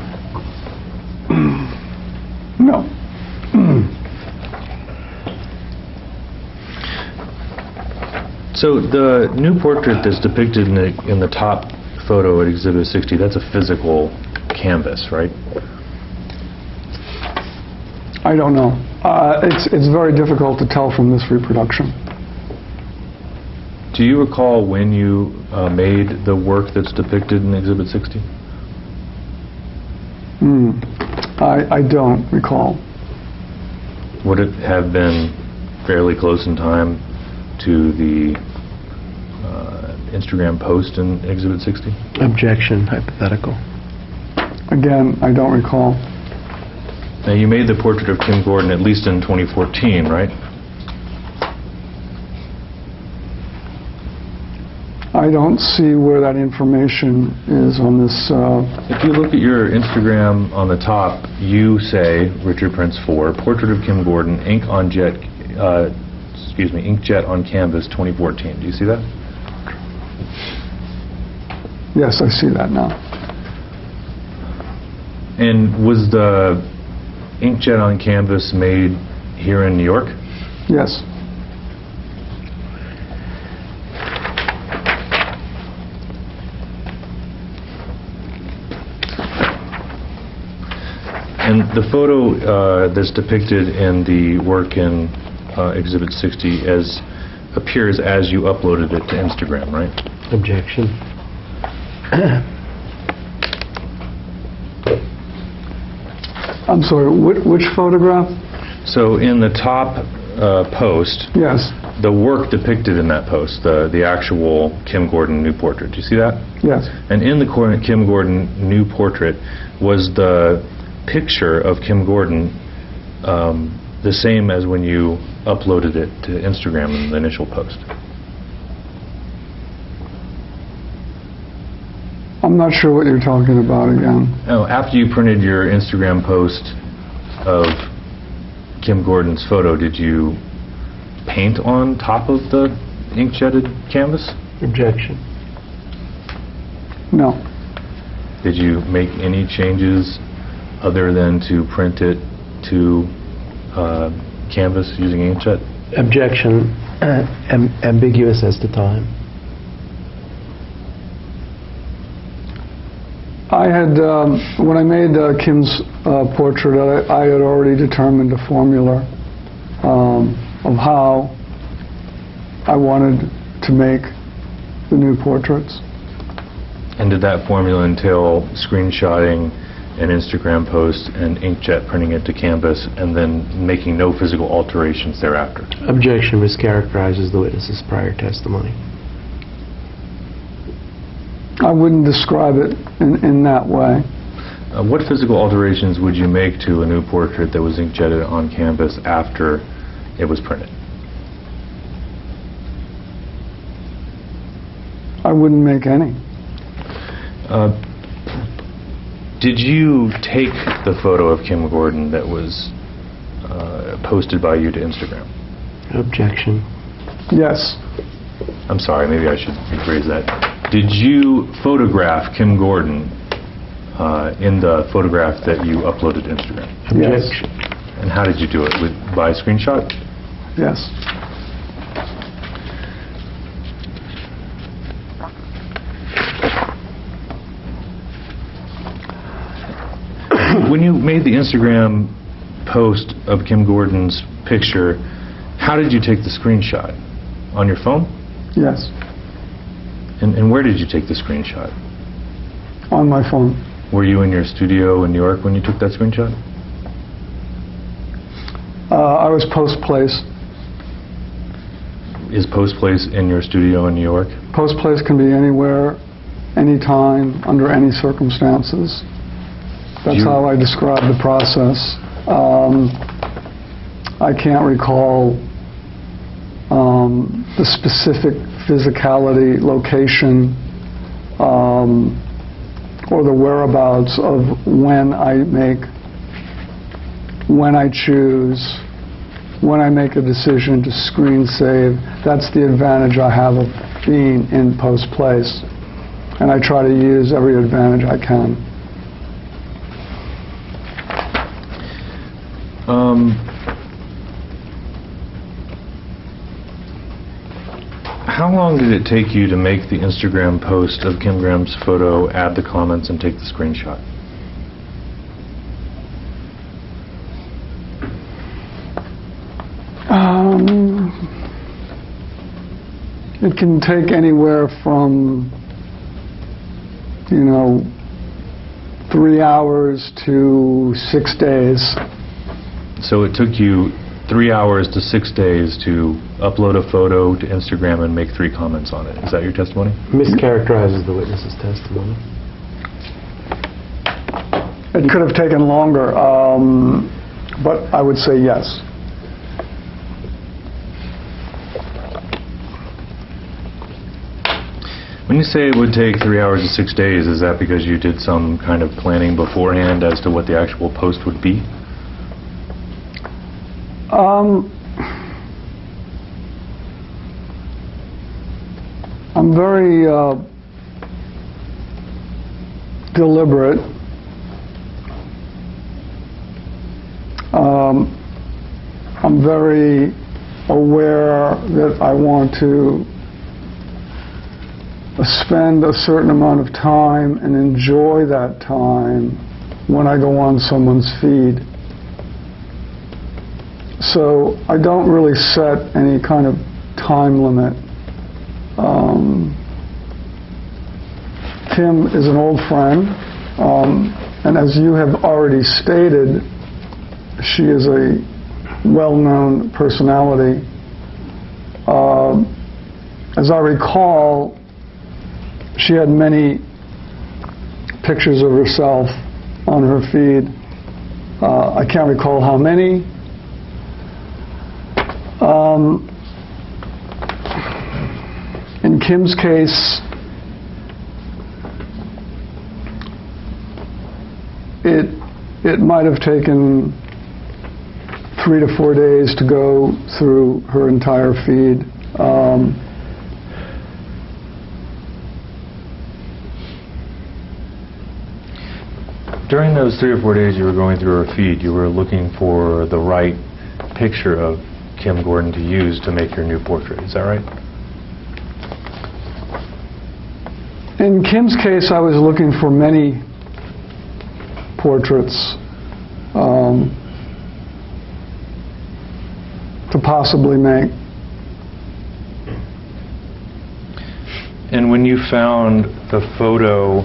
No. So the new portrait that's depicted in the top photo at Exhibit 60, that's a physical canvas, right? I don't know. It's very difficult to tell from this reproduction. Do you recall when you made the work that's depicted in Exhibit 60? I don't recall. Would it have been fairly close in time to the Instagram post in Exhibit 60? Objection. Hypothetical. Again, I don't recall. Now, you made the portrait of Kim Gordon at least in 2014, right? I don't see where that information is on this. If you look at your Instagram on the top, you say, Richard Prince 4, portrait of Kim Gordon, inkjet on canvas 2014. Do you see that? Yes, I see that now. And was the inkjet on canvas made here in New York? Yes. And the photo that's depicted in the work in Exhibit 60 appears as you uploaded it to Instagram, right? Objection. I'm sorry, which photograph? So in the top post, Yes. the work depicted in that post, the actual Kim Gordon nude portrait. Do you see that? Yes. And in the Kim Gordon nude portrait, was the picture of Kim Gordon the same as when you uploaded it to Instagram in the initial post? I'm not sure what you're talking about again. Oh, after you printed your Instagram post of Kim Gordon's photo, did you paint on top of the inkjetted canvas? Objection. No. Did you make any changes other than to print it to canvas using inkjet? Objection. Ambiguous as to time. I had, when I made Kim's portrait, I had already determined a formula of how I wanted to make the new portraits. And did that formula entail screenshotting an Instagram post and inkjet printing it to canvas and then making no physical alterations thereafter? Objection mischaracterizes the witness's prior testimony. I wouldn't describe it in that way. What physical alterations would you make to a new portrait that was inkjetted on canvas after it was printed? I wouldn't make any. Did you take the photo of Kim Gordon that was posted by you to Instagram? Objection. Yes. I'm sorry, maybe I should rephrase that. Did you photograph Kim Gordon in the photograph that you uploaded to Instagram? Objection. And how did you do it? By screenshot? Yes. When you made the Instagram post of Kim Gordon's picture, how did you take the screenshot? On your phone? Yes. And where did you take the screenshot? On my phone. Were you in your studio in New York when you took that screenshot? I was Post Place. Is Post Place in your studio in New York? Post Place can be anywhere, anytime, under any circumstances. That's how I describe the process. I can't recall the specific physicality, location, or the whereabouts of when I choose, when I make a decision to screen save. That's the advantage I have of being in Post Place, and I try to use every advantage I can. How long did it take you to make the Instagram post of Kim Graham's photo, add the comments, and take the screenshot? It can take anywhere from, 3 hours to 6 days. So it took you 3 hours to 6 days to upload a photo to Instagram and make 3 comments on it. Is that your testimony? Mischaracterizes the witness's testimony. It could have taken longer, but I would say yes. When you say it would take 3 hours to 6 days, is that because you did some kind of planning beforehand as to what the actual post would be? I'm very deliberate. I'm very aware that I want to spend a certain amount of time and enjoy that time when I go on someone's feed. So I don't really set any kind of time limit. Kim is an old friend, and as you have already stated, she is a well-known personality. As I recall, she had many pictures of herself on her feed. I can't recall how many. In Kim's case, it might have taken 3 to 4 days to go through her entire feed. During those 3 or 4 days you were going through her feed, you were looking for the right picture of Kim Gordon to use to make your new portrait. Is that right? In Kim's case, I was looking for many portraits to possibly make. And when you found the photo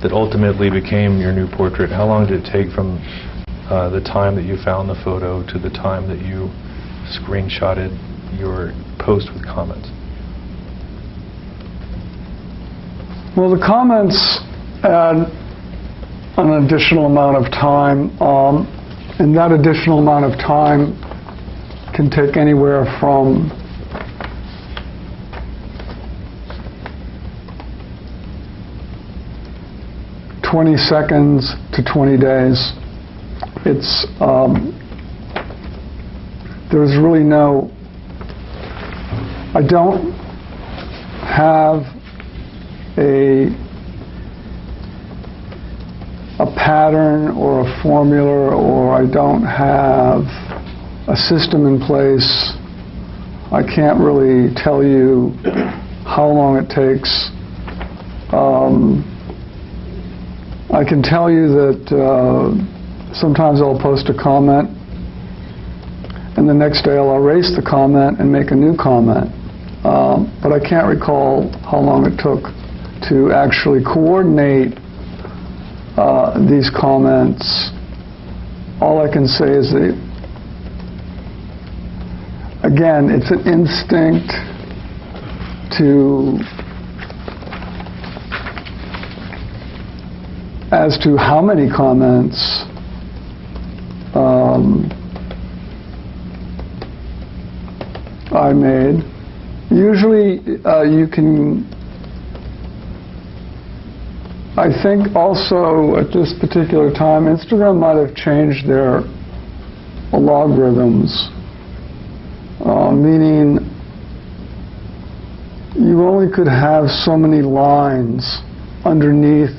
that ultimately became your new portrait, how long did it take from the time that you found the photo to the time that you screenshotted your post with comments? Well, the comments add an additional amount of time, and that additional amount of time can take anywhere from (20 seconds to 20 days. It's there's really no. I don't have a pattern or a formula, or I don't have a system in place. I can't really tell you how long it takes. I can tell you that sometimes I'll post a comment, and the next day I'll erase the comment and make a new comment. But I can't recall how long it took to actually coordinate these comments. All I can say is that, again, it's an instinct as to how many comments I made. Usually you can, I think also at this particular time, Instagram might have changed their logarithms, meaning you only could have so many lines underneath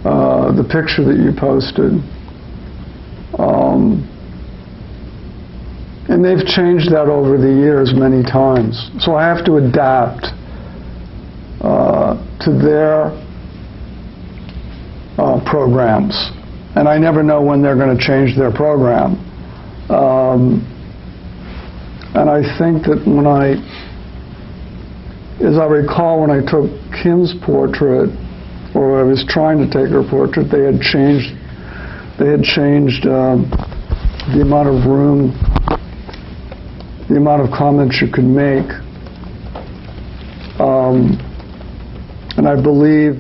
the picture that you posted. And they've changed that over the years many times. So I have to adapt to their programs. And I never know when they're going to change their program. And I think that as I recall, when I took Kim's portrait, or I was trying to take her portrait, they had changed the amount of room, the amount of comments you could make. And I believe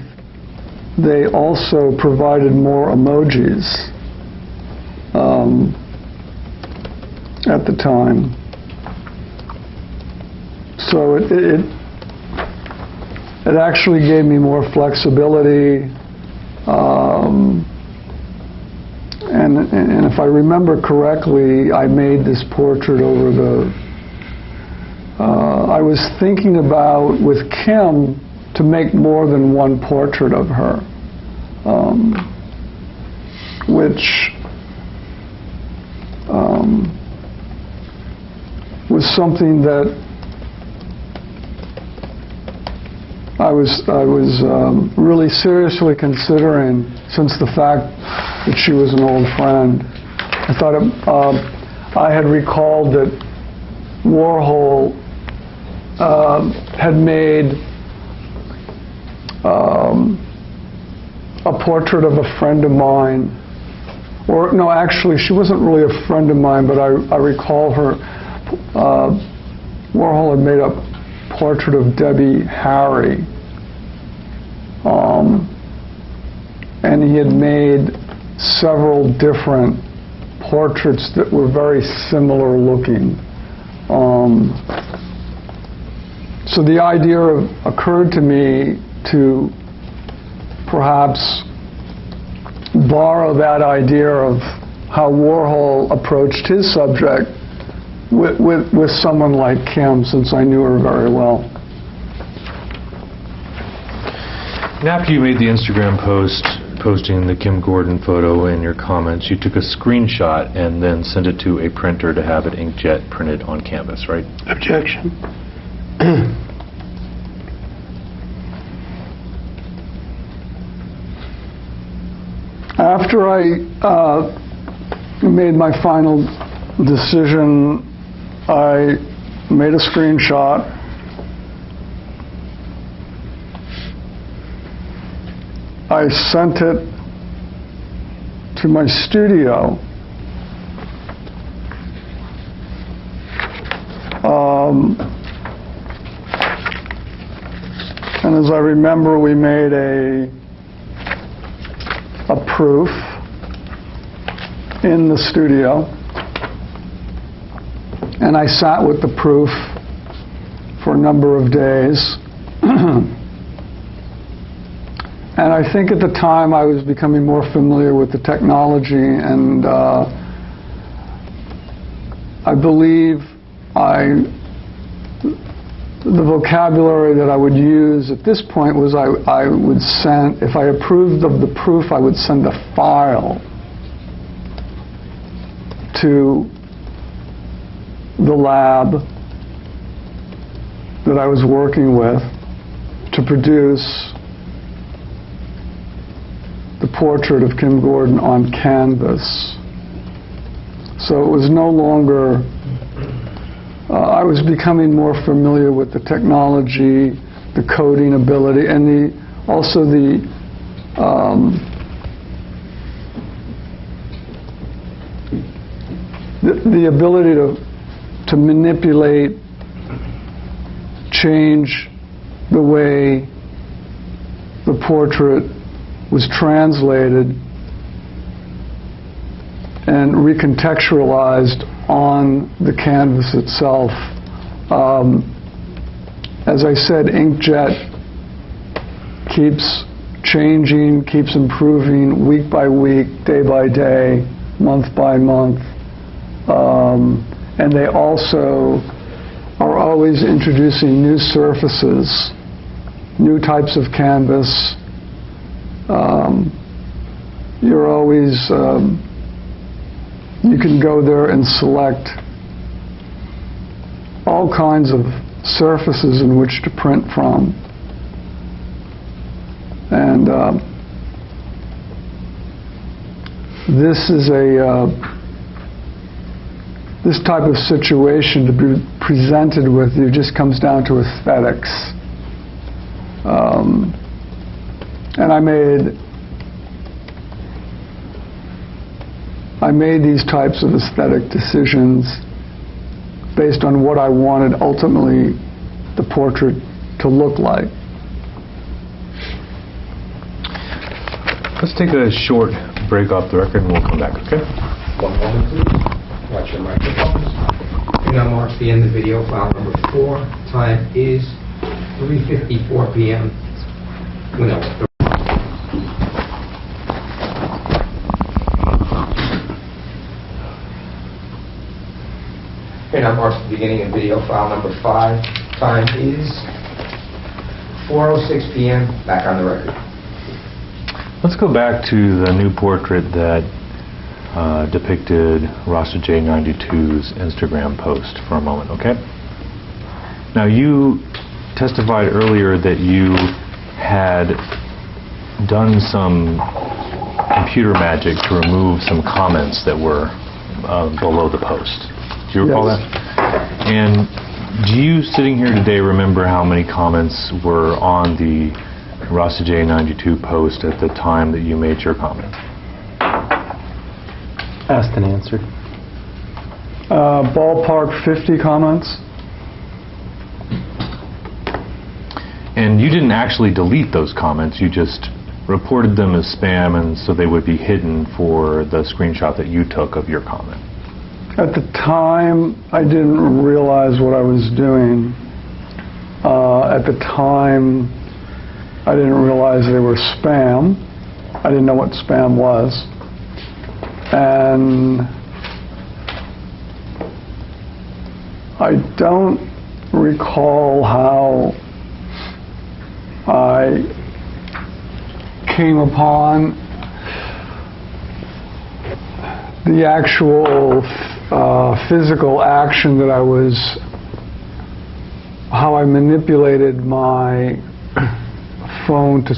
they also provided more emojis at the time. So it actually gave me more flexibility. And if I remember correctly, I made this portrait over I was thinking about, with Kim, to make more than one portrait of her, which was something that I was really seriously considering, since the fact that she was an old friend. I thought I had recalled that Warhol had made a portrait of a friend of mine. Or no, actually, she wasn't really a friend of mine, but I recall her Warhol had made a portrait of Debbie Harry. And he had made several different portraits that were very similar looking. So the idea occurred to me to perhaps borrow that idea of how Warhol approached his subject with someone like Kim, since I knew her very well. And after you made the Instagram post posting the Kim Gordon photo in your comments, you took a screenshot and then sent it to a printer to have it inkjet printed on canvas, right? Objection. After I made my final decision, I made a screenshot. I sent it to my studio. And as I remember, we made a proof in the studio. And I sat with the proof for a number of days. And I think at the time I was becoming more familiar with the technology, and I believe the vocabulary that I would use at this point was I would send, if I approved of the proof, I would send a file to the lab that I was working with to produce the portrait of Kim Gordon on canvas. So it was no longer, I was becoming more familiar with the technology, the coding ability, and also the ability to manipulate, change the way the portrait was translated and recontextualized on the canvas itself. As I said, inkjet keeps changing, keeps improving week by week, day by day, month by month. And they also are always introducing new surfaces, new types of canvas. You're always, you can go there and select all kinds of surfaces in which to print from. And this is this type of situation to be presented with you just comes down to aesthetics. And I made these types of aesthetic decisions based on what I wanted ultimately the portrait to look like. Let's take a short break off the record and we'll come back, okay? One moment, please. Watch your microphones. And that marks the end of video file number 4. Time is 3:54 p.m. No. Here now marks the beginning of video file number 5. Time is 4:06 p.m. Back on the record. Let's go back to the new portrait that depicted Rasta J92's Instagram post for a moment, okay? Now you testified earlier that you had done some computer magic to remove some comments that were below the post. Do you recall Yes. that? And do you, sitting here today, remember how many comments were on the Rasta J92 post at the time that you made your comment? Asked and answered. Ballpark 50 comments. And you didn't actually delete those comments, you just reported them as spam, and so they would be hidden for the screenshot that you took of your comment. At the time, I didn't realize what I was doing. At the time, I didn't realize they were spam. I didn't know what spam was. And I don't recall how I came upon the actual physical action that I was, how I manipulated my phone to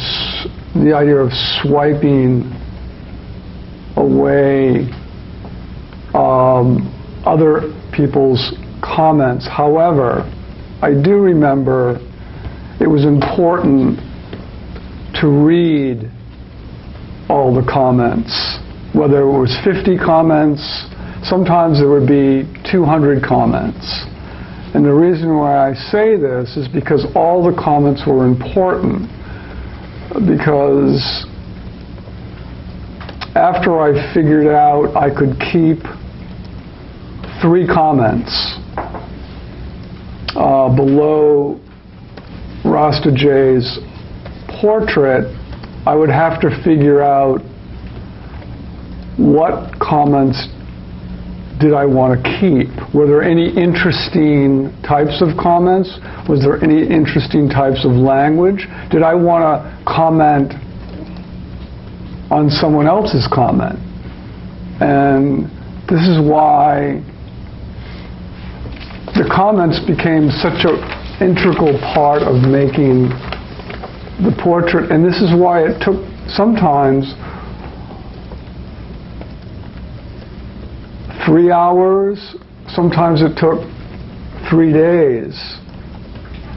the idea of swiping away other people's comments. However, I do remember it was important to read all the comments, whether it was 50 comments, sometimes there would be 200 comments. And the reason why I say this is because all the comments were important, because after I figured out I could keep 3 comments below Rasta J's portrait, I would have to figure out what comments did I want to keep. Were there any interesting types of comments? Was there any interesting types of language? Did I want to comment on someone else's comment? And this is why the comments became such an integral part of making the portrait, and this is why it took sometimes 3 hours, sometimes it took 3 days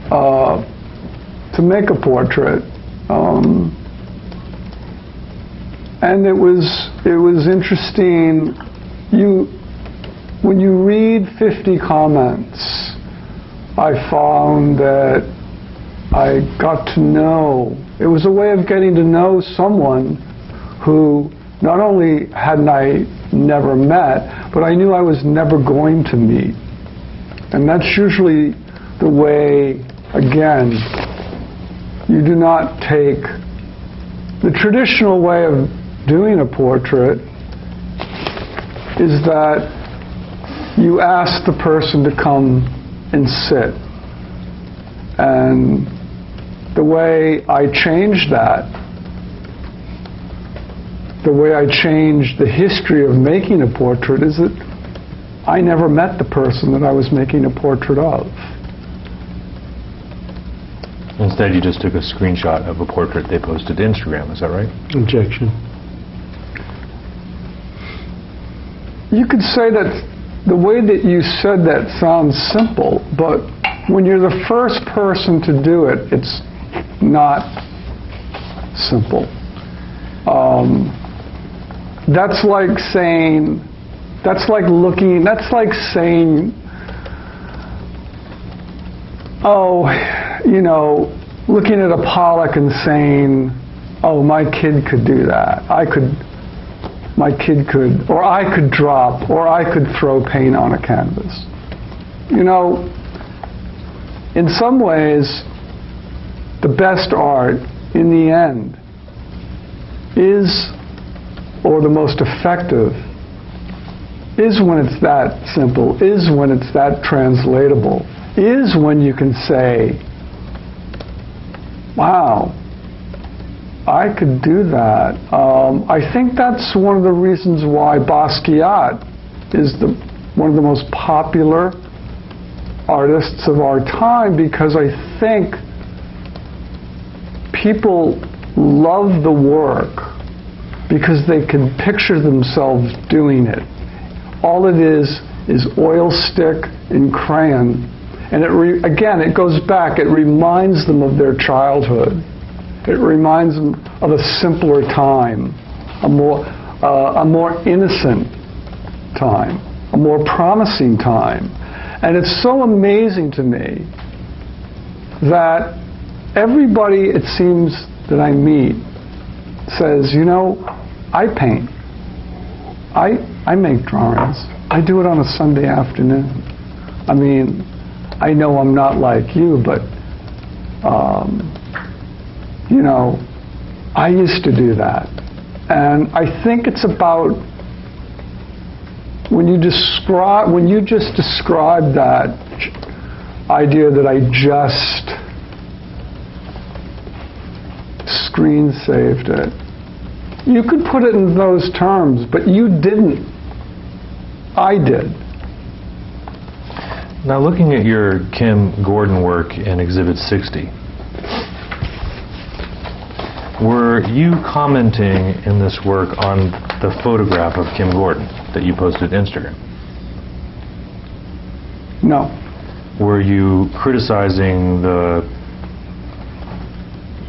to make a portrait. And it was interesting. When you read 50 comments, I found that I got to know, it was a way of getting to know someone who not only hadn't I never met, but I knew I was never going to meet. And that's usually the way, again, you do not take the traditional way of doing a portrait is that you ask the person to come and sit. And the way I changed that, the way I changed the history of making a portrait is that I never met the person that I was making a portrait of. Instead, you just took a screenshot of a portrait they posted to Instagram, is that right? Objection. You could say that the way that you said that sounds simple, but when you're the first person to do it, it's not simple. That's like saying, oh, you know, looking at a Pollock and saying, oh, my kid could do that. My kid could, or I could drop, or I could throw paint on a canvas. You know, in some ways, the best art, in the end, is, or the most effective, is when it's that simple, is when it's that translatable, is when you can say, wow, I could do that. I think that's one of the reasons why Basquiat is one of the most popular artists of our time, because I think people love the work because they can picture themselves doing it. All it is oil stick and crayon, and again, it goes back, it reminds them of their childhood. It reminds them of a simpler time, a more innocent time, a more promising time. And it's so amazing to me that everybody, it seems, that I meet says, you know, I paint. I make drawings. I do it on a Sunday afternoon. I mean, I know I'm not like you, but, you know, I used to do that. And I think it's about when you just describe that idea that I just screen saved it. You could put it in those terms, but you didn't. I did. Now, looking at your Kim Gordon work in Exhibit 60, were you commenting in this work on the photograph of Kim Gordon that you posted to Instagram? No. Were you criticizing the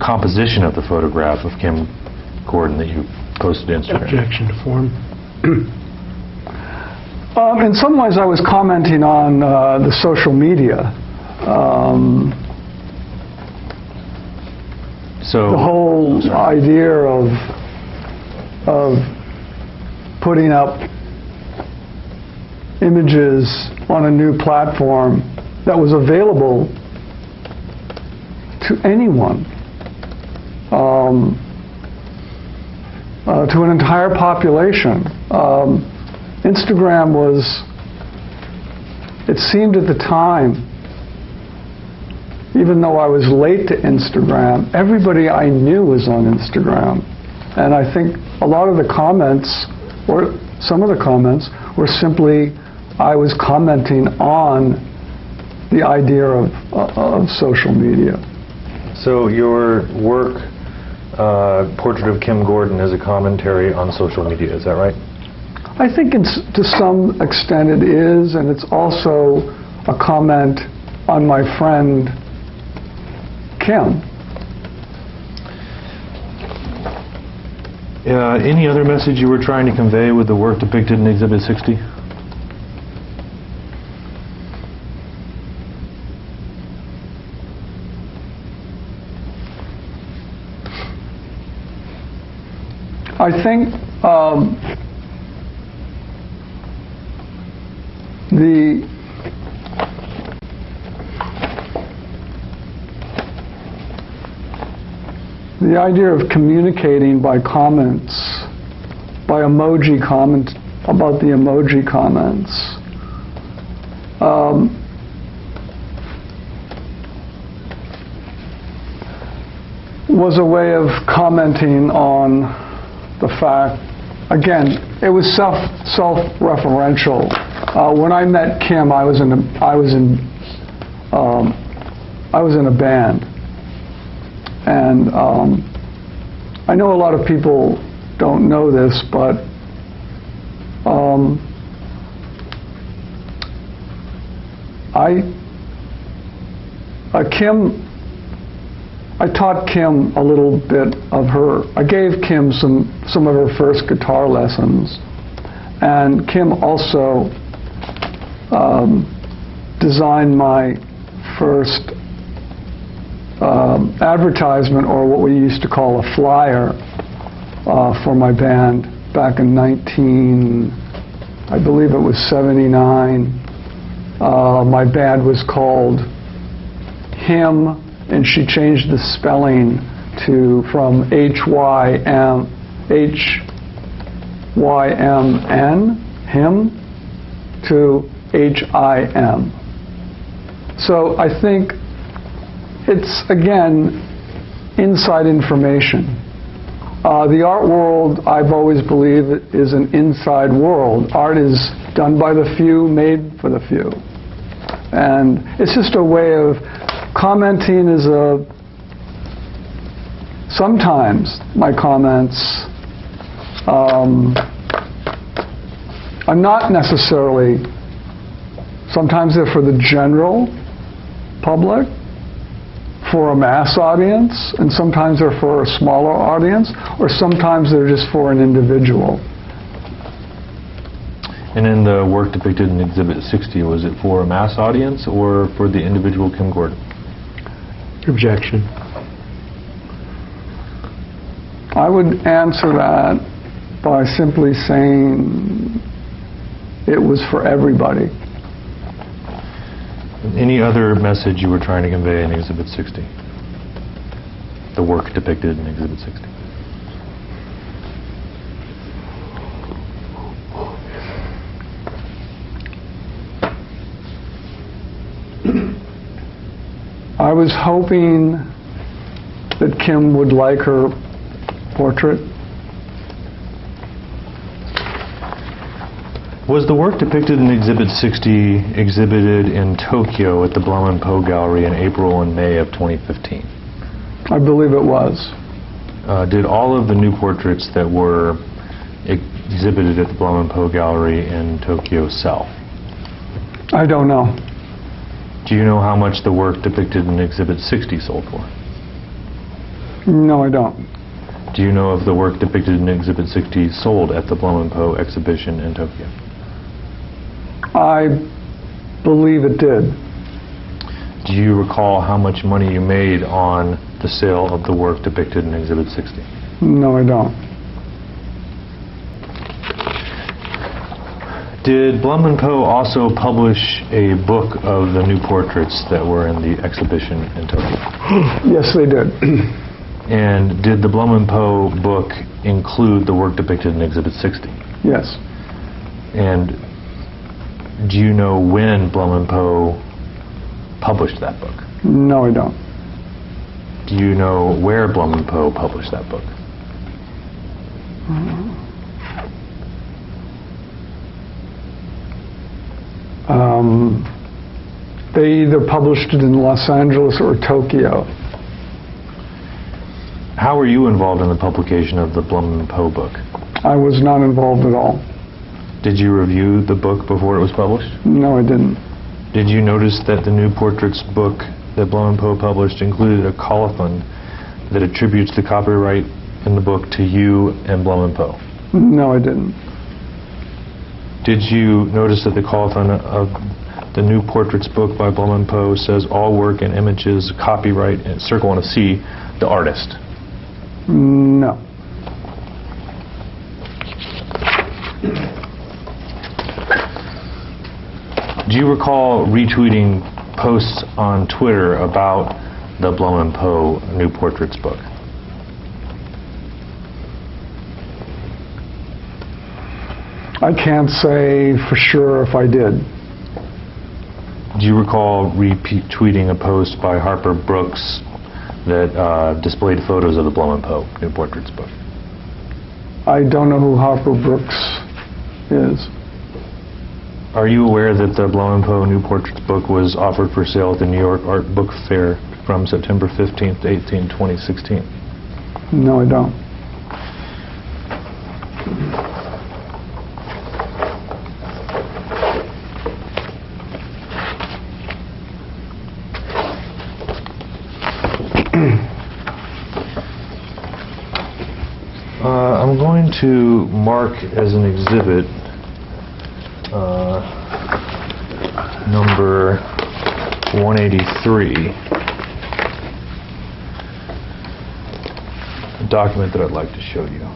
composition of the photograph of Kim Gordon that you posted to Instagram? Objection to form. In some ways, I was commenting on the social media. So the whole idea of putting up images on a new platform that was available to anyone, to an entire population. Instagram was, it seemed at the time, even though I was late to Instagram, everybody I knew was on Instagram. And I think a lot of the comments, or some of the comments, were simply I was commenting on the idea of social media. So your work, Portrait of Kim Gordon, is a commentary on social media, is that right? I think to some extent it is, and it's also a comment on my friend Kim. Any other message you were trying to convey with the work depicted in Exhibit 60? I think the idea of communicating by comments, by emoji comment, about the emoji comments, was a way of commenting on the fact, again, it was self-referential. When I met Kim, I was in a band, and I know a lot of people don't know this, but I taught Kim a little bit of her. I gave Kim some of her first guitar lessons, and Kim also designed my first advertisement, or what we used to call a flyer, for my band back in I believe it was 79. My band was called Him, and she changed the spelling from H-Y-M-N, Him, to H-I-M. So I think it's, again, inside information. The art world, I've always believed, is an inside world. Art is done by the few, made for the few. And it's just a way of commenting. Sometimes my comments are not necessarily, sometimes they're for the general public, for a mass audience, and sometimes they're for a smaller audience, or sometimes they're just for an individual. And in the work depicted in Exhibit 60, was it for a mass audience or for the individual Kim Gordon? Objection. I would answer that by simply saying it was for everybody. Any other message you were trying to convey in Exhibit 60? The work depicted in Exhibit 60? I was hoping that Kim would like her portrait. Was the work depicted in Exhibit 60 exhibited in Tokyo at the Blum & Poe Gallery in April and May of 2015? I believe it was. Did all of the new portraits that were exhibited at the Blum & Poe Gallery in Tokyo sell? I don't know. Do you know how much the work depicted in Exhibit 60 sold for? No, I don't. Do you know if the work depicted in Exhibit 60 sold at the Blum & Poe exhibition in Tokyo? I believe it did. Do you recall how much money you made on the sale of the work depicted in Exhibit 60? No, I don't. Did Blum & Poe also publish a book of the new portraits that were in the exhibition in Tokyo? Yes, they did. And did the Blum & Poe book include the work depicted in Exhibit 60? Yes. And do you know when Blum & Poe published that book? No, I don't. Do you know where Blum & Poe published that book? They either published it in Los Angeles or Tokyo. How were you involved in the publication of the Blum & Poe book? I was not involved at all. Did you review the book before it was published? No, I didn't. Did you notice that the new portraits book that Blum & Poe published included a colophon that attributes the copyright in the book to you and Blum & Poe? No, I didn't. Did you notice that the colophon of the new portraits book by Blum & Poe says all work and images, copyright, and circle on a C, the artist? No. Do you recall retweeting posts on Twitter about the Blum & Poe new portraits book? I can't say for sure if I did. Do you recall retweeting a post by Harper Brooks that displayed photos of the Blum & Poe new portraits book? I don't know who Harper Brooks is. Are you aware that the Blum & Poe new portraits book was offered for sale at the New York Art Book Fair from September 15th to 18th, 2016? No, I don't. I'm going to mark as an exhibit number 183, a document that I'd like to show you.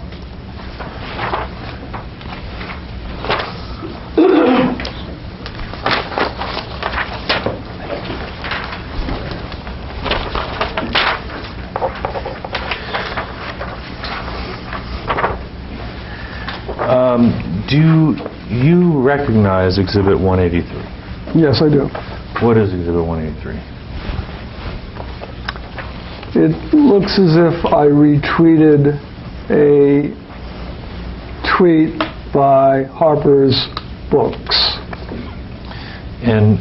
Do you recognize Exhibit 183? Yes, I do. What is Exhibit 183? It looks as if I retweeted a tweet by Harper's Books. And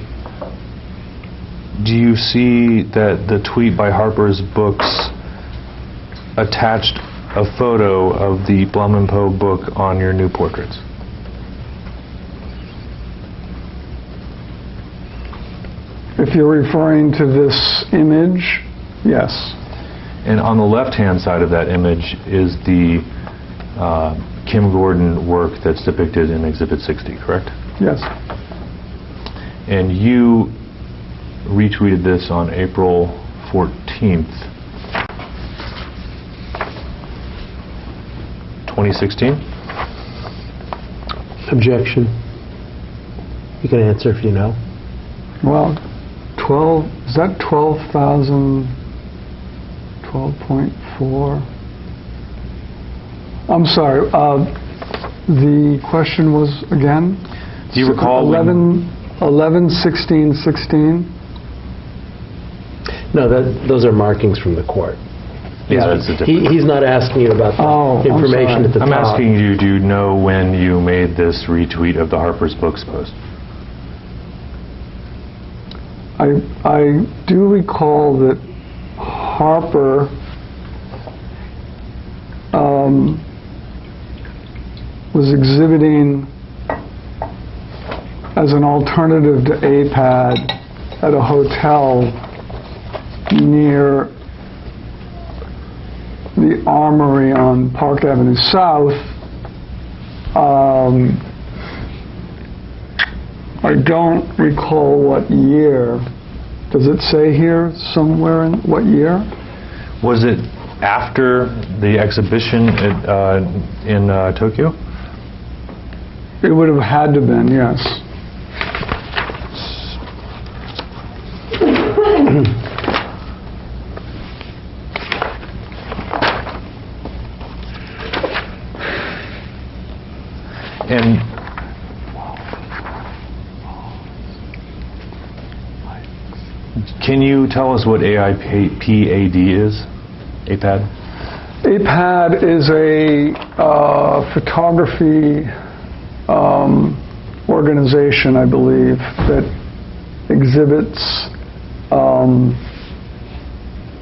do you see that the tweet by Harper's Books attached a photo of the Blum & Poe book on your new portraits? If you're referring to this image, yes. And on the left-hand side of that image is the Kim Gordon work that's depicted in Exhibit 60, correct? Yes. And you retweeted this on April 14th. 2016. Objection. You can answer if you know. Well, is that 12,000, 12.4? I'm sorry, the question was again? Do you recall 11/16/16? No, those are markings from the court. Yeah, that's a different. He's not asking you about the I'm information sorry. at the top. I'm asking you, do you know when you made this retweet of the Harper's Books post? I do recall that Harper was exhibiting as an alternative to APAD at a hotel near the Armory on Park Avenue South. I don't recall what year. Does it say here somewhere in what year? Was it after the exhibition in Tokyo? It would have had to have been, yes. And can you tell us what AIPAD is? APAD? APAD is a photography organization, I believe, that exhibits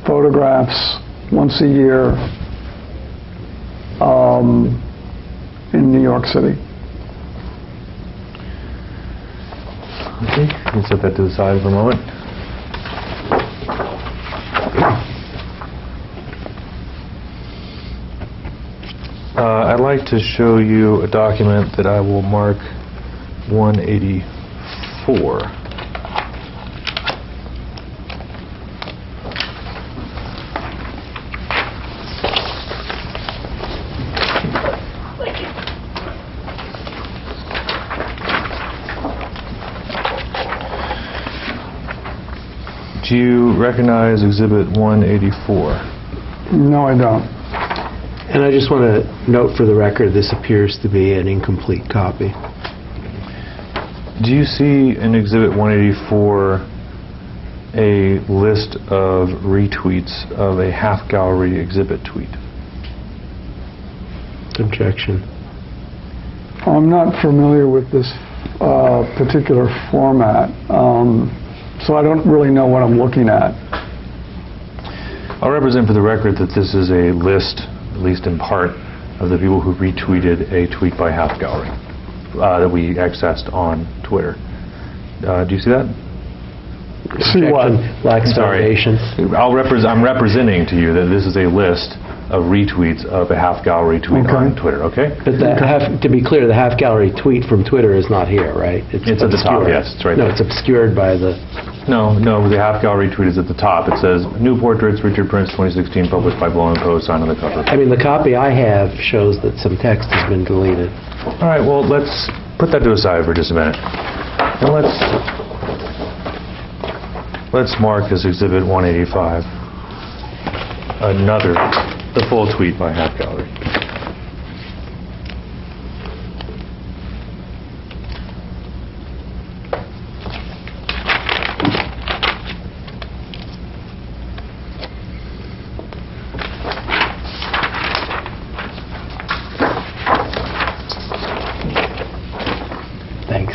photographs once a year in New York City. Okay, you can set that to the side for a moment. I'd like to show you a document that I will mark 184. Do you recognize Exhibit 184? No, I don't. And I just want to note for the record, this appears to be an incomplete copy. Do you see in Exhibit 184 a list of retweets of a half-gallery exhibit tweet? Objection. I'm not familiar with this particular format, so I don't really know what I'm looking at. I'll represent for the record that this is a list, at least in part, of the people who retweeted a tweet by Half Gallery that we accessed on Twitter. Do you see that? See what? Lacks Sorry. foundation. I'm representing to you that this is a list of retweets of a Half Gallery tweet on Twitter, okay? But to be clear, the half gallery tweet from Twitter is not here, right? It's at the top, yes, it's right No, there. it's obscured by the... No, the Half Gallery tweet is at the top. It says, New Portraits, Richard Prince, 2016, published by Blow and Poe, signed on the cover. I mean, the copy I have shows that some text has been deleted. All right, well, let's put that to the side for just a minute. And let's mark as Exhibit 185 the full tweet by Half Gallery. Thanks.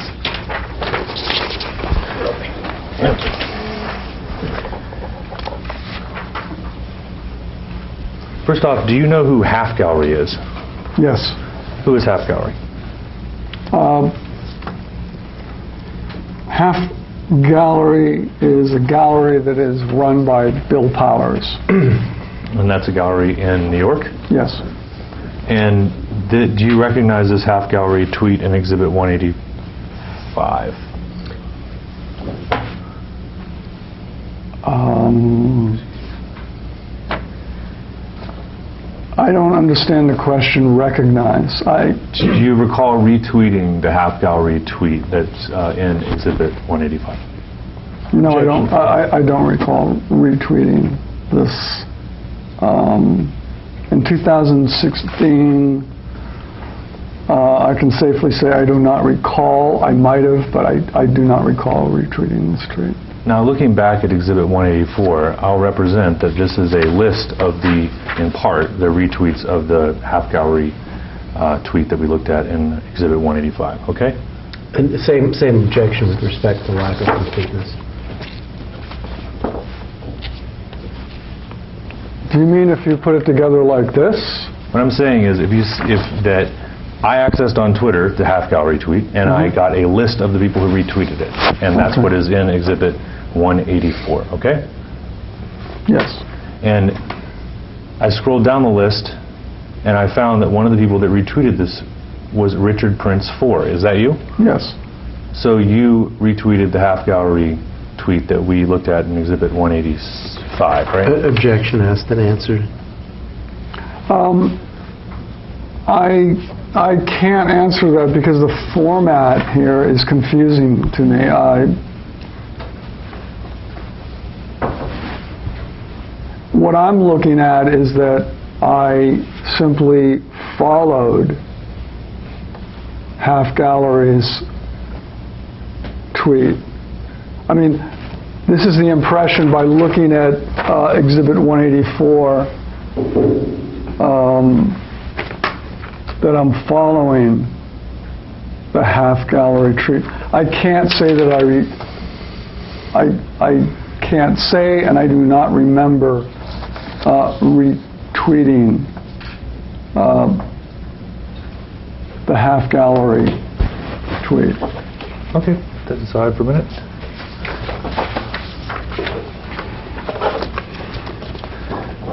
First off, do you know who Half Gallery is? Yes. Who is Half Gallery? Half Gallery is a gallery that is run by Bill Powers. And that's a gallery in New York? Yes. And do you recognize this Half Gallery tweet in Exhibit 185? I don't understand the question, recognize. Do you recall retweeting the half gallery tweet that's in Exhibit 185? No, I don't. I don't recall retweeting this. In 2016, I can safely say I do not recall. I might have, but I do not recall retweeting this tweet. Now, looking back at Exhibit 184, I'll represent that this is a list of in part, the retweets of the half gallery tweet that we looked at in Exhibit 185, okay? And the same objection with respect to lack of completeness. Do you mean if you put it together like this? What I'm saying is that I accessed on Twitter the half gallery tweet, and I got a list of the people who retweeted it, and that's what is in Exhibit 184, okay? Yes. And I scrolled down the list, and I found that one of the people that retweeted this was Richard Prince 4. Is that you? Yes. So you retweeted the half gallery tweet that we looked at in Exhibit 185, right? Objection asked and answered. I can't answer that because the format here is confusing to me. What I'm looking at is that I simply followed half gallery's tweet. I mean, this is the impression by looking at Exhibit 184 that I'm following the half gallery tweet. I can't say that I can't say, and I do not remember retweeting the half gallery tweet. Okay, that aside for a minute.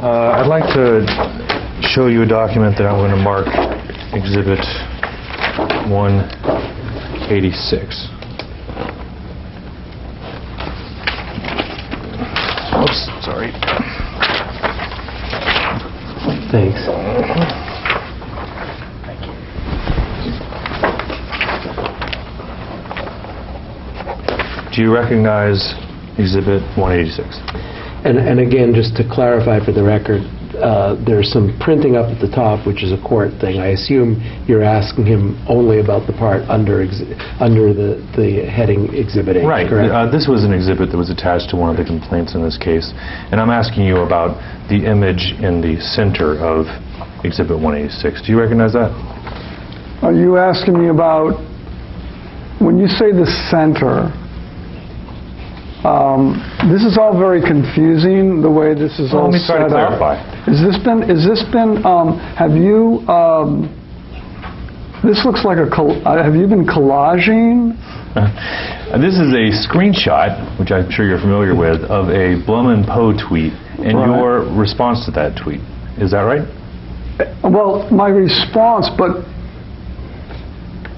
I'd like to show you a document that I'm going to mark Exhibit 186. Oops, sorry. Thanks. Do you recognize Exhibit 186? And again, just to clarify for the record, there's some printing up at the top, which is a court thing. I assume you're asking him only about the part under the heading Exhibit H, right. correct? This was an exhibit that was attached to one of the complaints in this case, and I'm asking you about the image in the center of Exhibit 186. Do you recognize that? Are you asking me about, when you say the center, this is all very confusing, the way this is all set up. Let me try to clarify. Has this been, have you, this looks like have you been collaging? This is a screenshot, which I'm sure you're familiar with, of a Blum and Poe tweet, and your response to that tweet. Is that right? Well, my response, but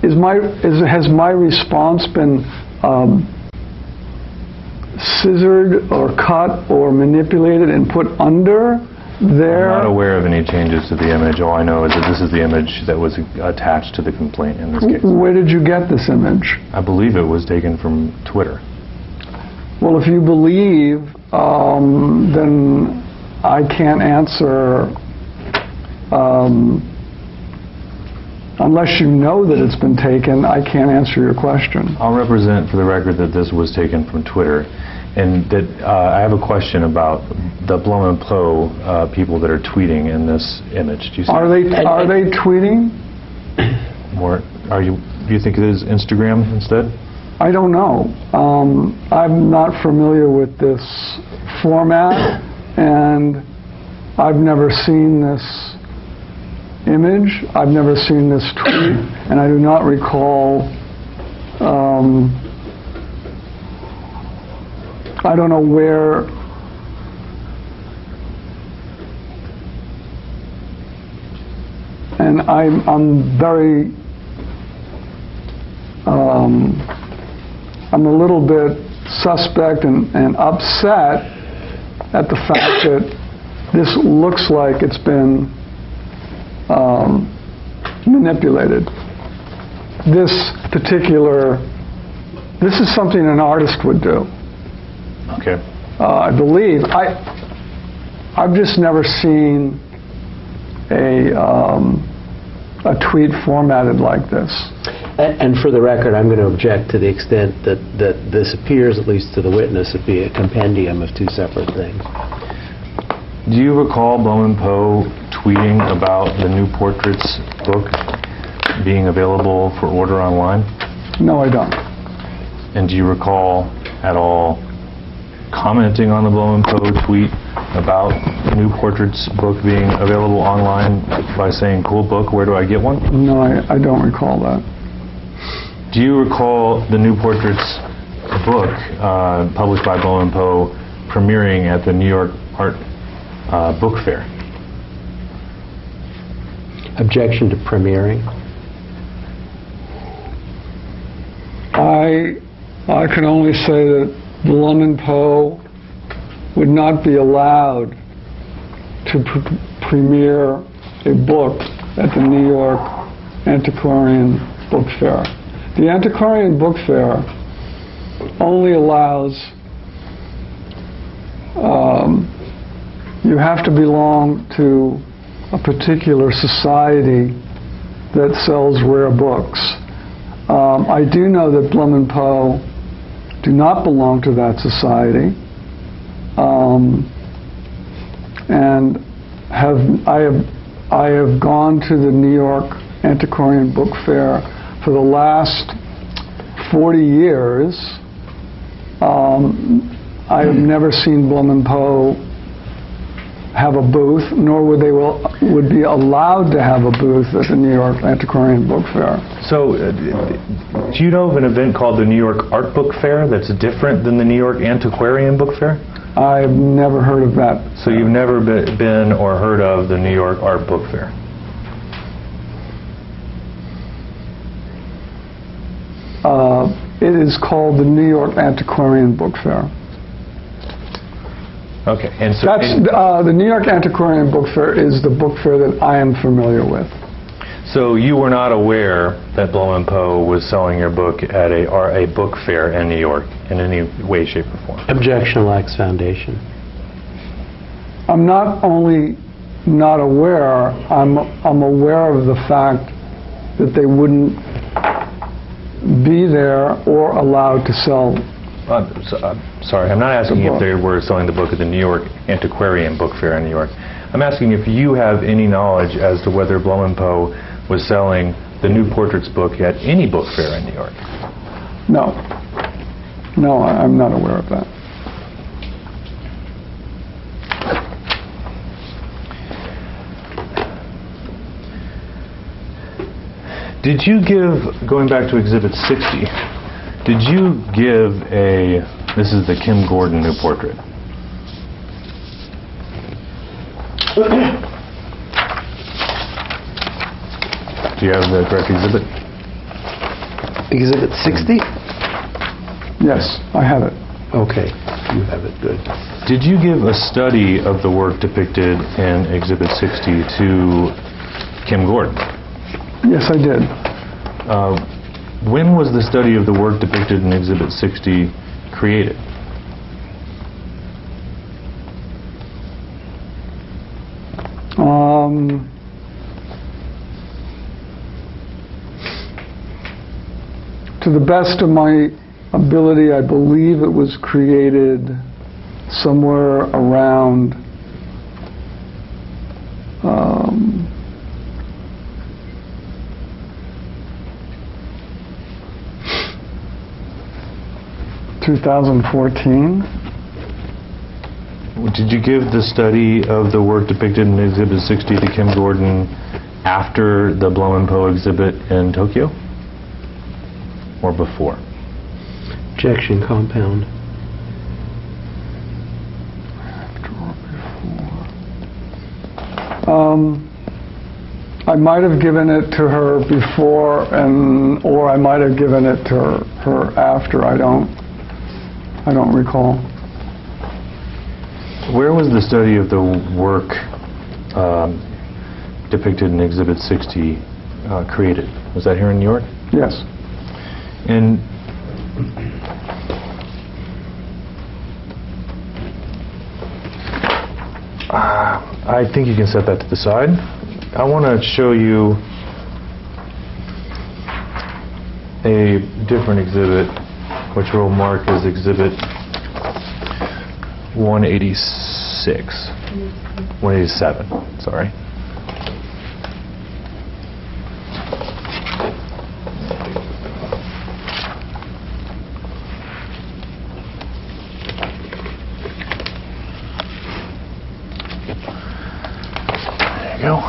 has my response been scissored or cut or manipulated and put under there? I'm not aware of any changes to the image. All I know is that this is the image that was attached to the complaint in this case. Where did you get this image? I believe it was taken from Twitter. Well, if you believe, then I can't answer unless you know that it's been taken. I can't answer your question. I'll represent for the record that this was taken from Twitter, and that I have a question about the Blum and Poe people that are tweeting in this image. Do you see? Are they tweeting? Or do you think it is Instagram instead? I don't know. I'm not familiar with this format, and I've never seen this image. I've never seen this tweet, and I do not recall. I don't know where. And I'm very. I'm a little bit suspect and upset at the fact that this looks like it's been manipulated. This is something an artist would do. Okay. I believe. I've just never seen a tweet formatted like this. And for the record, I'm going to object to the extent that this appears, at least to the witness, to be a compendium of two separate things. Do you recall Blum & Poe tweeting about the New Portraits book being available for order online? No, I don't. And do you recall at all commenting on the Blum & Poe tweet about the New Portraits book being available online by saying, "Cool book, where do I get one"? No, I don't recall that. Do you recall the New Portraits book published by Blum & Poe premiering at the New York Art Book Fair? Objection to premiering. I can only say that Blum & Poe would not be allowed to premiere a book at the New York Antiquarian Book Fair. The Antiquarian Book Fair only allows, you have to belong to a particular society that sells rare books. I do know that Blum & Poe do not belong to that society, and I have gone to the New York Antiquarian Book Fair for the last 40 years. I have never seen Blum & Poe have a booth, nor would be allowed to have a booth at the New York Antiquarian Book Fair. So, do you know of an event called the New York Art Book Fair that's different than the New York Antiquarian Book Fair? I've never heard of that. So you've never been or heard of the New York Art Book Fair? It is called the New York Antiquarian Book Fair. Okay, and so the New York Antiquarian Book Fair is the book fair that I am familiar with. So you were not aware that Blum & Poe was selling your book at a book fair in New York in any way, shape, or form? Objection lacks foundation. I'm not only not aware, I'm aware of the fact that they wouldn't be there or allowed to sell. Sorry, I'm not asking if they were selling the book at the New York Antiquarian Book Fair in New York. I'm asking if you have any knowledge as to whether Blum & Poe was selling the New Portraits book at any book fair in New York. No. No, I'm not aware of that. Did you give, going back to Exhibit 60, did you give this is the Kim Gordon New Portrait. Do you have the correct exhibit? Exhibit 60? Yes, I have it. Okay, you have it, good. Did you give a study of the work depicted in Exhibit 60 to Kim Gordon? Yes, I did. When was the study of the work depicted in Exhibit 60 created? To the best of my ability, I believe it was created somewhere around 2014. Did you give the study of the work depicted in Exhibit 60 to Kim Gordon after the Blum & Poe exhibit in Tokyo? Or before? Objection, compound. I might have given it to her before, or I might have given it to her after. I don't recall. Where was the study of the work depicted in Exhibit 60 created? Was that here in New York? Yes. And I think you can set that to the side. I want to show you a different exhibit, which we'll mark as Exhibit 187, sorry. There you go.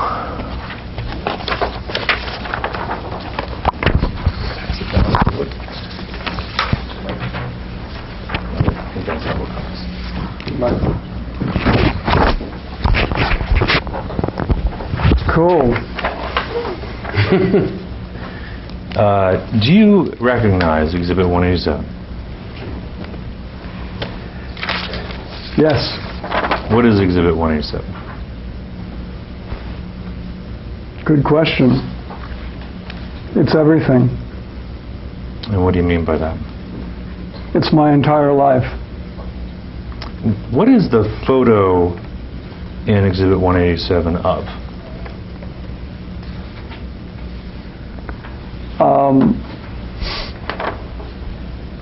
Cool. Do you recognize Exhibit 187? Yes. What is Exhibit 187? Good question. It's everything. And what do you mean by that? It's my entire life. What is the photo in Exhibit 187 of?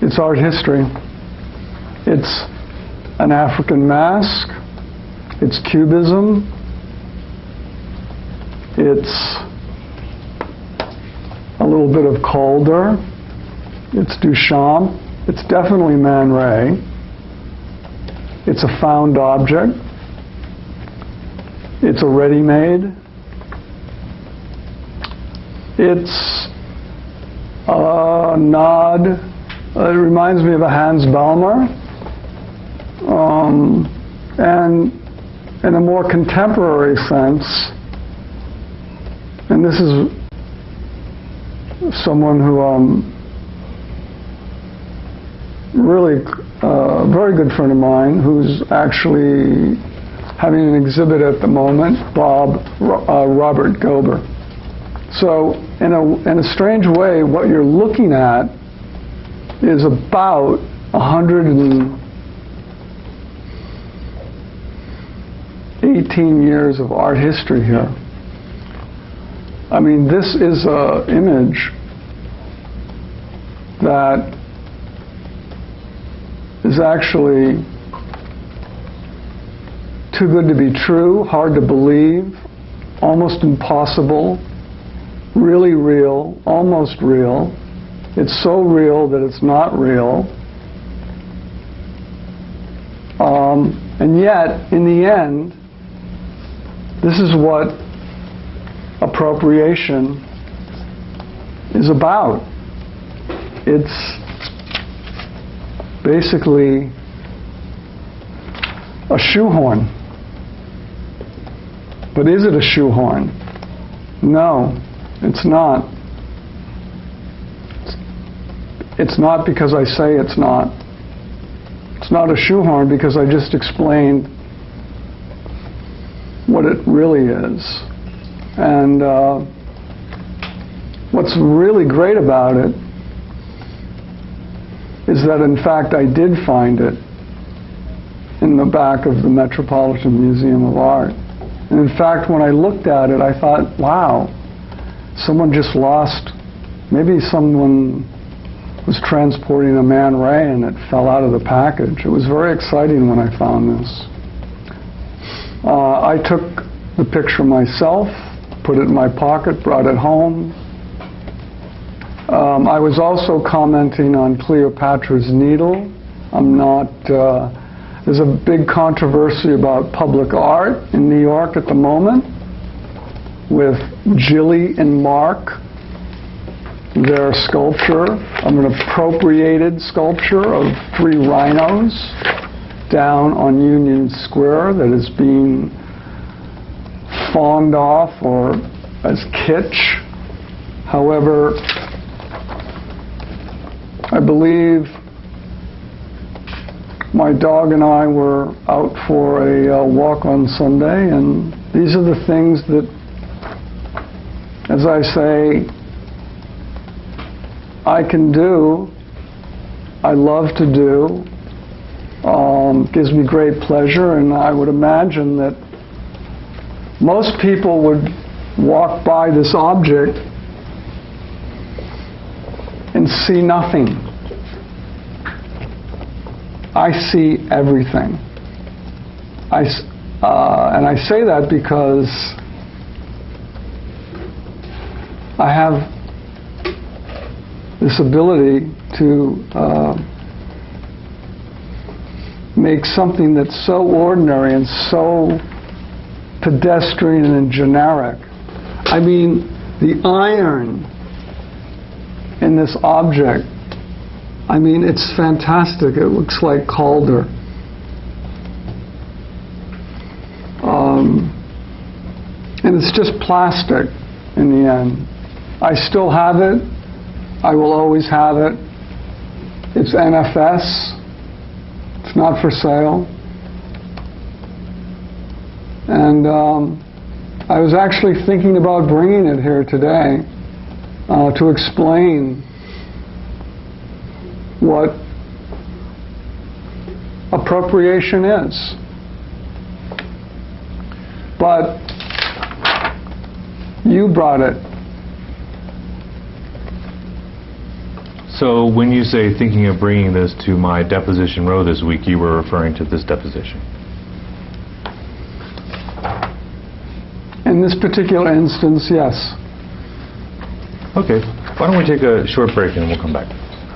It's art history. It's an African mask. It's Cubism. It's a little bit of Calder. It's Duchamp. It's definitely Man Ray. It's a found object. It's a ready-made. It's a nod. It reminds me of a Hans Bellmer. And in a more contemporary sense, and this is someone who really a very good friend of mine who's actually having an exhibit at the moment, Robert Gober. So in a strange way, what you're looking at is about 118 years of art history here. I mean, this is an image that is actually too good to be true, hard to believe, almost impossible, really real, almost real. It's so real that it's not real. And yet, in the end, this is what appropriation is about. It's basically a shoehorn. But is it a shoehorn? No, it's not. It's not because I say it's not. It's not a shoehorn because I just explained what it really is. And what's really great about it is that, in fact, I did find it in the back of the Metropolitan Museum of Art. And in fact, when I looked at it, I thought, wow, someone just lost, maybe someone was transporting a Man Ray and it fell out of the package. It was very exciting when I found this. I took the picture myself, put it in my pocket, brought it home. I was also commenting on Cleopatra's Needle. There's a big controversy about public art in New York at the moment with Jilly and Mark, their sculpture, an appropriated sculpture of 3 rhinos down on Union Square that is being fawned off or as kitsch. However, I believe my dog and I were out for a walk on Sunday, and these are the things that as I say, I can do, I love to do, gives me great pleasure, and I would imagine that most people would walk by this object and see nothing. I see everything. And I say that because I have this ability to make something that's so ordinary and so pedestrian and generic. I mean, the iron in this object, I mean, it's fantastic. It looks like Calder. And it's just plastic in the end. I still have it. I will always have it. It's NFS. It's not for sale. And I was actually thinking about bringing it here today to explain what appropriation is. But you brought it. So when you say thinking of bringing this to my deposition row this week, you were referring to this deposition? In this particular instance, yes. Okay. Why don't we take a short break and we'll come back.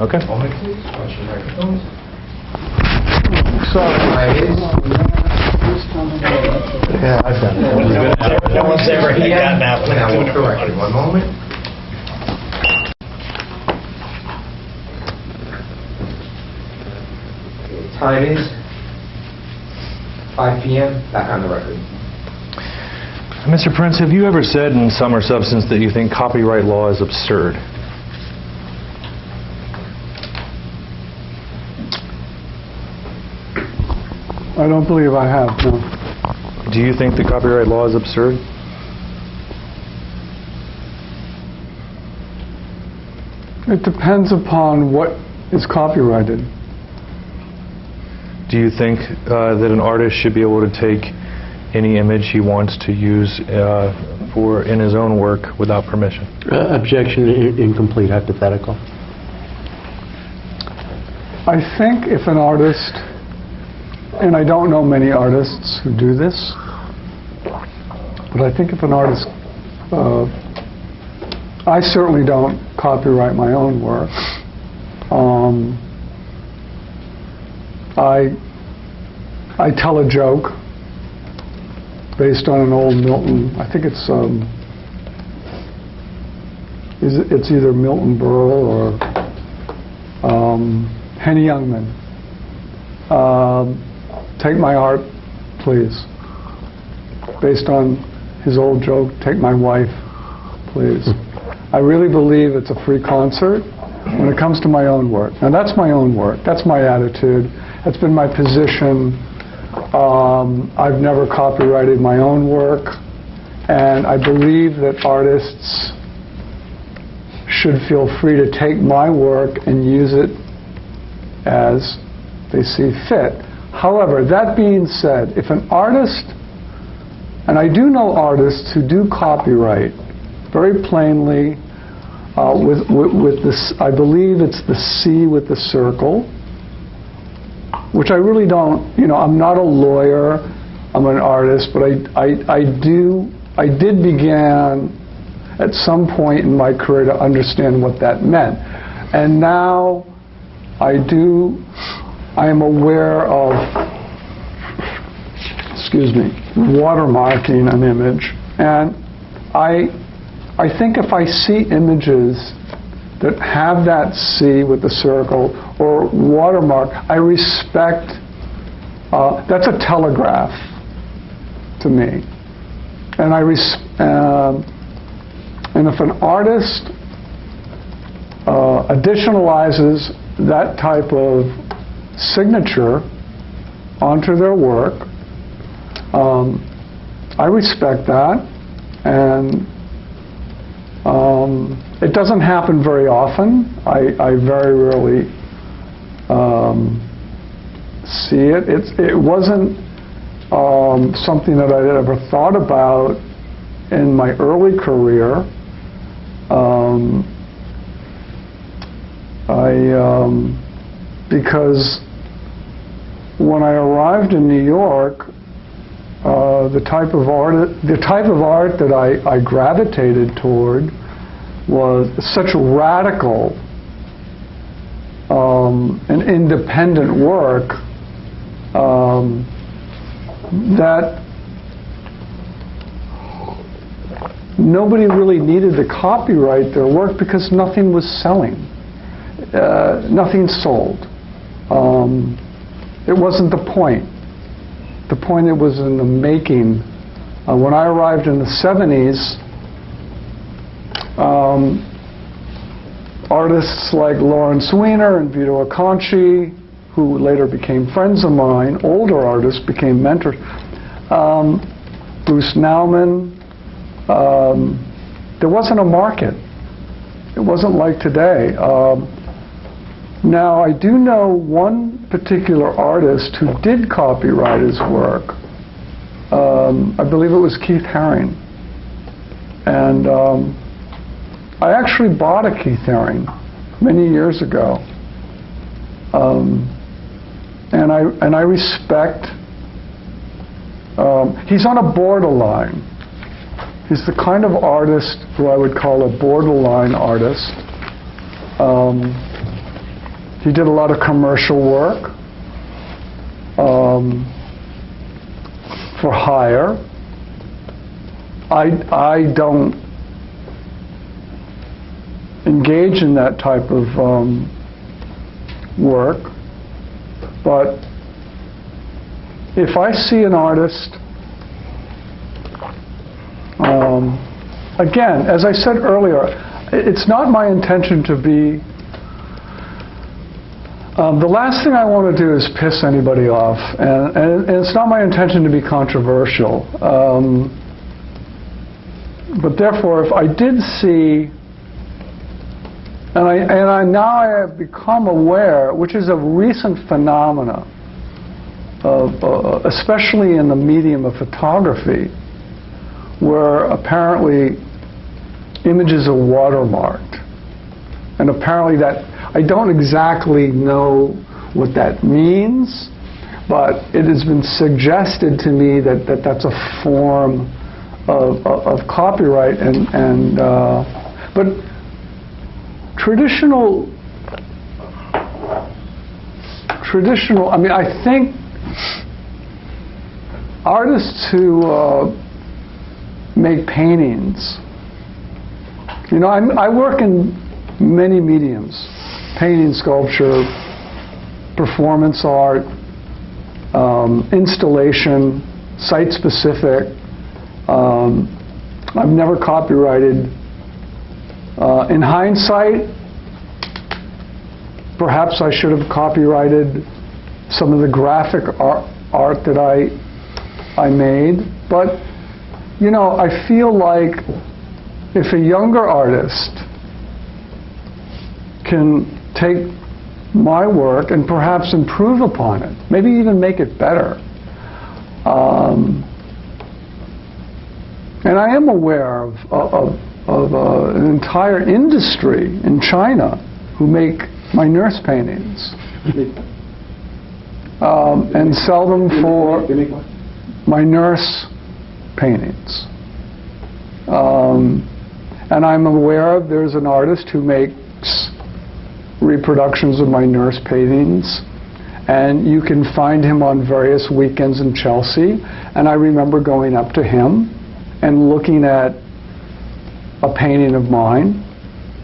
Okay? Moment, please. Watch your microphones. So, Yeah, I've done it. No one's ever gotten that one. I will correct you. One moment. Time is 5 p.m. Back on the record. Mr. Prince, have you ever said in sum or substance that you think copyright law is absurd? I don't believe I have, no. Do you think the copyright law is absurd? It depends upon what is copyrighted. Do you think that an artist should be able to take any image he wants to use in his own work without permission? Objection, incomplete, hypothetical. I think if an artist, and I don't know many artists who do this, but I think if an artist, I certainly don't copyright my own work. I tell a joke based on an old Milton. I think it's either Milton Berle or Henny Youngman. Take my art, please. Based on his old joke, take my wife, please. I really believe it's a free concert when it comes to my own work. Now that's my own work. That's my attitude. That's been my position. I've never copyrighted my own work. And I believe that artists should feel free to take my work and use it as they see fit. However, that being said, if an artist, and I do know artists who do copyright very plainly with this, I believe it's the C with the circle, which I really don't, I'm not a lawyer, I'm an artist, but I did begin at some point in my career to understand what that meant. And now I am aware of, watermarking an image. And I think if I see images that have that C with the circle or watermark, I respect, that's a telegraph to me. And and if an artist additionalizes that type of signature onto their work, I respect that, and It doesn't happen very often. I very rarely see it. It wasn't something that I'd ever thought about in my early career. Because when I arrived in New York, the type of art that I gravitated toward was such radical and independent work that nobody really needed to copyright their work because nothing was selling. Nothing sold. It wasn't the point. The point, it was in the making. When I arrived in the 70s, artists like Lawrence Weiner and Vito Acconci, who later became friends of mine, older artists became mentors, Bruce Nauman, there wasn't a market. It wasn't like today. Now, I do know one particular artist who did copyright his work. I believe it was Keith Haring. And I actually bought a Keith Haring many years ago. And I respect, he's on a borderline. He's the kind of artist who I would call a borderline artist. He did a lot of commercial work for hire. I don't engage in that type of work, but if I see an artist, again, as I said earlier, it's not my intention to be the last thing I want to do is piss anybody off, and it's not my intention to be controversial. But therefore, if I did see, and now I have become aware, which is a recent phenomena, of especially in the medium of photography, where apparently images are watermarked, and apparently that. I don't exactly know what that means, but it has been suggested to me that that's a form of copyright, but traditional. I mean, I think artists who make paintings. You know, I work in many mediums. Painting, sculpture, performance art, installation, site-specific. I've never copyrighted. In hindsight, perhaps I should have copyrighted some of the graphic art that I made. But, you know, I feel like if a younger artist can take my work and perhaps improve upon it, maybe even make it better. And I am aware of an entire industry in China who make my nurse paintings and sell them for my nurse paintings. And I'm aware there's an artist who makes reproductions of my nurse paintings, and you can find him on various weekends in Chelsea. And I remember going up to him and looking at a painting of mine,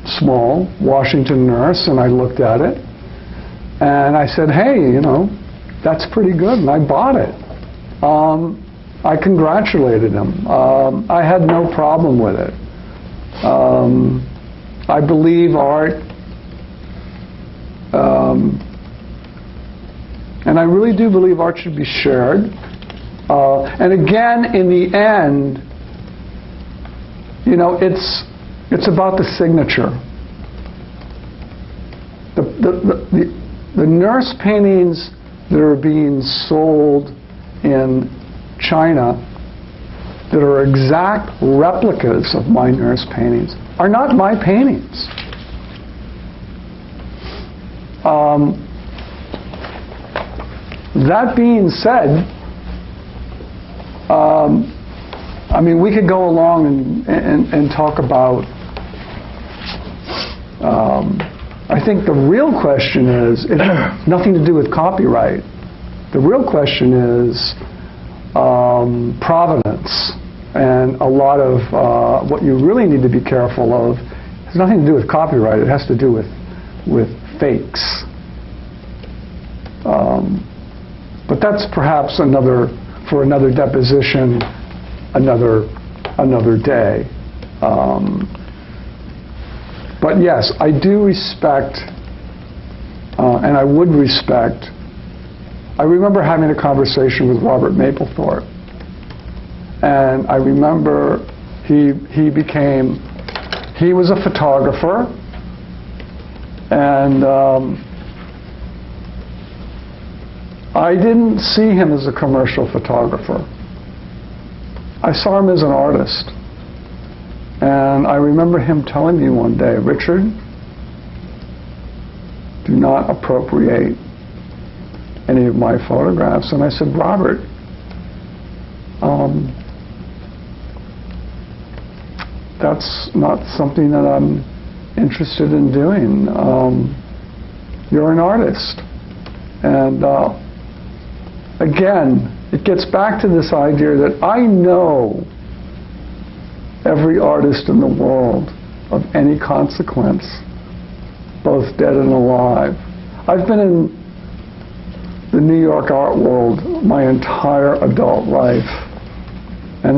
small, Washington nurse, and I looked at it and I said, hey, you know, that's pretty good, and I bought it. I congratulated him. I had no problem with it. I believe art, and I really do believe art should be shared. And again, in the end, you know, It's about the signature. The nurse paintings that are being sold in China that are exact replicas of my nurse paintings are not my paintings. That being said, I mean, we could go along and talk about, I think the real question is, it has nothing to do with copyright. The real question is provenance. And a lot of what you really need to be careful of has nothing to do with copyright. It has to do with fakes. But that's perhaps for another deposition, another day. But yes, I do respect, and I would respect. I remember having a conversation with Robert Mapplethorpe, and I remember he was a photographer, and I didn't see him as a commercial photographer. I saw him as an artist. And I remember him telling me one day, Richard, do not appropriate any of my photographs. And I said, Robert, that's not something that I'm interested in doing. You're an artist. And again, it gets back to this idea that I know every artist in the world of any consequence, both dead and alive. I've been in the New York art world my entire adult life, and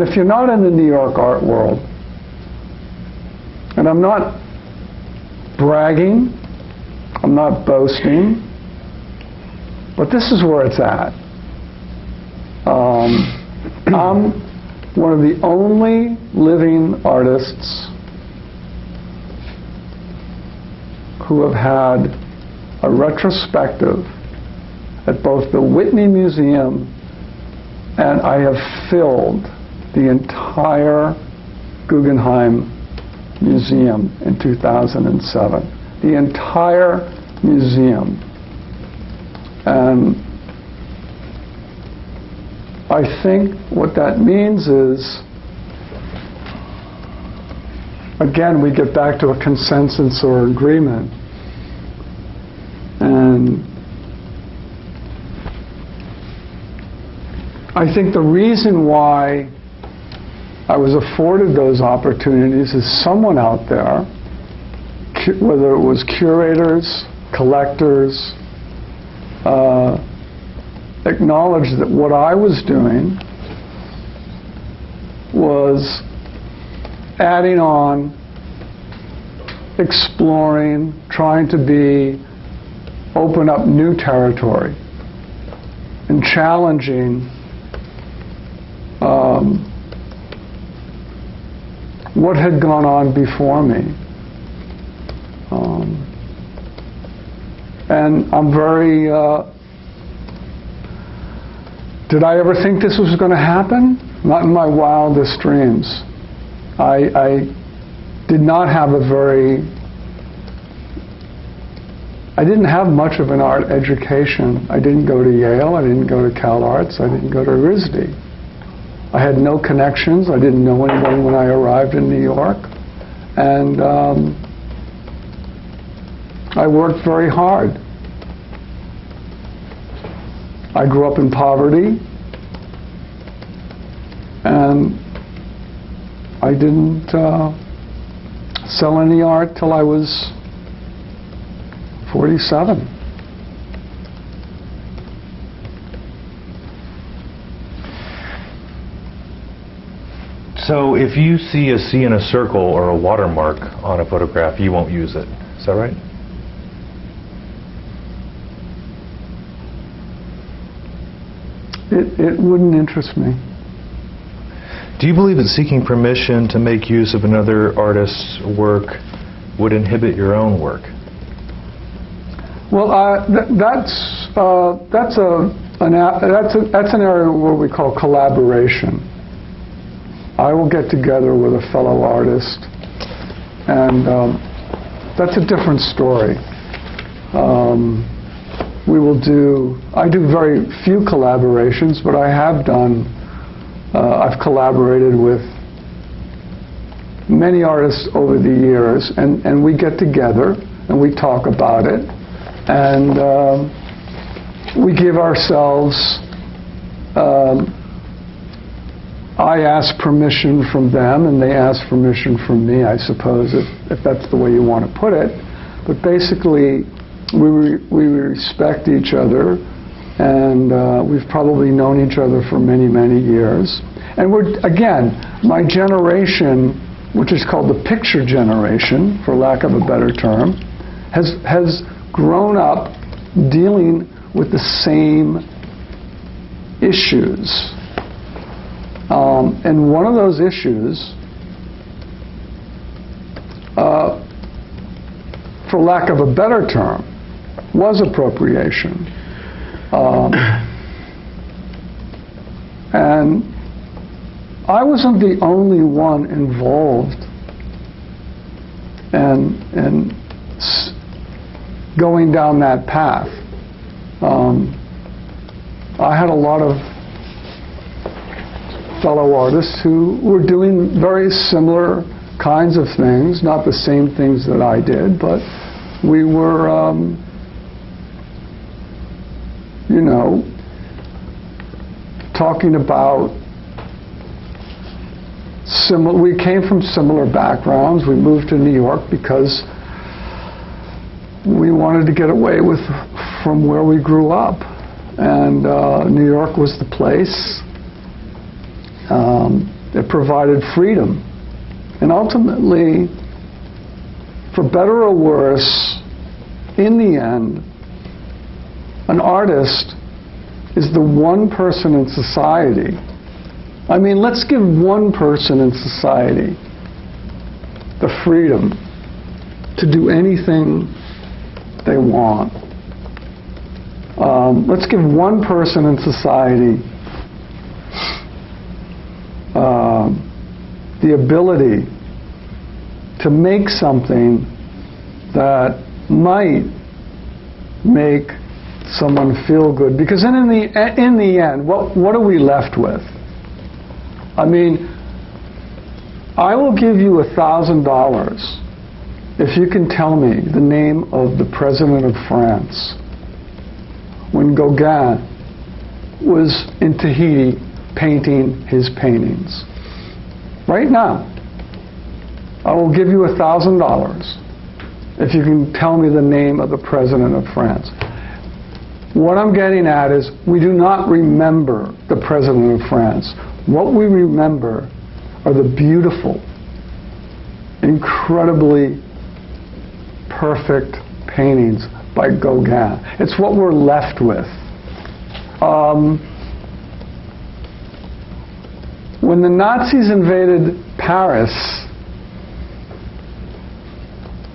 if you're not in the New York art world, and I'm not bragging, I'm not boasting, but this is where it's at. I'm one of the only living artists who have had a retrospective at both the Whitney Museum, and I have filled the entire Guggenheim Museum in 2007. The entire museum. And I think what that means is, again, we get back to a consensus or agreement. And I think the reason why I was afforded those opportunities is someone out there, whether it was curators, collectors, acknowledged that what I was doing was adding on, exploring, trying to open up new territory and challenging what had gone on before me. And I'm very, did I ever think this was going to happen? Not in my wildest dreams. I did not have I didn't have much of an art education. I didn't go to Yale, I didn't go to Cal Arts, I didn't go to RISD. I had no connections, I didn't know anyone when I arrived in New York. And I worked very hard. I grew up in poverty, and I didn't sell any art till I was 47. So if you see a C in a circle or a watermark on a photograph, you won't use it. Is that right? It wouldn't interest me. Do you believe that seeking permission to make use of another artist's work would inhibit your own work? Well, that's an area where we call collaboration. I will get together with a fellow artist, and that's a different story. I do very few collaborations, but I have done. I've collaborated with many artists over the years, and we get together and we talk about it, and we give ourselves. I ask permission from them, and they ask permission from me, I suppose, if that's the way you want to put it. But basically, we respect each other, and we've probably known each other for many, many years. And again, my generation, which is called the picture generation, for lack of a better term, has grown up dealing with the same issues. And one of those issues, for lack of a better term, was appropriation. And I wasn't the only one involved in going down that path. I had a lot of fellow artists who were doing very similar kinds of things, not the same things that I did, but we were, talking about we came from similar backgrounds. We moved to New York because we wanted to get away from where we grew up, and New York was the place. It provided freedom, and ultimately, for better or worse, in the end, an artist is the one person in society. I mean, let's give one person in society the freedom to do anything they want. Let's give one person in society the ability to make something that might make someone feel good. Because then in the end, what are we left with? I mean, I will give you $1,000 if you can tell me the name of the president of France when Gauguin was in Tahiti painting his paintings. Right now, I will give you $1,000 if you can tell me the name of the president of France. What I'm getting at is we do not remember the president of France. What we remember are the beautiful, incredibly perfect paintings by Gauguin. It's what we're left with. When the Nazis invaded Paris,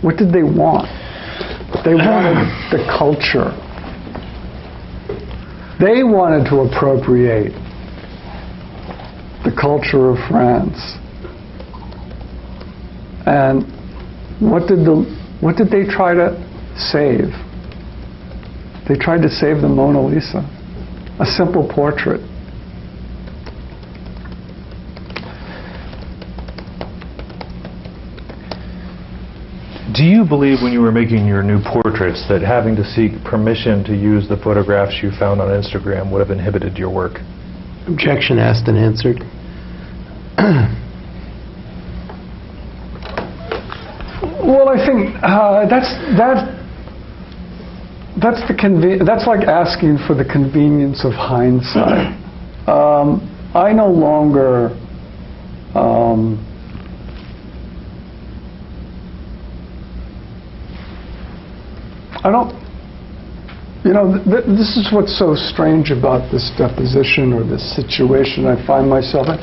what did they want? They wanted the culture. They wanted to appropriate the culture of France. And what did they try to save? They tried to save the Mona Lisa, a simple portrait. Do you believe when you were making your new portraits that having to seek permission to use the photographs you found on Instagram would have inhibited your work? Objection asked and answered. Well, I think that's like asking for the convenience of hindsight. I no longer You know, this is what's so strange about this deposition or this situation I find myself in.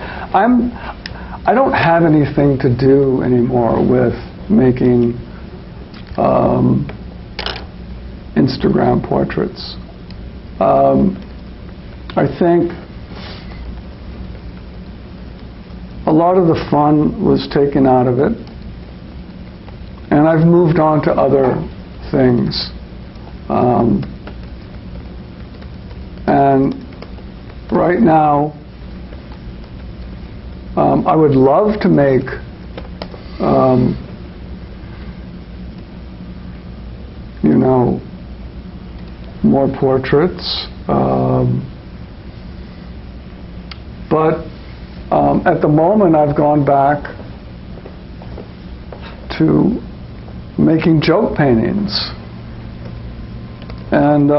I don't have anything to do anymore with making Instagram portraits. I think a lot of the fun was taken out of it, and I've moved on to other things. And right now, I would love to make you know, more portraits, but at the moment I've gone back to making joke paintings, and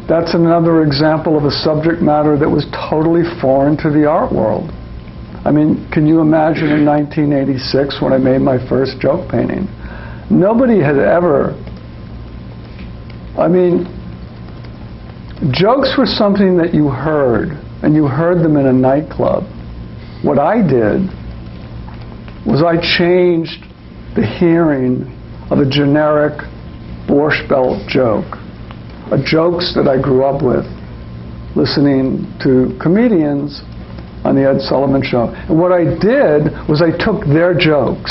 that's another example of a subject matter that was totally foreign to the art world. I mean, can you imagine in 1986 when I made my first joke painting? Nobody had ever, I mean, jokes were something that you heard, and you heard them in a nightclub. What I did was I changed the hearing of a generic Borscht Belt joke, jokes that I grew up with, listening to comedians on the Ed Sullivan Show. And what I did was I took their jokes.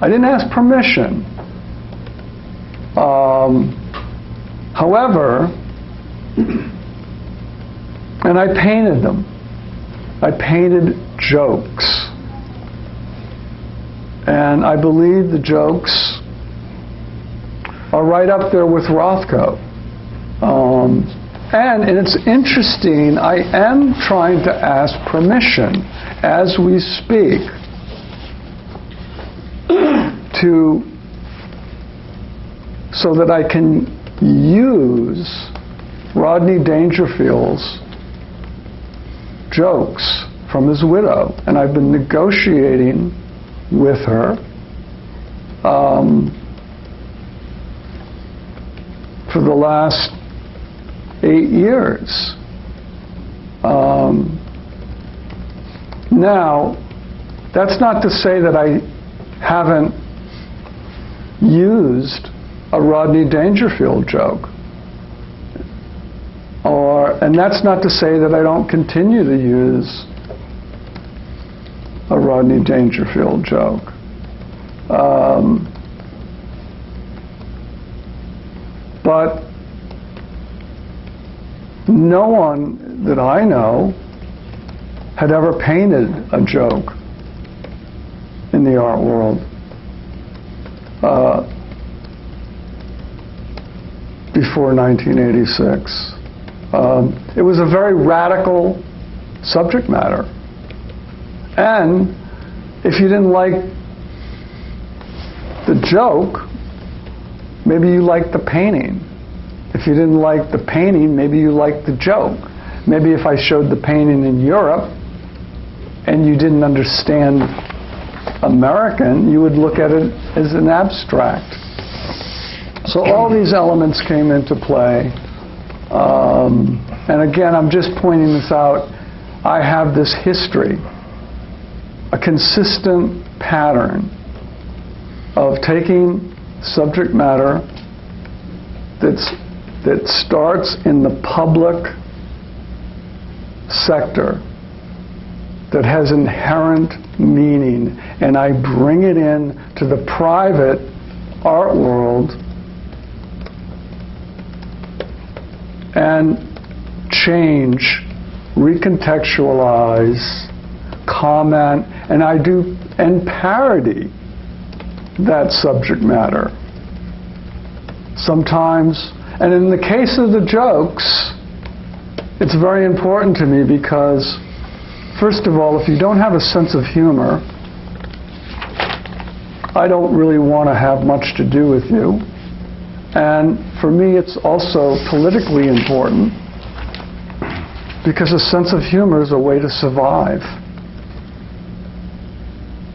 I didn't ask permission. However, and I painted them. I painted jokes. And I believe the jokes are right up there with Rothko. And it's interesting, I am trying to ask permission as we speak so that I can use Rodney Dangerfield's jokes from his widow. And I've been negotiating with her for the last 8 years. Now, that's not to say that I haven't used a Rodney Dangerfield joke. And that's not to say that I don't continue to use a Rodney Dangerfield joke. But no one that I know had ever painted a joke in the art world before 1986. It was a very radical subject matter. And if you didn't like the joke, maybe you liked the painting. If you didn't like the painting, maybe you liked the joke. Maybe if I showed the painting in Europe and you didn't understand American, you would look at it as an abstract. So all these elements came into play. And again, I'm just pointing this out. I have this history, a consistent pattern of taking subject matter that starts in the public sector, that has inherent meaning, and I bring it in to the private art world and change, recontextualize, comment, and parody that subject matter. Sometimes, and in the case of the jokes, it's very important to me because, first of all, if you don't have a sense of humor, I don't really want to have much to do with you. And for me, it's also politically important because a sense of humor is a way to survive.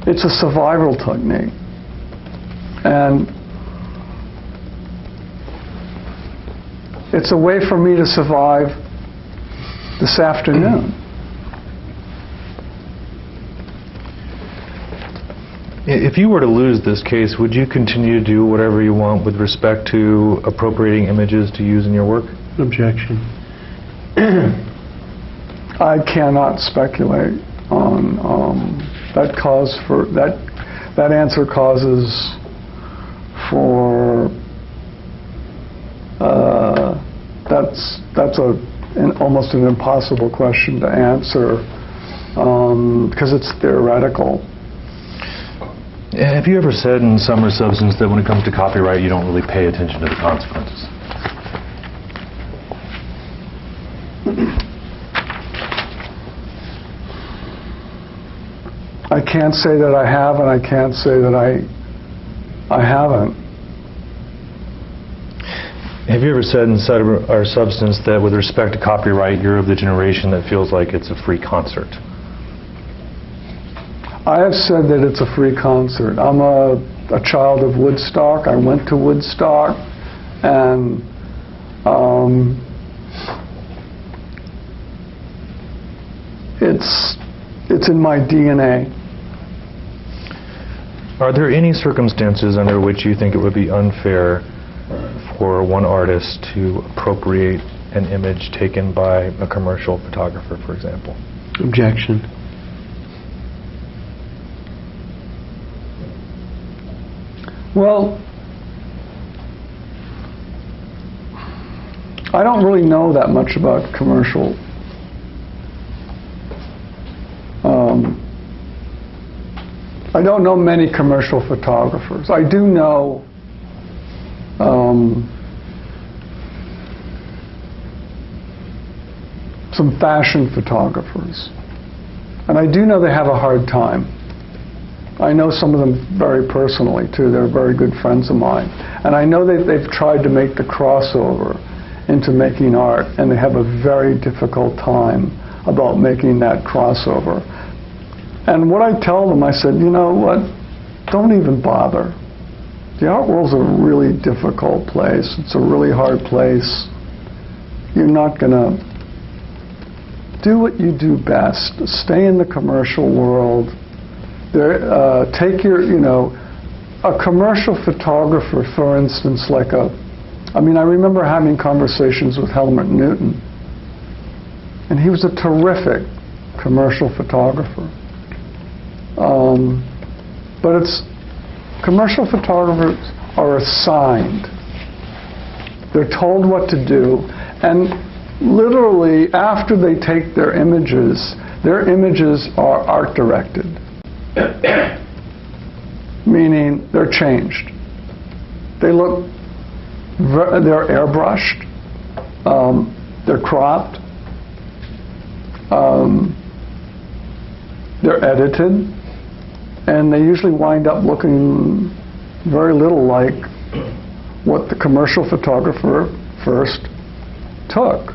It's a survival technique. And It's a way for me to survive this afternoon. If you were to lose this case, would you continue to do whatever you want with respect to appropriating images to use in your work? Objection. I cannot speculate on that cause for that answer causes for that's almost an impossible question to answer because it's theoretical. Have you ever said in Sum or Substance that when it comes to copyright you don't really pay attention to the consequences? I can't say that I have, and I can't say that I haven't. Have you ever said in Sum or Substance that with respect to copyright you're of the generation that feels like it's a free concert? I have said that it's a free concert. I'm a child of Woodstock. I went to Woodstock, and it's in my DNA. Are there any circumstances under which you think it would be unfair for one artist to appropriate an image taken by a commercial photographer, for example? Objection. Well, I don't really know that much about commercial. I don't know many commercial photographers. I do know some fashion photographers. And I do know they have a hard time. I know some of them very personally, too. They're very good friends of mine. And I know that they've tried to make the crossover into making art, and they have a very difficult time about making that crossover. And what I tell them, I said, you know what, don't even bother. The art world's a really difficult place. It's a really hard place. You're not going to do what you do best. Stay in the commercial world. Take your, a commercial photographer, for instance, I remember having conversations with Helmut Newton, and he was a terrific commercial photographer. But commercial photographers are assigned. They're told what to do, and literally after they take their images are art directed. Meaning they're changed. They're airbrushed, they're cropped, they're edited, and they usually wind up looking very little like what the commercial photographer first took.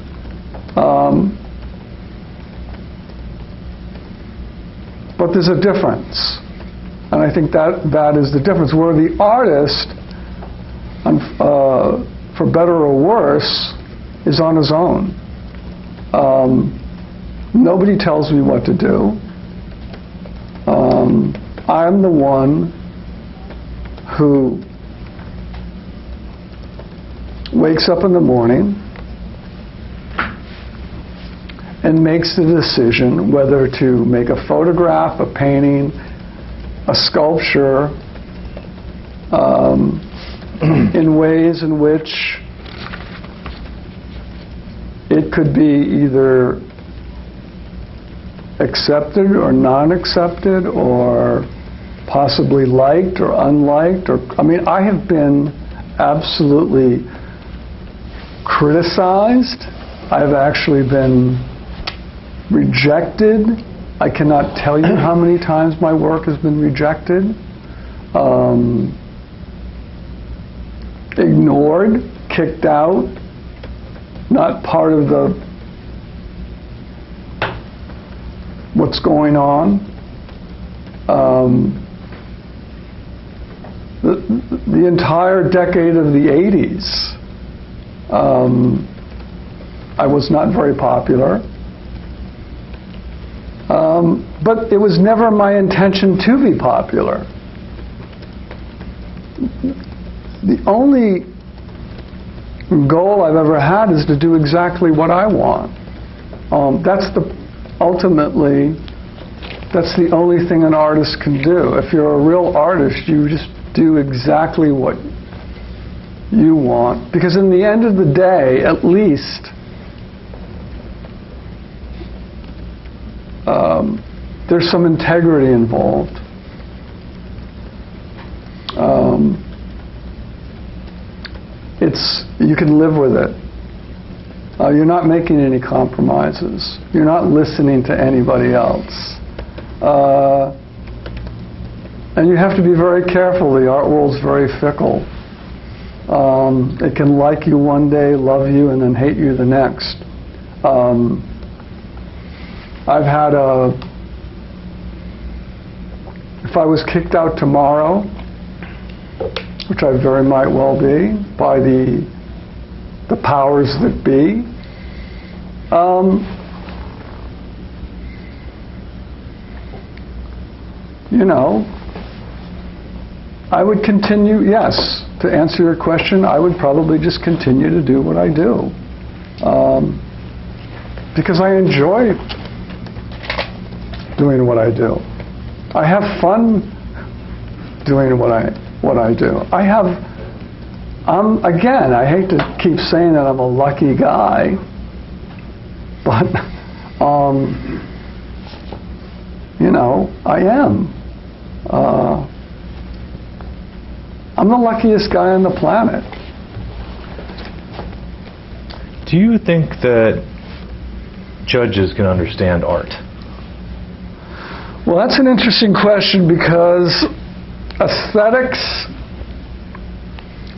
But there's a difference. And I think that is the difference. Where the artist, for better or worse, is on his own. Nobody tells me what to do. I'm the one who wakes up in the morning and makes the decision whether to make a photograph, a painting, a sculpture, in ways in which it could be either accepted or non-accepted, or possibly liked or unliked. I have been absolutely criticized. I've actually been rejected. I cannot tell you how many times my work has been rejected, ignored, kicked out, not part of what's going on. The entire decade of the 80s, I was not very popular. But it was never my intention to be popular. The only goal I've ever had is to do exactly what I want. Ultimately, that's the only thing an artist can do. If you're a real artist, you just do exactly what you want. Because in the end of the day, at least, there's some integrity involved. You can live with it. You're not making any compromises. You're not listening to anybody else. And you have to be very careful. The art world's very fickle. It can like you one day, love you, and then hate you the next. I've had if I was kicked out tomorrow, which I very might well be, by the powers that be, I would continue, yes, to answer your question, I would probably just continue to do what I do. Because I enjoy doing what I do. I have fun doing what I do. Again, I hate to keep saying that I'm a lucky guy, but I am. I'm the luckiest guy on the planet. Do you think that judges can understand art? Well, that's an interesting question because aesthetics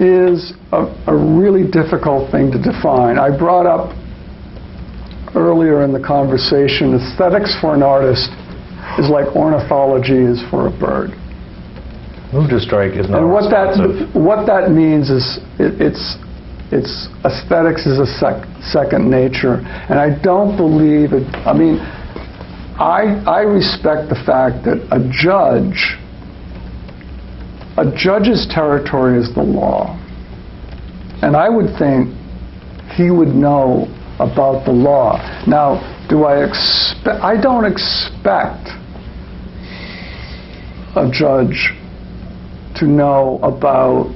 is a really difficult thing to define. I brought up earlier in the conversation, aesthetics for an artist is like ornithology is for a bird. Move to strike is not and responsive. what that means is it's aesthetics is a second nature, and I don't believe it. I mean, I respect the fact that a judge's territory is the law, and I would think he would know about the law. Now, I don't expect a judge to know about.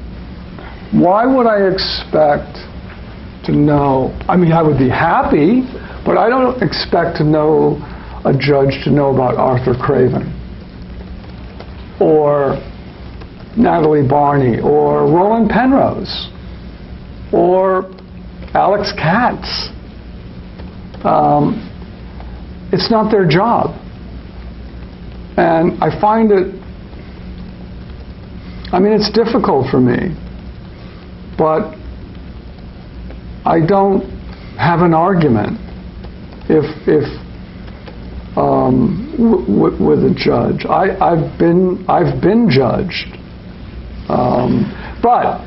Why would I expect to know? I mean, I would be happy, but I don't expect a judge to know about Arthur Craven or Natalie Barney or Roland Penrose or Alex Katz. It's not their job. And I find it's difficult for me, but I don't have an argument with a judge. I've been judged, but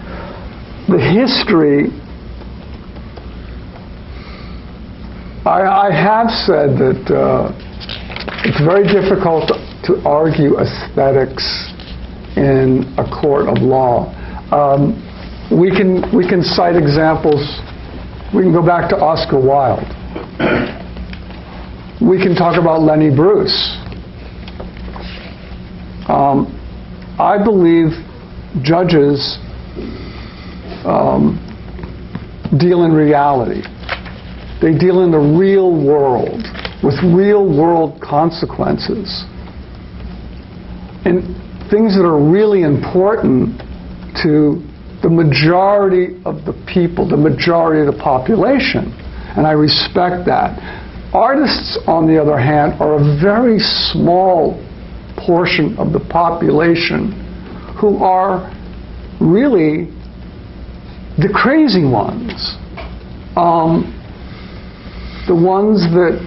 the history. I have said that it's very difficult to argue aesthetics in a court of law. We can cite examples. We can go back to Oscar Wilde. We can talk about Lenny Bruce. I believe judges deal in reality. They deal in the real world with real world consequences and things that are really important to the majority of the people, the majority of the population. And I respect that. Artists, on the other hand, are a very small portion of the population who are really the crazy ones. The ones that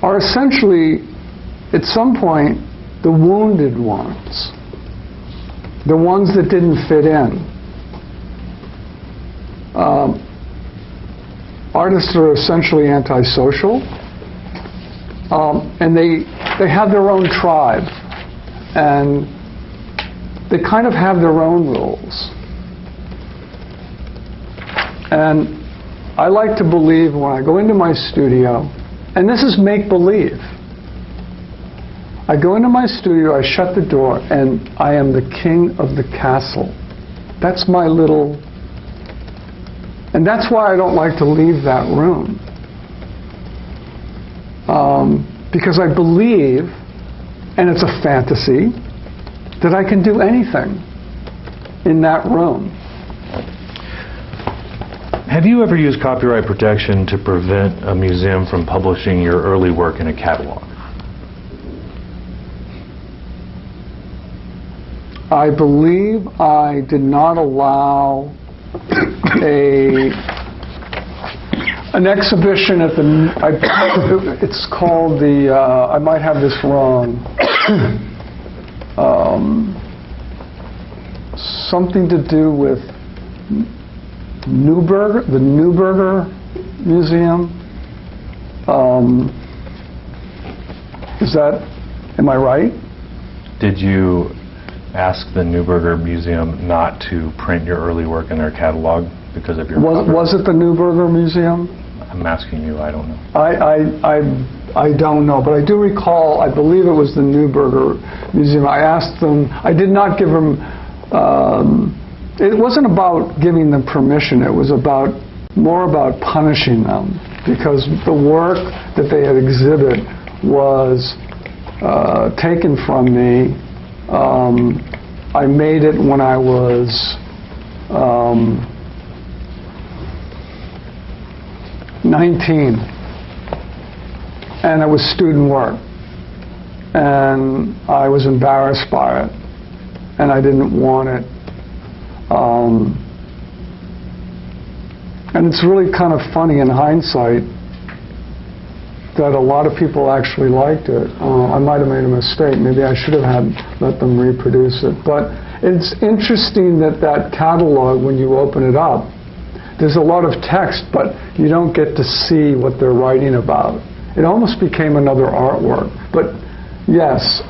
are essentially, at some point, the wounded ones. The ones that didn't fit in. Artists are essentially antisocial, and they have their own tribe, and they kind of have their own rules. And I like to believe when I go into my studio, and this is make-believe, I go into my studio, I shut the door, and I am the king of the castle. That's my little... And that's why I don't like to leave that room. Because I believe, and it's a fantasy, that I can do anything in that room. Have you ever used copyright protection to prevent a museum from publishing your early work in a catalog? I believe I did not allow an exhibition at the... it's called the... I might have this wrong. Something to do with Neuberger, the Neuberger Museum. Is that... Am I right? Did you ask the Neuberger Museum not to print your early work in their catalog because of your... Was it the Neuberger Museum? I'm asking you, I don't know. I don't know, but I do recall, I believe it was the Neuberger Museum. I asked them, I did not give them, it wasn't about giving them permission, it was more about punishing them, because the work that they had exhibited was taken from me. I made it when I was 19, and it was student work, and I was embarrassed by it, and I didn't want it. And it's really kind of funny in hindsight that a lot of people actually liked it. I might have made a mistake. Maybe I should have let them reproduce it. But it's interesting that catalog, when you open it up, there's a lot of text, but you don't get to see what they're writing about. It almost became another artwork. But yes,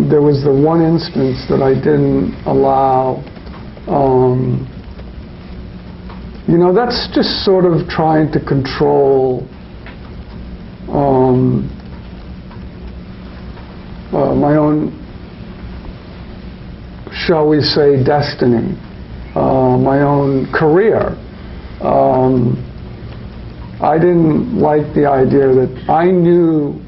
there was the one instance that I didn't allow. You know, that's just sort of trying to control my own, shall we say, destiny, my own career. I didn't like the idea that I knew.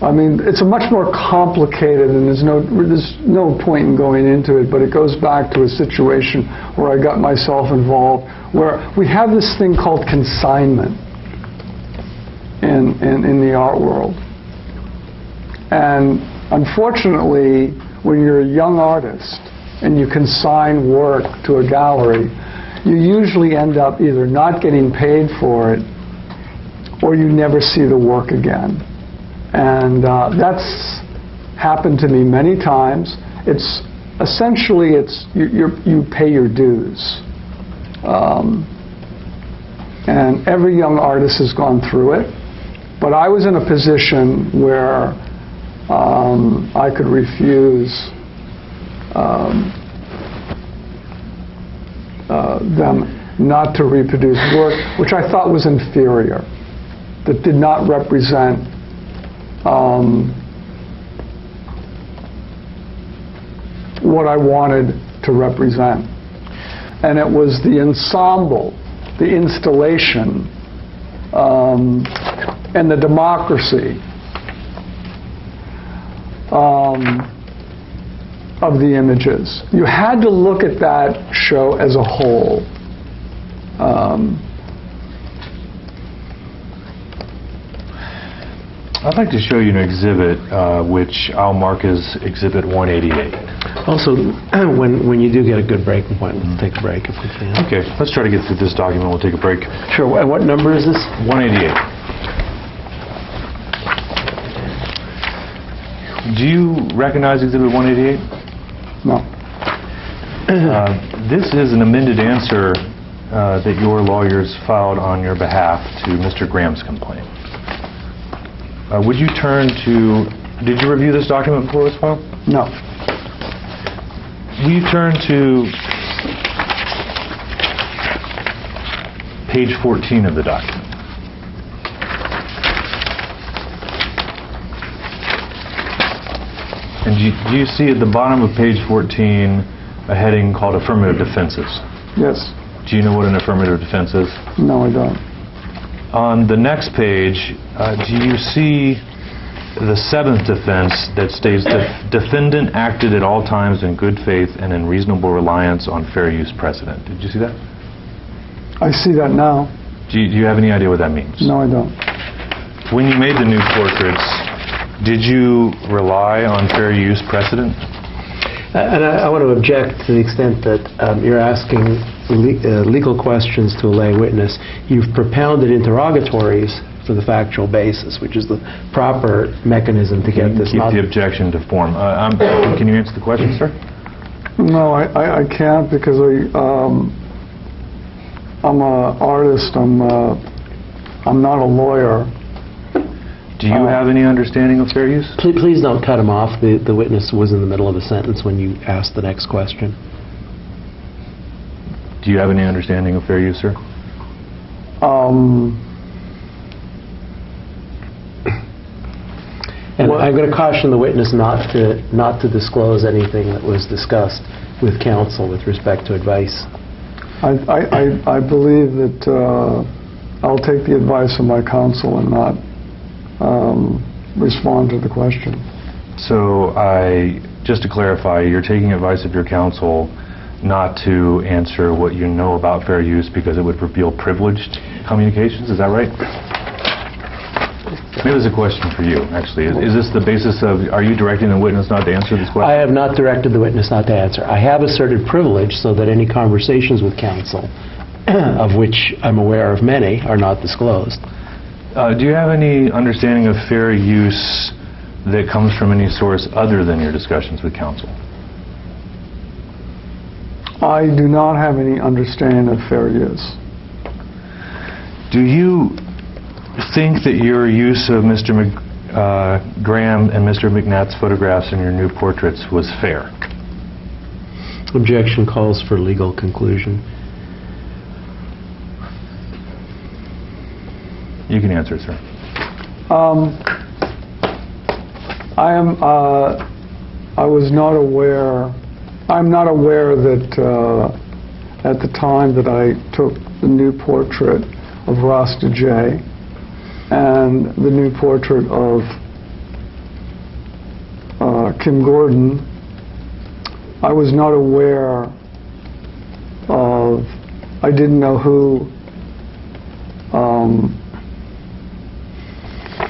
I mean, it's a much more complicated, and there's no point in going into it, but it goes back to a situation where I got myself involved, where we have this thing called consignment in the art world. And unfortunately, when you're a young artist and you consign work to a gallery, you usually end up either not getting paid for it or you never see the work again. And that's happened to me many times. It's essentially, you pay your dues. And every young artist has gone through it. But I was in a position where I could refuse them not to reproduce work which I thought was inferior, that did not represent what I wanted to represent. And it was the ensemble, the installation, and the democracy of the images. You had to look at that show as a whole. I'd like to show you an exhibit which I'll mark as Exhibit 188. Also, when you do get a good breaking point, we'll take a break if we can. Okay, let's try to get through this document. We'll take a break. Sure. What number is this? 188. Do you recognize Exhibit 188? No. This is an amended answer that your lawyers filed on your behalf to Mr. Graham's complaint. Would you turn to... Did you review this document before it was filed? No. Will you turn to page 14 of the document? And do you see at the bottom of page 14 a heading called Affirmative Defenses? Yes. Do you know what an affirmative defense is? No, I don't. On the next page, do you see the seventh defense that states that defendant acted at all times in good faith and in reasonable reliance on fair use precedent? Did you see that? I see that now. Do you have any idea what that means? No, I don't. When you made the new portraits, did you rely on fair use precedent? And I want to object to the extent that you're asking legal questions to a lay witness. You've propounded interrogatories for the factual basis, which is the proper mechanism to get this. Keep the objection to form. Can you answer the question, sir? No, I can't because I'm an artist. I'm not a lawyer. Do you have any understanding of fair use? Please don't cut him off. The witness was in the middle of a sentence when you asked the next question. Do you have any understanding of fair use, sir? And I'm going to caution the witness not to disclose anything that was discussed with counsel with respect to advice. I believe that I'll take the advice of my counsel and not respond to the question. So just to clarify, you're taking advice of your counsel not to answer what you know about fair use because it would reveal privileged communications, is that right? Maybe there's a question for you, actually. Is this the basis of, are you directing the witness not to answer this question? I have not directed the witness not to answer. I have asserted privilege so that any conversations with counsel, of which I'm aware of many, are not disclosed. Do you have any understanding of fair use that comes from any source other than your discussions with counsel? I do not have any understanding of fair use. Do you think that your use of Mr. Graham and Mr. McNatt's photographs in your new portraits was fair? Objection calls for legal conclusion. You can answer, sir. I'm not aware that at the time that I took the new portrait of Rasta J and the new portrait of Kim Gordon, I was not aware of, I didn't know who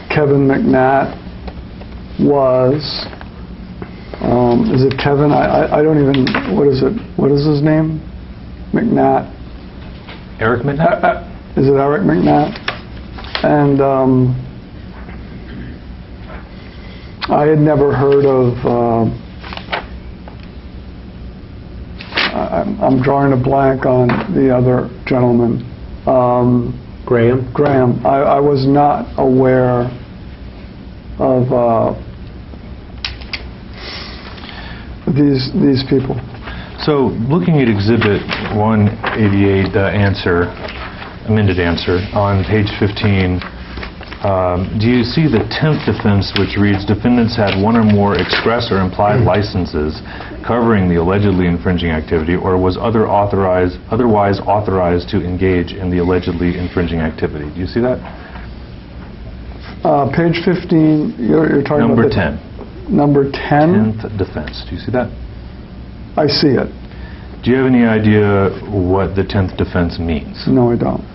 Kevin McNatt was. Is it Kevin? I don't even, what is it? What is his name? McNatt. Eric McNatt? Is it Eric McNatt? And I had never heard of, I'm drawing a blank on the other gentleman. Graham? Graham. I was not aware of these people. So, looking at Exhibit 188 amended answer, on page 15, do you see the 10th defense, which reads, defendants had one or more express or implied licenses covering the allegedly infringing activity or was otherwise authorized to engage in the allegedly infringing activity? Do you see that? Page 15, you're talking Number about... Number 10. Number 10? 10th defense. Do you see that? I see it. Do you have any idea what the 10th defense means? No, I don't.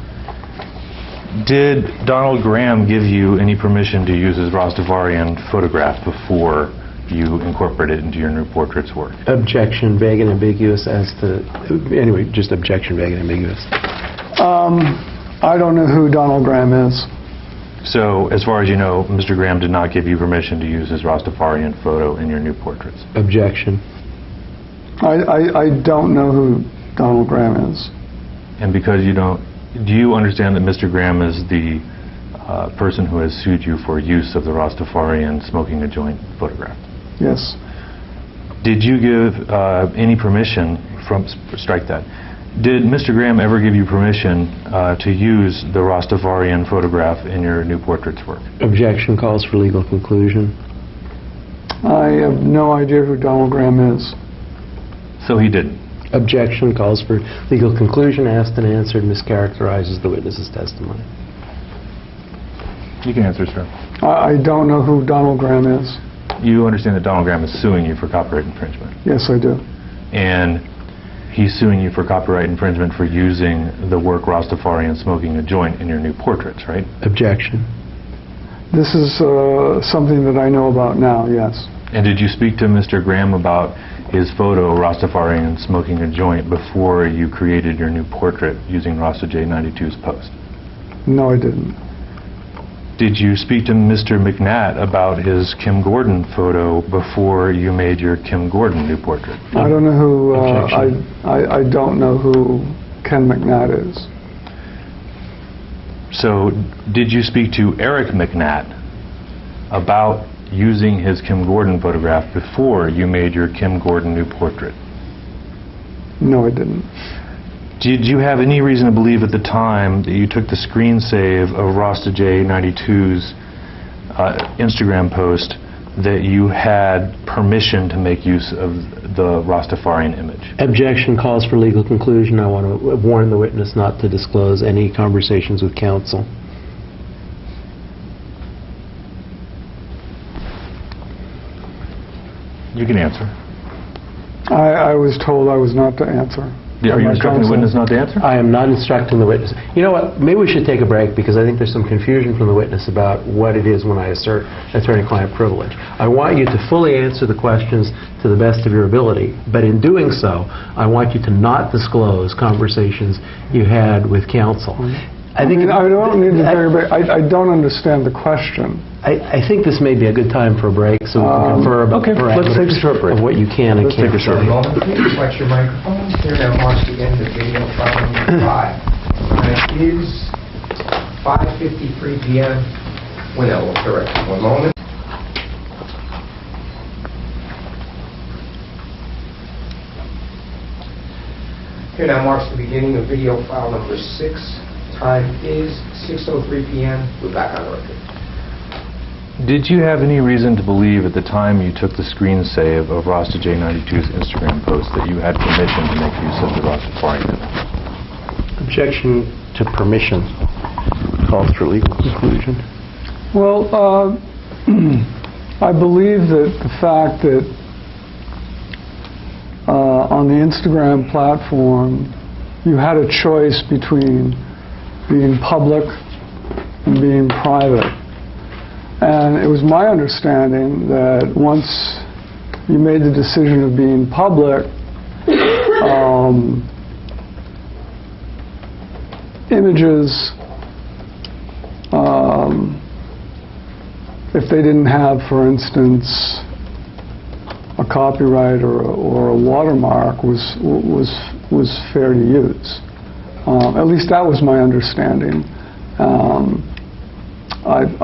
Did Donald Graham give you any permission to use his Rastafarian photograph before you incorporated it into your new portraits work? Objection, vague and ambiguous as to... Anyway, just objection, vague and ambiguous. I don't know who Donald Graham is. So, as far as you know, Mr. Graham did not give you permission to use his Rastafarian photo in your new portraits? Objection. I don't know who Donald Graham is. And because you don't, do you understand that Mr. Graham is the person who has sued you for use of the Rastafarian smoking a joint photograph? Yes. Did you give any permission from, strike that, did Mr. Graham ever give you permission to use the Rastafarian photograph in your new portraits work? Objection calls for legal conclusion. I have no idea who Donald Graham is. So he didn't? Objection calls for legal conclusion. Asked and answered mischaracterizes the witness's testimony. You can answer, sir. I don't know who Donald Graham is. You understand that Donald Graham is suing you for copyright infringement? Yes, I do. And he's suing you for copyright infringement for using the work Rastafarian smoking a joint in your new portraits, right? Objection. This is something that I know about now, yes. And did you speak to Mr. Graham about his photo, Rastafarian smoking a joint, before you created your new portrait using Rasta J92's post? No, I didn't. Did you speak to Mr. McNatt about his Kim Gordon photo before you made your Kim Gordon new portrait? I don't know who, Objection. I don't know who Ken McNatt is. So, did you speak to Eric McNatt about using his Kim Gordon photograph before you made your Kim Gordon new portrait? No, I didn't. Did you have any reason to believe at the time that you took the screen save of Rasta J92's Instagram post that you had permission to make use of the Rastafarian image? Objection calls for legal conclusion. I want to warn the witness not to disclose any conversations with counsel. You can answer. I was told I was not to answer. Are you by instructing the counsel. witness not to answer? I am not instructing the witness. You know what? Maybe we should take a break because I think there's some confusion from the witness about what it is when I assert attorney-client privilege. I want you to fully answer the questions to the best of your ability, but in doing so, I want you to not disclose conversations you had with counsel. I don't need to take a break. I don't understand the question. I think this may be a good time for a break so we can confer about okay, let's take a short break. of what you can and Let's take can't a short say. break. Moment, please, watch your microphones. Here now marks the end of video file number 5. It is 5:53 p.m. Well, no, correct. One moment. Here now marks the beginning of video file number 6. Time is 6:03 p.m. We're back on the record. Did you have any reason to believe at the time you took the screen save of Rasta J92's Instagram post that you had permission to make use of the Rastafarian image? Objection to permission calls for legal conclusion. Well, I believe that the fact that on the Instagram platform you had a choice between being public and being private. And it was my understanding that once you made the decision of being public, images, if they didn't have, for instance, a copyright or a watermark, was fair to use. At least that was my understanding. I've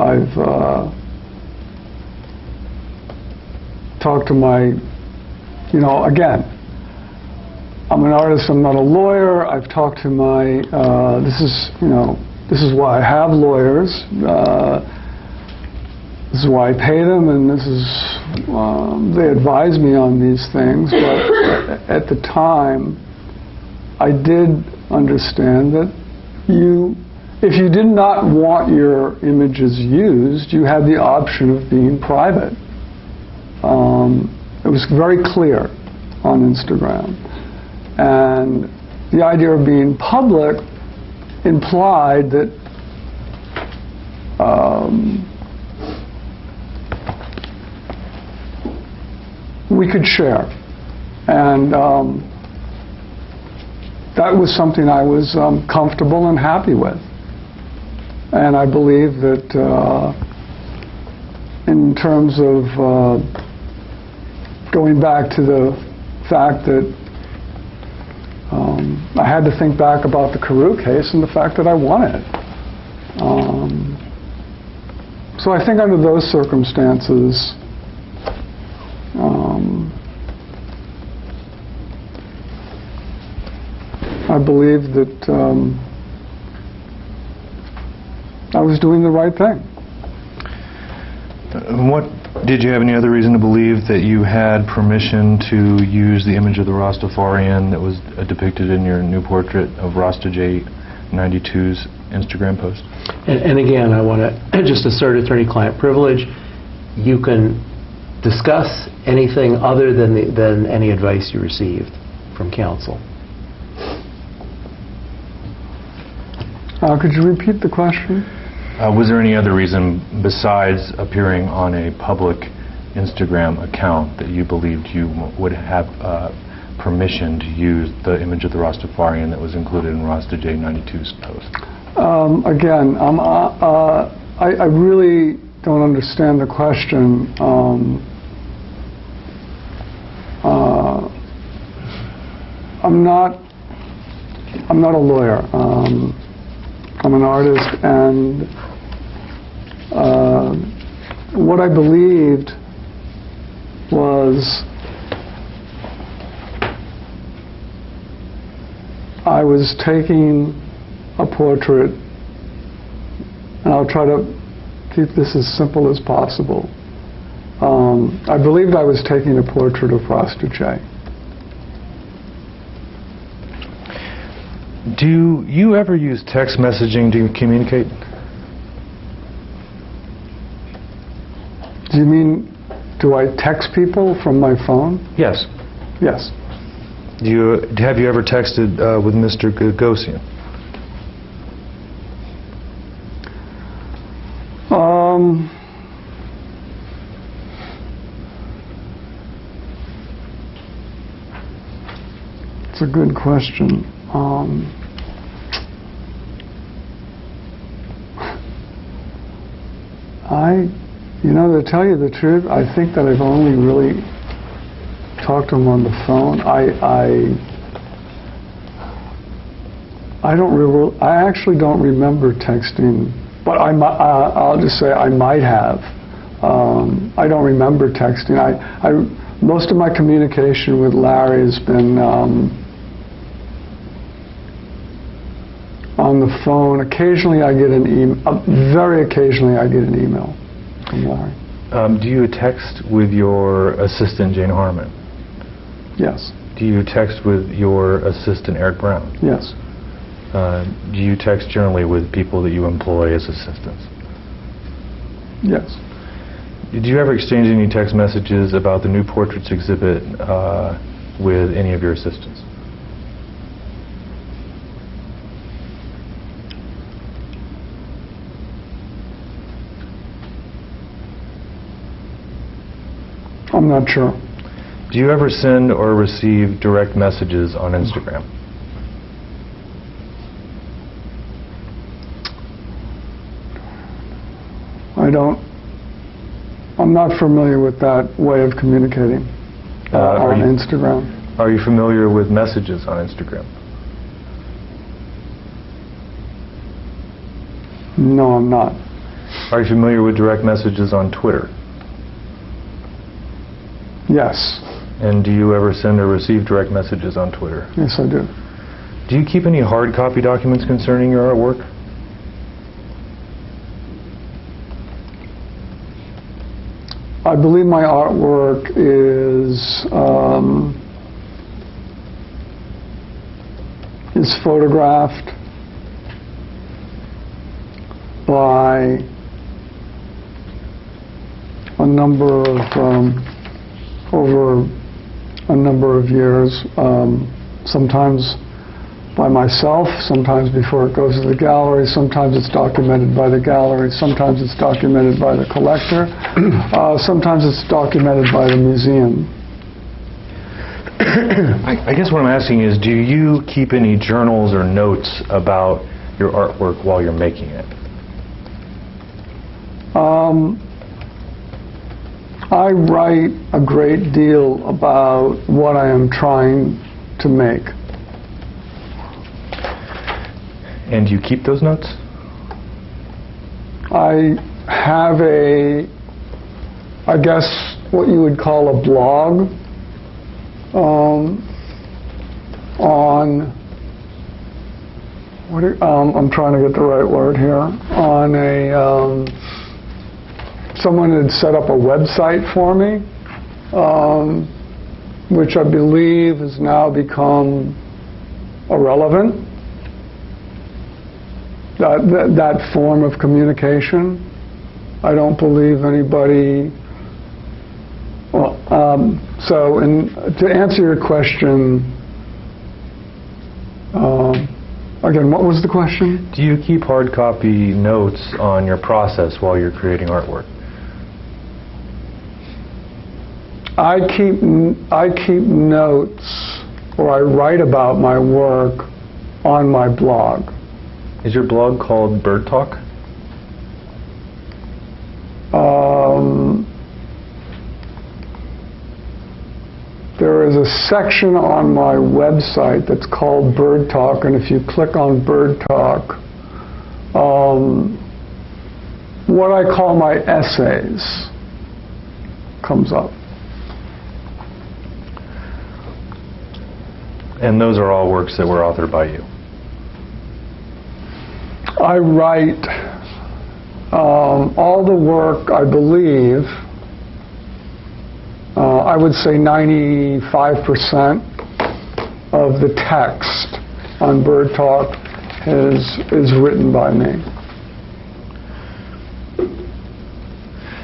talked to my, again, I'm an artist, I'm not a lawyer. I've talked to my, this is why I have lawyers. This is why I pay them, and this is, they advise me on these things. But at the time, I did understand that if you did not want your images used, you had the option of being private. It was very clear on Instagram. And the idea of being public implied that we could share. And that was something I was comfortable and happy with. And I believe that in terms of going back to the fact that I had to think back about the Carew case and the fact that I won it. So I think under those circumstances, I believe that I was doing the right thing. Did you have any other reason to believe that you had permission to use the image of the Rastafarian that was depicted in your new portrait of Rasta J92's Instagram post? And again, I want to just assert attorney-client privilege. You can discuss anything other than any advice you received from counsel. Could you repeat the question? Was there any other reason besides appearing on a public Instagram account that you believed you would have permission to use the image of the Rastafarian that was included in Rasta J92's post? Again, I really don't understand the question. I'm not a lawyer. I'm an artist, and what I believed was I was taking a portrait, and I'll try to keep this as simple as possible. I believed I was taking a portrait of Rasta J. Do you ever use text messaging to communicate? Do you mean, do I text people from my phone? Yes. Yes. Have you ever texted with Mr. Gagosian? It's a good question. To tell you the truth, I think that I've only really talked to him on the phone. I actually don't remember texting, but I'll just say I might have. I don't remember texting. Most of my communication with Larry has been on the phone. Occasionally I get an email. Very occasionally I get an email from Larry. Do you text with your assistant Jane Harmon? Yes. Do you text with your assistant Eric Brown? Yes. Do you text generally with people that you employ as assistants? Yes. Did you ever exchange any text messages about the new portraits exhibit with any of your assistants? I'm not sure. Do you ever send or receive direct messages on Instagram? I'm not familiar with that way of communicating on Instagram. Are you familiar with messages on Instagram? No, I'm not. Are you familiar with direct messages on Twitter? Yes. And do you ever send or receive direct messages on Twitter? Yes, I do. Do you keep any hard copy documents concerning your artwork? I believe my artwork is photographed by a number of over a number of years, sometimes by myself, sometimes before it goes to the gallery, sometimes it's documented by the gallery, sometimes it's documented by the collector, sometimes it's documented by the museum. I guess what I'm asking is, do you keep any journals or notes about your artwork while you're making it? I write a great deal about what I am trying to make. And do you keep those notes? I have I guess what you would call a blog on, I'm trying to get the right word here, on someone had set up a website for me, which I believe has now become irrelevant. That form of communication, I don't believe anybody. Well, to answer your question, again, what was the question? Do you keep hard copy notes on your process while you're creating artwork? I keep notes, or I write about my work on my blog. Is your blog called Bird Talk? There is a section on my website that's called Bird Talk, and if you click on Bird Talk, what I call my essays comes up. And those are all works that were authored by you? I write all the work, I believe, I would say 95% of the text on Bird Talk is written by me.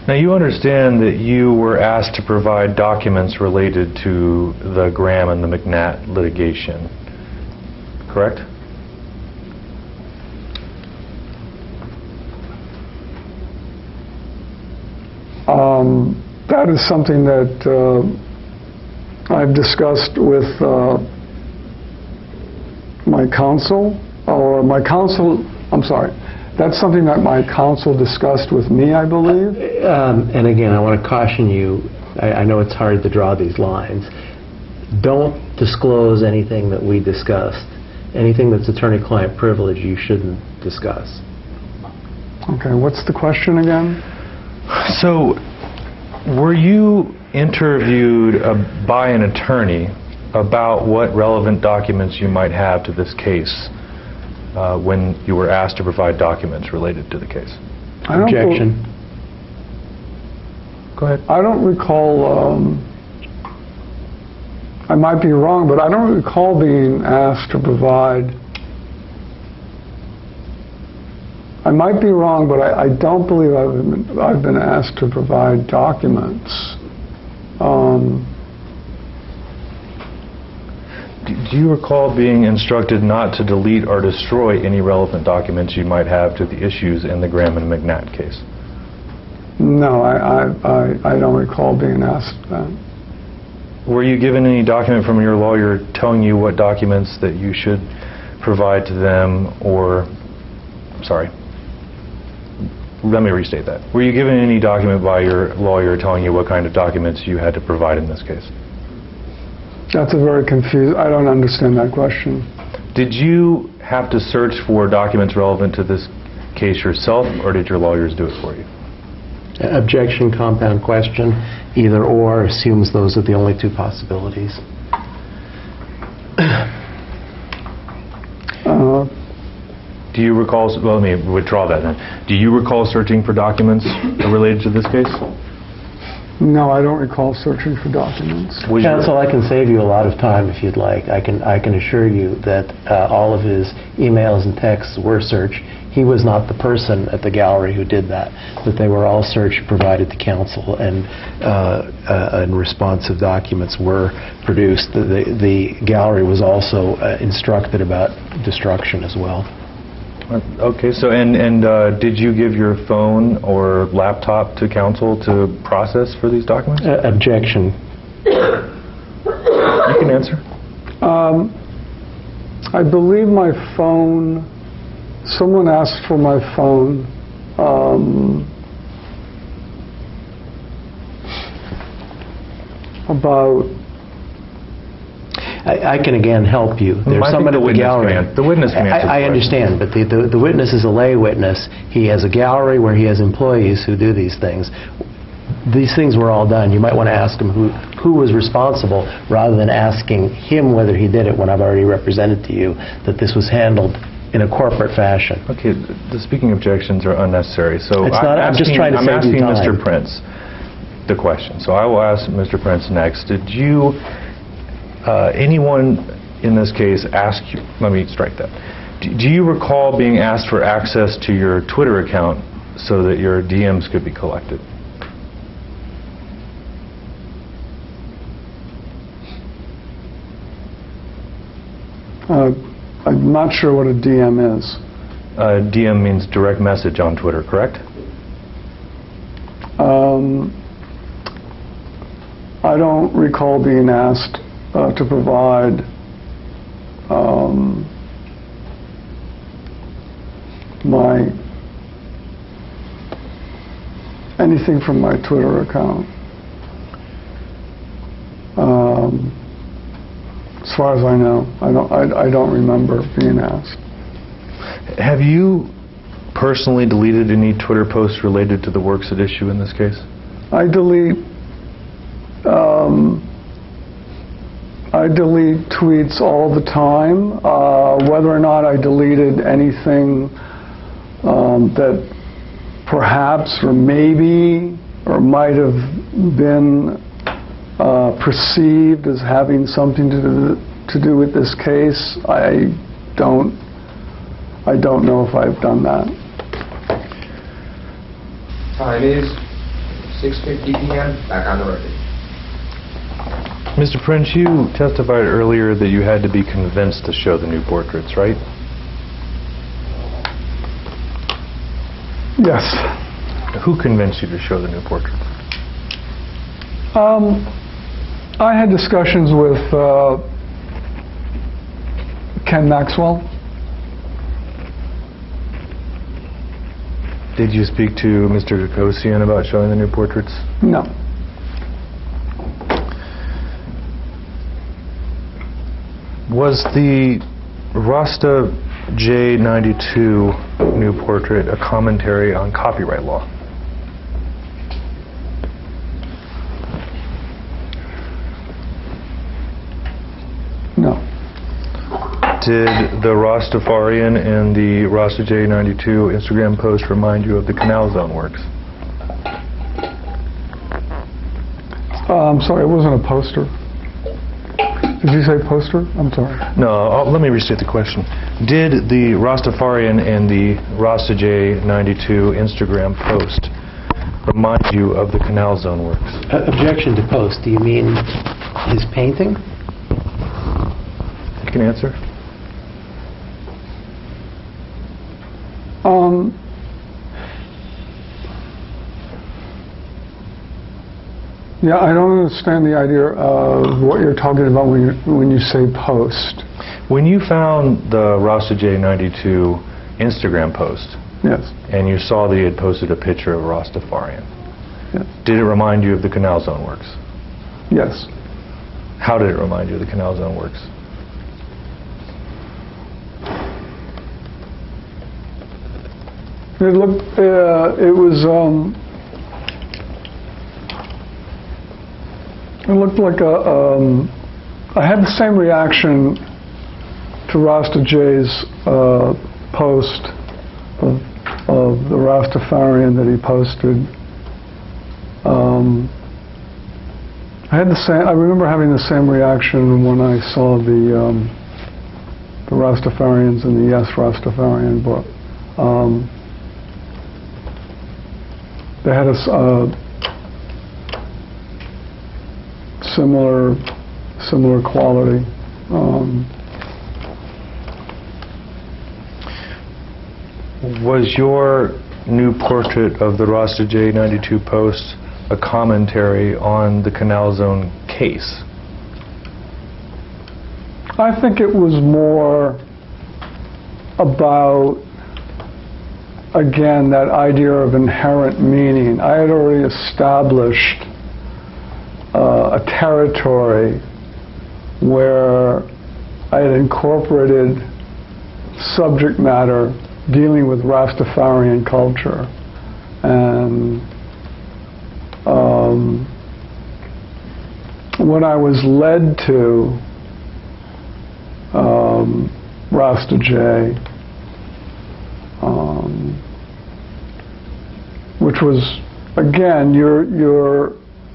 Now you understand that you were asked to provide documents related to the Graham and the McNatt litigation, correct? That is something that I've discussed with my counsel, I'm sorry, that's something that my counsel discussed with me, I believe. And again, I want to caution you, I know it's hard to draw these lines. Don't disclose anything that we discussed. Anything that's attorney-client privilege you shouldn't discuss. Okay, what's the question again? So, were you interviewed by an attorney about what relevant documents you might have to this case when you were asked to provide documents related to the case? Objection. Go ahead. I don't recall, I might be wrong, but I don't recall being asked to provide. I might be wrong, but I don't believe I've been asked to provide documents. Do you recall being instructed not to delete or destroy any relevant documents you might have to the issues in the Graham and McNatt case? No, I don't recall being asked that. Were you given any document from your lawyer telling you what documents that you should provide to them, or, sorry, let me restate that. Were you given any document by your lawyer telling you what kind of documents you had to provide in this case? That's a very confused, I don't understand that question. Did you have to search for documents relevant to this case yourself, or did your lawyers do it for you? Objection, compound question. Either or assumes those are the only two possibilities. Do you recall, well, let me withdraw that then. Do you recall searching for documents related to this case? No, I don't recall searching for documents. Counsel, I can save you a lot of time if you'd like. I can assure you that all of his emails and texts were searched. He was not the person at the gallery who did that, but they were all searched, provided to counsel, and responsive documents were produced. The gallery was also instructed about destruction as well. Okay, so and did you give your phone or laptop to counsel to process for these documents? Objection. You can answer. I believe my phone, someone asked for my phone. I can again help you. I There's think someone the at the witness gallery. can- the witness can answer the I question. understand, but the witness is a lay witness. He has a gallery where he has employees who do these things. These things were all done. You might want to ask him who was responsible rather than asking him whether he did it when I've already represented to you that this was handled in a corporate fashion. Okay, the speaking objections are unnecessary, so It's not- I'm just trying to I'm save you asking time. Mr. Prince the question. So I will ask Mr. Prince next. Did you, anyone in this case ask you, let me strike that. Do you recall being asked for access to your Twitter account so that your DMs could be collected? I'm not sure what a DM is. DM means direct message on Twitter, correct? I don't recall being asked to provide anything from my Twitter account. As far as I know, I don't remember being asked. Have you personally deleted any Twitter posts related to the works at issue in this case? I delete tweets all the time. Whether or not I deleted anything that perhaps or maybe or might have been perceived as having something to do with this case, I don't know if I've done that. Time is 6:50 p.m. Back on the record. Mr. Prince, you testified earlier that you had to be convinced to show the new portraits, right? Yes. Who convinced you to show the new portraits? I had discussions with Ken Maxwell. Did you speak to Mr. Deposition about showing the new portraits? No. Was the Rasta J92 new portrait a commentary on copyright law? No. Did the Rastafarian and the Rasta J92 Instagram post remind you of the Canal Zone works? I'm sorry, it wasn't a poster. Did you say poster? I'm sorry. No, let me restate the question. Did the Rastafarian and the Rasta J92 Instagram post remind you of the Canal Zone works? Objection to post. Do you mean his painting? You can answer. Yeah, I don't understand the idea of what you're talking about when you say post. When you found the Rasta J92 Instagram post, Yes. and you saw that he had posted a picture of Rastafarian, Yes. did it remind you of the Canal Zone works? Yes. How did it remind you of the Canal Zone works? It looked. It was. It looked like a. I had the same reaction to Rasta J's post of the Rastafarian that he posted. I had the same. I remember having the same reaction when I saw the Rastafarians in the Yes Rastafarian book. They had a similar quality. Was your new portrait of the Rasta J92 post a commentary on the Canal Zone case? I think it was more about, again, that idea of inherent meaning. I had already established a territory where I had incorporated subject matter dealing with Rastafarian culture. And when I was led to Rasta J, which was, again,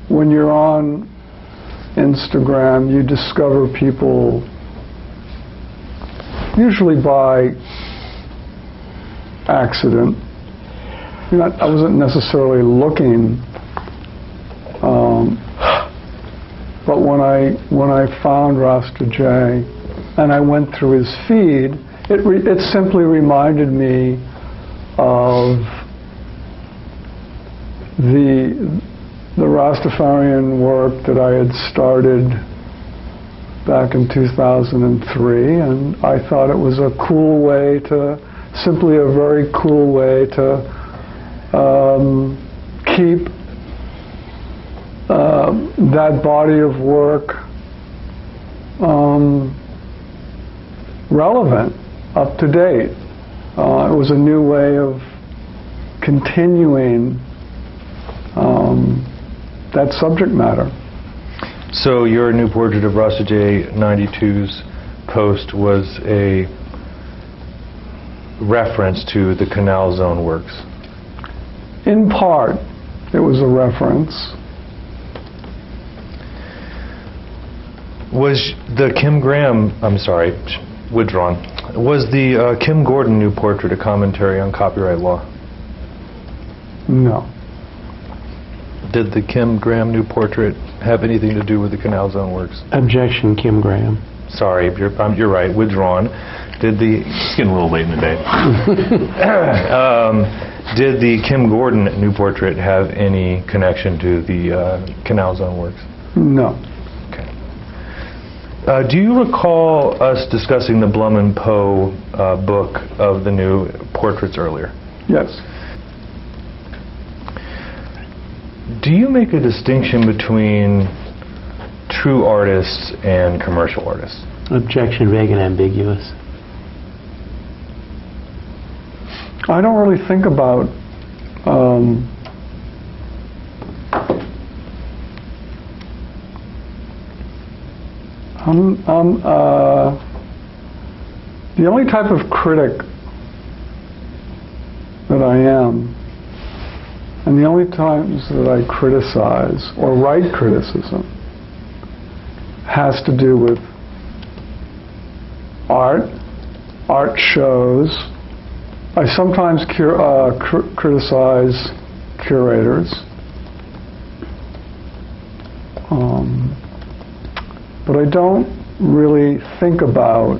when you're on Instagram, you discover people usually by accident. I wasn't necessarily looking, but when I found Rasta J and I went through his feed, it simply reminded me of the Rastafarian work that I had started back in 2003, and I thought it was a cool way to, simply a very cool way to keep that body of work relevant, up to date. It was a new way of continuing that subject matter. So your new portrait of Rasta J 92's post was a reference to the Canal Zone works? In part, it was a reference. Was the Kim Graham, I'm sorry, withdrawn. Was the Kim Gordon new portrait a commentary on copyright law? No. Did the Kim Graham new portrait have anything to do with the Canal Zone works? Objection, Kim Graham. Sorry, you're right, withdrawn. It's getting a little late in the day. Did the Kim Gordon new portrait have any connection to the Canal Zone works? No. Okay. Do you recall us discussing the Blum and Poe book of the new portraits earlier? Yes. Do you make a distinction between true artists and commercial artists? Objection, vague and ambiguous. I don't really think about the only type of critic that I am, and the only times that I criticize or write criticism, has to do with art shows. I sometimes criticize curators, but I don't really think about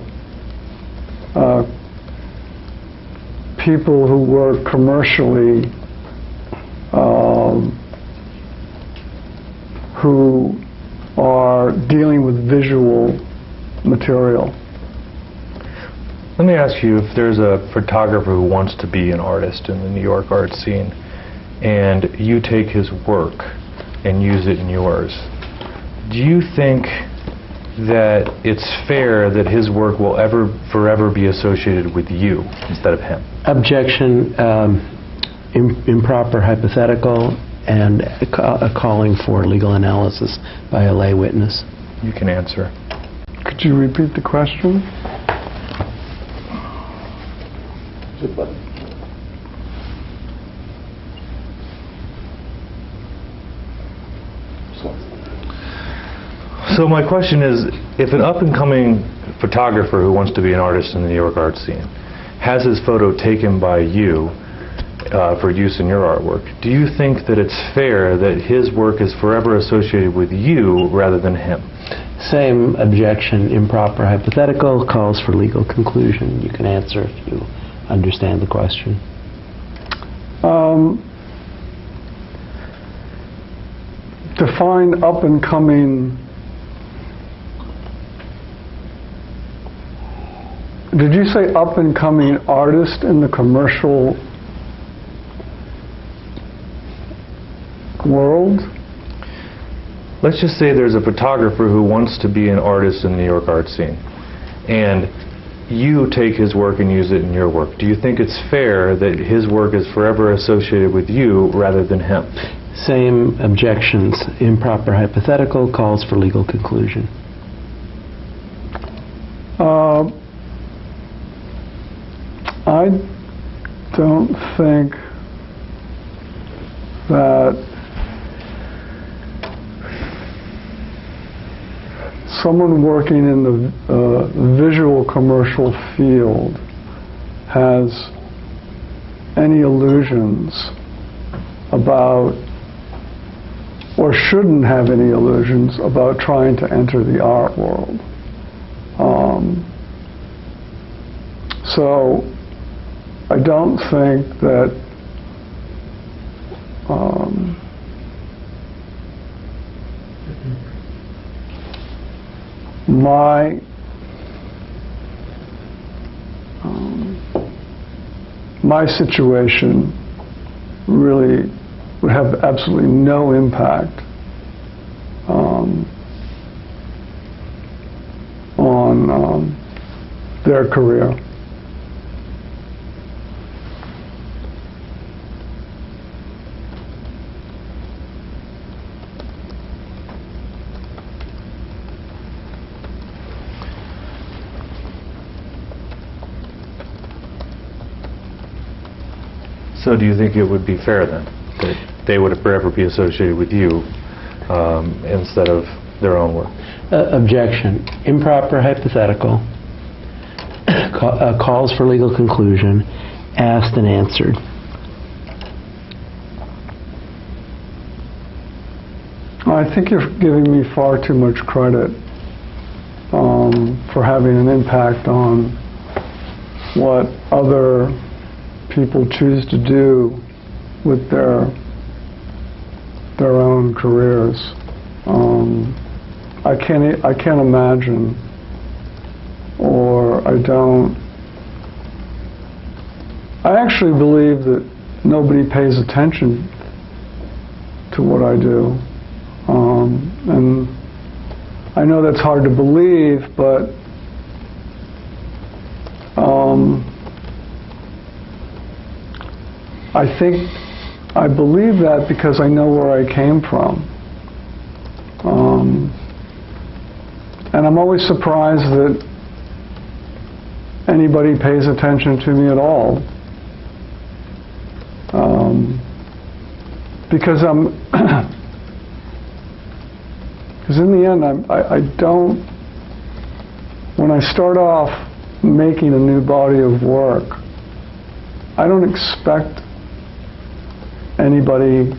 people who work commercially, who are dealing with visual material. Let me ask you, if there's a photographer who wants to be an artist in the New York art scene, and you take his work and use it in yours, do you think that it's fair that his work will forever be associated with you instead of him? Objection, improper hypothetical, and a calling for legal analysis by a lay witness. You can answer. Could you repeat the question? So my question is, if an up-and-coming photographer who wants to be an artist in the New York art scene has his photo taken by you for use in your artwork, do you think that it's fair that his work is forever associated with you rather than him? Same objection, improper hypothetical, calls for legal conclusion. You can answer if you understand the question. Define up-and-coming. Did you say up-and-coming artist in the commercial world? let's just say there's a photographer who wants to be an artist in the New York art scene, and you take his work and use it in your work. Do you think it's fair that his work is forever associated with you rather than him? Same objections. Improper hypothetical calls for legal conclusion. I don't think that someone working in the visual commercial field has any illusions about, or shouldn't have any illusions about trying to enter the art world. So I don't think that my situation really would have absolutely no impact on their career. So do you think it would be fair then, that they would forever be associated with you instead of their own work? Objection. Improper hypothetical. Calls for legal conclusion. Asked and answered. I think you're giving me far too much credit for having an impact on what other people choose to do with their own careers. I can't imagine, or I actually believe that nobody pays attention to what I do. And I know that's hard to believe, but I believe that because I know where I came from. And I'm always surprised that anybody pays attention to me at all. Because in the end, I don't, when I start off making a new body of work, I don't expect anybody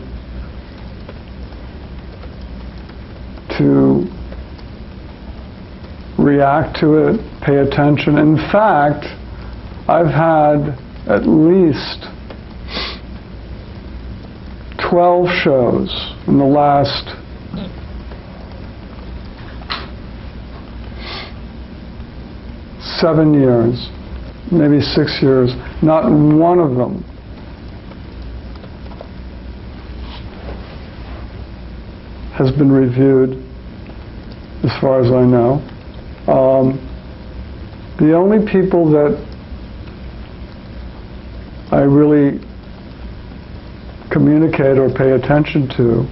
to react to it, pay attention. In fact, I've had at least 12 shows in the last 7 years, maybe 6 years. Not one of them has been reviewed, as far as I know. The only people that I really communicate or pay attention to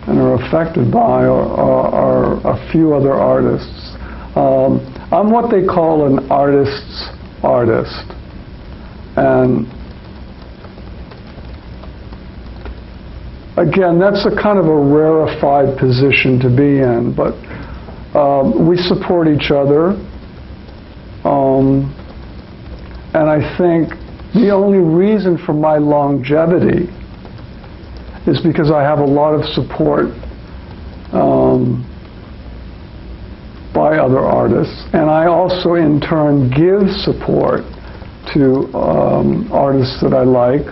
and are affected by are a few other artists. I'm what they call an artist's artist. And again, that's a kind of a rarefied position to be in, but we support each other. And I think the only reason for my longevity is because I have a lot of support by other artists, and I also in turn give support to artists that I like,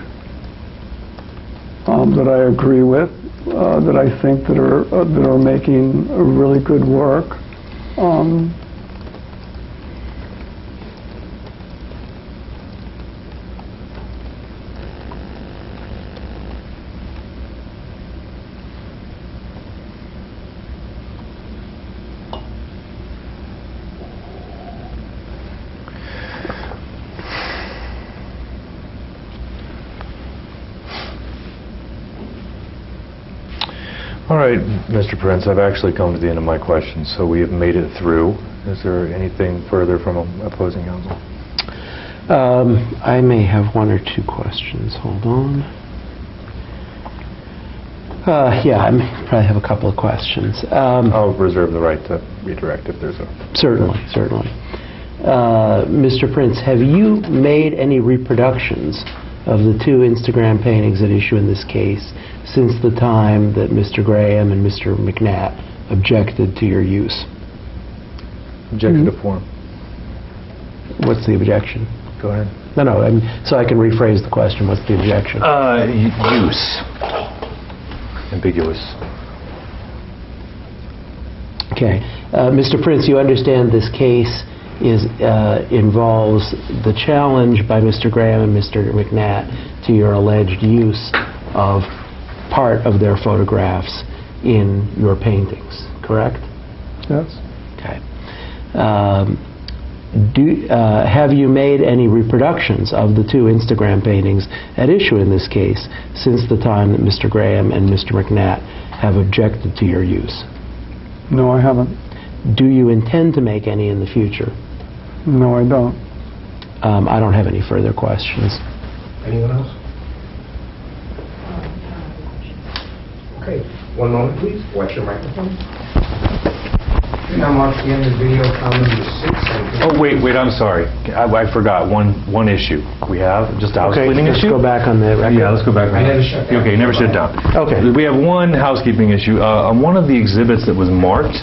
that I agree with, that I think that are making really good work. All right, Mr. Prince, I've actually come to the end of my questions, so we have made it through. Is there anything further from opposing counsel? I may have one or two questions. Hold on. Yeah, I may probably have a couple of questions. I'll reserve the right to redirect if there's a... Certainly, certainly. Mr. Prince, have you made any reproductions of the two Instagram paintings at issue in this case since the time that Mr. Graham and Mr. McNatt objected to your use? Objection to form. What's the objection? Go ahead. No, so I can rephrase the question. What's the objection? Use. Ambiguous. Okay. Mr. Prince, you understand this case involves the challenge by Mr. Graham and Mr. McNatt to your alleged use of part of their photographs in your paintings, correct? Yes. Okay. Have you made any reproductions of the two Instagram paintings at issue in this case since the time that Mr. Graham and Mr. McNatt have objected to your use? No, I haven't. Do you intend to make any in the future? No, I don't. I don't have any further questions. Anyone else? Okay, one moment, please. Watch your microphone. Now, Mark, the end of the video, comment number 6. Oh, wait, I'm sorry. I forgot one issue. We have just a housecleaning let's issue? go back on the record. Yeah, let's go back. I never shut down. Okay, never shut down. Okay. We have one housekeeping issue. On one of the exhibits that was marked,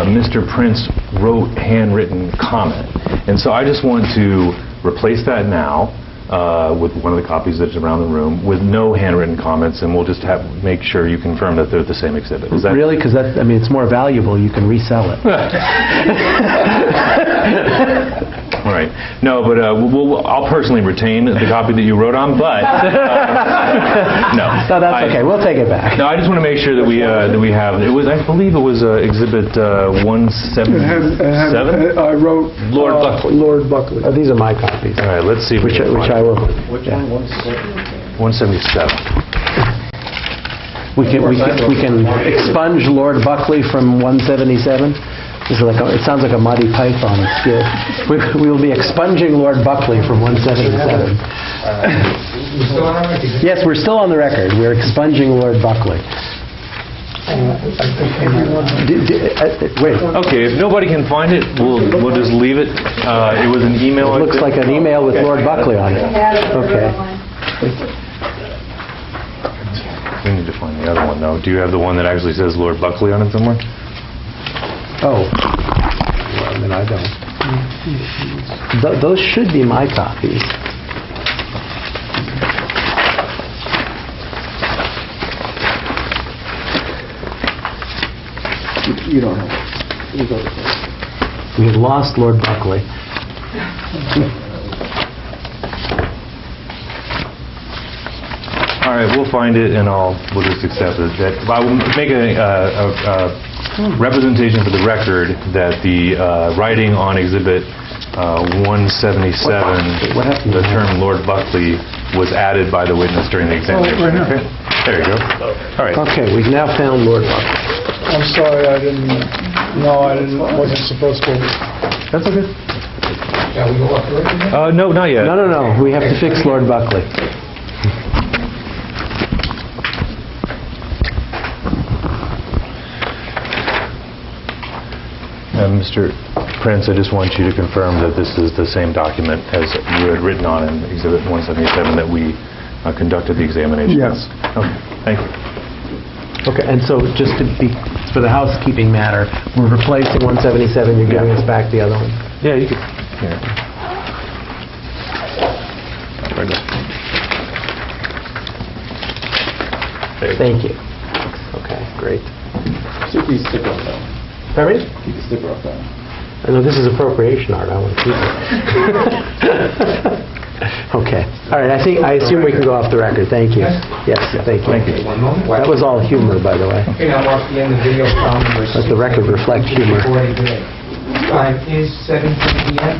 Mr. Prince wrote handwritten comment. And so I just want to replace that now with one of the copies that's around the room with no handwritten comments, and we'll just make sure you confirm that they're the same exhibit. Is that really? Because it's more valuable. You can resell it. All right. No, but I'll personally retain the copy that you wrote on, but no. No, that's okay. We'll take it back. No, I just want to make sure that we have. It was, I believe, it was Exhibit 177. I wrote Lord Buckley. Lord Buckley. These are my copies. All right. Let's see. if we Which can find I it. will. Which yeah. one? 177. We can expunge Lord Buckley from 177. It sounds like a Monty Python skit. We will be expunging Lord Buckley from 177. You still on our record? Yes, we're still on the record. We're expunging Lord Buckley. Wait. Okay. If nobody can find it, we'll just leave it. It was an email. It looks like an email with Lord Buckley on it. Okay. We need to find the other one, though. Do you have the one that actually says Lord Buckley on it somewhere? Oh. Well, then I don't. Those should be my copies. You don't have it. You go to it. We have lost Lord Buckley. All right, we'll find it, and we'll just accept it. I will make a representation for the record that the writing on Exhibit 177, What happened? the term Lord Buckley, was added by the witness during the examination. right here. Okay. There you go. All right. Okay, we've now found Lord Buckley. I'm sorry, I wasn't supposed to. That's okay. Shall we go off the record now? No, not yet. No. We have to fix Lord Buckley. Mr. Prince, I just want you to confirm that this is the same document as you had written on in Exhibit 177 that we conducted the examination. Yes. Okay, thank you. Okay, and so just for the housekeeping matter, we're replacing 177, you're giving us back the other one? Yeah, you can. Here. Right there. There you go. Thank you. Okay, great. See if you stick off that one. Pardon me? Keep the sticker off that one. I know this is appropriation art, I want to keep it. Okay, all right, I assume we can go off the record, thank you. Yes, thank you. Thank you. One moment. That was all humor, by the way. Okay, now mark the end of the video, comment number 6. Let the record reflect humor. Time is 7:10 p.m.